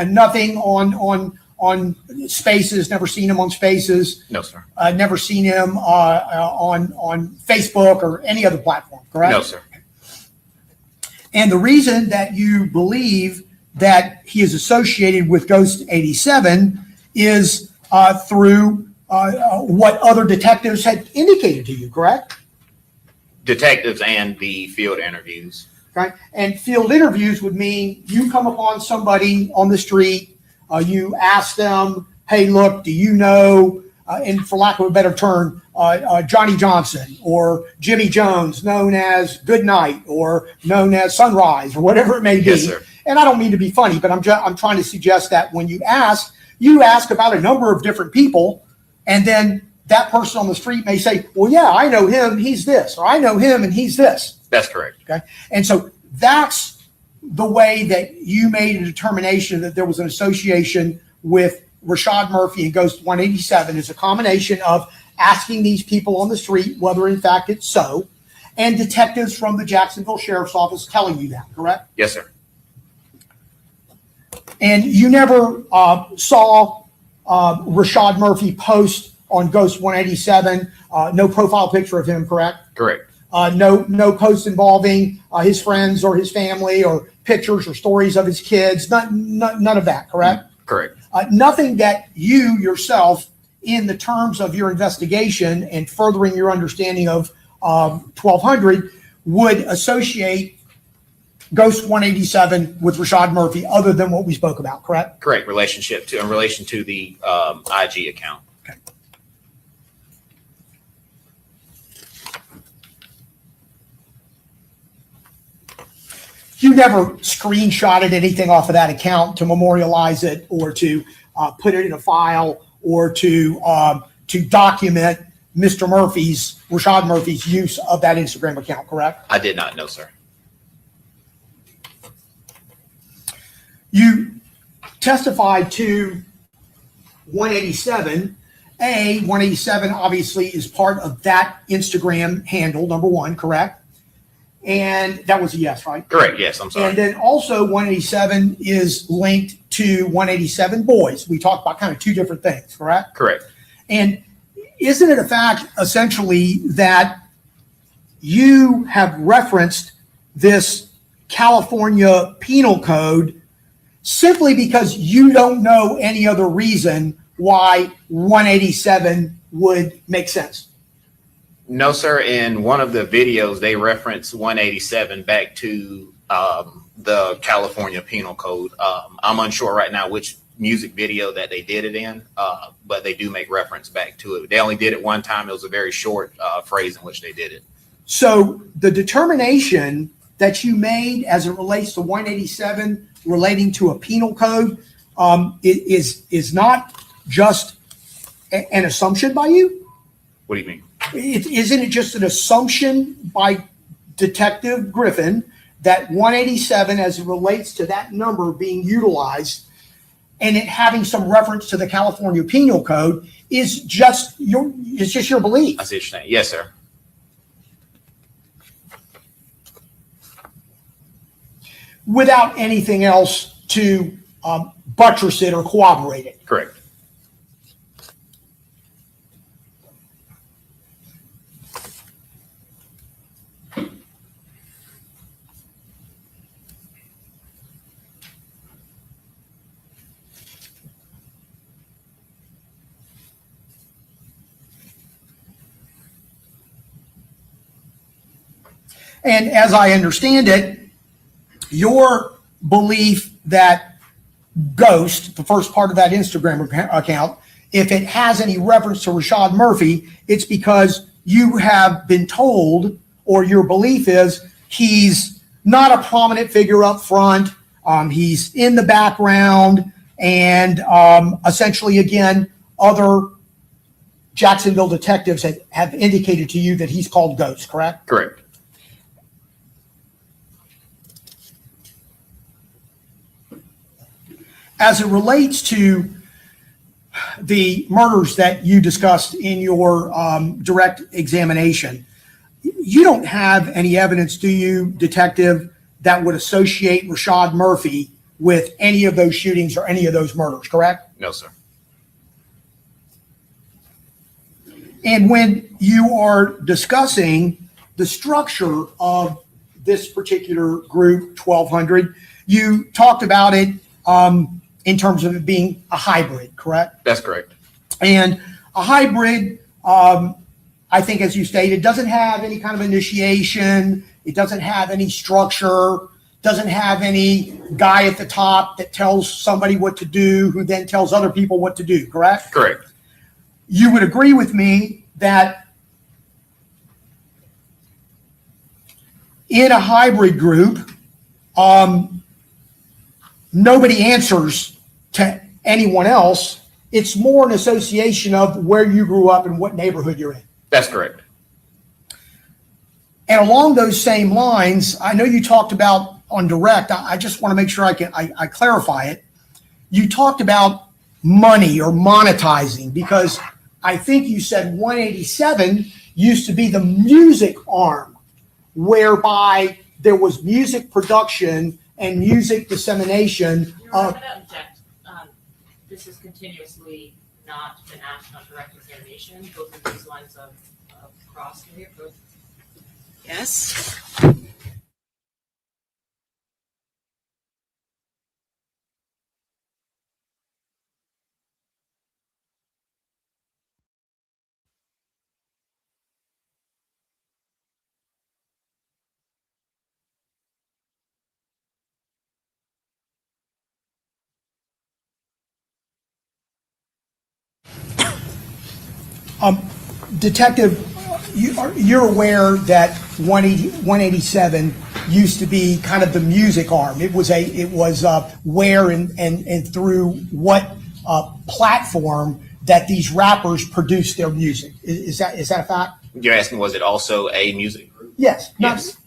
Speaker 7: Nothing on Spaces. Never seen him on Spaces.
Speaker 12: No, sir.
Speaker 7: Never seen him on Facebook or any other platform. Correct?
Speaker 12: No, sir.
Speaker 7: And the reason that you believe that he is associated with Ghost 87 is through what other detectives had indicated to you. Correct?
Speaker 12: Detectives and the field interviews.
Speaker 7: Okay. And field interviews would mean you come upon somebody on the street, you ask them, hey, look, do you know, and for lack of a better term, Johnny Johnson or Jimmy Jones, known as Goodnight or known as Sunrise or whatever it may be.
Speaker 12: Yes, sir.
Speaker 7: And I don't mean to be funny, but I'm trying to suggest that when you ask about a number of different people, and then that person on the street may say, well, yeah, I know him, he's this, or I know him and he's this.
Speaker 12: That's correct.
Speaker 7: Okay. And so that's the way that you made a determination that there was an association with Rashad Murphy and Ghost 187, is a combination of asking these people on the street whether in fact it's so, and detectives from the Jacksonville Sheriff's Office telling you that, correct?
Speaker 12: Yes, sir.
Speaker 7: And you never saw Rashad Murphy post on Ghost 187, no profile picture of him, correct?
Speaker 12: Correct.
Speaker 7: No posts involving his friends or his family or pictures or stories of his kids, none of that, correct?
Speaker 12: Correct.
Speaker 7: Nothing that you yourself, in the terms of your investigation and furthering your understanding of 1200, would associate Ghost 187 with Rashad Murphy other than what we spoke about, correct?
Speaker 12: Correct. In relation to the IG account.
Speaker 7: Okay. You never screenshotted anything off of that account to memorialize it or to put it in a file or to document Rashad Murphy's use of that Instagram account, correct?
Speaker 12: I did not know, sir.
Speaker 7: You testified to 187. 187 obviously is part of that Instagram handle, number one, correct? And that was a yes, right?
Speaker 12: Correct. Yes, I'm sorry.
Speaker 7: And then also 187 is linked to 187 boys. We talked about kind of two different things, correct?
Speaker 12: Correct.
Speaker 7: And isn't it a fact essentially that you have referenced this California penal code simply because you don't know any other reason why 187 would make sense?
Speaker 12: No, sir. In one of the videos, they reference 187 back to the California Penal Code. I'm unsure right now which music video that they did it in, but they do make reference back to it. They only did it one time. It was a very short phrase in which they did it.
Speaker 7: So the determination that you made as it relates to 187 relating to a penal code is not just an assumption by you?
Speaker 12: What do you mean?
Speaker 7: Isn't it just an assumption by Detective Griffin that 187, as it relates to that number being utilized and it having some reference to the California Penal Code, is just your belief?
Speaker 12: I see what you're saying. Yes, sir.
Speaker 7: Without anything else to buttress it or corroborate it?
Speaker 12: Correct.
Speaker 7: And as I understand it, your belief that Ghost, the first part of that Instagram account, if it has any reference to Rashad Murphy, it's because you have been told, or your belief is, he's not a prominent figure up front. He's in the background, and essentially, again, other Jacksonville detectives have indicated to you that he's called Ghost, correct?
Speaker 12: Correct.
Speaker 7: As it relates to the murders that you discussed in your direct examination, you don't have any evidence, do you, Detective, that would associate Rashad Murphy with any of those shootings or any of those murders, correct?
Speaker 12: No, sir.
Speaker 7: And when you are discussing the structure of this particular group, 1200, you talked about it in terms of it being a hybrid, correct?
Speaker 12: That's correct.
Speaker 7: And a hybrid, I think, as you stated, doesn't have any kind of initiation. It doesn't have any structure, doesn't have any guy at the top that tells somebody what to do, who then tells other people what to do, correct?
Speaker 12: Correct.
Speaker 7: You would agree with me that in a hybrid group, nobody answers to anyone else. It's more an association of where you grew up and what neighborhood you're in.
Speaker 12: That's correct.
Speaker 7: And along those same lines, I know you talked about on direct, I just want to make sure I clarify it. You talked about money or monetizing, because I think you said 187 used to be the music arm, whereby there was music production and music dissemination.
Speaker 11: You're not going to object. this has continuously not been asked on direct examination, both of these lines of cross here, both.
Speaker 6: Yes.
Speaker 7: Detective, you're aware that 187 used to be kind of the music arm. It was where and through what platform that these rappers produce their music. Is that a fact?
Speaker 12: You're asking, was it also a music group?
Speaker 7: Yes.
Speaker 12: Yes.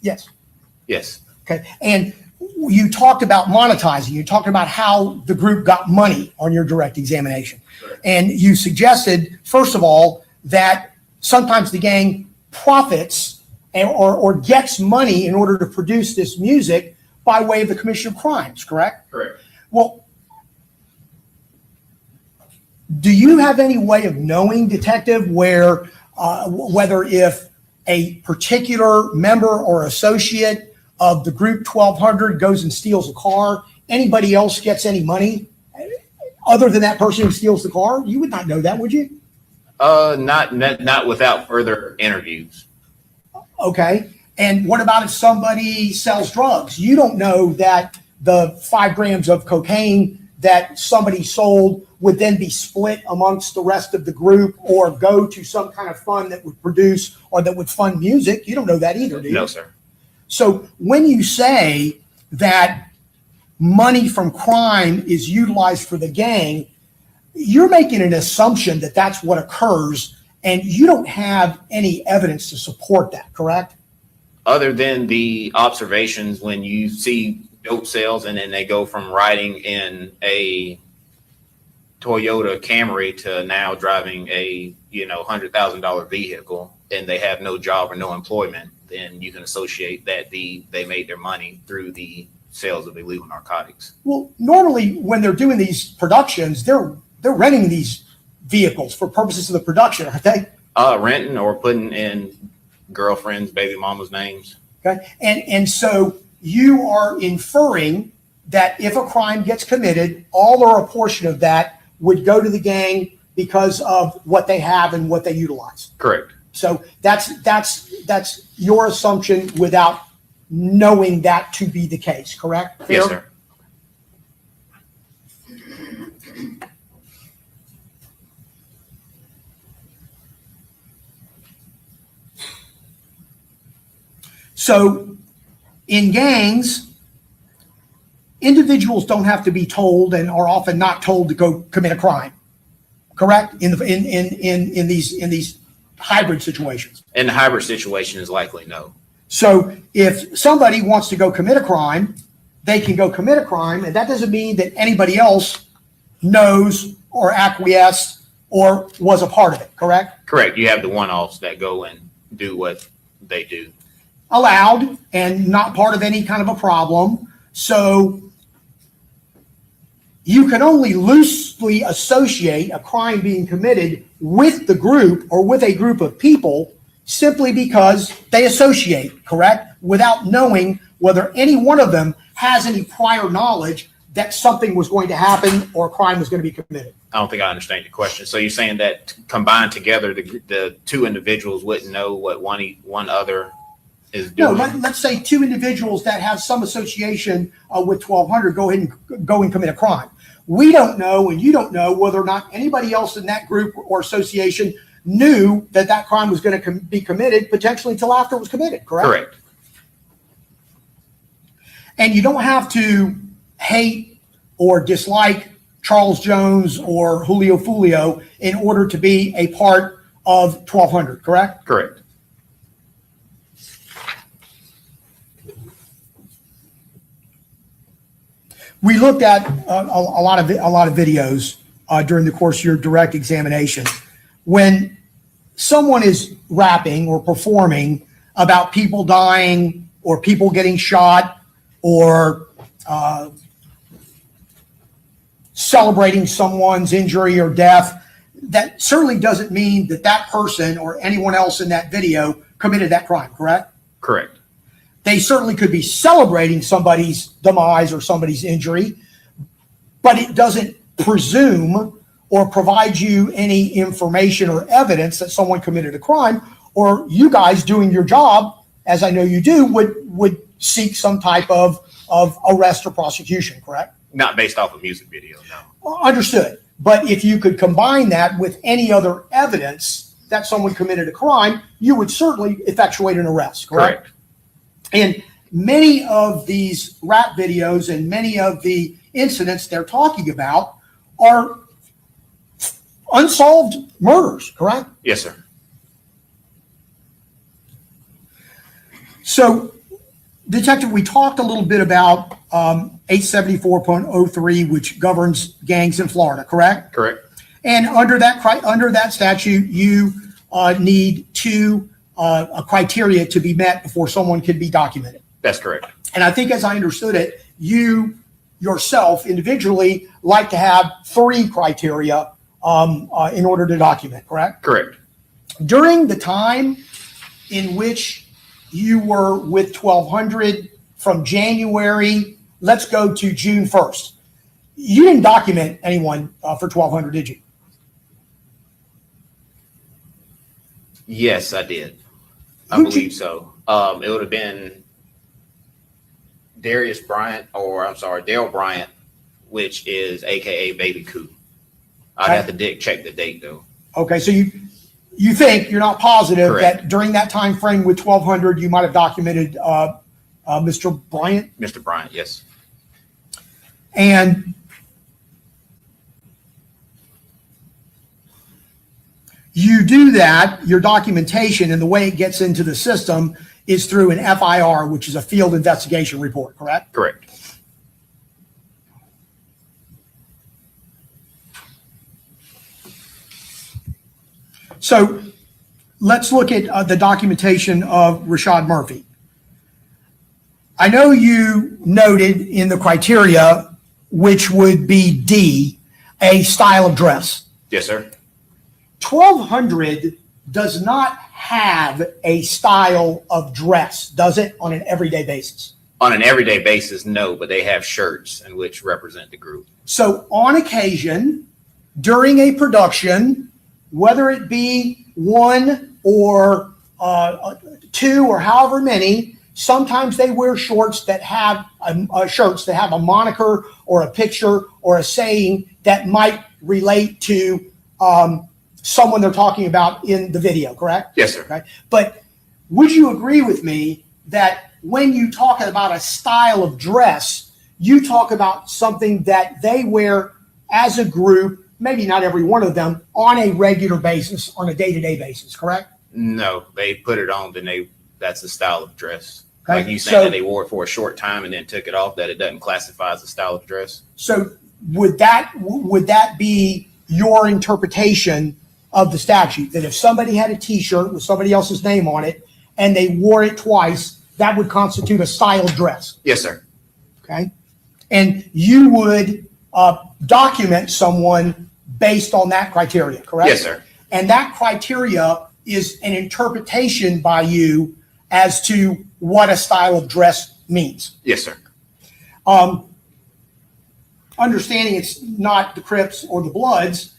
Speaker 12: Yes.
Speaker 7: Okay. And you talked about monetizing. You talked about how the group got money on your direct examination.
Speaker 12: Correct.
Speaker 7: And you suggested, first of all, that sometimes the gang profits or gets money in order to produce this music by way of the commission of crimes, correct?
Speaker 12: Correct.
Speaker 7: Well, do you have any way of knowing, Detective, whether if a particular member or associate of the group 1200 goes and steals a car, anybody else gets any money other than that person who steals the car? You would not know that, would you?
Speaker 12: Not without further interviews.
Speaker 7: Okay. And what about if somebody sells drugs? You don't know that the 5 grams of cocaine that somebody sold would then be split amongst the rest of the group or go to some kind of fund that would produce or that would fund music. You don't know that either, do you?
Speaker 12: No, sir.
Speaker 7: So when you say that money from crime is utilized for the gang, you're making an assumption that that's what occurs, and you don't have any evidence to support that, correct?
Speaker 12: Other than the observations when you see dope sales and then they go from riding in a Toyota Camry to now driving a $100,000 vehicle and they have no job or no employment, then you can associate that they made their money through the sales of illegal narcotics.
Speaker 7: Well, normally when they're doing these productions, they're renting these vehicles for purposes of the production, aren't they?
Speaker 12: Renting or putting in girlfriends, baby mamas' names.
Speaker 7: Okay. And so you are inferring that if a crime gets committed, all or a portion of that would go to the gang because of what they have and what they utilize.
Speaker 12: Correct.
Speaker 7: So that's your assumption without knowing that to be the case, correct? Fair?
Speaker 12: Yes, sir.
Speaker 7: So in gangs, individuals don't have to be told and are often not told to go commit a crime, correct? In these hybrid situations.
Speaker 12: In the hybrid situation is likely no.
Speaker 7: So if somebody wants to go commit a crime, they can go commit a crime, and that doesn't mean that anybody else knows or acquiesced or was a part of it, correct?
Speaker 12: Correct. You have the one-offs that go and do what they do.
Speaker 7: Allowed and not part of any kind of a problem. So you can only loosely associate a crime being committed with the group or with a group of people simply because they associate, correct? Without knowing whether any one of them has any prior knowledge that something was going to happen or a crime was going to be committed.
Speaker 12: I don't think I understand your question. So you're saying that combined together, the two individuals wouldn't know what one other is doing?
Speaker 7: No, let's say 2 individuals that have some association with 1200 go ahead and go and commit a crime. We don't know, and you don't know whether or not anybody else in that group or association knew that that crime was going to be committed potentially until after it was committed, correct?
Speaker 12: Correct.
Speaker 7: And you don't have to hate or dislike Charles Jones or Julio Foolio in order to be a part of 1200, correct?
Speaker 12: Correct.
Speaker 7: We looked at a lot of videos during the course of your direct examination. When someone is rapping or performing about people dying or people getting shot or celebrating someone's injury or death, that certainly doesn't mean that that person or anyone else in that video committed that crime, correct?
Speaker 12: Correct.
Speaker 7: They certainly could be celebrating somebody's demise or somebody's injury, but it doesn't presume or provide you any information or evidence that someone committed a crime, or you guys doing your job, as I know you do, would seek some type of arrest or prosecution, correct?
Speaker 12: Not based off a music video, no.
Speaker 7: Understood. But if you could combine that with any other evidence that someone committed a crime, you would certainly effectuate an arrest, correct?
Speaker 12: Correct.
Speaker 7: And many of these rap videos and many of the incidents they're talking about are unsolved murders, correct?
Speaker 12: Yes, sir.
Speaker 7: So, Detective, we talked a little bit about 874.03, which governs gangs in Florida, correct?
Speaker 12: Correct.
Speaker 7: And under that statute, you need a criteria to be met before someone can be documented.
Speaker 12: That's correct.
Speaker 7: And I think, as I understood it, you yourself individually like to have 3 criteria in order to document, correct?
Speaker 12: Correct.
Speaker 7: During the time in which you were with 1200 from January, let's go to June 1st. You didn't document anyone for 1200, did you?
Speaker 12: Yes, I did. I believe so. It would have been Dale Bryant, which is AKA Baby Coo. I'd have to check the date though.
Speaker 7: Okay, so you think, you're not positive,
Speaker 12: Correct.
Speaker 7: that during that time frame with 1200, you might have documented Mr. Bryant?
Speaker 12: Mr. Bryant, yes.
Speaker 7: And you do that, your documentation and the way it gets into the system is through an FIR, which is a field investigation report, correct?
Speaker 12: Correct.
Speaker 7: So let's look at the documentation of Rashad Murphy. I know you noted in the criteria, which would be D, a style of dress.
Speaker 12: Yes, sir.
Speaker 7: 1200 does not have a style of dress, does it, on an everyday basis?
Speaker 12: On an everyday basis, no, but they have shirts in which represent the group.
Speaker 7: So on occasion, during a production, whether it be 1 or 2 or however many, sometimes they wear shorts that have a moniker or a picture or a saying that might relate to someone they're talking about in the video, correct?
Speaker 12: Yes, sir.
Speaker 7: Okay. But would you agree with me that when you talk about a style of dress, you talk about something that they wear as a group, maybe not every one of them, on a regular basis, on a day-to-day basis, correct?
Speaker 12: No, they put it on, then that's the style of dress.
Speaker 7: Okay,
Speaker 12: Like you saying that they wore it for a short time and then took it off, that it doesn't classify as a style of dress.
Speaker 7: So would that be your interpretation of the statute, that if somebody had a T-shirt with somebody else's name on it and they wore it twice, that would constitute a style of dress?
Speaker 12: Yes, sir.
Speaker 7: Okay. And you would document someone based on that criteria, correct?
Speaker 12: Yes, sir.
Speaker 7: And that criteria is an interpretation by you as to what a style of dress means.
Speaker 12: Yes, sir.
Speaker 7: Understanding it's not the Crips or the Bloods,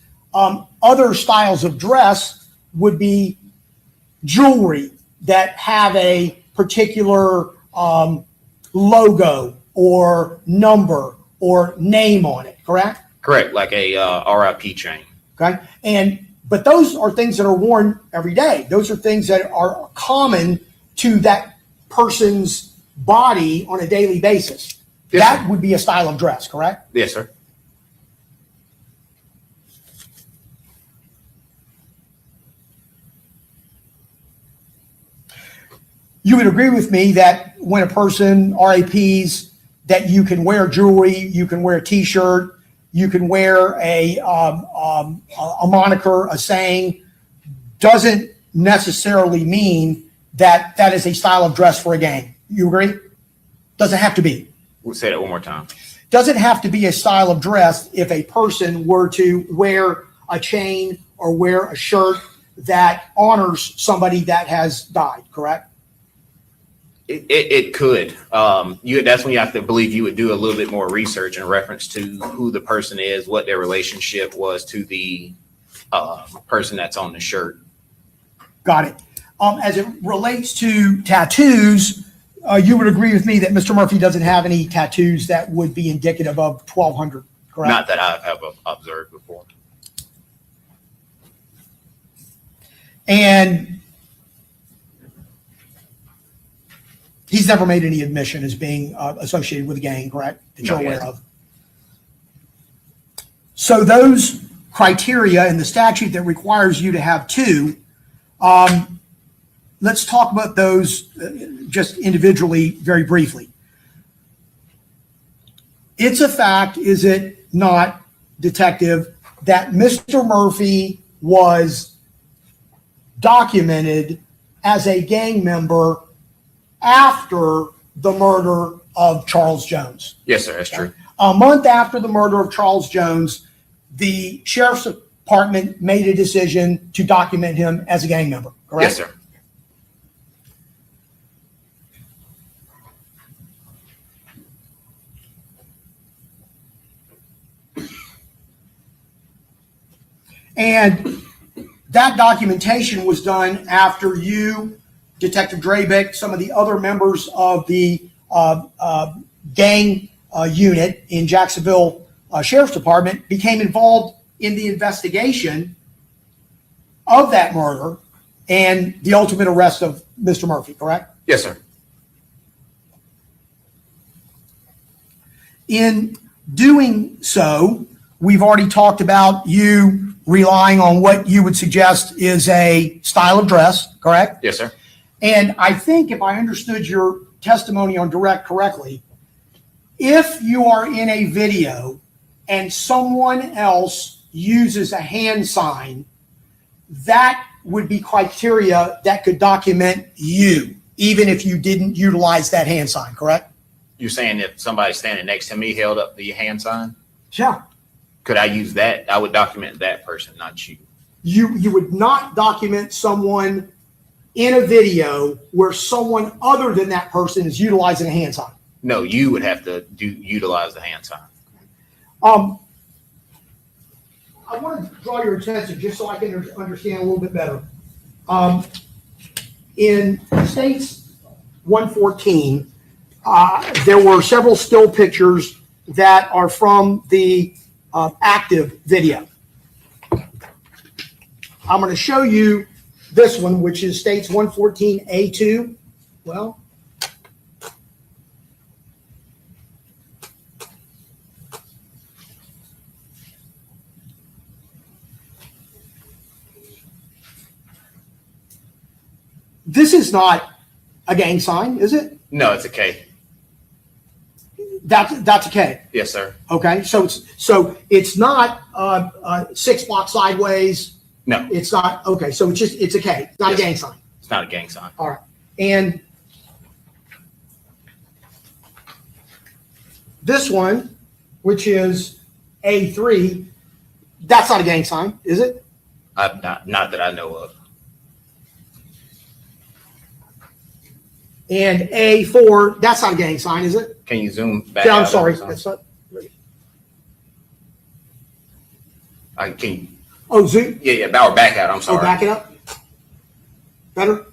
Speaker 7: other styles of dress would be jewelry that have a particular logo or number or name on it, correct?
Speaker 12: Correct, like a RIP chain.
Speaker 7: Okay. But those are things that are worn every day. Those are things that are common to that person's body on a daily basis.
Speaker 12: Yes,
Speaker 7: That
Speaker 12: sir.
Speaker 7: would be a style of dress, correct?
Speaker 12: Yes, sir.
Speaker 7: You would agree with me that when a person RAPs, that you can wear jewelry, you can wear a T-shirt, you can wear a moniker, a saying, doesn't necessarily mean that that is a style of dress for a gang. You agree? Doesn't have to be.
Speaker 12: We'll say that one more time.
Speaker 7: doesn't have to be a style of dress if a person were to wear a chain or wear a shirt that honors somebody that has died, correct?
Speaker 12: It could. That's when you have to believe you would do a little bit more research in reference to who the person is, what their relationship was to the person that's on the shirt.
Speaker 7: Got it. As it relates to tattoos, you would agree with me that Mr. Murphy doesn't have any tattoos that would be indicative of 1200, correct?
Speaker 12: Not that I have observed before.
Speaker 7: And he's never made any admission as being associated with a gang, correct? That you're aware of. So those criteria in the statute that requires you to have two, let's talk about those just individually very briefly. It's a fact, is it not, Detective, that Mr. Murphy was documented as a gang member after the murder of Charles Jones?
Speaker 12: Yes, sir, that's true.
Speaker 7: A month after the murder of Charles Jones, the sheriff's department made a decision to document him as a gang member, correct?
Speaker 12: Yes, sir.
Speaker 7: And that documentation was done after you, Detective Drabick, some of the other members of the gang unit in Jacksonville Sheriff's Department became involved in the investigation of that murder and the ultimate arrest of Mr. Murphy, correct?
Speaker 12: Yes, sir.
Speaker 7: In doing so, we've already talked about you relying on what you would suggest is a style of dress, correct?
Speaker 12: Yes, sir.
Speaker 7: And I think if I understood your testimony on direct correctly, if you are in a video and someone else uses a hand sign, that would be criteria that could document you, even if you didn't utilize that hand sign, correct?
Speaker 12: You're saying if somebody standing next to me held up the hand sign,
Speaker 7: Yeah.
Speaker 12: could I use that? I would document that person, not you.
Speaker 7: You would not document someone in a video where someone other than that person is utilizing a hand sign.
Speaker 12: No, you would have to utilize the hand sign.
Speaker 7: I want to draw your attention just so I can understand a little bit better. In States 114, there were several still pictures that are from the active video. I'm going to show you this one, which is States 114A2. Well, this is not a gang sign, is it?
Speaker 12: No, it's a K.
Speaker 7: That's a K.
Speaker 12: Yes, sir.
Speaker 7: Okay, so it's not 6 blocks sideways.
Speaker 12: No,
Speaker 7: It's not. Okay, so it's a K. It's not
Speaker 12: Yes.
Speaker 7: a gang sign.
Speaker 12: it's not a gang sign.
Speaker 7: All right, and this one, which is A3, that's not a gang sign, is it?
Speaker 12: Not that I know of.
Speaker 7: And A4, that's not a gang sign, is it?
Speaker 12: Can you zoom back?
Speaker 7: Yeah, I'm
Speaker 12: out
Speaker 7: sorry.
Speaker 12: on the
Speaker 7: That's not.
Speaker 12: I can.
Speaker 7: Oh, zoom.
Speaker 12: Yeah, Bauer, back out. I'm
Speaker 7: Oh,
Speaker 12: sorry.
Speaker 7: back it up. Better.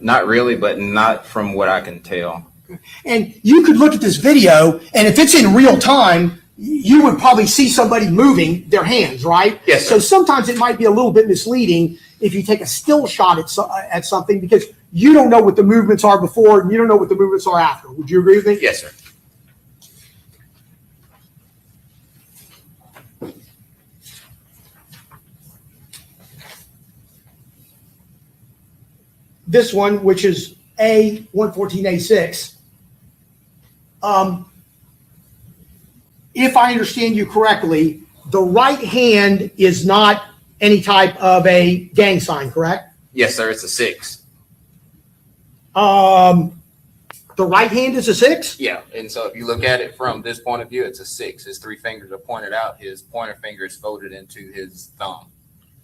Speaker 12: Not really, but not from what I can tell.
Speaker 7: And you could look at this video, and if it's in real time, you would probably see somebody moving their hands, right?
Speaker 12: Yes, sir.
Speaker 7: So sometimes it might be a little bit misleading if you take a still shot at something because you don't know what the movements are before and you don't know what the movements are after. Would you agree with me?
Speaker 12: Yes, sir.
Speaker 7: This one, which is A114A6, if I understand you correctly, the right hand is not any type of a gang sign, correct?
Speaker 12: Yes, sir. It's a 6.
Speaker 7: The right hand is a 6?
Speaker 12: Yeah, and so if you look at it from this point of view, it's a 6. His 3 fingers are pointed out. His pointer finger is folded into his thumb.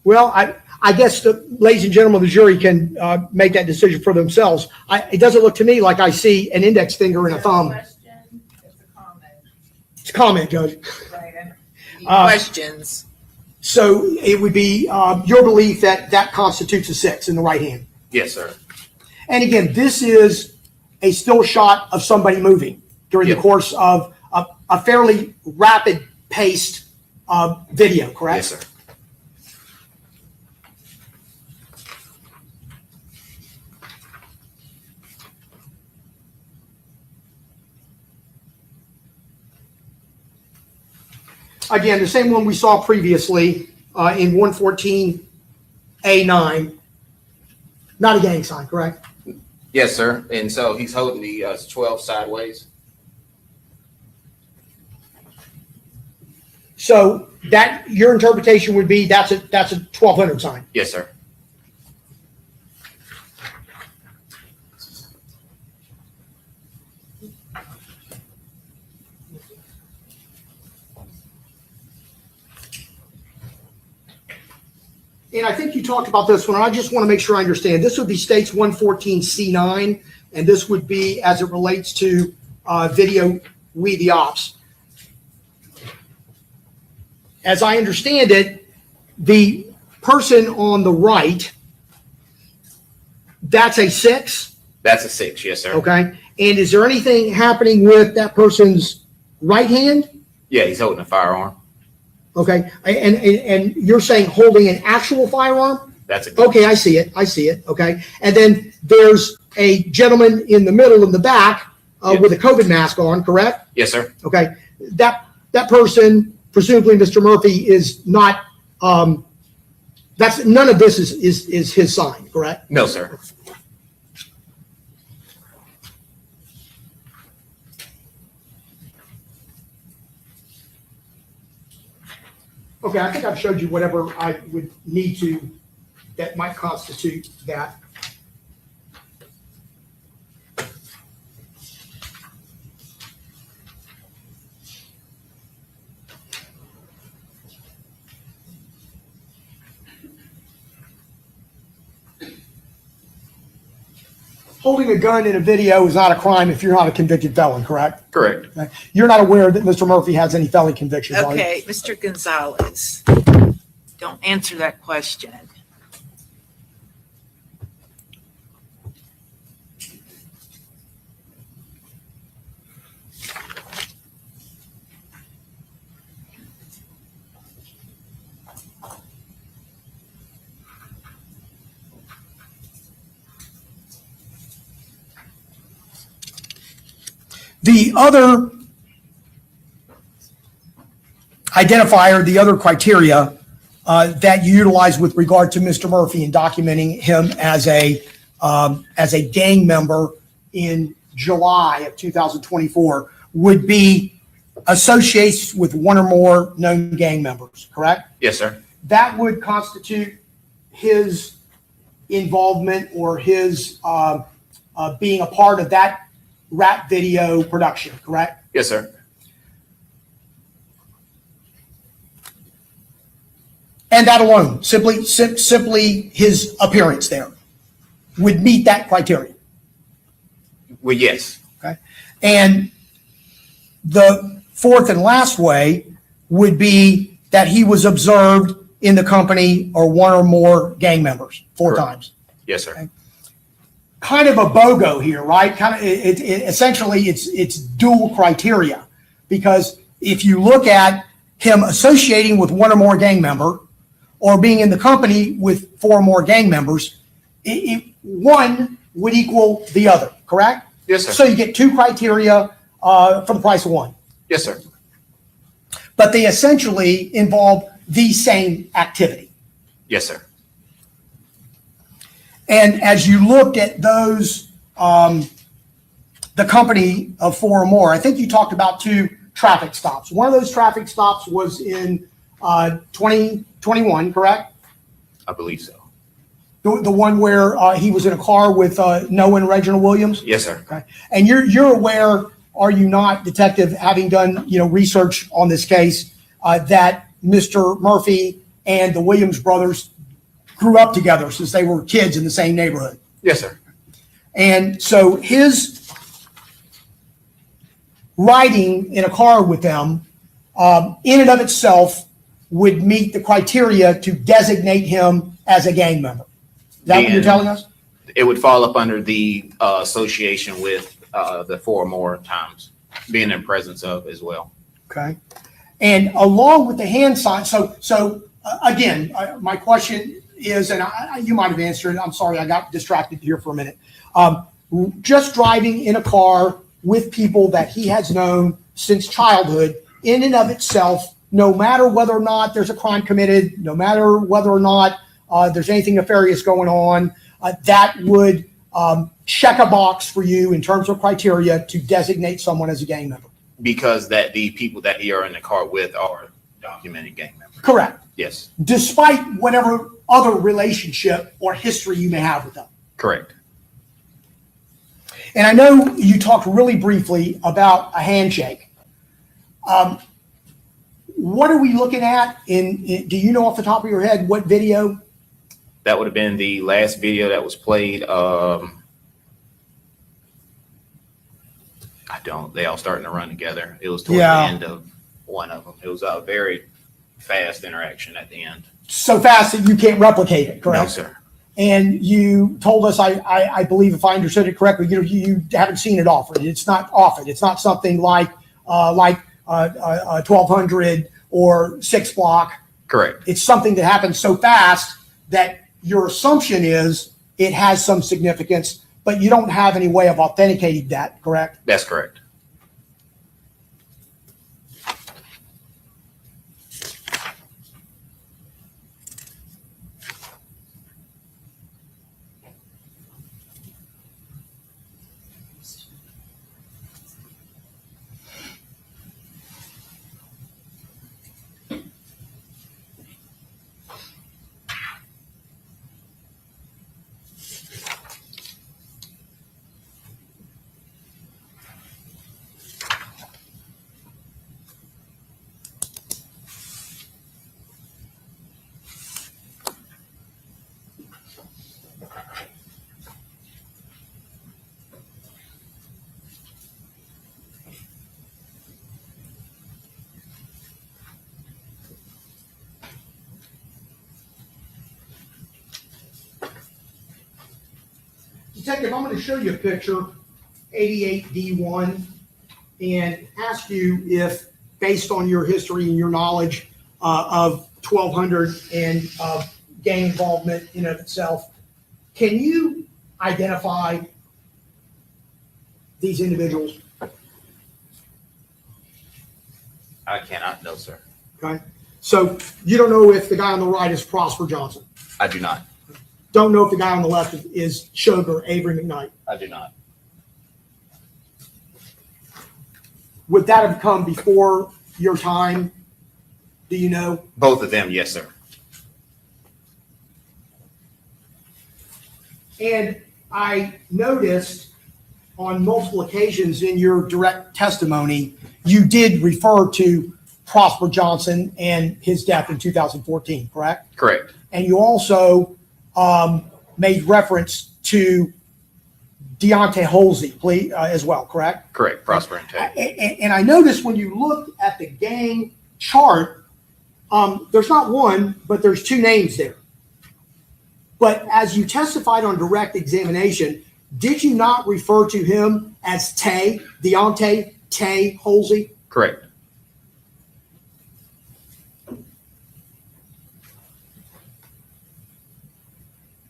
Speaker 7: Well, I guess the ladies and gentlemen of the jury can make that decision for themselves. It doesn't look to me like I see an index finger and a thumb.
Speaker 10: Question, it's a comment.
Speaker 7: It's a comment, Judge.
Speaker 10: Right.
Speaker 6: Any questions?
Speaker 7: So it would be your belief that that constitutes a 6 in the right hand.
Speaker 12: Yes, sir.
Speaker 7: And again, this is a still shot of somebody moving during the course of a fairly rapid paced video, correct?
Speaker 12: Yes, sir.
Speaker 7: Again, the same one we saw previously in 114A9. Not a gang sign, correct?
Speaker 12: Yes, sir. And so he's holding the 12 sideways.
Speaker 7: So that your interpretation would be that's a 1200 sign.
Speaker 12: Yes, sir.
Speaker 7: And I think you talked about this one, and I just want to make sure I understand. This would be states 114C9, and this would be as it relates to video We the Ops. As I understand it, the person on the right, that's a 6?
Speaker 12: That's a 6, yes, sir.
Speaker 7: Okay. And is there anything happening with that person's right hand?
Speaker 12: Yeah, he's holding a firearm.
Speaker 7: Okay. And you're saying holding an actual firearm?
Speaker 12: That's a good.
Speaker 7: Okay, I see it. Okay. And then there's a gentleman in the middle in the back with a COVID mask on, correct?
Speaker 12: Yes, sir.
Speaker 7: Okay. That person, presumably Mr. Murphy, is not, that's none of this is his sign, correct?
Speaker 12: No, sir.
Speaker 7: Okay, I think I've showed you whatever I would need to that might constitute that. Holding a gun in a video is not a crime if you're not a convicted felon, correct?
Speaker 12: Correct.
Speaker 7: Okay. You're not aware that Mr. Murphy has any felony convictions, are you?
Speaker 6: Okay, Mr. Gonzalez, don't answer that question.
Speaker 7: The other identifier, the other criteria that you utilize with regard to Mr. Murphy in documenting him as a gang member in July of 2024 would be associates with one or more known gang members, correct?
Speaker 12: Yes, sir.
Speaker 7: That would constitute his involvement or his being a part of that rap video production, correct?
Speaker 12: Yes, sir.
Speaker 7: And that alone, simply his appearance there would meet that criteria.
Speaker 12: Well, yes.
Speaker 7: Okay. And the fourth and last way would be that he was observed in the company or one or more gang members 4
Speaker 12: Correct.
Speaker 7: times.
Speaker 12: Yes, sir.
Speaker 7: Okay. Kind of a BOGO here, right? Kind of essentially it's dual criteria, because if you look at him associating with one or more gang member or being in the company with 4 or more gang members, one would equal the other, correct?
Speaker 12: Yes, sir.
Speaker 7: So you get 2 criteria for the price of 1.
Speaker 12: Yes, sir.
Speaker 7: But they essentially involve the same activity.
Speaker 12: Yes, sir.
Speaker 7: And as you looked at those, the company of 4 or more, I think you talked about 2 traffic stops. One of those traffic stops was in 2021, correct?
Speaker 12: I believe so.
Speaker 7: The one where he was in a car with Noah and Reginald Williams?
Speaker 12: Yes, sir.
Speaker 7: Okay. And you're aware, are you not, Detective, having done research on this case, that Mr. Murphy and the Williams brothers grew up together since they were kids in the same neighborhood?
Speaker 12: Yes, sir.
Speaker 7: And so his riding in a car with them, in and of itself, would meet the criteria to designate him as a gang member. Is that what you're telling us?
Speaker 12: It would fall up under the association with the 4 or more times, being in presence of as well.
Speaker 7: Okay. And along with the hand sign, so again, my question is, and you might have answered it, I'm sorry, I got distracted here for a minute. Just driving in a car with people that he has known since childhood, in and of itself, no matter whether or not there's a crime committed, no matter whether or not there's anything nefarious going on, that would check a box for you in terms of criteria to designate someone as a gang member.
Speaker 12: Because that the people that he are in the car with are documented gang members.
Speaker 7: Correct.
Speaker 12: Yes,
Speaker 7: Despite whatever other relationship or history you may have with them.
Speaker 12: correct.
Speaker 7: And I know you talked really briefly about a handshake. What are we looking at do you know off the top of your head what video?
Speaker 12: That would have been the last video that was played. I don't. They all starting to run together. It was towards the end of one of them. It was a very fast interaction at the end.
Speaker 7: So fast that you can't replicate it, correct?
Speaker 12: No, sir.
Speaker 7: And you told us, I believe, if I understood it correctly, you haven't seen it often. It's not often. It's not something like 1200 or 6 block.
Speaker 12: Correct.
Speaker 7: It's something that happens so fast that your assumption is it has some significance, but you don't have any way of authenticating that, correct?
Speaker 12: That's correct.
Speaker 7: Detective, I'm going to show you a picture, 88D1, and ask you if, based on your history and your knowledge of 1200 and gang involvement in and of itself, can you identify these individuals?
Speaker 12: I cannot. No, sir.
Speaker 7: Okay. So you don't know if the guy on the right is Prosper Johnson.
Speaker 12: I do not.
Speaker 7: Don't know if the guy on the left is Sugar Avery McKnight.
Speaker 12: I do not.
Speaker 7: Would that have come before your time? Do you know?
Speaker 12: Both of them, yes, sir.
Speaker 7: And I noticed on multiple occasions in your direct testimony, you did refer to Prosper Johnson and his death in 2014, correct?
Speaker 12: Correct.
Speaker 7: And you also made reference to Deontay Holsey as well, correct?
Speaker 12: Correct. Prosper and Tate.
Speaker 7: And I noticed when you look at the gang chart, there's not one, but there's 2 names there. But as you testified on direct examination, did you not refer to him as Deontay Holsey?
Speaker 12: Correct.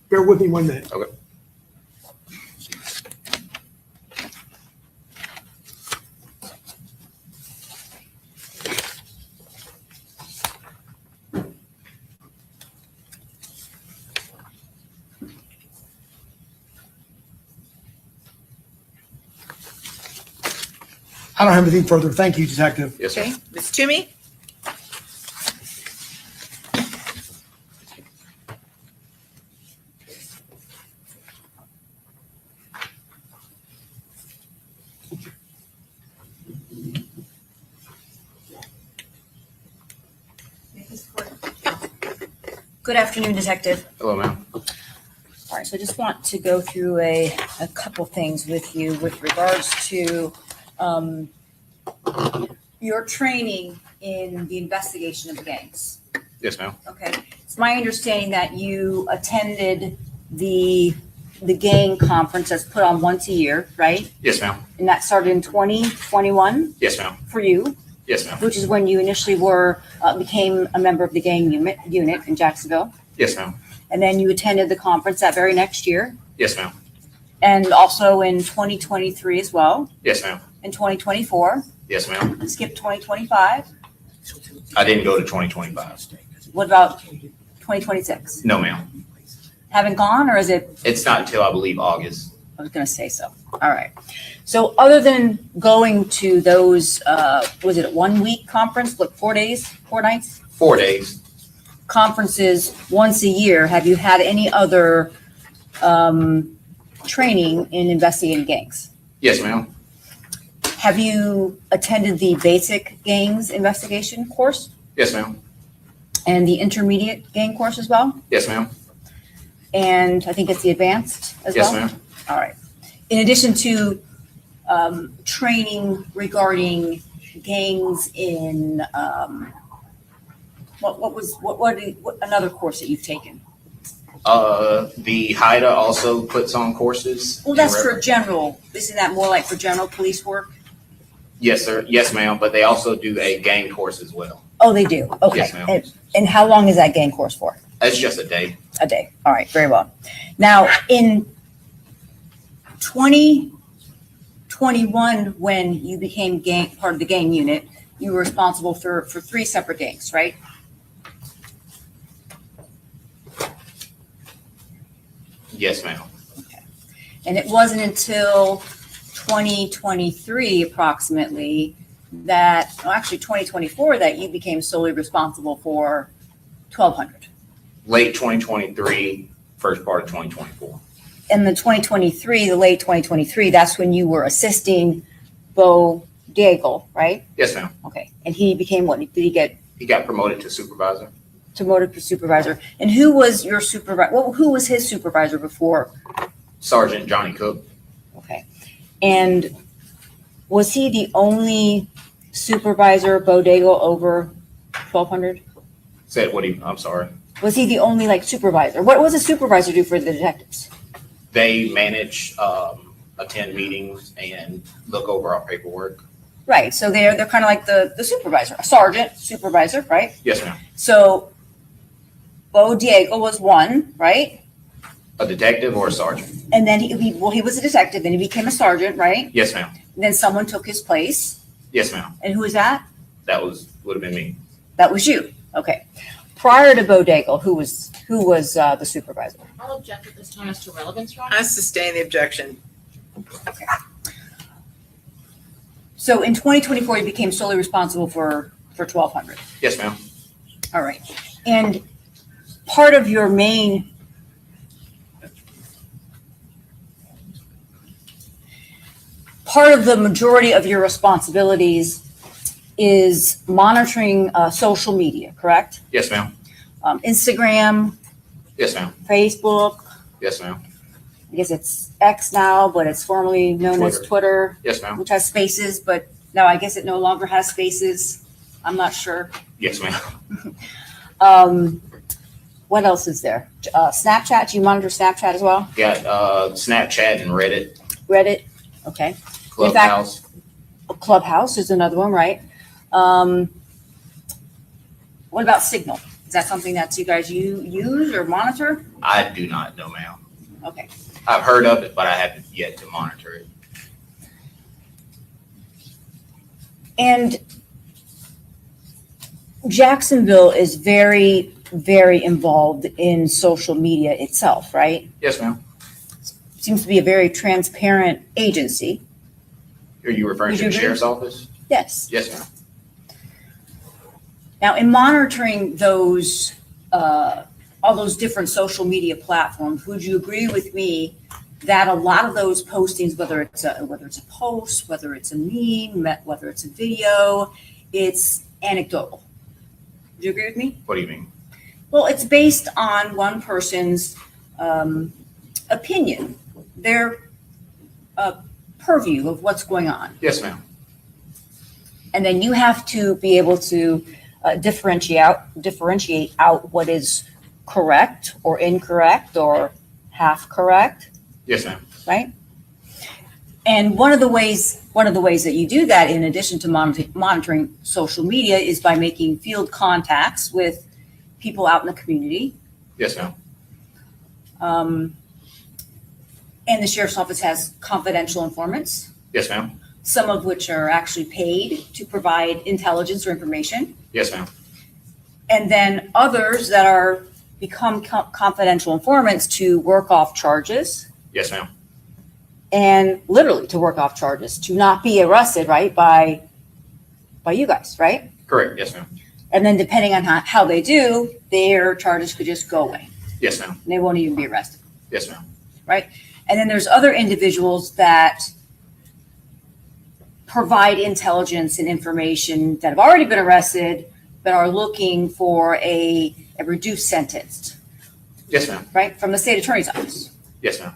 Speaker 7: Bear with me 1 minute.
Speaker 12: Okay.
Speaker 7: I don't have anything further. Thank you, Detective.
Speaker 12: Yes, sir.
Speaker 6: Okay, Ms. Toomey?
Speaker 14: Good afternoon, Detective.
Speaker 12: Hello, ma'am.
Speaker 14: All right, so I just want to go through a couple things with you with regards to your training in the investigation of gangs.
Speaker 12: Yes, ma'am.
Speaker 14: Okay, it's my understanding that you attended the gang conference that's put on once a year, right?
Speaker 12: Yes, ma'am.
Speaker 14: And that started in 2021
Speaker 12: Yes, ma'am.
Speaker 14: for you,
Speaker 12: Yes, ma'am.
Speaker 14: which is when you initially became a member of the gang unit in Jacksonville.
Speaker 12: Yes, ma'am.
Speaker 14: And then you attended the conference that very next year,
Speaker 12: Yes, ma'am.
Speaker 14: and also in 2023 as well,
Speaker 12: Yes, ma'am.
Speaker 14: in 2024,
Speaker 12: Yes, ma'am.
Speaker 14: skip 2025.
Speaker 12: I didn't go to 2025.
Speaker 14: What about 2026?
Speaker 12: No, ma'am.
Speaker 14: Haven't gone, or is it?
Speaker 12: It's not until I believe August.
Speaker 14: I was going to say so. All right. So other than going to those, was it a 1 week conference? Look, 4 days, 4 nights?
Speaker 12: 4 days.
Speaker 14: Conferences once a year. Have you had any other training in investigating gangs?
Speaker 12: Yes, ma'am.
Speaker 14: Have you attended the basic gangs investigation course
Speaker 12: Yes, ma'am.
Speaker 14: and the intermediate gang course as well?
Speaker 12: Yes, ma'am.
Speaker 14: And I think it's the advanced as
Speaker 12: Yes,
Speaker 14: well?
Speaker 12: ma'am.
Speaker 14: All right. In addition to training regarding gangs in, what another course that you've taken?
Speaker 12: The HIDA also puts on courses.
Speaker 14: Well, that's for general, isn't that more like for general police work?
Speaker 12: Yes, sir. Yes, ma'am. But they also do a gang course as well.
Speaker 14: Oh, they do? Okay.
Speaker 12: Yes, ma'am.
Speaker 14: And how long is that gang course for?
Speaker 12: It's just a day.
Speaker 14: A day. All right, very well. Now, in 2021, when you became part of the gang unit, you were responsible for 3 separate gangs, right?
Speaker 12: Yes, ma'am.
Speaker 14: And it wasn't until 2023 approximately that, well, actually 2024, that you became solely responsible for 1,200.
Speaker 12: Late 2023, first part of 2024.
Speaker 14: In the 2023, the late 2023, that's when you were assisting Bo Daigle, right?
Speaker 12: Yes, ma'am.
Speaker 14: Okay. And he became what? Did he get
Speaker 12: He got promoted to supervisor.
Speaker 14: promoted to supervisor? And who was your supervisor? Well, who was his supervisor before?
Speaker 12: Sergeant Johnny Cook.
Speaker 14: Okay. And was he the only supervisor, Bo Daigle, over 1,200?
Speaker 12: Said what he, I'm sorry.
Speaker 14: Was he the only supervisor? What was a supervisor do for the detectives?
Speaker 12: They manage, attend meetings and look over our paperwork.
Speaker 14: Right. So they're kind of like the supervisor, a sergeant, supervisor, right?
Speaker 12: Yes, ma'am.
Speaker 14: So Bo Daigle was one, right?
Speaker 12: A detective or a sergeant?
Speaker 14: And then he was a detective, then he became a sergeant, right?
Speaker 12: Yes, ma'am.
Speaker 14: And then someone took his place.
Speaker 12: Yes, ma'am.
Speaker 14: And who was that?
Speaker 12: That would have been me.
Speaker 14: That was you. Okay. Prior to Bo Daigle, who was the supervisor?
Speaker 11: I'll object at this time as to relevance, Ron.
Speaker 6: I sustain the objection.
Speaker 14: Okay. So in 2024, you became solely responsible for 1,200.
Speaker 12: Yes, ma'am.
Speaker 14: All right. And part of your main part of the majority of your responsibilities is monitoring social media, correct?
Speaker 12: Yes, ma'am.
Speaker 14: Instagram,
Speaker 12: Yes, ma'am.
Speaker 14: Facebook.
Speaker 12: Yes, ma'am.
Speaker 14: I guess it's X now, but it's formerly known as Twitter,
Speaker 12: Yes, ma'am.
Speaker 14: which has spaces, but now I guess it no longer has spaces. I'm not sure.
Speaker 12: Yes, ma'am.
Speaker 14: What else is there? Snapchat. Do you monitor Snapchat as well?
Speaker 12: Got Snapchat and Reddit,
Speaker 14: Reddit. Okay.
Speaker 12: Clubhouse.
Speaker 14: Clubhouse is another one, right? What about Signal? Is that something that you guys use or monitor?
Speaker 12: I do not know, ma'am.
Speaker 14: Okay.
Speaker 12: I've heard of it, but I haven't yet to monitor it.
Speaker 14: And Jacksonville is very, very involved in social media itself, right?
Speaker 12: Yes, ma'am.
Speaker 14: Seems to be a very transparent agency.
Speaker 12: Are you referring
Speaker 14: Would
Speaker 12: to
Speaker 14: you
Speaker 12: the
Speaker 14: agree?
Speaker 12: sheriff's office?
Speaker 14: Yes.
Speaker 12: Yes, ma'am.
Speaker 14: Now, in monitoring those, all those different social media platforms, would you agree with me that a lot of those postings, whether it's a post, whether it's a meme, whether it's a video, it's anecdotal? Would you agree with me?
Speaker 12: What do you mean?
Speaker 14: Well, it's based on one person's opinion, their purview of what's going on.
Speaker 12: Yes, ma'am.
Speaker 14: And then you have to be able to differentiate out what is correct or incorrect or half correct,
Speaker 12: Yes, ma'am.
Speaker 14: right? And one of the ways that you do that, in addition to monitoring social media, is by making field contacts with people out in the community.
Speaker 12: Yes, ma'am.
Speaker 14: And the sheriff's office has confidential informants,
Speaker 12: Yes, ma'am.
Speaker 14: some of which are actually paid to provide intelligence or information.
Speaker 12: Yes, ma'am.
Speaker 14: And then others that are become confidential informants to work off charges,
Speaker 12: Yes, ma'am.
Speaker 14: and literally to work off charges, to not be arrested, right, by you guys, right?
Speaker 12: Correct. Yes, ma'am.
Speaker 14: And then depending on how they do, their charges could just go away.
Speaker 12: Yes, ma'am.
Speaker 14: And they won't even be arrested,
Speaker 12: Yes, ma'am.
Speaker 14: right? And then there's other individuals that provide intelligence and information that have already been arrested, but are looking for a reduced sentence,
Speaker 12: Yes, ma'am.
Speaker 14: right, from the state attorney's office.
Speaker 12: Yes, ma'am.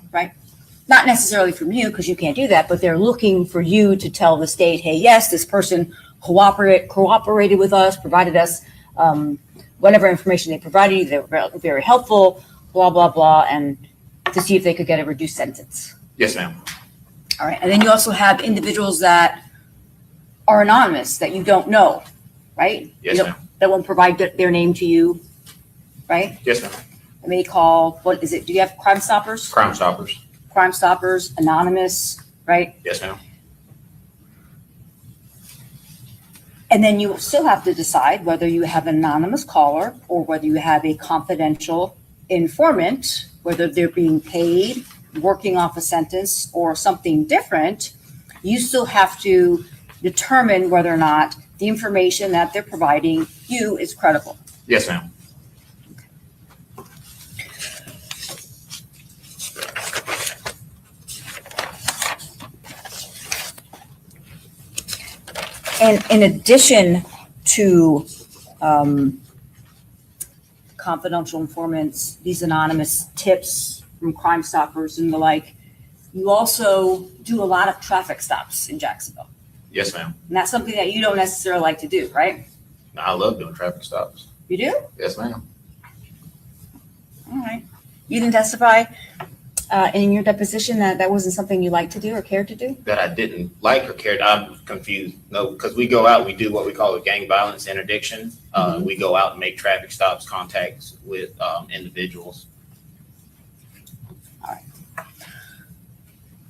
Speaker 14: Not necessarily from you, because you can't do that, but they're looking for you to tell the state, hey, yes, this person cooperated with us, provided us whatever information they provided you, they were very helpful, blah, blah, blah, and to see if they could get a reduced sentence.
Speaker 12: Yes, ma'am.
Speaker 14: All right. And then you also have individuals that are anonymous, that you don't know, right?
Speaker 12: Yes, ma'am.
Speaker 14: That won't provide their name to you, right?
Speaker 12: Yes, ma'am.
Speaker 14: They may call, what is it? Do you have Crime Stoppers?
Speaker 12: Crime Stoppers.
Speaker 14: Crime Stoppers, anonymous, right?
Speaker 12: Yes, ma'am.
Speaker 14: And then you still have to decide whether you have an anonymous caller or whether you have a confidential informant, whether they're being paid, working off a sentence, or something different. You still have to determine whether or not the information that they're providing you is credible.
Speaker 12: Yes, ma'am.
Speaker 14: And in addition to confidential informants, these anonymous tips from Crime Stoppers and the like, you also do a lot of traffic stops in Jacksonville.
Speaker 12: Yes, ma'am.
Speaker 14: And that's something that you don't necessarily like to do, right?
Speaker 12: I love doing traffic stops.
Speaker 14: You do?
Speaker 12: Yes, ma'am.
Speaker 14: All right. You didn't testify in your deposition that wasn't something you liked to do or cared to do?
Speaker 12: That I didn't like or cared. I'm confused. No, because we go out, we do what we call a gang violence interdiction. We go out and make traffic stops, contacts with individuals.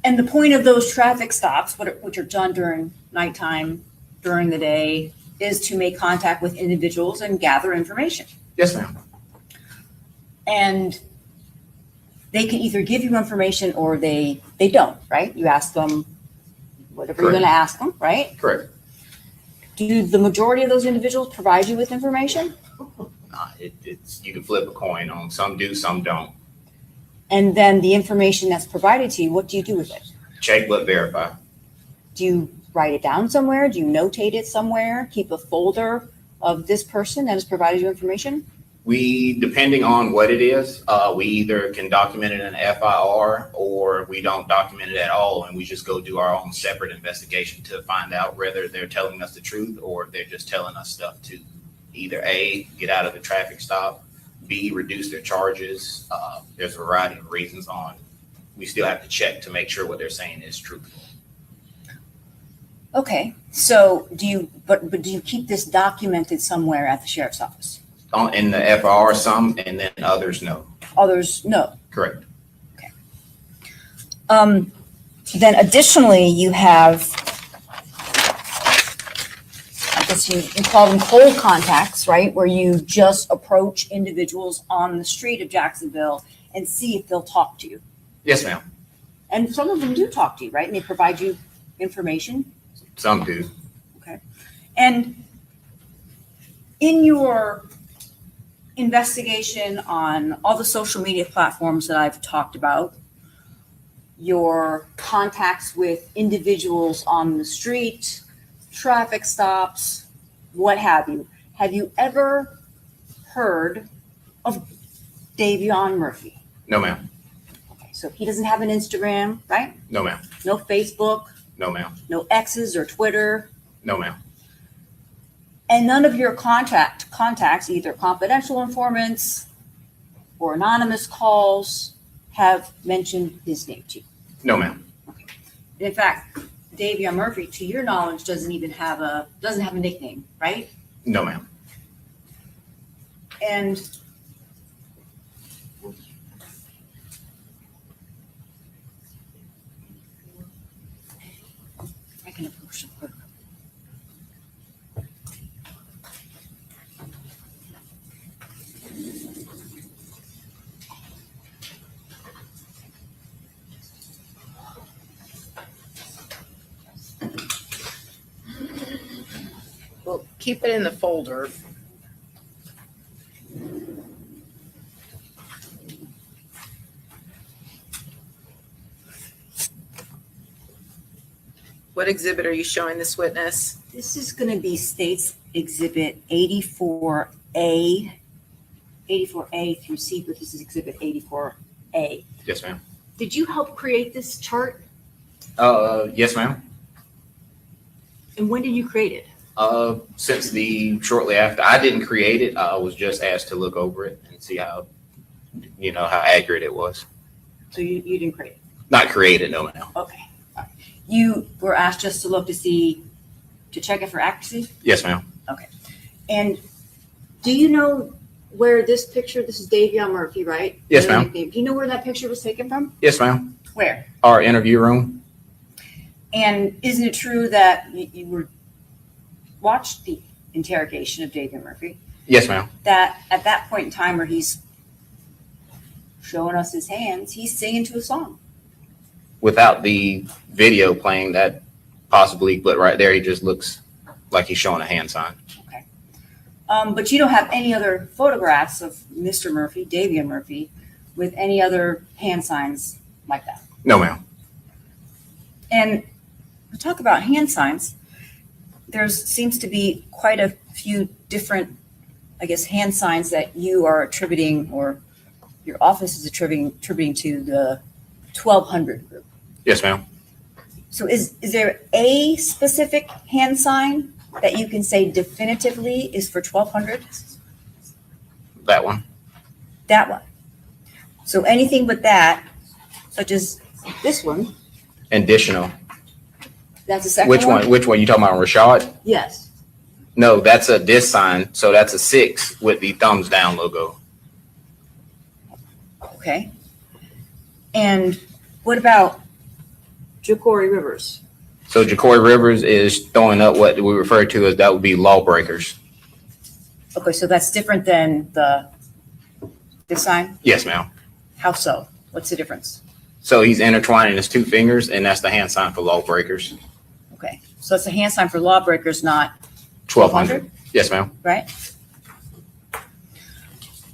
Speaker 14: And the point of those traffic stops, which are done during nighttime, during the day, is to make contact with individuals and gather information.
Speaker 12: Yes, ma'am.
Speaker 14: And they can either give you information or they don't, right? You ask them whatever you're going to ask them, right?
Speaker 12: Correct.
Speaker 14: Do the majority of those individuals provide you with information?
Speaker 12: It's you can flip a coin on. Some do, some don't.
Speaker 14: And then the information that's provided to you, what do you do with it?
Speaker 12: Check but verify.
Speaker 14: Do you write it down somewhere? Do you notate it somewhere? Keep a folder of this person that has provided you information?
Speaker 12: We, depending on what it is, we either can document it in an FIR or we don't document it at all, and we just go do our own separate investigation to find out whether they're telling us the truth or if they're just telling us stuff to either A, get out of the traffic stop, B, reduce their charges. There's a variety of reasons on. We still have to check to make sure what they're saying is truthful.
Speaker 14: Okay, so do you keep this documented somewhere at the sheriff's office?
Speaker 12: In the FIR, some, and then others, no.
Speaker 14: Others, no.
Speaker 12: Correct.
Speaker 14: Then additionally, you have, I guess you call them cold contacts, right? Where you just approach individuals on the street of Jacksonville and see if they'll talk to you.
Speaker 12: Yes, ma'am.
Speaker 14: And some of them do talk to you, right? And they provide you information.
Speaker 12: Some do.
Speaker 14: Okay. And in your investigation on all the social media platforms that I've talked about, your contacts with individuals on the street, traffic stops, what have you ever heard of Davion Murphy?
Speaker 12: No, ma'am.
Speaker 14: Okay, so he doesn't have an Instagram, right?
Speaker 12: No, ma'am.
Speaker 14: No Facebook,
Speaker 12: No, ma'am.
Speaker 14: no X's or Twitter,
Speaker 12: No, ma'am.
Speaker 14: and none of your contacts, either confidential informants or anonymous calls, have mentioned his name to you.
Speaker 12: No, ma'am.
Speaker 14: In fact, Davion Murphy, to your knowledge, doesn't have a nickname, right?
Speaker 12: No, ma'am.
Speaker 14: And I can approach the clerk.
Speaker 6: Well, keep it in the folder. What exhibit are you showing this witness?
Speaker 14: This is going to be State's Exhibit 84A, 84A through C, but this is Exhibit 84A.
Speaker 12: Yes, ma'am.
Speaker 14: Did you help create this chart?
Speaker 12: Yes, ma'am.
Speaker 14: And when did you create it?
Speaker 12: Since shortly after, I didn't create it. I was just asked to look over it and see how accurate it was.
Speaker 14: So you didn't create it?
Speaker 12: Not created, no, ma'am.
Speaker 14: Okay. All right. You were asked just to look to check it for accuracy?
Speaker 12: Yes, ma'am.
Speaker 14: Okay. And do you know where this is Davion Murphy, right?
Speaker 12: Yes, ma'am.
Speaker 14: Do you know where that picture was taken from?
Speaker 12: Yes, ma'am.
Speaker 14: Where?
Speaker 12: Our interview room.
Speaker 14: And isn't it true that you watched the interrogation of Davion Murphy?
Speaker 12: Yes, ma'am.
Speaker 14: That at that point in time where he's showing us his hands, he's singing to a song.
Speaker 12: Without the video playing, that possibly, but right there, he just looks like he's showing a hand sign.
Speaker 14: Okay. But you don't have any other photographs of Mr. Murphy, Davion Murphy, with any other hand signs like that?
Speaker 12: No, ma'am.
Speaker 14: And to talk about hand signs, there seems to be quite a few different, hand signs that you are attributing, or your office is attributing to the 1200 group.
Speaker 12: Yes, ma'am.
Speaker 14: So is there a specific hand sign that you can say definitively is for 1200?
Speaker 12: That one.
Speaker 14: That one. So anything but that, such as this one,
Speaker 12: Additional.
Speaker 14: that's the second
Speaker 12: Which one? Which one? You talking about Rashad?
Speaker 14: Yes.
Speaker 12: No, that's a diss sign. So that's a 6 with the thumbs down logo.
Speaker 14: Okay. And what about Jacory Rivers?
Speaker 12: So Jacory Rivers is throwing up what we refer to as that would be lawbreakers.
Speaker 14: Okay, so that's different than this sign?
Speaker 12: Yes, ma'am.
Speaker 14: How so? What's the difference?
Speaker 12: So he's intertwining his 2 fingers, and that's the hand sign for lawbreakers.
Speaker 14: Okay, so it's a hand sign for lawbreakers, not
Speaker 12: 1200. Yes, ma'am.
Speaker 14: right?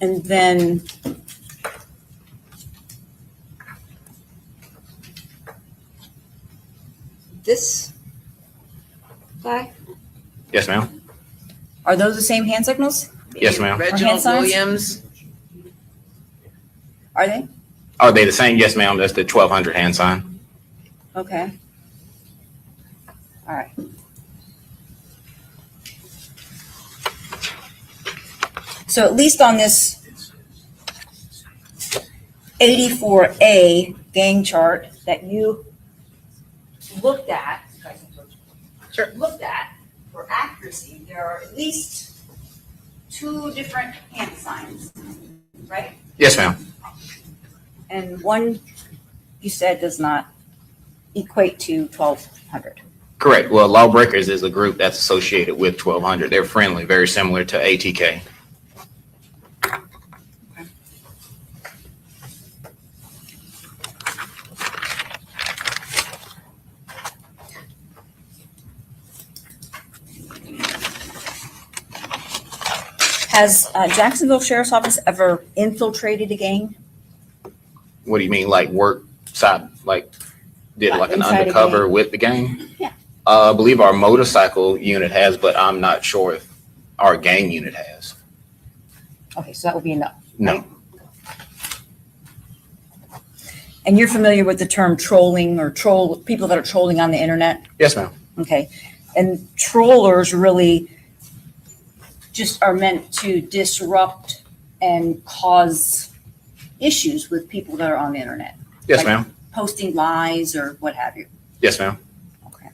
Speaker 14: And then this guy,
Speaker 12: Yes, ma'am.
Speaker 14: are those the same hand signals?
Speaker 12: Yes, ma'am.
Speaker 6: Reginald
Speaker 14: signs?
Speaker 6: Williams.
Speaker 14: Are they?
Speaker 12: Are they the same? Yes, ma'am. That's the 1200 hand sign.
Speaker 14: Okay. All right. So at least on this 84A gang chart that you looked at, for accuracy, there are at least 2 different hand signs, right?
Speaker 12: Yes, ma'am.
Speaker 14: And one you said does not equate to 1200.
Speaker 12: Correct. Well, lawbreakers is a group that's associated with 1200. They're friendly, very similar to ATK.
Speaker 14: Has Jacksonville Sheriff's Office ever infiltrated a gang?
Speaker 12: What do you mean, like work side, like did like an
Speaker 14: Inside a
Speaker 12: undercover
Speaker 14: gang?
Speaker 12: with the gang?
Speaker 14: Yeah.
Speaker 12: I believe our motorcycle unit has, but I'm not sure if our gang unit has.
Speaker 14: Okay, so that would be enough.
Speaker 12: No.
Speaker 14: And you're familiar with the term trolling or people that are trolling on the internet?
Speaker 12: Yes, ma'am.
Speaker 14: Okay. And trollers really just are meant to disrupt and cause issues with people that are on the internet.
Speaker 12: Yes,
Speaker 14: Like
Speaker 12: ma'am.
Speaker 14: posting lies or what have you.
Speaker 12: Yes, ma'am.
Speaker 14: Okay.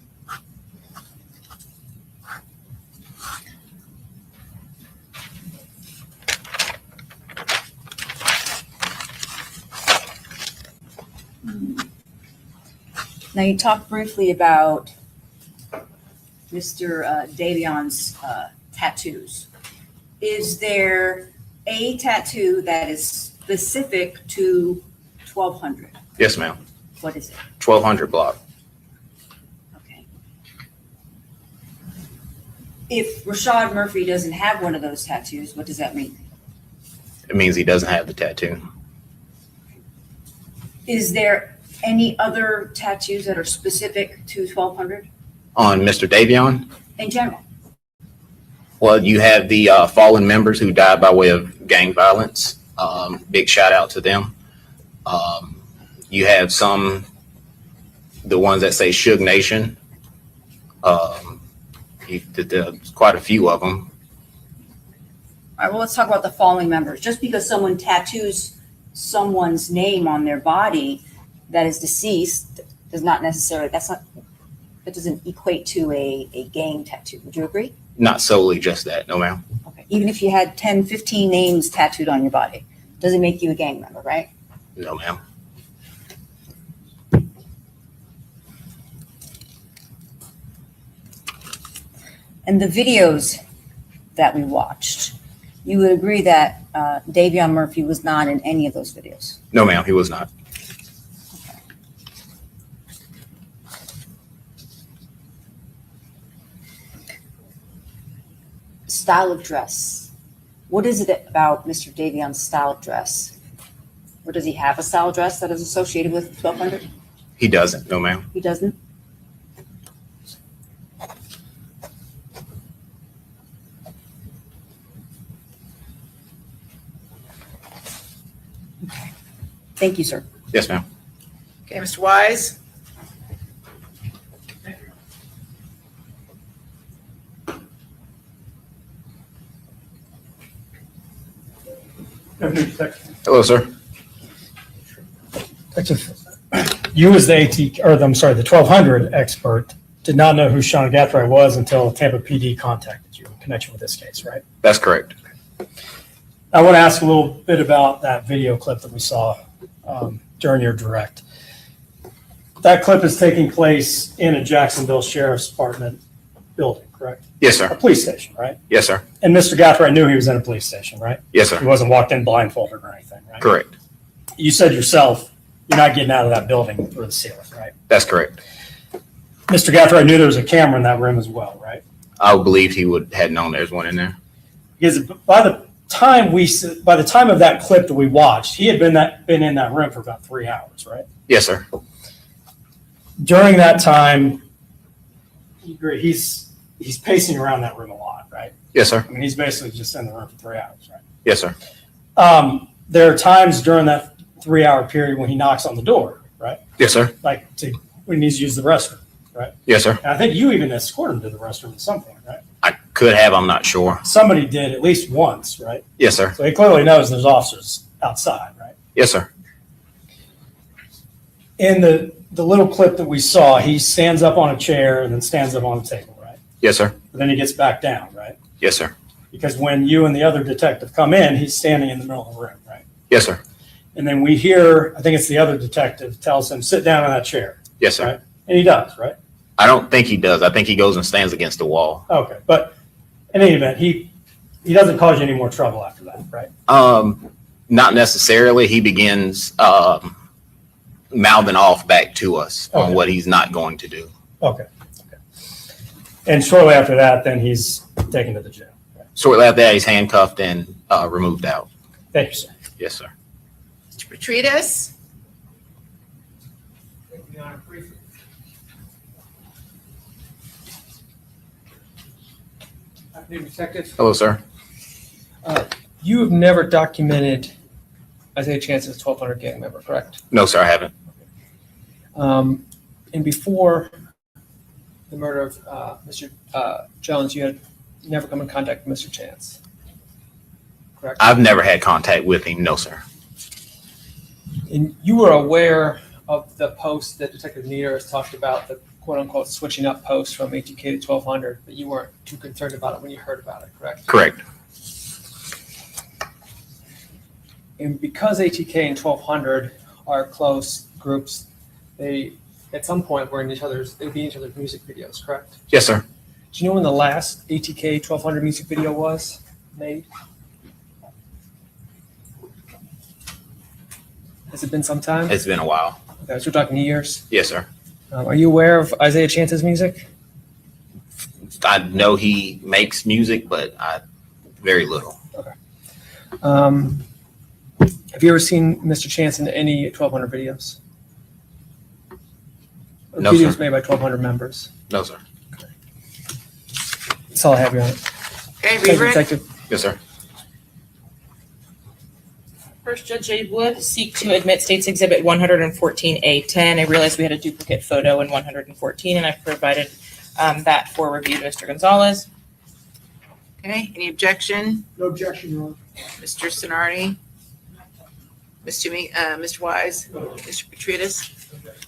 Speaker 14: Now, you talked briefly about Mr. Davion's tattoos. Is there a tattoo that is specific to 1200?
Speaker 12: Yes, ma'am.
Speaker 14: What is it?
Speaker 12: 1200 block.
Speaker 14: Okay. If Rashad Murphy doesn't have one of those tattoos, what does that mean?
Speaker 12: It means he doesn't have the tattoo.
Speaker 14: Is there any other tattoos that are specific to 1200
Speaker 12: On Mr. Davion,
Speaker 14: in general?
Speaker 12: well, you have the fallen members who died by way of gang violence. Big shout out to them. You have the ones that say Suge Nation. There's quite a few of them.
Speaker 14: All right, well, let's talk about the fallen members. Just because someone tattoos someone's name on their body that is deceased does not necessarily, that doesn't equate to a gang tattoo. Would you agree?
Speaker 12: Not solely just that, no, ma'am.
Speaker 14: Okay. Even if you had 10, 15 names tattooed on your body, doesn't make you a gang member, right?
Speaker 12: No, ma'am.
Speaker 14: And the videos that we watched, you would agree that Davion Murphy was not in any of those videos?
Speaker 12: No, ma'am, he was not.
Speaker 14: Style of dress. What is it about Mr. Davion's style of dress? Or does he have a style of dress that is associated with 1200?
Speaker 12: He doesn't, no, ma'am.
Speaker 14: He doesn't? Okay. Thank you, sir.
Speaker 12: Yes, ma'am.
Speaker 6: Okay, Mr. Wise?
Speaker 12: Hello, sir.
Speaker 9: You as the the 1200 expert did not know who Sean Gathright was until Tampa PD contacted you in connection with this case, right?
Speaker 12: That's correct.
Speaker 9: I want to ask a little bit about that video clip that we saw during your direct. That clip is taking place in a Jacksonville Sheriff's Department building, correct?
Speaker 12: Yes,
Speaker 9: A
Speaker 12: sir.
Speaker 9: police station, right?
Speaker 12: Yes, sir.
Speaker 9: And Mr. Gathright knew he was in a police station, right?
Speaker 12: Yes,
Speaker 9: He
Speaker 12: sir.
Speaker 9: wasn't walked in blindfolded or anything, right?
Speaker 12: Correct.
Speaker 9: You said yourself, you're not getting out of that building through the ceiling, right?
Speaker 12: That's correct.
Speaker 9: Mr. Gathright knew there was a camera in that room as well, right?
Speaker 12: I believed he had known there's one in there.
Speaker 9: Because by the time of that clip that we watched, he had been in that room for about 3 hours, right?
Speaker 12: Yes, sir.
Speaker 9: During that time, he's pacing around that room a lot, right?
Speaker 12: Yes, sir.
Speaker 9: I mean, he's basically just in the room for 3 hours, right?
Speaker 12: Yes, sir.
Speaker 9: There are times during that 3 hour period when he knocks on the door, right?
Speaker 12: Yes, sir.
Speaker 9: Like when he needs to use the restroom, right?
Speaker 12: Yes, sir.
Speaker 9: And I think you even escorted him to the restroom at some point, right?
Speaker 12: I could have, I'm not sure.
Speaker 9: Somebody did at least once, right?
Speaker 12: Yes, sir.
Speaker 9: So he clearly knows there's officers outside, right?
Speaker 12: Yes, sir.
Speaker 9: In the little clip that we saw, he stands up on a chair and then stands up on a table, right?
Speaker 12: Yes, sir.
Speaker 9: But then he gets back down, right?
Speaker 12: Yes, sir.
Speaker 9: Because when you and the other detective come in, he's standing in the middle of the room, right?
Speaker 12: Yes, sir.
Speaker 9: And then we hear, I think it's the other detective tells him, sit down on that chair,
Speaker 12: Yes, sir.
Speaker 9: right? And he does, right?
Speaker 12: I don't think he does. I think he goes and stands against the wall.
Speaker 9: Okay, but in any event, he doesn't cause you any more trouble after that, right?
Speaker 12: Not necessarily. He begins mouthing off back to us on
Speaker 9: Okay.
Speaker 12: what he's not going to do.
Speaker 9: Okay. And shortly after that, then he's taken to the jail. Right?
Speaker 12: Shortly after that, he's handcuffed and removed out.
Speaker 9: Thank you, sir.
Speaker 12: Yes, sir.
Speaker 6: Mr. Petridis?
Speaker 15: Afternoon, Detective.
Speaker 12: Hello, sir.
Speaker 9: You have never documented Isaiah Chance as a 1200 gang member, correct?
Speaker 12: No, sir, I haven't.
Speaker 9: And before the murder of Mr. Jones, you had never come in contact with Mr. Chance, correct?
Speaker 12: I've never had contact with him. No, sir.
Speaker 9: And you were aware of the post that Detective Nieder has talked about, the quote-unquote switching up post from ATK to 1200, but you weren't too concerned about it when you heard about it, correct?
Speaker 12: Correct.
Speaker 9: And because ATK and 1200 are close groups, they at some point were in each other's, they'd be in each other's music videos, correct?
Speaker 12: Yes, sir.
Speaker 9: Do you know when the last ATK 1200 music video was made? Has it been some time?
Speaker 12: It's been a while.
Speaker 9: Okay, so we're talking years.
Speaker 12: Yes, sir.
Speaker 9: Are you aware of Isaiah Chance's music?
Speaker 12: I know he makes music, but very little.
Speaker 9: Have you ever seen Mr. Chance in any 1200 videos? Or
Speaker 12: No,
Speaker 9: videos
Speaker 12: sir.
Speaker 9: made by 1200 members?
Speaker 12: No, sir.
Speaker 9: That's all I have, Your Honor.
Speaker 6: Okay,
Speaker 9: Thank you,
Speaker 6: Reverend.
Speaker 9: Detective.
Speaker 12: Yes, sir.
Speaker 11: First, Judge J. Wood, seek to admit State's Exhibit 114A10. I realized we had a duplicate photo in 114, and I provided that for review to Mr. Gonzalez.
Speaker 6: Okay, any objection?
Speaker 7: No objection, Your Honor.
Speaker 6: Mr. Sonardi? Mr. Wise? Mr. Petridis?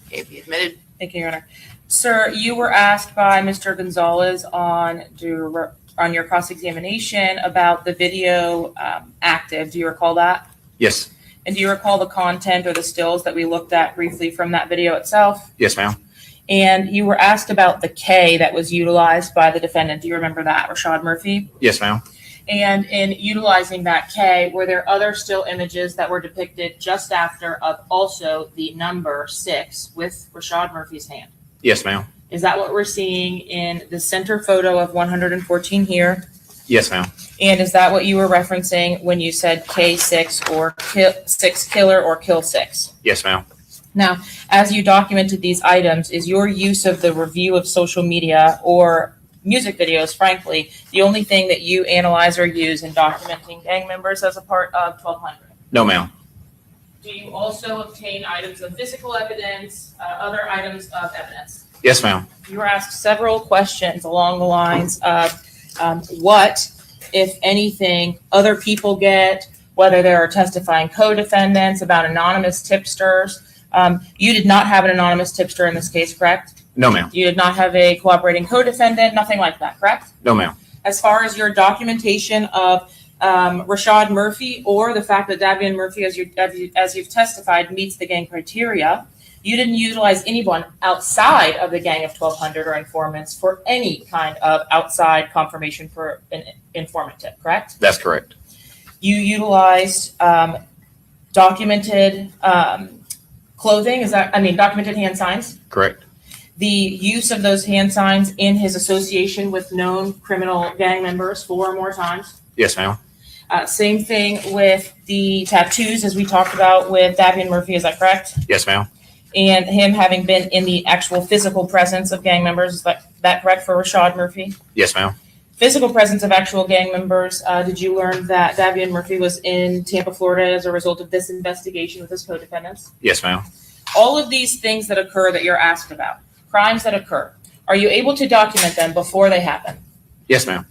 Speaker 6: Okay, be admitted.
Speaker 11: Thank you, Your Honor. Sir, you were asked by Mr. Gonzalez on your cross-examination about the video active. Do you recall that?
Speaker 12: Yes.
Speaker 11: And do you recall the content or the stills that we looked at briefly from that video itself?
Speaker 12: Yes, ma'am.
Speaker 11: And you were asked about the K that was utilized by the defendant. Do you remember that, Rashad Murphy?
Speaker 12: Yes, ma'am.
Speaker 11: And in utilizing that K, were there other still images that were depicted just after of also the number 6 with Rashad Murphy's hand?
Speaker 12: Yes, ma'am.
Speaker 11: Is that what we're seeing in the center photo of 114 here?
Speaker 12: Yes, ma'am.
Speaker 11: And is that what you were referencing when you said K6 or six killer or kill 6?
Speaker 12: Yes, ma'am.
Speaker 11: Now, as you documented these items, is your use of the review of social media or music videos, frankly, the only thing that you analyze or use in documenting gang members as a part of 1200?
Speaker 12: No, ma'am.
Speaker 11: Do you also obtain items of physical evidence, other items of evidence?
Speaker 12: Yes, ma'am.
Speaker 11: You were asked several questions along the lines of what, if anything, other people get, whether there are testifying co-defendants, about anonymous tipsters. You did not have an anonymous tipster in this case, correct?
Speaker 12: No, ma'am.
Speaker 11: You did not have a cooperating co-defendant, nothing like that, correct?
Speaker 12: No, ma'am.
Speaker 11: As far as your documentation of Rashad Murphy or the fact that Davion Murphy, as you've testified, meets the gang criteria, you didn't utilize anyone outside of the gang of 1200 or informants for any kind of outside confirmation for an informant tip, correct?
Speaker 12: That's correct.
Speaker 11: You utilized documented clothing, documented hand signs?
Speaker 12: Correct.
Speaker 11: The use of those hand signs in his association with known criminal gang members 4 or more times?
Speaker 12: Yes, ma'am.
Speaker 11: Same thing with the tattoos, as we talked about with Davion Murphy, is that correct?
Speaker 12: Yes, ma'am.
Speaker 11: And him having been in the actual physical presence of gang members, is that correct for Rashad Murphy?
Speaker 12: Yes, ma'am.
Speaker 11: Physical presence of actual gang members, did you learn that Davion Murphy was in Tampa, Florida as a result of this investigation with his co-defendants?
Speaker 12: Yes, ma'am.
Speaker 11: All of these things that occur that you're asked about, crimes that occur, are you able to document them before they happen?
Speaker 12: Yes, ma'am.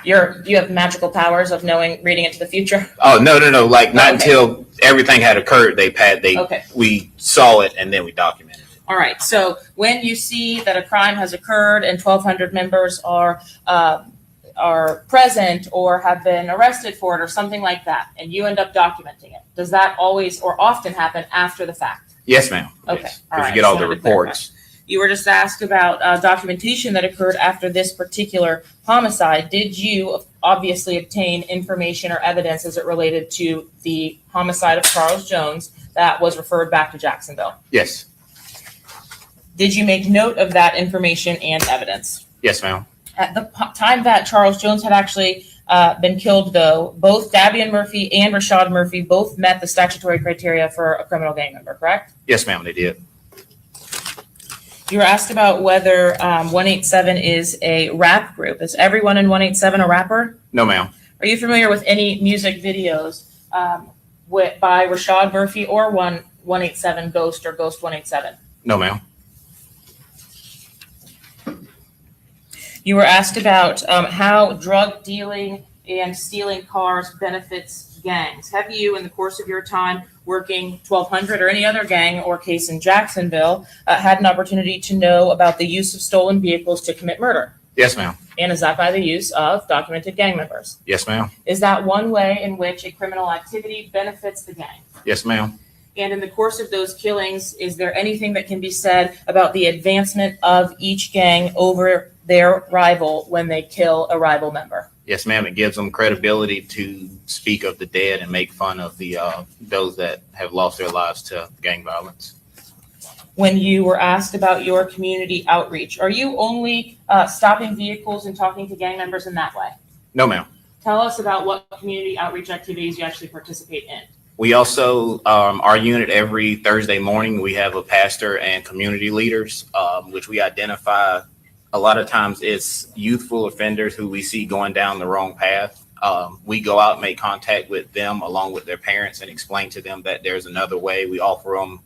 Speaker 11: You have magical powers of reading into the future?
Speaker 12: Oh, no. Like, not
Speaker 11: Okay.
Speaker 12: until everything had occurred,
Speaker 11: Okay.
Speaker 12: we saw it and then we documented it.
Speaker 11: All right. So when you see that a crime has occurred and 1,200 members are present or have been arrested for it or something like that, and you end up documenting it, does that always or often happen after the fact?
Speaker 12: Yes, ma'am.
Speaker 11: Okay.
Speaker 12: Yes.
Speaker 11: All
Speaker 12: 'Cause
Speaker 11: right.
Speaker 12: you get all
Speaker 11: Just
Speaker 12: the
Speaker 11: wanted to clarify.
Speaker 12: reports.
Speaker 11: You were just asked about documentation that occurred after this particular homicide. Did you obviously obtain information or evidence as it related to the homicide of Charles Jones that was referred back to Jacksonville?
Speaker 12: Yes.
Speaker 11: Did you make note of that information and evidence?
Speaker 12: Yes, ma'am.
Speaker 11: At the time that Charles Jones had actually been killed, though, both Davion Murphy and Rashad Murphy both met the statutory criteria for a criminal gang member, correct?
Speaker 12: Yes, ma'am, they did.
Speaker 11: You were asked about whether 187 is a rap group. Is everyone in 187 a rapper?
Speaker 12: No, ma'am.
Speaker 11: Are you familiar with any music videos by Rashad Murphy or 187 Ghost or Ghost 187?
Speaker 12: No, ma'am.
Speaker 11: You were asked about how drug dealing and stealing cars benefits gangs. Have you, in the course of your time working 1200 or any other gang or case in Jacksonville, had an opportunity to know about the use of stolen vehicles to commit murder?
Speaker 12: Yes, ma'am.
Speaker 11: And is that by the use of documented gang members?
Speaker 12: Yes, ma'am.
Speaker 11: Is that one way in which a criminal activity benefits the gang?
Speaker 12: Yes, ma'am.
Speaker 11: And in the course of those killings, is there anything that can be said about the advancement of each gang over their rival when they kill a rival member?
Speaker 12: Yes, ma'am. It gives them credibility to speak of the dead and make fun of the those that have lost their lives to gang violence.
Speaker 11: When you were asked about your community outreach, are you only stopping vehicles and talking to gang members in that way?
Speaker 12: No, ma'am.
Speaker 11: Tell us about what community outreach activities you actually participate in.
Speaker 12: We also, our unit every Thursday morning, we have a pastor and community leaders, which we identify. A lot of times it's youthful offenders who we see going down the wrong path. We go out and make contact with them along with their parents and explain to them that there's another way. We offer them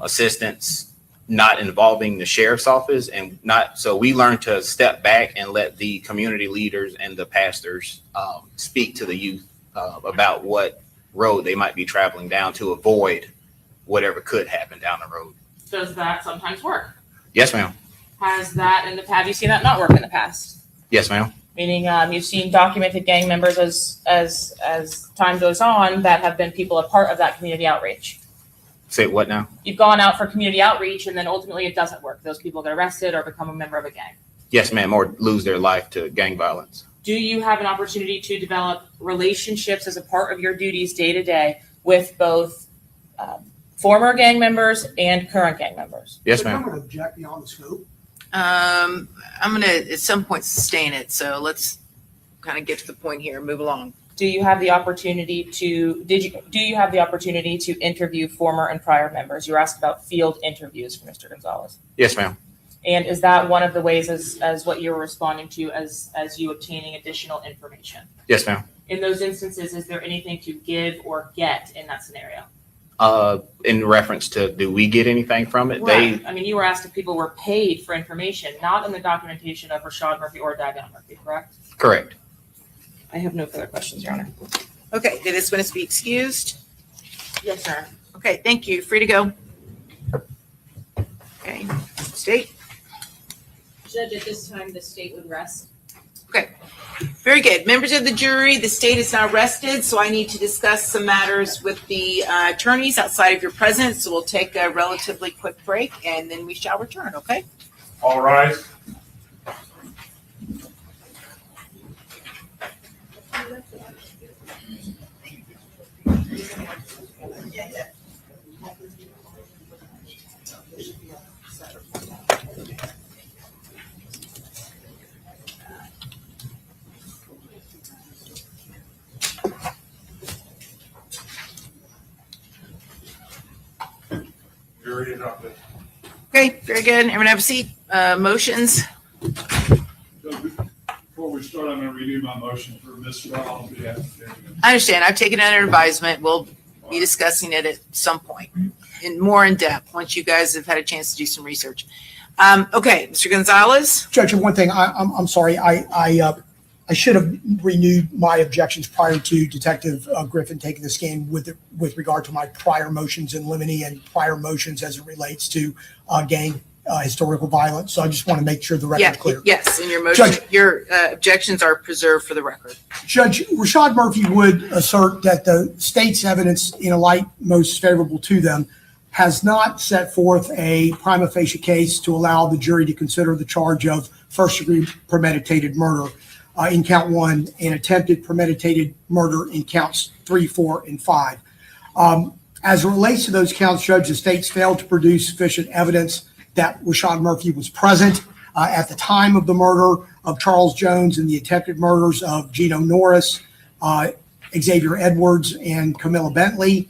Speaker 12: assistance, not involving the sheriff's office, and not, so we learn to step back and let the community leaders and the pastors speak to the youth about what road they might be traveling down to avoid whatever could happen down the road.
Speaker 11: Does that sometimes work?
Speaker 12: Yes, ma'am.
Speaker 11: Have you seen that not work in the past?
Speaker 12: Yes, ma'am.
Speaker 11: Meaning you've seen documented gang members as time goes on that have been people a part of that community outreach.
Speaker 12: Say what now?
Speaker 11: You've gone out for community outreach and then ultimately it doesn't work. Those people get arrested or become a member of a gang.
Speaker 12: Yes, ma'am, or lose their life to gang violence.
Speaker 11: Do you have an opportunity to develop relationships as a part of your duties day to day with both former gang members and current gang members?
Speaker 12: Yes, ma'am.
Speaker 7: I'm going to object beyond the scope.
Speaker 6: I'm gonna at some point sustain it, so let's kind of get to the point here and move along.
Speaker 11: Do you have the opportunity to interview former and prior members? You were asked about field interviews for Mr. Gonzalez.
Speaker 12: Yes, ma'am.
Speaker 11: And is that one of the ways as what you're responding to as you obtaining additional information?
Speaker 12: Yes, ma'am.
Speaker 11: In those instances, is there anything to give or get in that scenario?
Speaker 12: In reference to, do we get anything from it?
Speaker 11: Right. I mean, you were asked if people were paid for information, not in the documentation of Rashad Murphy or Davion Murphy, correct?
Speaker 12: Correct.
Speaker 11: I have no further questions, Your Honor.
Speaker 6: Okay, did this witness be excused?
Speaker 11: Yes, sir.
Speaker 6: Okay, thank you. Free to go. Okay, state.
Speaker 5: Judge, at this time, the state would rest.
Speaker 6: Okay, very good. Members of the jury, the state is now rested, so I need to discuss some matters with the attorneys outside of your presence. So we'll take a relatively quick break and then we shall return, okay?
Speaker 4: All right. Jury adopted.
Speaker 6: Okay, very good. Everyone have a seat. Motions.
Speaker 4: Before we start, I'm going to renew my motion for Ms. Rowell on behalf of Davion.
Speaker 6: I understand. I've taken it under advisement. We'll be discussing it at some point more in depth once you guys have had a chance to do some research. Okay, Mr. Gonzalez.
Speaker 7: Judge, one thing, I'm sorry, I should have renewed my objections prior to Detective Griffin taking the stand with regard to my prior motions in limine and prior motions as it relates to gang historical violence. So I just want to make sure the record's clear.
Speaker 6: Yes, and your motion,
Speaker 7: Judge,
Speaker 6: your objections are preserved for the record.
Speaker 7: Judge, Rashad Murphy would assert that the state's evidence in a light most favorable to them has not set forth a prima facie case to allow the jury to consider the charge of first-degree premeditated murder in count 1 and attempted premeditated murder in counts 3, 4, and 5. As it relates to those counts, Judge, the state's failed to produce sufficient evidence that Rashad Murphy was present at the time of the murder of Charles Jones and the attempted murders of Gino Norris, Xavier Edwards, and Camilla Bentley.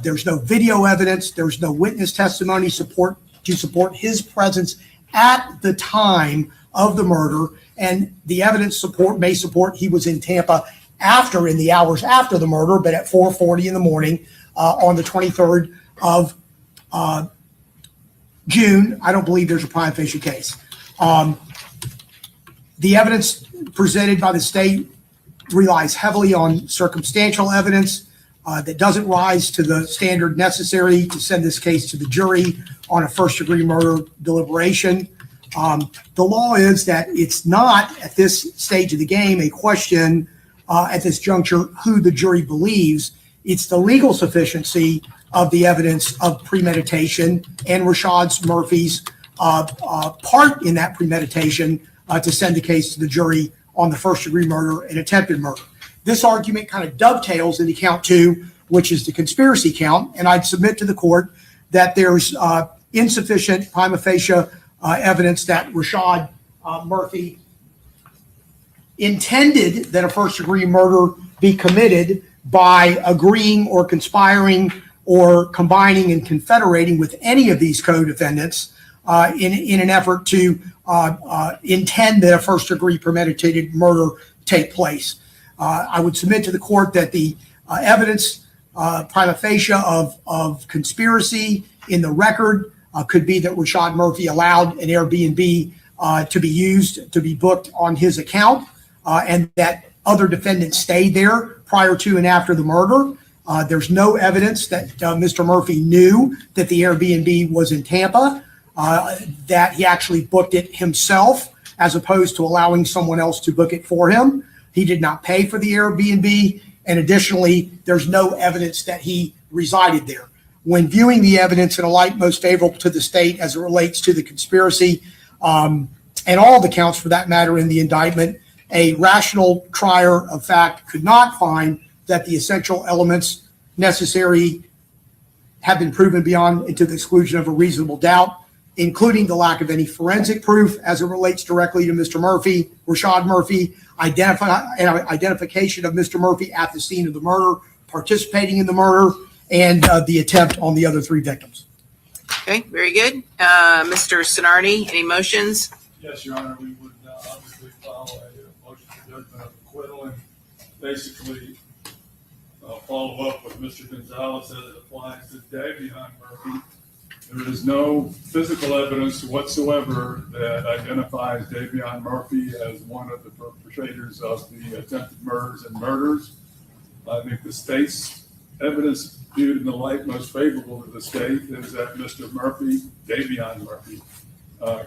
Speaker 7: There's no video evidence. There's no witness testimony to support his presence at the time of the murder. And the evidence may support he was in Tampa in the hours after the murder, but at 4:40 in the morning on the 23rd of June, I don't believe there's a prima facie case. The evidence presented by the state relies heavily on circumstantial evidence that doesn't rise to the standard necessary to send this case to the jury on a first-degree murder deliberation. The law is that it's not, at this stage of the game, a question at this juncture who the jury believes. It's the legal sufficiency of the evidence of premeditation and Rashad Murphy's part in that premeditation to send the case to the jury on the first-degree murder and attempted murder. This argument kind of dovetails into count 2, which is the conspiracy count, and I'd submit to the court that there's insufficient prima facie evidence that Rashad Murphy intended that a first-degree murder be committed by agreeing or conspiring or combining and confederating with any of these co-defendants in an effort to intend that a first-degree premeditated murder take place. I would submit to the court that the evidence prima facie of conspiracy in the record could be that Rashad Murphy allowed an Airbnb to be used, to be booked on his account, and that other defendants stayed there prior to and after the murder. There's no evidence that Mr. Murphy knew that the Airbnb was in Tampa, that he actually booked it himself as opposed to allowing someone else to book it for him. He did not pay for the Airbnb, and additionally, there's no evidence that he resided there. When viewing the evidence in a light most favorable to the state as it relates to the conspiracy, and all the counts for that matter in the indictment, a rational trier of fact could not find that the essential elements necessary have been proven beyond and to the exclusion of a reasonable doubt, including the lack of any forensic proof as it relates directly to Mr. Murphy, Rashad Murphy, identification of Mr. Murphy at the scene of the murder, participating in the murder, and the attempt on the other 3 victims.
Speaker 6: Okay, very good. Mr. Sonardi, any motions?
Speaker 4: Yes, Your Honor, we would obviously follow a motion for judgment of acquittal and basically follow up with Mr. Gonzalez as it applies to Davion Murphy. There is no physical evidence whatsoever that identifies Davion Murphy as one of the perpetrators of the attempted murders and murders. I think the state's evidence viewed in the light most favorable to the state is that Mr. Murphy, Davion Murphy,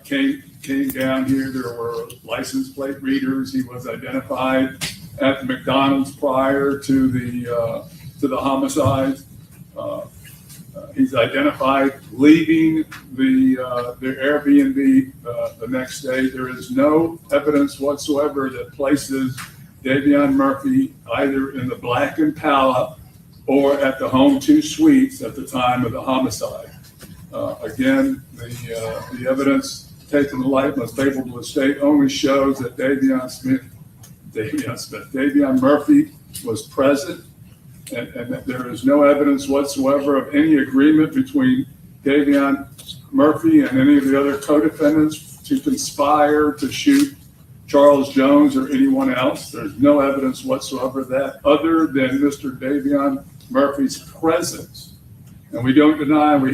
Speaker 4: came down here. There were license plate readers. He was identified at the McDonald's prior to the homicide. He's identified leaving the Airbnb the next day. There is no evidence whatsoever that places Davion Murphy either in the Black and Pala or at the Home 2 Suites at the time of the homicide. Again, the evidence taken in the light most favorable to the state only shows that Davion Murphy was present, and that there is no evidence whatsoever of any agreement between Davion Murphy and any of the other co-defendants to conspire to shoot Charles Jones or anyone else. There's no evidence whatsoever that other than Mr. Davion Murphy's presence. And we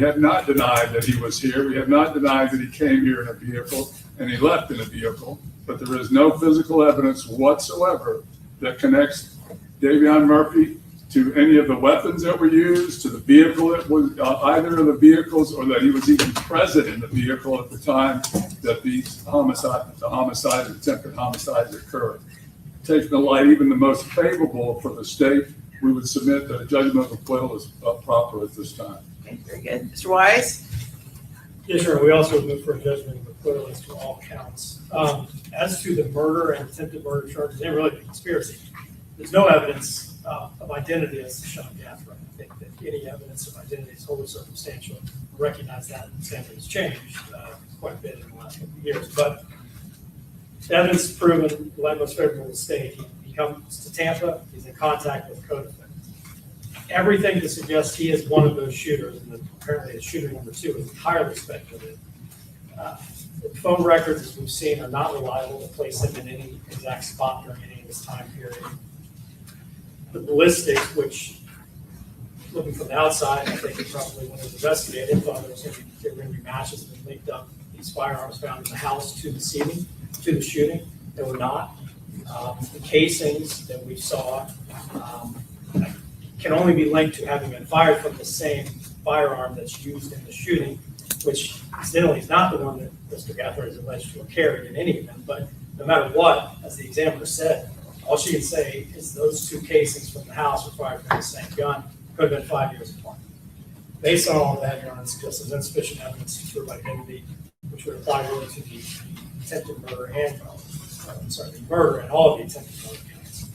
Speaker 4: have not denied that he was here. We have not denied that he came here in a vehicle and he left in a vehicle, but there is no physical evidence whatsoever that connects Davion Murphy to any of the weapons that were used, to the vehicle that was either of the vehicles, or that he was even present in the vehicle at the time that the attempted homicides occurred. Taking the light even the most favorable for the state, we would submit that a judgment of acquittal is proper at this time.
Speaker 6: Okay, very good. Mr. Wise?
Speaker 9: Yes, sir. We also move for a judgment of acquittal as to all counts. As to the murder and attempted murder charges and related conspiracy, there's no evidence of identity as to Sean Gathright. I think that any evidence of identity is wholly circumstantial. I recognize that the standard has changed quite a bit in the last couple of years, but the evidence is proven, the light most favorable to the state. He comes to Tampa, he's in contact with co-defendants. Everything to suggest he is one of those shooters, and apparently is shooter number 2, is entirely speculative. The phone records, as we've seen, are not reliable to place him in any exact spot during any of this time period. the ballistics, which, looking from the outside, I think it probably, when it was investigated, thought there were going to be matches that linked up these firearms found in the house to the shooting. They were not. The casings that we saw can only be linked to having been fired from the same firearm that's used in the shooting, which incidentally is not the one that Mr. Gathright is alleged to have carried in any event. But no matter what, as the examiner said, all she can say is those two casings from the house were fired from the same gun, could have been 5 years apart. Based on all of that, Your Honor, it's just as insufficient evidence to prove identity, which would apply really to the attempted murder and, the murder and all of the attempted murder counts.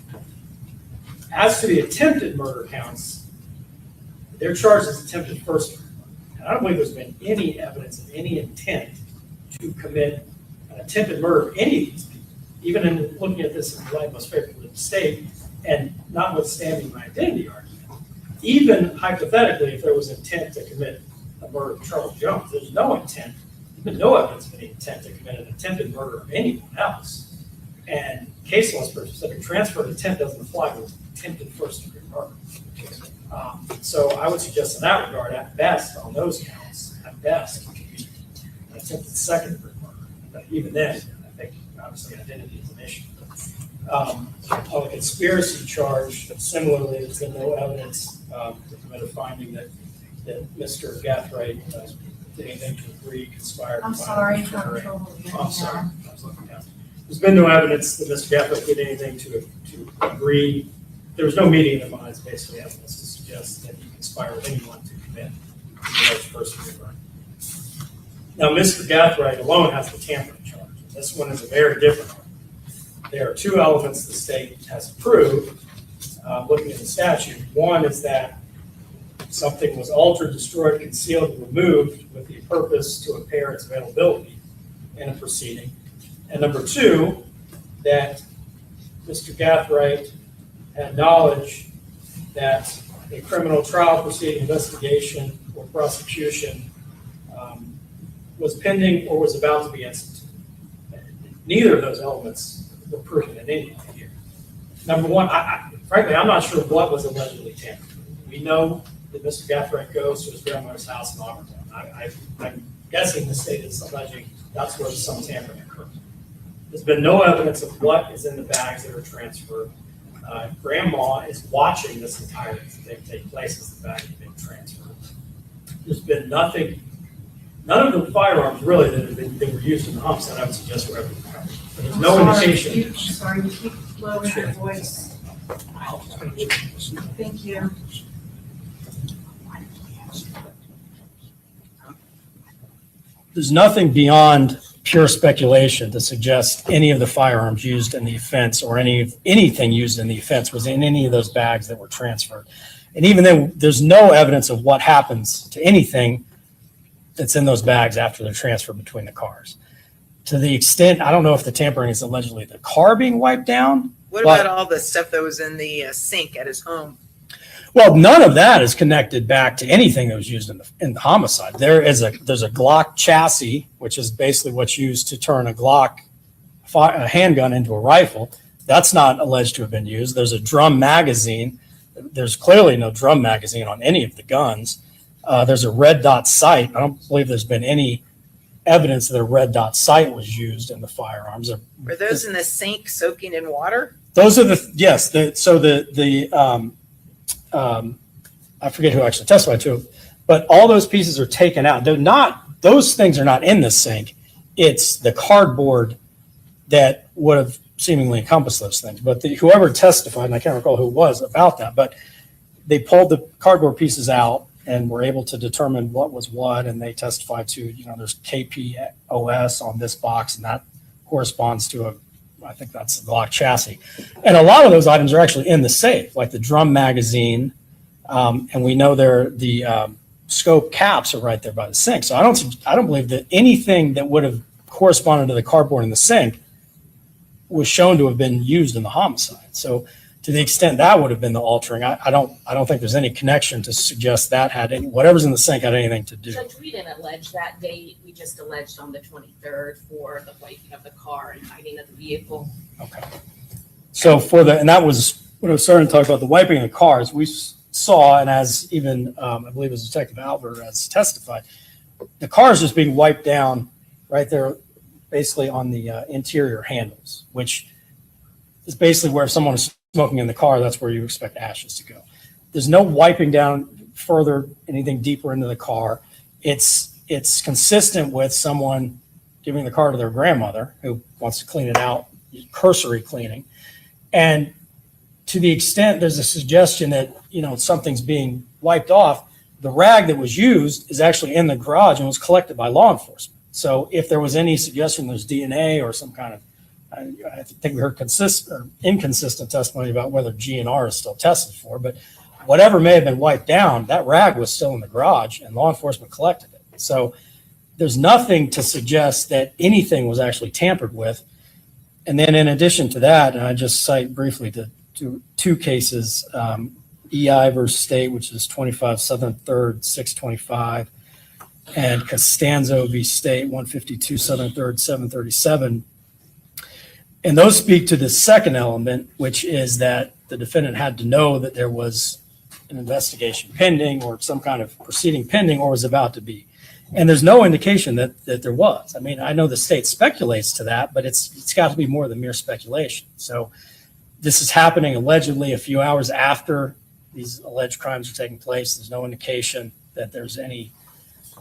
Speaker 9: As to the attempted murder counts, they're charged as attempted first degree murder. And I don't believe there's been any evidence of any intent to commit an attempted murder of any of these people, even in looking at this in the light most favorable to the state, and notwithstanding my identity argument. Even hypothetically, if there was intent to commit a murder of Charles Jones, there's no intent, there's been no evidence of any intent to commit an attempted murder of anyone else. And case law specific transfer intent doesn't apply to attempted first degree murder. So I would suggest in that regard, at best, on those counts, at best, it could be an attempted second degree murder. But even then, I think obviously identity is an issue. On the conspiracy charge, similarly, there's been no evidence to commit a finding that Mr. Gathright did anything to agree, conspire.
Speaker 10: I'm sorry, I'm
Speaker 9: I'm
Speaker 10: trouble.
Speaker 9: sorry. I was looking down. There's been no evidence that Mr. Gathright did anything to agree. There was no meeting in the minds, basically, evidence to suggest that he conspired with anyone to commit the first degree murder. Now, Mr. Gathright alone has the tampering charge. This one is a very different one. There are two elements the state has proved, looking at the statute. One is that something was altered, destroyed, concealed, and removed with the purpose to impair its availability in a proceeding. And number two, that Mr. Gathright had knowledge that a criminal trial proceeding, investigation, or prosecution was pending or was about to be instituted. Neither of those elements were proven in any way here. Number one, frankly, I'm not sure what was allegedly tampered. We know that Mr. Gathright goes to his grandmother's house in Auburn. I'm guessing the state is alleging that's where some tampering occurred. There's been no evidence of what is in the bags that are transferred. Grandma is watching this entire thing take place as the bags are being transferred. There's been nothing, none of the firearms really that were used in the homicide, I would suggest, were ever recovered. There's no indication.
Speaker 10: Sorry, you keep lowering your voice. Thank you.
Speaker 9: There's nothing beyond pure speculation to suggest any of the firearms used in the offense or anything used in the offense was in any of those bags that were transferred. And even then, there's no evidence of what happens to anything that's in those bags after they're transferred between the cars. To the extent, I don't know if the tampering is allegedly the car being wiped down.
Speaker 6: What about all the stuff that was in the sink at his home?
Speaker 9: Well, none of that is connected back to anything that was used in the homicide. There's a Glock chassis, which is basically what's used to turn a handgun into a rifle. That's not alleged to have been used. There's a drum magazine. There's clearly no drum magazine on any of the guns. There's a red dot sight. I don't believe there's been any evidence that a red dot sight was used in the firearms.
Speaker 6: Were those in the sink soaking in water?
Speaker 9: Those are I forget who actually testified to it, but all those pieces are taken out. Those things are not in the sink. It's the cardboard that would have seemingly encompassed those things. But whoever testified, and I can't recall who it was about that, but they pulled the cardboard pieces out and were able to determine what was what. And they testified to, there's KPOS on this box, and that corresponds to I think that's the Glock chassis. And a lot of those items are actually in the safe, like the drum magazine. And we know the scope caps are right there by the sink. So I don't believe that anything that would have corresponded to the cardboard in the sink was shown to have been used in the homicide. So to the extent that would have been the altering, I don't think there's any connection to suggest that whatever's in the sink had anything to do.
Speaker 5: Judge, we didn't allege that date. We just alleged on the 23rd for the wiping of the car and hiding of the vehicle.
Speaker 9: Okay. So and that was when I was starting to talk about the wiping of the cars, we saw, and as even I believe it was Detective Albert has testified, the cars just being wiped down right there, basically on the interior handles, which is basically where if someone is smoking in the car, that's where you expect ashes to go. There's no wiping down further, anything deeper into the car. It's consistent with someone giving the car to their grandmother who wants to clean it out, cursory cleaning. And to the extent there's a suggestion that, something's being wiped off, the rag that was used is actually in the garage and was collected by law enforcement. So if there was any suggestion there's DNA or some kind of, I think we heard inconsistent testimony about whether GNR is still tested for, but whatever may have been wiped down, that rag was still in the garage and law enforcement collected it. So there's nothing to suggest that anything was actually tampered with. And then in addition to that, and I just cite briefly to two cases, EI versus State, which is 25 Southern 3rd, 625, and Costanzo v. State, 152 Southern 3rd, 737. And those speak to the second element, which is that the defendant had to know that there was an investigation pending or some kind of proceeding pending or was about to be. And there's no indication that there was. I mean, I know the state speculates to that, but it's got to be more than mere speculation. So this is happening allegedly a few hours after these alleged crimes are taking place. There's no indication that there's any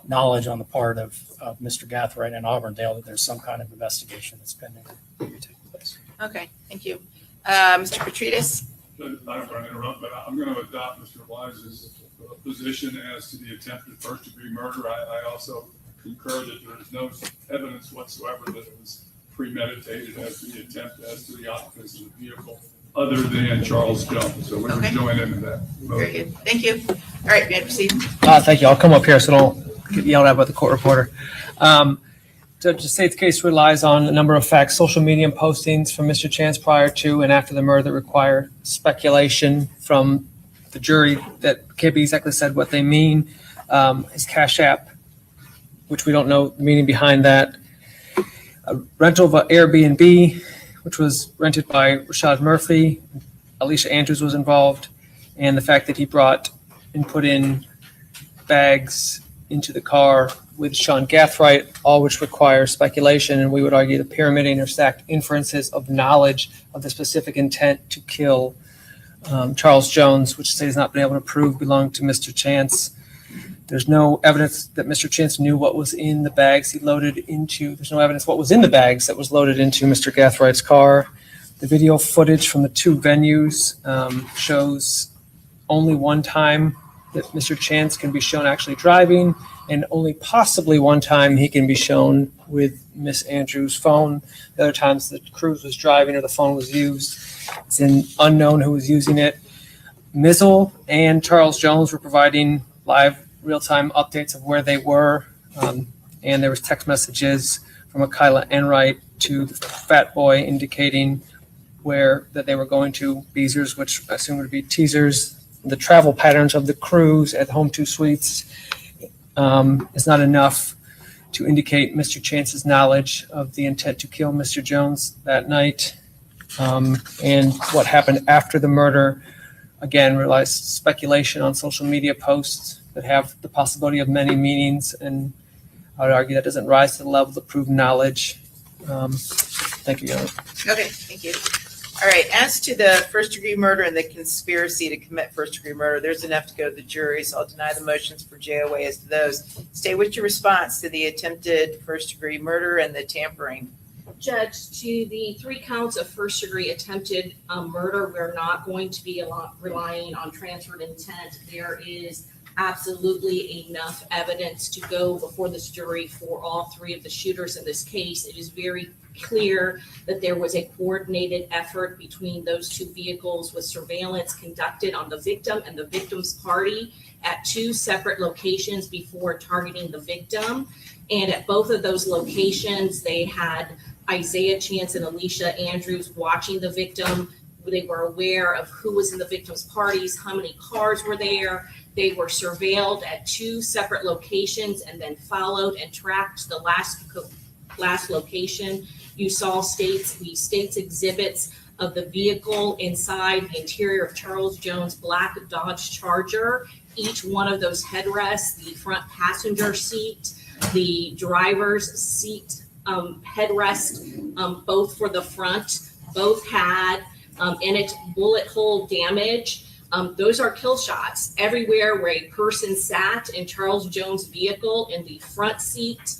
Speaker 9: knowledge on the part of Mr. Gathright and Auburndale that there's some kind of investigation that's pending or taking place.
Speaker 6: Okay, thank you. Mr. Petridis?
Speaker 4: I don't want to interrupt, but I'm going to adopt Mr. Wise's position as to the attempted first-degree murder. I also concur that there is no evidence whatsoever that it was premeditated as to the attempt as to the occupants of the vehicle, other than Charles Jones. So we would join into that.
Speaker 6: Very good. Thank you. All right, may I proceed?
Speaker 15: Thank you. I'll come up here so I don't get yelled at by the court reporter. Judge, the state's case relies on a number of facts, social media postings from Mr. Chance prior to and after the murder that require speculation from the jury that can't be exactly said what they mean. His Cash App, which we don't know the meaning behind that. A rental of an Airbnb, which was rented by Rashad Murphy. Alicia Andrews was involved. And the fact that he brought and put in bags into the car with Sean Gathright, all which require speculation, and we would argue the pyramiding or stacked inferences of knowledge of the specific intent to kill Charles Jones, which the state has not been able to prove belonged to Mr. Chance. There's no evidence that Mr. Chance knew what was in the bags he loaded into. There's no evidence what was in the bags that was loaded into Mr.Gathright's car. The video footage from the two venues shows only one time that Mr. Chance can be shown actually driving, and only possibly one time he can be shown with Miss Andrews' phone. The other times the cruise was driving or the phone was used. It's unknown who was using it. Mizzle and Charles Jones were providing live real-time updates of where they were, and there was text messages from Akila Enright to the Fat Boy indicating that they were going to Beezer's, which I assume would be Teasers. The travel patterns of the cruise at Home 2 Suites is not enough to indicate Mr. Chance's knowledge of the intent to kill Mr. Jones that night. And what happened after the murder, again, relies speculation on social media posts that have the possibility of many meanings, and I would argue that doesn't rise to the level of proven knowledge. Thank you, Your Honor.
Speaker 6: Okay, thank you. All right, as to the first-degree murder and the conspiracy to commit first-degree murder, there's enough to go to the jury, so I'll deny the motions for JOA as to those. State, what's your response to the attempted first-degree murder and the tampering?
Speaker 5: Judge, to the 3 counts of first-degree attempted murder, we're not going to be relying on transferred intent. There is absolutely enough evidence to go before this jury for all 3 of the shooters in this case. It is very clear that there was a coordinated effort between those 2 vehicles with surveillance conducted on the victim and the victim's party at 2 separate locations before targeting the victim. And at both of those locations, they had Isaiah Chance and Alicia Andrews watching the victim. They were aware of who was in the victim's parties, how many cars were there. They were surveilled at 2 separate locations and then followed and tracked the last location. You saw the state's exhibits of the vehicle inside the interior of Charles Jones' black Dodge Charger. Each one of those headrests, the front passenger seat, the driver's seat headrest, both for the front, both had in it bullet hole damage. Those are kill shots. Everywhere where a person sat in Charles Jones' vehicle, in the front seat,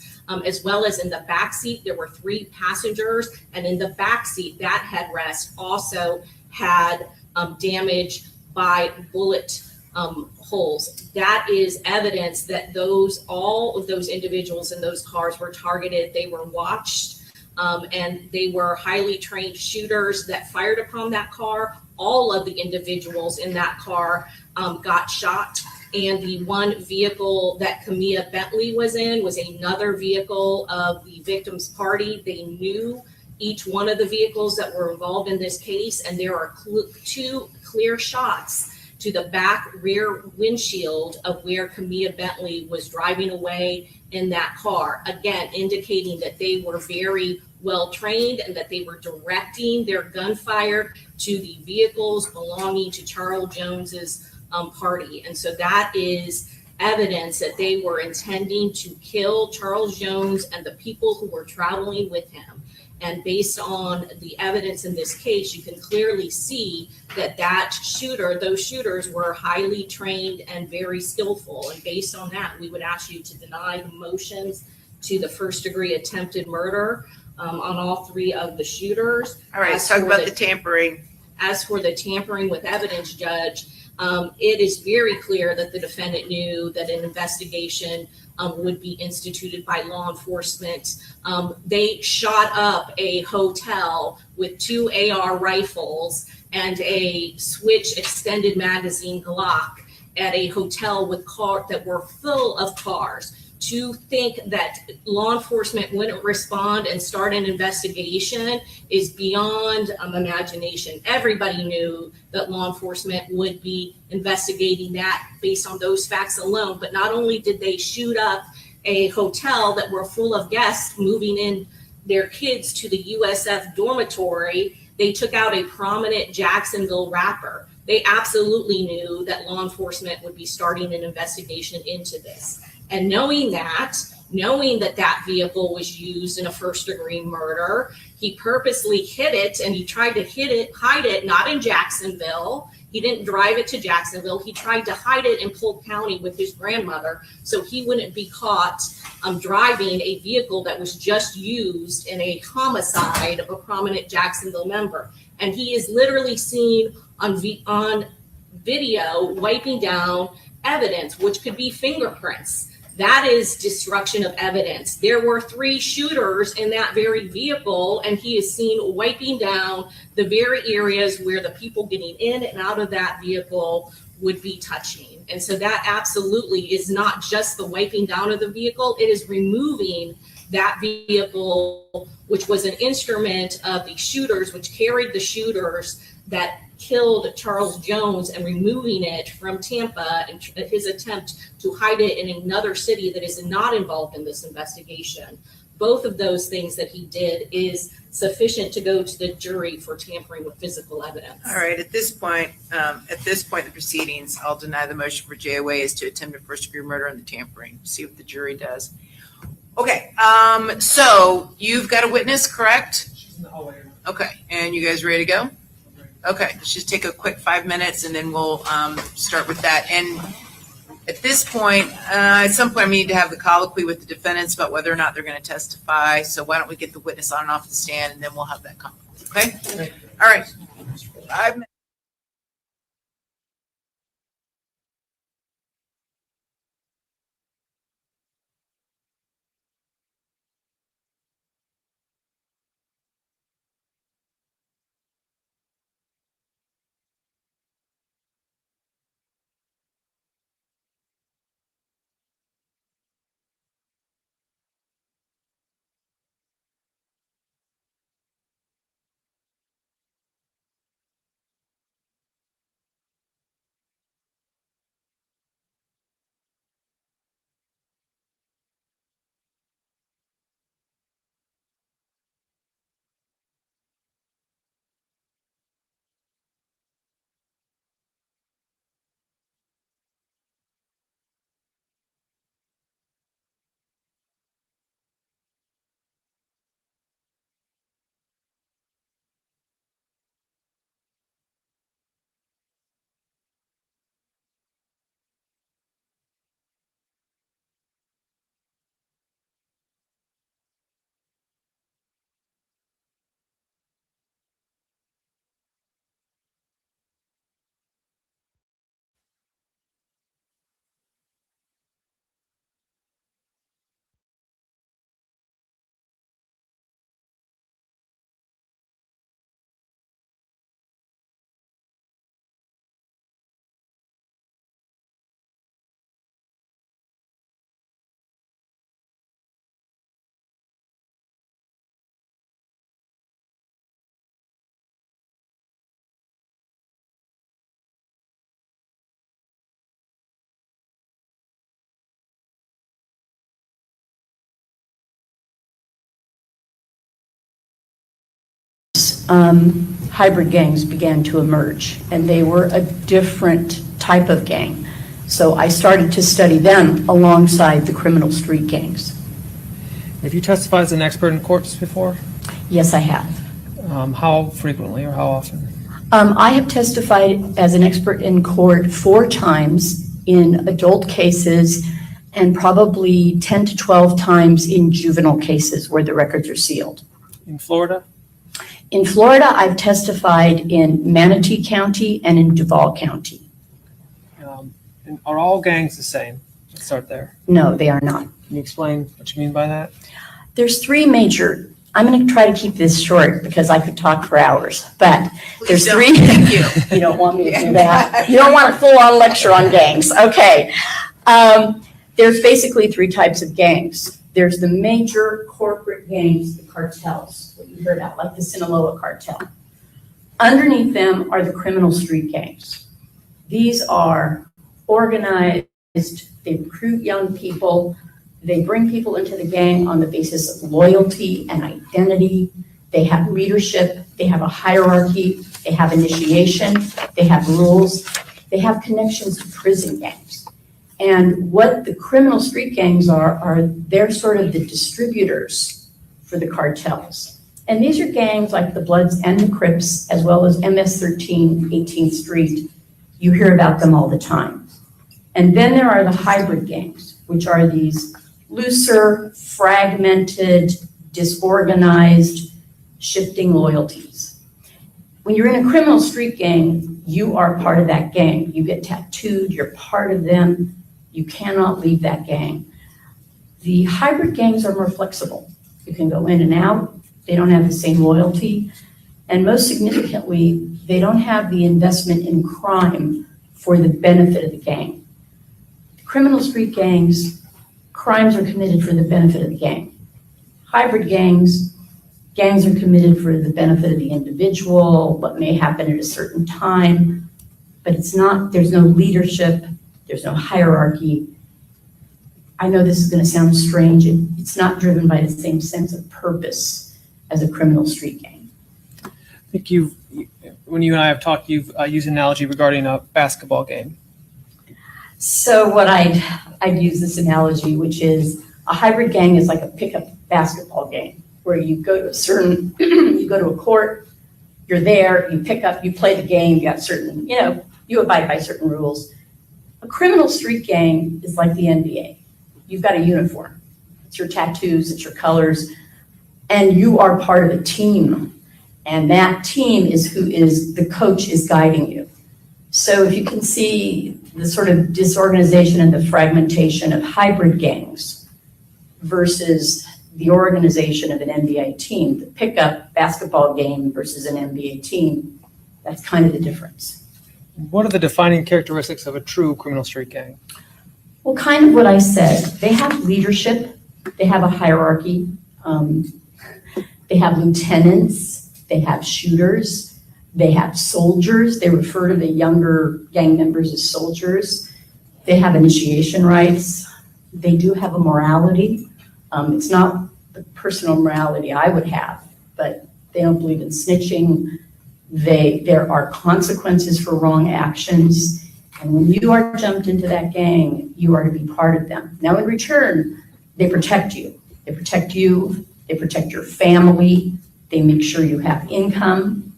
Speaker 5: as well as in the back seat, there were 3 passengers, and in the back seat, that headrest also had damage by bullet holes. That is evidence that all of those individuals in those cars were targeted. They were watched, and they were highly trained shooters that fired upon that car. All of the individuals in that car got shot. And the one vehicle that Camilla Bentley was in was another vehicle of the victim's party. They knew each one of the vehicles that were involved in this case, and there are 2 clear shots to the back rear windshield of where Camilla Bentley was driving away in that car. Again, indicating that they were very well trained and that they were directing their gunfire to the vehicles belonging to Charles Jones's party. And so that is evidence that they were intending to kill Charles Jones and the people who were traveling with him. And based on the evidence in this case, you can clearly see that those shooters were highly trained and very skillful. And based on that, we would ask you to deny the motions to the first-degree attempted murder on all 3 of the shooters.
Speaker 6: All right, let's talk about the tampering.
Speaker 5: As for the tampering with evidence, Judge, it is very clear that the defendant knew that an investigation would be instituted by law enforcement. They shot up a hotel with 2 AR rifles and a Switch extended magazine Glock at a hotel with cars that were full of cars. To think that law enforcement wouldn't respond and start an investigation is beyond imagination. Everybody knew that law enforcement would be investigating that based on those facts alone. But not only did they shoot up a hotel that were full of guests moving in their kids to the USF dormitory, they took out a prominent Jacksonville rapper. They absolutely knew that law enforcement would be starting an investigation into this. And knowing that that vehicle was used in a first-degree murder, he purposely hid it, and he tried to hide it, not in Jacksonville. He didn't drive it to Jacksonville. He tried to hide it in Polk County with his grandmother so he wouldn't be caught driving a vehicle that was just used in a homicide of a prominent Jacksonville member. And he is literally seen on video wiping down evidence, which could be fingerprints. That is destruction of evidence. There were 3 shooters in that very vehicle, and he is seen wiping down the very areas where the people getting in and out of that vehicle would be touching. And so that absolutely is not just the wiping down of the vehicle, it is removing that vehicle, which was an instrument of the shooters, which carried the shooters that killed Charles Jones, and removing it from Tampa and his attempt to hide it in another city that is not involved in this investigation. Both of those things that he did is sufficient to go to the jury for tampering with physical evidence.
Speaker 6: All right, at this point in the proceedings, I'll deny the motion for JOA as to attempt a first-degree murder and the tampering. See what the jury does. Okay, so you've got a witness, correct? Okay, and you guys ready to go? Okay, let's just take a quick 5 minutes and then we'll start with that. And at this point, at some point, we need to have the colloquy with the defendants about whether or not they're going to testify. So why don't we get the witness on and off the stand, and then we'll have that colloquy, okay? All right, 5 minutes.
Speaker 14: hybrid gangs began to emerge, and they were a different type of gang. So I started to study them alongside the criminal street gangs.
Speaker 15: Have you testified as an expert in courts before?
Speaker 14: Yes, I have.
Speaker 15: How frequently or how often?
Speaker 14: I have testified as an expert in court 4 times in adult cases and probably 10 to 12 times in juvenile cases where the records are sealed.
Speaker 15: In Florida?
Speaker 14: In Florida, I've testified in Manatee County and in Duval County.
Speaker 15: And are all gangs the same? Let's start there.
Speaker 14: No, they are not.
Speaker 15: Can you explain what you mean by that?
Speaker 14: There's 3 major. I'm going to try to keep this short because I could talk for hours, but there's 3.
Speaker 6: Thank you.
Speaker 14: You don't want me to do that. You don't want a full-on lecture on gangs. Okay. There's basically 3 types of gangs. There's the major corporate gangs, the cartels, what you heard about, like the Sinaloa cartel. Underneath them are the criminal street gangs. These are organized, they recruit young people, they bring people into the gang on the basis of loyalty and identity. They have leadership, they have a hierarchy, they have initiation, they have rules, they have connections to prison gangs. And what the criminal street gangs are they're sort of the distributors for the cartels. And these are gangs like the Bloods and the Crips, as well as MS-13, 18th Street. You hear about them all the time. And then there are the hybrid gangs, which are these looser, fragmented, disorganized, shifting loyalties. When you're in a criminal street gang, you are part of that gang. You get tattooed, you're part of them. You cannot leave that gang. The hybrid gangs are more flexible. You can go in and out. They don't have the same loyalty. And most significantly, they don't have the investment in crime for the benefit of the gang. Criminal street gangs, crimes are committed for the benefit of the gang. Hybrid gangs, gangs are committed for the benefit of the individual, what may happen at a certain time, but it's not, there's no leadership, there's no hierarchy. I know this is going to sound strange. It's not driven by the same sense of purpose as a criminal street gang.
Speaker 15: I think when you and I have talked, you've used an analogy regarding a basketball game.
Speaker 14: So what I'd use this analogy, which is a hybrid gang is like a pickup basketball game where you go to a certain, you go to a court, you're there, you pick up, you play the game, you got certain, you abide by certain rules. A criminal street gang is like the NBA. You've got a uniform. It's your tattoos, it's your colors, and you are part of a team. And that team is who is, the coach is guiding you. So if you can see the sort of disorganization and the fragmentation of hybrid gangs versus the organization of an NBA team, the pickup basketball game versus an NBA team, that's kind of the difference.
Speaker 15: What are the defining characteristics of a true criminal street gang?
Speaker 14: Well, kind of what I said. They have leadership. They have a hierarchy. They have lieutenants. They have shooters. They have soldiers. They refer to the younger gang members as soldiers. They have initiation rites. They do have a morality. It's not the personal morality I would have, but they don't believe in snitching. There are consequences for wrong actions. And when you are jumped into that gang, you are to be part of them. Now in return, they protect you. They protect you. They protect your family. They make sure you have income.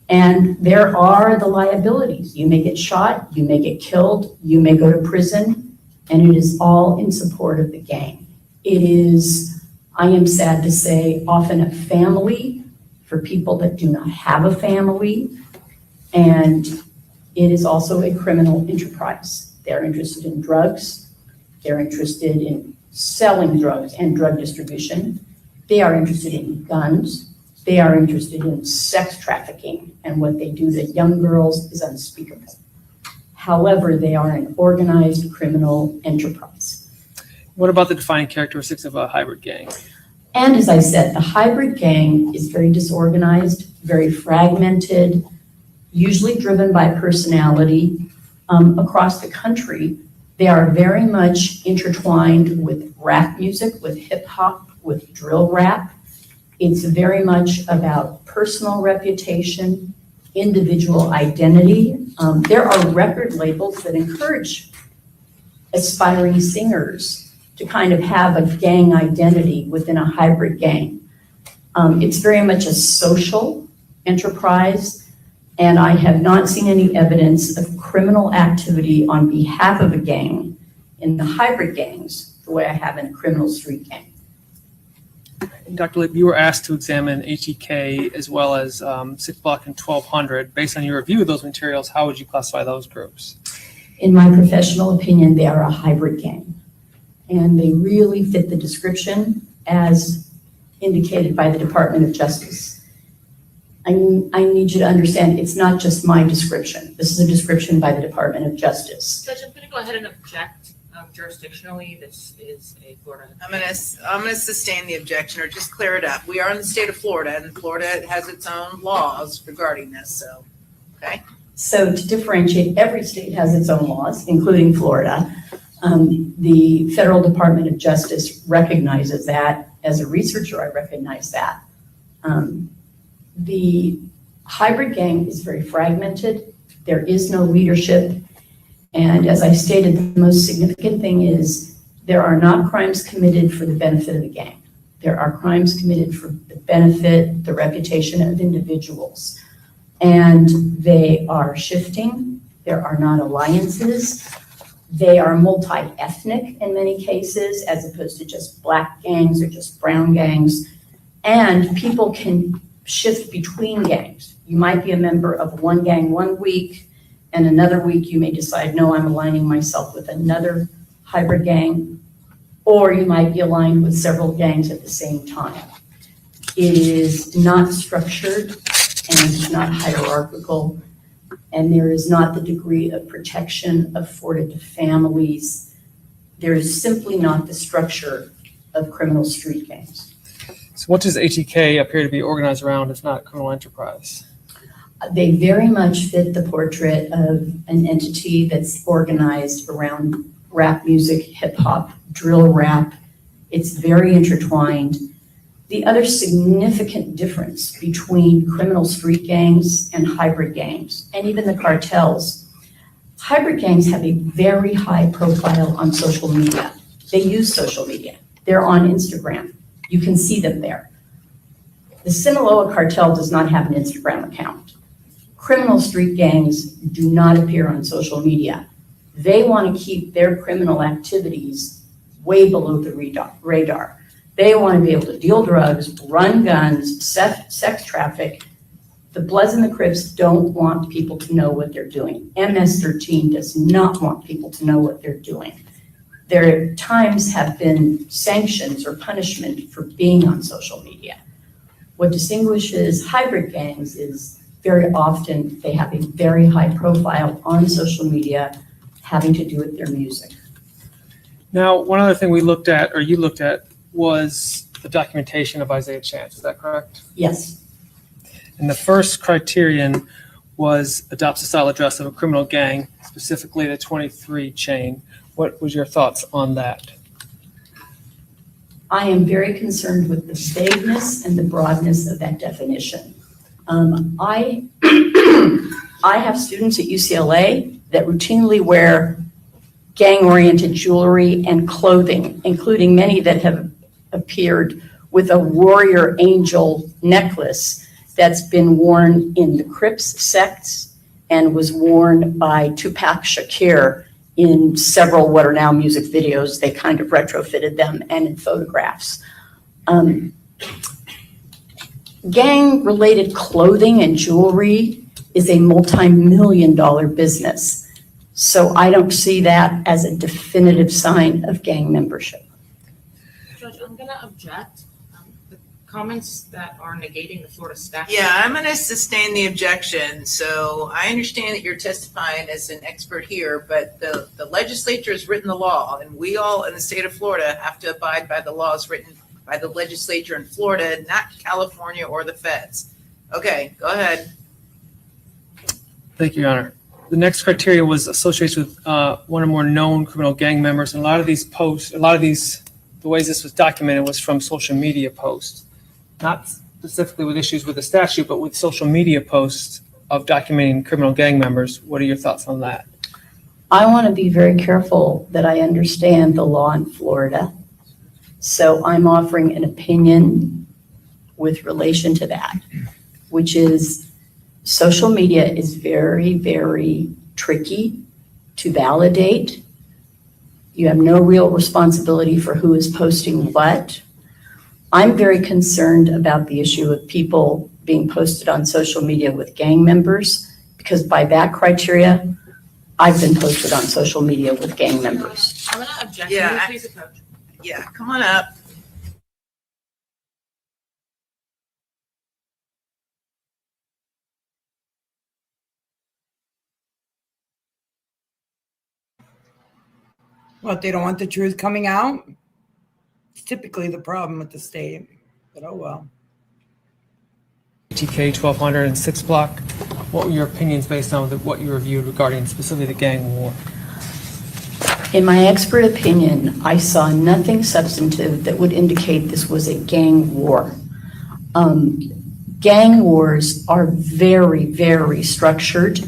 Speaker 14: And there are the liabilities. You may get shot, you may get killed, you may go to prison, and it is all in support of the gang. It is, I am sad to say, often a family for people that do not have a family. And it is also a criminal enterprise. They're interested in drugs. They're interested in selling drugs and drug distribution. They are interested in guns. They are interested in sex trafficking, and what they do to young girls is unspeakable. However, they are an organized criminal enterprise.
Speaker 15: What about the defining characteristics of a hybrid gang?
Speaker 14: And as I said, the hybrid gang is very disorganized, very fragmented, usually driven by personality. Across the country, they are very much intertwined with rap music, with hip hop, with drill rap. It's very much about personal reputation, individual identity. There are record labels that encourage aspiring singers to kind of have a gang identity within a hybrid gang. It's very much a social enterprise, and I have not seen any evidence of criminal activity on behalf of a gang in the hybrid gangs the way I have in a criminal street gang.
Speaker 15: Dr. Lipp, you were asked to examine HEK as well as 6 Block and 1200. Based on your review of those materials, how would you classify those groups?
Speaker 14: In my professional opinion, they are a hybrid gang, and they really fit the description as indicated by the Department of Justice. I need you to understand, it's not just my description. This is a description by the Department of Justice.
Speaker 11: Judge, I'm going to go ahead and object jurisdictionally. This is a Florida.
Speaker 6: I'm gonna sustain the objection or just clear it up. We are in the state of Florida, and Florida has its own laws regarding this, so, okay?
Speaker 14: So to differentiate, every state has its own laws, including Florida. The Federal Department of Justice recognizes that. As a researcher, I recognize that. The hybrid gang is very fragmented. There is no leadership. And as I stated, the most significant thing is there are not crimes committed for the benefit of the gang. There are crimes committed for the benefit, the reputation of individuals. And they are shifting. There are not alliances. They are multi-ethnic in many cases, as opposed to just black gangs or just brown gangs. And people can shift between gangs. You might be a member of one gang one week, and another week you may decide, no, I'm aligning myself with another hybrid gang, or you might be aligned with several gangs at the same time. It is not structured and it's not hierarchical, and there is not the degree of protection afforded to families. There is simply not the structure of criminal street gangs.
Speaker 15: So what does HEK appear to be organized around if not criminal enterprise?
Speaker 14: They very much fit the portrait of an entity that's organized around rap music, hip hop, drill rap. It's very intertwined. The other significant difference between criminal street gangs and hybrid gangs, and even the cartels, hybrid gangs have a very high profile on social media. They use social media. They're on Instagram. You can see them there. The Sinaloa cartel does not have an Instagram account. Criminal street gangs do not appear on social media. They want to keep their criminal activities way below the radar. They want to be able to deal drugs, run guns, sex traffic. The Bloods and the Crips don't want people to know what they're doing. MS-13 does not want people to know what they're doing. There times have been sanctions or punishment for being on social media. What distinguishes hybrid gangs is very often they have a very high profile on social media having to do with their music.
Speaker 15: Now, one other thing we looked at, or you looked at, was the documentation of Isaiah Chance. Is that correct?
Speaker 14: Yes.
Speaker 15: And the first criterion was adopts the style of dress of a criminal gang, specifically the 23 chain. What was your thoughts on that?
Speaker 14: I am very concerned with the vagueness and the broadness of that definition. I have students at UCLA that routinely wear gang-oriented jewelry and clothing, including many that have appeared with a warrior angel necklace that's been worn in the Crips sects and was worn by Tupac Shakur in several what are now music videos. They kind of retrofitted them, and in photographs. Gang-related clothing and jewelry is a multi-million-dollar business. So I don't see that as a definitive sign of gang membership.
Speaker 11: Judge, I'm going to object. The comments that are negating the Florida statute.
Speaker 6: Yeah, I'm going to sustain the objection. So I understand that you're testifying as an expert here, but the legislature has written the law, and we all in the state of Florida have to abide by the laws written by the legislature in Florida, not California or the feds. Okay, go ahead.
Speaker 15: Thank you, Your Honor. The next criteria was associated with one or more known criminal gang members. And a lot of these posts, the ways this was documented was from social media posts. not specifically with issues with the statute, but with social media posts of documenting criminal gang members. What are your thoughts on that?
Speaker 14: I want to be very careful that I understand the law in Florida. So I'm offering an opinion with relation to that, which is social media is very, very tricky to validate. You have no real responsibility for who is posting what. I'm very concerned about the issue of people being posted on social media with gang members, because by that criteria, I've been posted on social media with gang members.
Speaker 11: I'm gonna object.
Speaker 6: Yeah,
Speaker 11: Can you
Speaker 6: I-
Speaker 11: please approach?
Speaker 6: Yeah, come on up.
Speaker 1: What, they don't want the truth coming out? It's typically the problem with the state, but oh well.
Speaker 15: TK 1200 and 6 block. What were your opinions based on what you reviewed regarding specifically the gang war?
Speaker 14: In my expert opinion, I saw nothing substantive that would indicate this was a gang war. Gang wars are very, very structured.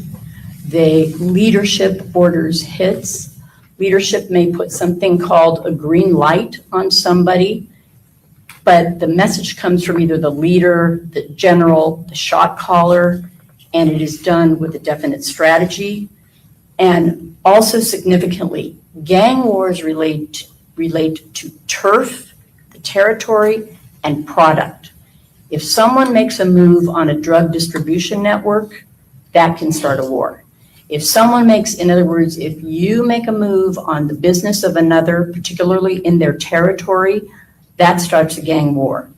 Speaker 14: Leadership orders hits. Leadership may put something called a green light on somebody, but the message comes from either the leader, the general, the shot caller, and it is done with a definite strategy. And also significantly, gang wars relate to turf, the territory, and product. If someone makes a move on a drug distribution network, that can start a war. If someone makes, in other words, if you make a move on the business of another, particularly in their territory, that starts a gang war.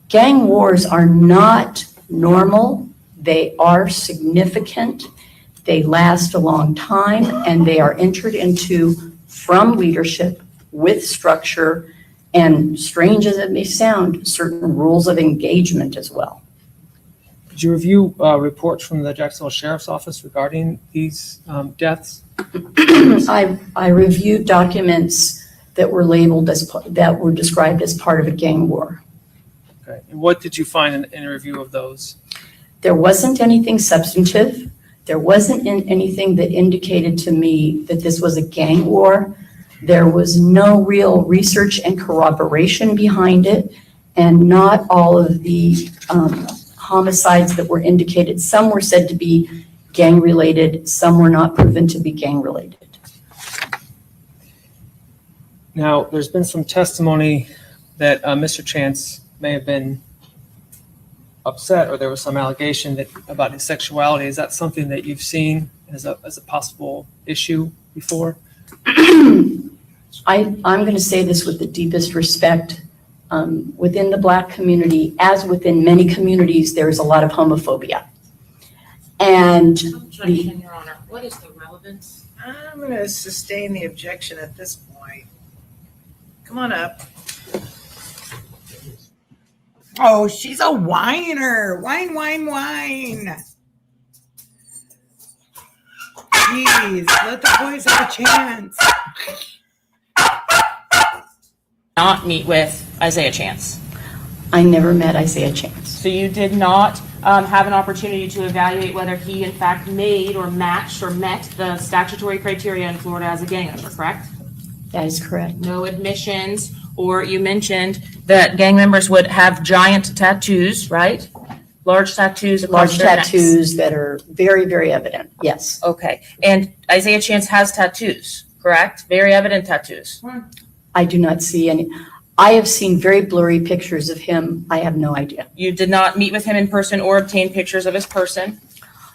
Speaker 14: Gang wars are not normal. They are significant. They last a long time, and they are entered into from leadership with structure and, strange as it may sound, certain rules of engagement as well.
Speaker 15: Did you review reports from the Jacksonville Sheriff's Office regarding these deaths?
Speaker 14: I reviewed documents that were labeled that were described as part of a gang war.
Speaker 15: Okay. And what did you find in a review of those?
Speaker 14: There wasn't anything substantive. There wasn't anything that indicated to me that this was a gang war. There was no real research and corroboration behind it, and not all of the homicides that were indicated. Some were said to be gang-related, some were not proven to be gang-related.
Speaker 15: Now, there's been some testimony that Mr. Chance may have been upset, or there was some allegation about his sexuality. Is that something that you've seen as a possible issue before?
Speaker 14: I'm going to say this with the deepest respect. Within the Black community, as within many communities, there is a lot of homophobia. And
Speaker 11: Objection, Your Honor. What is the relevance?
Speaker 6: I'm going to sustain the objection at this point. Come on up.
Speaker 1: Oh, she's a whiner. Whine, whine, whine. Jeez, let the boys have a chance.
Speaker 11: Not meet with Isaiah Chance.
Speaker 14: I never met Isaiah Chance.
Speaker 11: So you did not have an opportunity to evaluate whether he in fact made or matched or met the statutory criteria in Florida as a gang member, correct?
Speaker 14: That is correct.
Speaker 11: No admissions, or you mentioned that gang members would have giant tattoos, right? Large tattoos across
Speaker 14: Large
Speaker 11: their necks.
Speaker 14: tattoos that are very, very evident, yes.
Speaker 11: Okay, and Isaiah Chance has tattoos, correct? Very evident tattoos.
Speaker 14: I do not see any. I have seen very blurry pictures of him. I have no idea.
Speaker 11: You did not meet with him in person or obtain pictures of his person?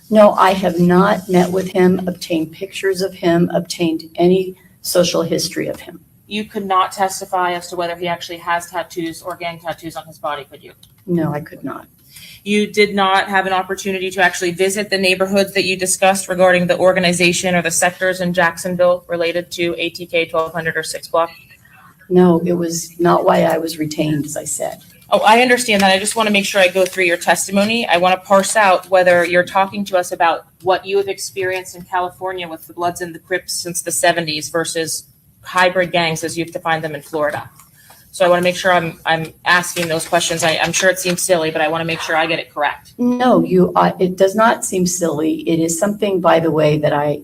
Speaker 14: No, I have not met with him, obtained pictures of him, obtained any social history of him.
Speaker 11: You could not testify as to whether he actually has tattoos or gang tattoos on his body, could you?
Speaker 14: No, I could not.
Speaker 11: You did not have an opportunity to actually visit the neighborhoods that you discussed regarding the organization or the sectors in Jacksonville related to ATK 1200 or 6 block?
Speaker 14: No, it was not why I was retained, as I said.
Speaker 11: Oh, I understand that. I just want to make sure I go through your testimony. I want to parse out whether you're talking to us about what you have experienced in California with the Bloods and the Crips since the 70s versus hybrid gangs as you've defined them in Florida. So I want to make sure I'm asking those questions. I'm sure it seems silly, but I want to make sure I get it correct.
Speaker 14: No, it does not seem silly. It is something, by the way, that I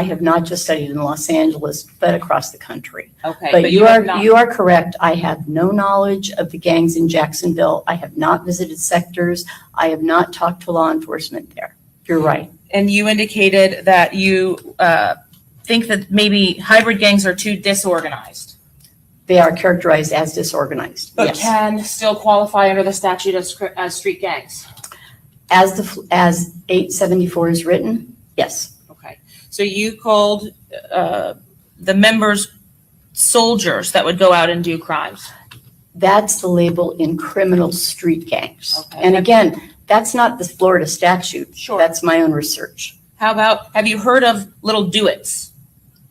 Speaker 14: have not just studied in Los Angeles, but across the country.
Speaker 11: Okay.
Speaker 14: But you
Speaker 11: have not-
Speaker 14: are correct. I have no knowledge of the gangs in Jacksonville. I have not visited sectors. I have not talked to law enforcement there. You're right.
Speaker 11: And you indicated that you think that maybe hybrid gangs are too disorganized,
Speaker 14: They are characterized as disorganized.
Speaker 11: but
Speaker 14: Yes.
Speaker 11: can still qualify under the statute as street gangs.
Speaker 14: As 874 is written, yes.
Speaker 11: Okay. So you called the members soldiers that would go out and do crimes.
Speaker 14: That's the label in criminal street gangs.
Speaker 11: Okay.
Speaker 14: And again, that's not the Florida statute.
Speaker 11: Sure.
Speaker 14: That's my own research.
Speaker 11: How about, have you heard of little do-its?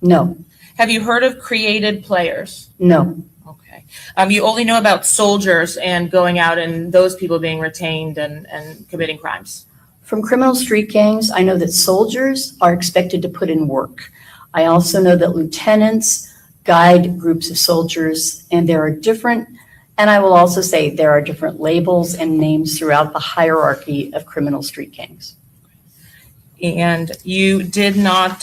Speaker 14: No,
Speaker 11: Have you heard of created players?
Speaker 14: no.
Speaker 11: Okay. You only know about soldiers and going out and those people being retained and committing crimes.
Speaker 14: From criminal street gangs, I know that soldiers are expected to put in work. I also know that lieutenants guide groups of soldiers, and there are different, and I will also say there are different labels and names throughout the hierarchy of criminal street gangs.
Speaker 11: And you did not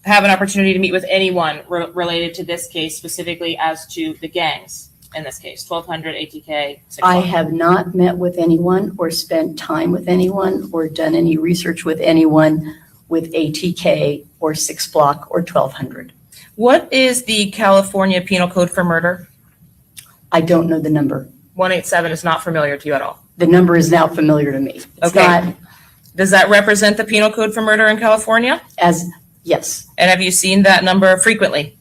Speaker 11: have an opportunity to meet with anyone related to this case, specifically as to the gangs in this case, 1200, ATK, 6
Speaker 14: I
Speaker 11: block.
Speaker 14: have not met with anyone or spent time with anyone or done any research with anyone with ATK or 6 block or 1200.
Speaker 11: What is the California Penal Code for murder?
Speaker 14: I don't know the number.
Speaker 11: 187 is not familiar to you at all.
Speaker 14: The number is now familiar to me. It's
Speaker 11: Okay.
Speaker 14: not
Speaker 11: Does that represent the Penal Code for murder in California?
Speaker 14: yes.
Speaker 11: And have you seen that number frequently?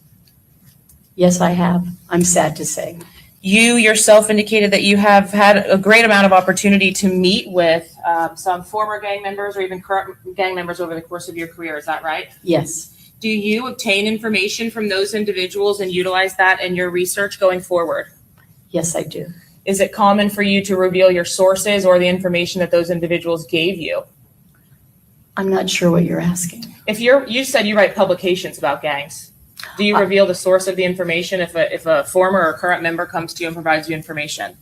Speaker 14: Yes, I have. I'm sad to say.
Speaker 11: You yourself indicated that you have had a great amount of opportunity to meet with some former gang members or even current gang members over the course of your career. Is that right?
Speaker 14: Yes.
Speaker 11: Do you obtain information from those individuals and utilize that in your research going forward?
Speaker 14: Yes, I do.
Speaker 11: Is it common for you to reveal your sources or the information that those individuals gave you?
Speaker 14: I'm not sure what you're asking.
Speaker 11: If you said you write publications about gangs, do you reveal the source of the information if a former or current member comes to you and provides you information?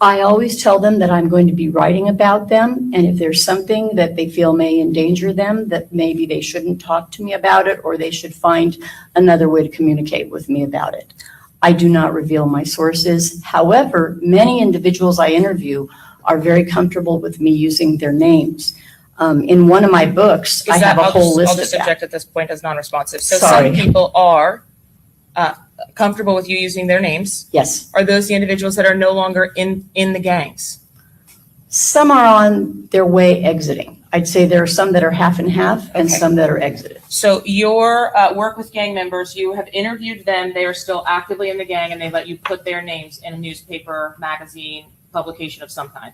Speaker 14: I always tell them that I'm going to be writing about them, and if there's something that they feel may endanger them, that maybe they shouldn't talk to me about it, or they should find another way to communicate with me about it. I do not reveal my sources. However, many individuals I interview are very comfortable with me using their names. In one of my books, I have a whole list
Speaker 11: I'll
Speaker 14: of
Speaker 11: just
Speaker 14: that.
Speaker 11: object at this point as non-responsive. So
Speaker 14: Sorry.
Speaker 11: some people are comfortable with you using their names.
Speaker 14: Yes.
Speaker 11: Are those the individuals that are no longer in the gangs?
Speaker 14: Some are on their way exiting. I'd say there are some that are half and half and
Speaker 11: Okay.
Speaker 14: some that are exited.
Speaker 11: So your work with gang members, you have interviewed them, they are still actively in the gang, and they let you put their names in a newspaper, magazine, publication of some kind.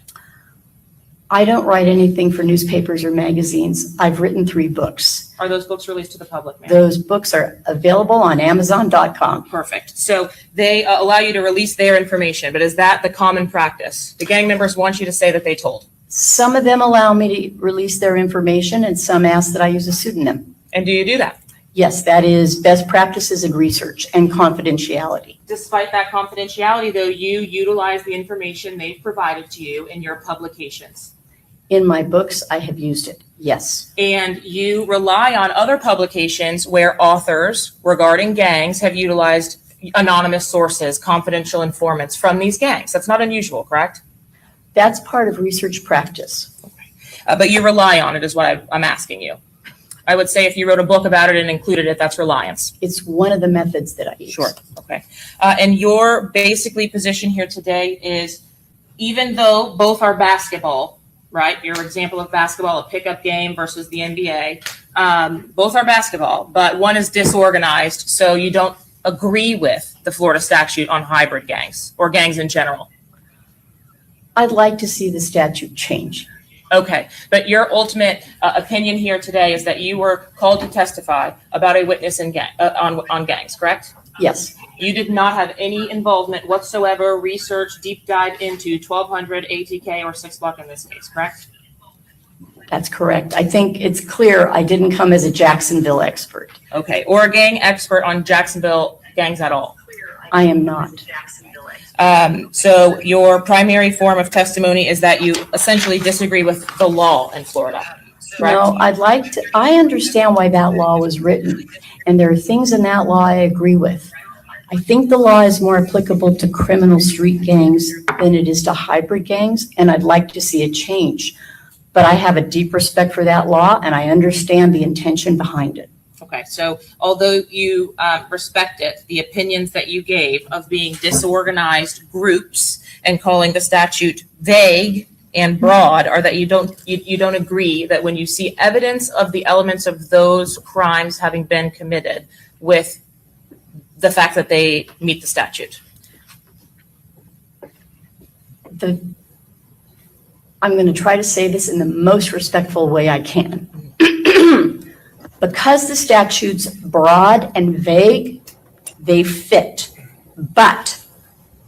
Speaker 14: I don't write anything for newspapers or magazines. I've written 3 books.
Speaker 11: Are those books released to the public, ma'am?
Speaker 14: Those books are available on Amazon.com.
Speaker 11: Perfect. So they allow you to release their information, but is that the common practice? The gang members want you to say that they told.
Speaker 14: Some of them allow me to release their information and some ask that I use a pseudonym.
Speaker 11: And do you do that?
Speaker 14: Yes, that is best practices in research and confidentiality.
Speaker 11: Despite that confidentiality, though, you utilize the information they've provided to you in your publications.
Speaker 14: In my books, I have used it, yes.
Speaker 11: And you rely on other publications where authors regarding gangs have utilized anonymous sources, confidential informants from these gangs. That's not unusual, correct?
Speaker 14: That's part of research practice.
Speaker 11: But you rely on it is what I'm asking you. I would say if you wrote a book about it and included it, that's reliance.
Speaker 14: It's one of the methods that I use.
Speaker 11: Sure, okay. And your basically position here today is even though both are basketball, right? Your example of basketball, a pickup game versus the NBA. Both are basketball, but one is disorganized, so you don't agree with the Florida statute on hybrid gangs or gangs in general.
Speaker 14: I'd like to see the statute change.
Speaker 11: Okay, but your ultimate opinion here today is that you were called to testify about a witness in on gangs, correct?
Speaker 14: Yes.
Speaker 11: You did not have any involvement whatsoever, research, deep dive into 1200, ATK, or 6 block in this case, correct?
Speaker 14: That's correct. I think it's clear I didn't come as a Jacksonville expert.
Speaker 11: Okay, or a gang expert on Jacksonville gangs at all?
Speaker 14: I am not.
Speaker 11: So your primary form of testimony is that you essentially disagree with the law in Florida, correct?
Speaker 14: No, I understand why that law was written, and there are things in that law I agree with. I think the law is more applicable to criminal street gangs than it is to hybrid gangs, and I'd like to see a change. But I have a deep respect for that law, and I understand the intention behind it.
Speaker 11: Okay, so although you respect it, the opinions that you gave of being disorganized groups and calling the statute vague and broad are that you don't agree that when you see evidence of the elements of those crimes having been committed with the fact that they meet the statute.
Speaker 14: I'm going to try to say this in the most respectful way I can. Because the statute's broad and vague, they fit. But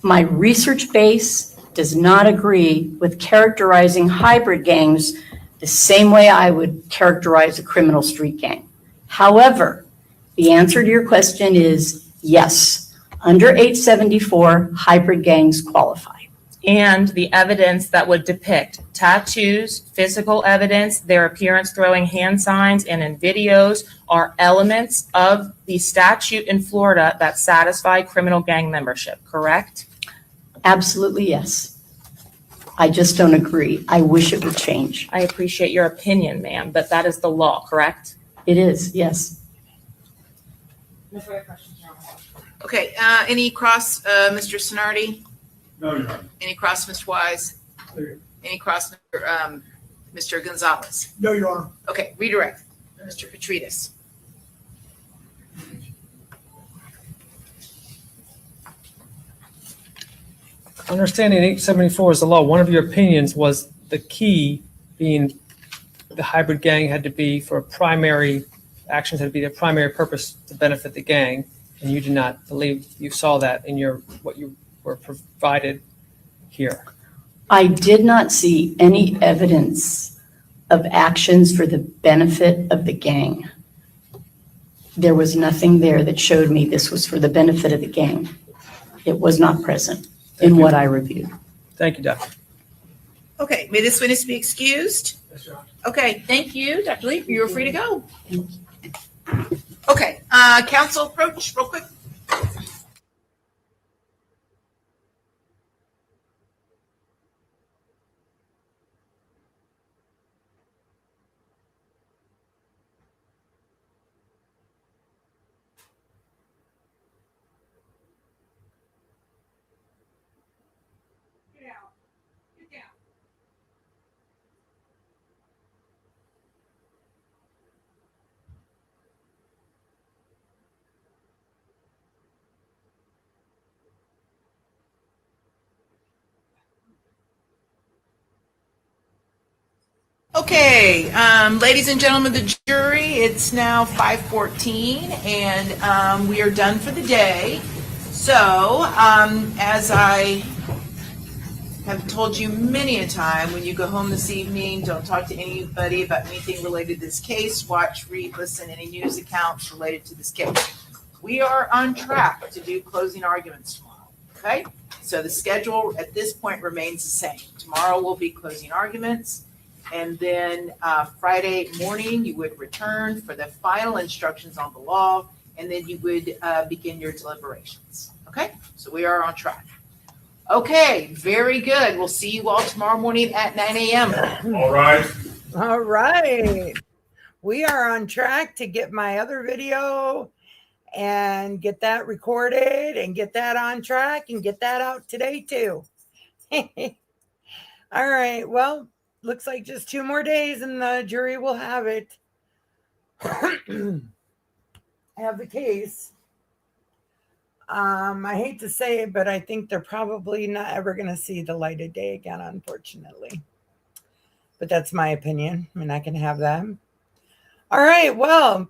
Speaker 14: my research base does not agree with characterizing hybrid gangs the same way I would characterize a criminal street gang. However, the answer to your question is yes. Under 874, hybrid gangs qualify.
Speaker 11: And the evidence that would depict tattoos, physical evidence, their appearance throwing hand signs, and in videos are elements of the statute in Florida that satisfy criminal gang membership, correct?
Speaker 14: Absolutely, yes. I just don't agree. I wish it would change.
Speaker 11: I appreciate your opinion, ma'am, but that is the law, correct?
Speaker 14: It is, yes.
Speaker 11: No further questions, Your Honor.
Speaker 6: Okay, any cross, Mr. Sonardi?
Speaker 4: No, Your Honor.
Speaker 6: Any cross, Mr. Wise? Any cross, Mr. Gonzalez?
Speaker 7: No, Your Honor.
Speaker 6: Okay, redirect. Mr. Petridis.
Speaker 15: Understanding 874 is the law, one of your opinions was the key being the hybrid gang had to be for a primary, actions had to be their primary purpose to benefit the gang, and you did not believe you saw that in what you were provided here.
Speaker 14: I did not see any evidence of actions for the benefit of the gang. There was nothing there that showed me this was for the benefit of the gang. It was not present in what I reviewed.
Speaker 15: Thank you, Doctor.
Speaker 6: Okay, may this witness be excused? Okay, thank you, Dr. Lee. You are free to go. Okay, counsel approach real quick. Okay, ladies and gentlemen of the jury, it's now 5:14 and we are done for the day. So, as I have told you many a time, when you go home this evening, don't talk to anybody about anything related to this case. Watch, read, listen to any news accounts related to this case. We are on track to do closing arguments tomorrow, okay? So the schedule at this point remains the same. Tomorrow will be closing arguments. And then Friday morning, you would return for the final instructions on the law, and then you would begin your deliberations. Okay, so we are on track. Okay, very good. We'll see you all tomorrow morning at 9 a.m.
Speaker 4: All right.
Speaker 1: All right. We are on track to get my other video and get that recorded and get that on track and get that out today too. All right. Well, looks like just 2 more days and the jury will have it. Have the case. I hate to say it, but I think they're probably not ever going to see the light of day again, unfortunately. But that's my opinion, and I can have that. All right. Well,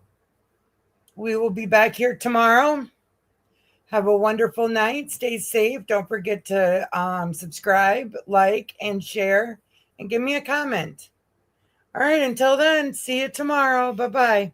Speaker 1: we will be back here tomorrow. Have a wonderful night. Stay safe. Don't forget to subscribe, like, and share. And give me a comment. All right, until then, see you tomorrow. Bye-bye.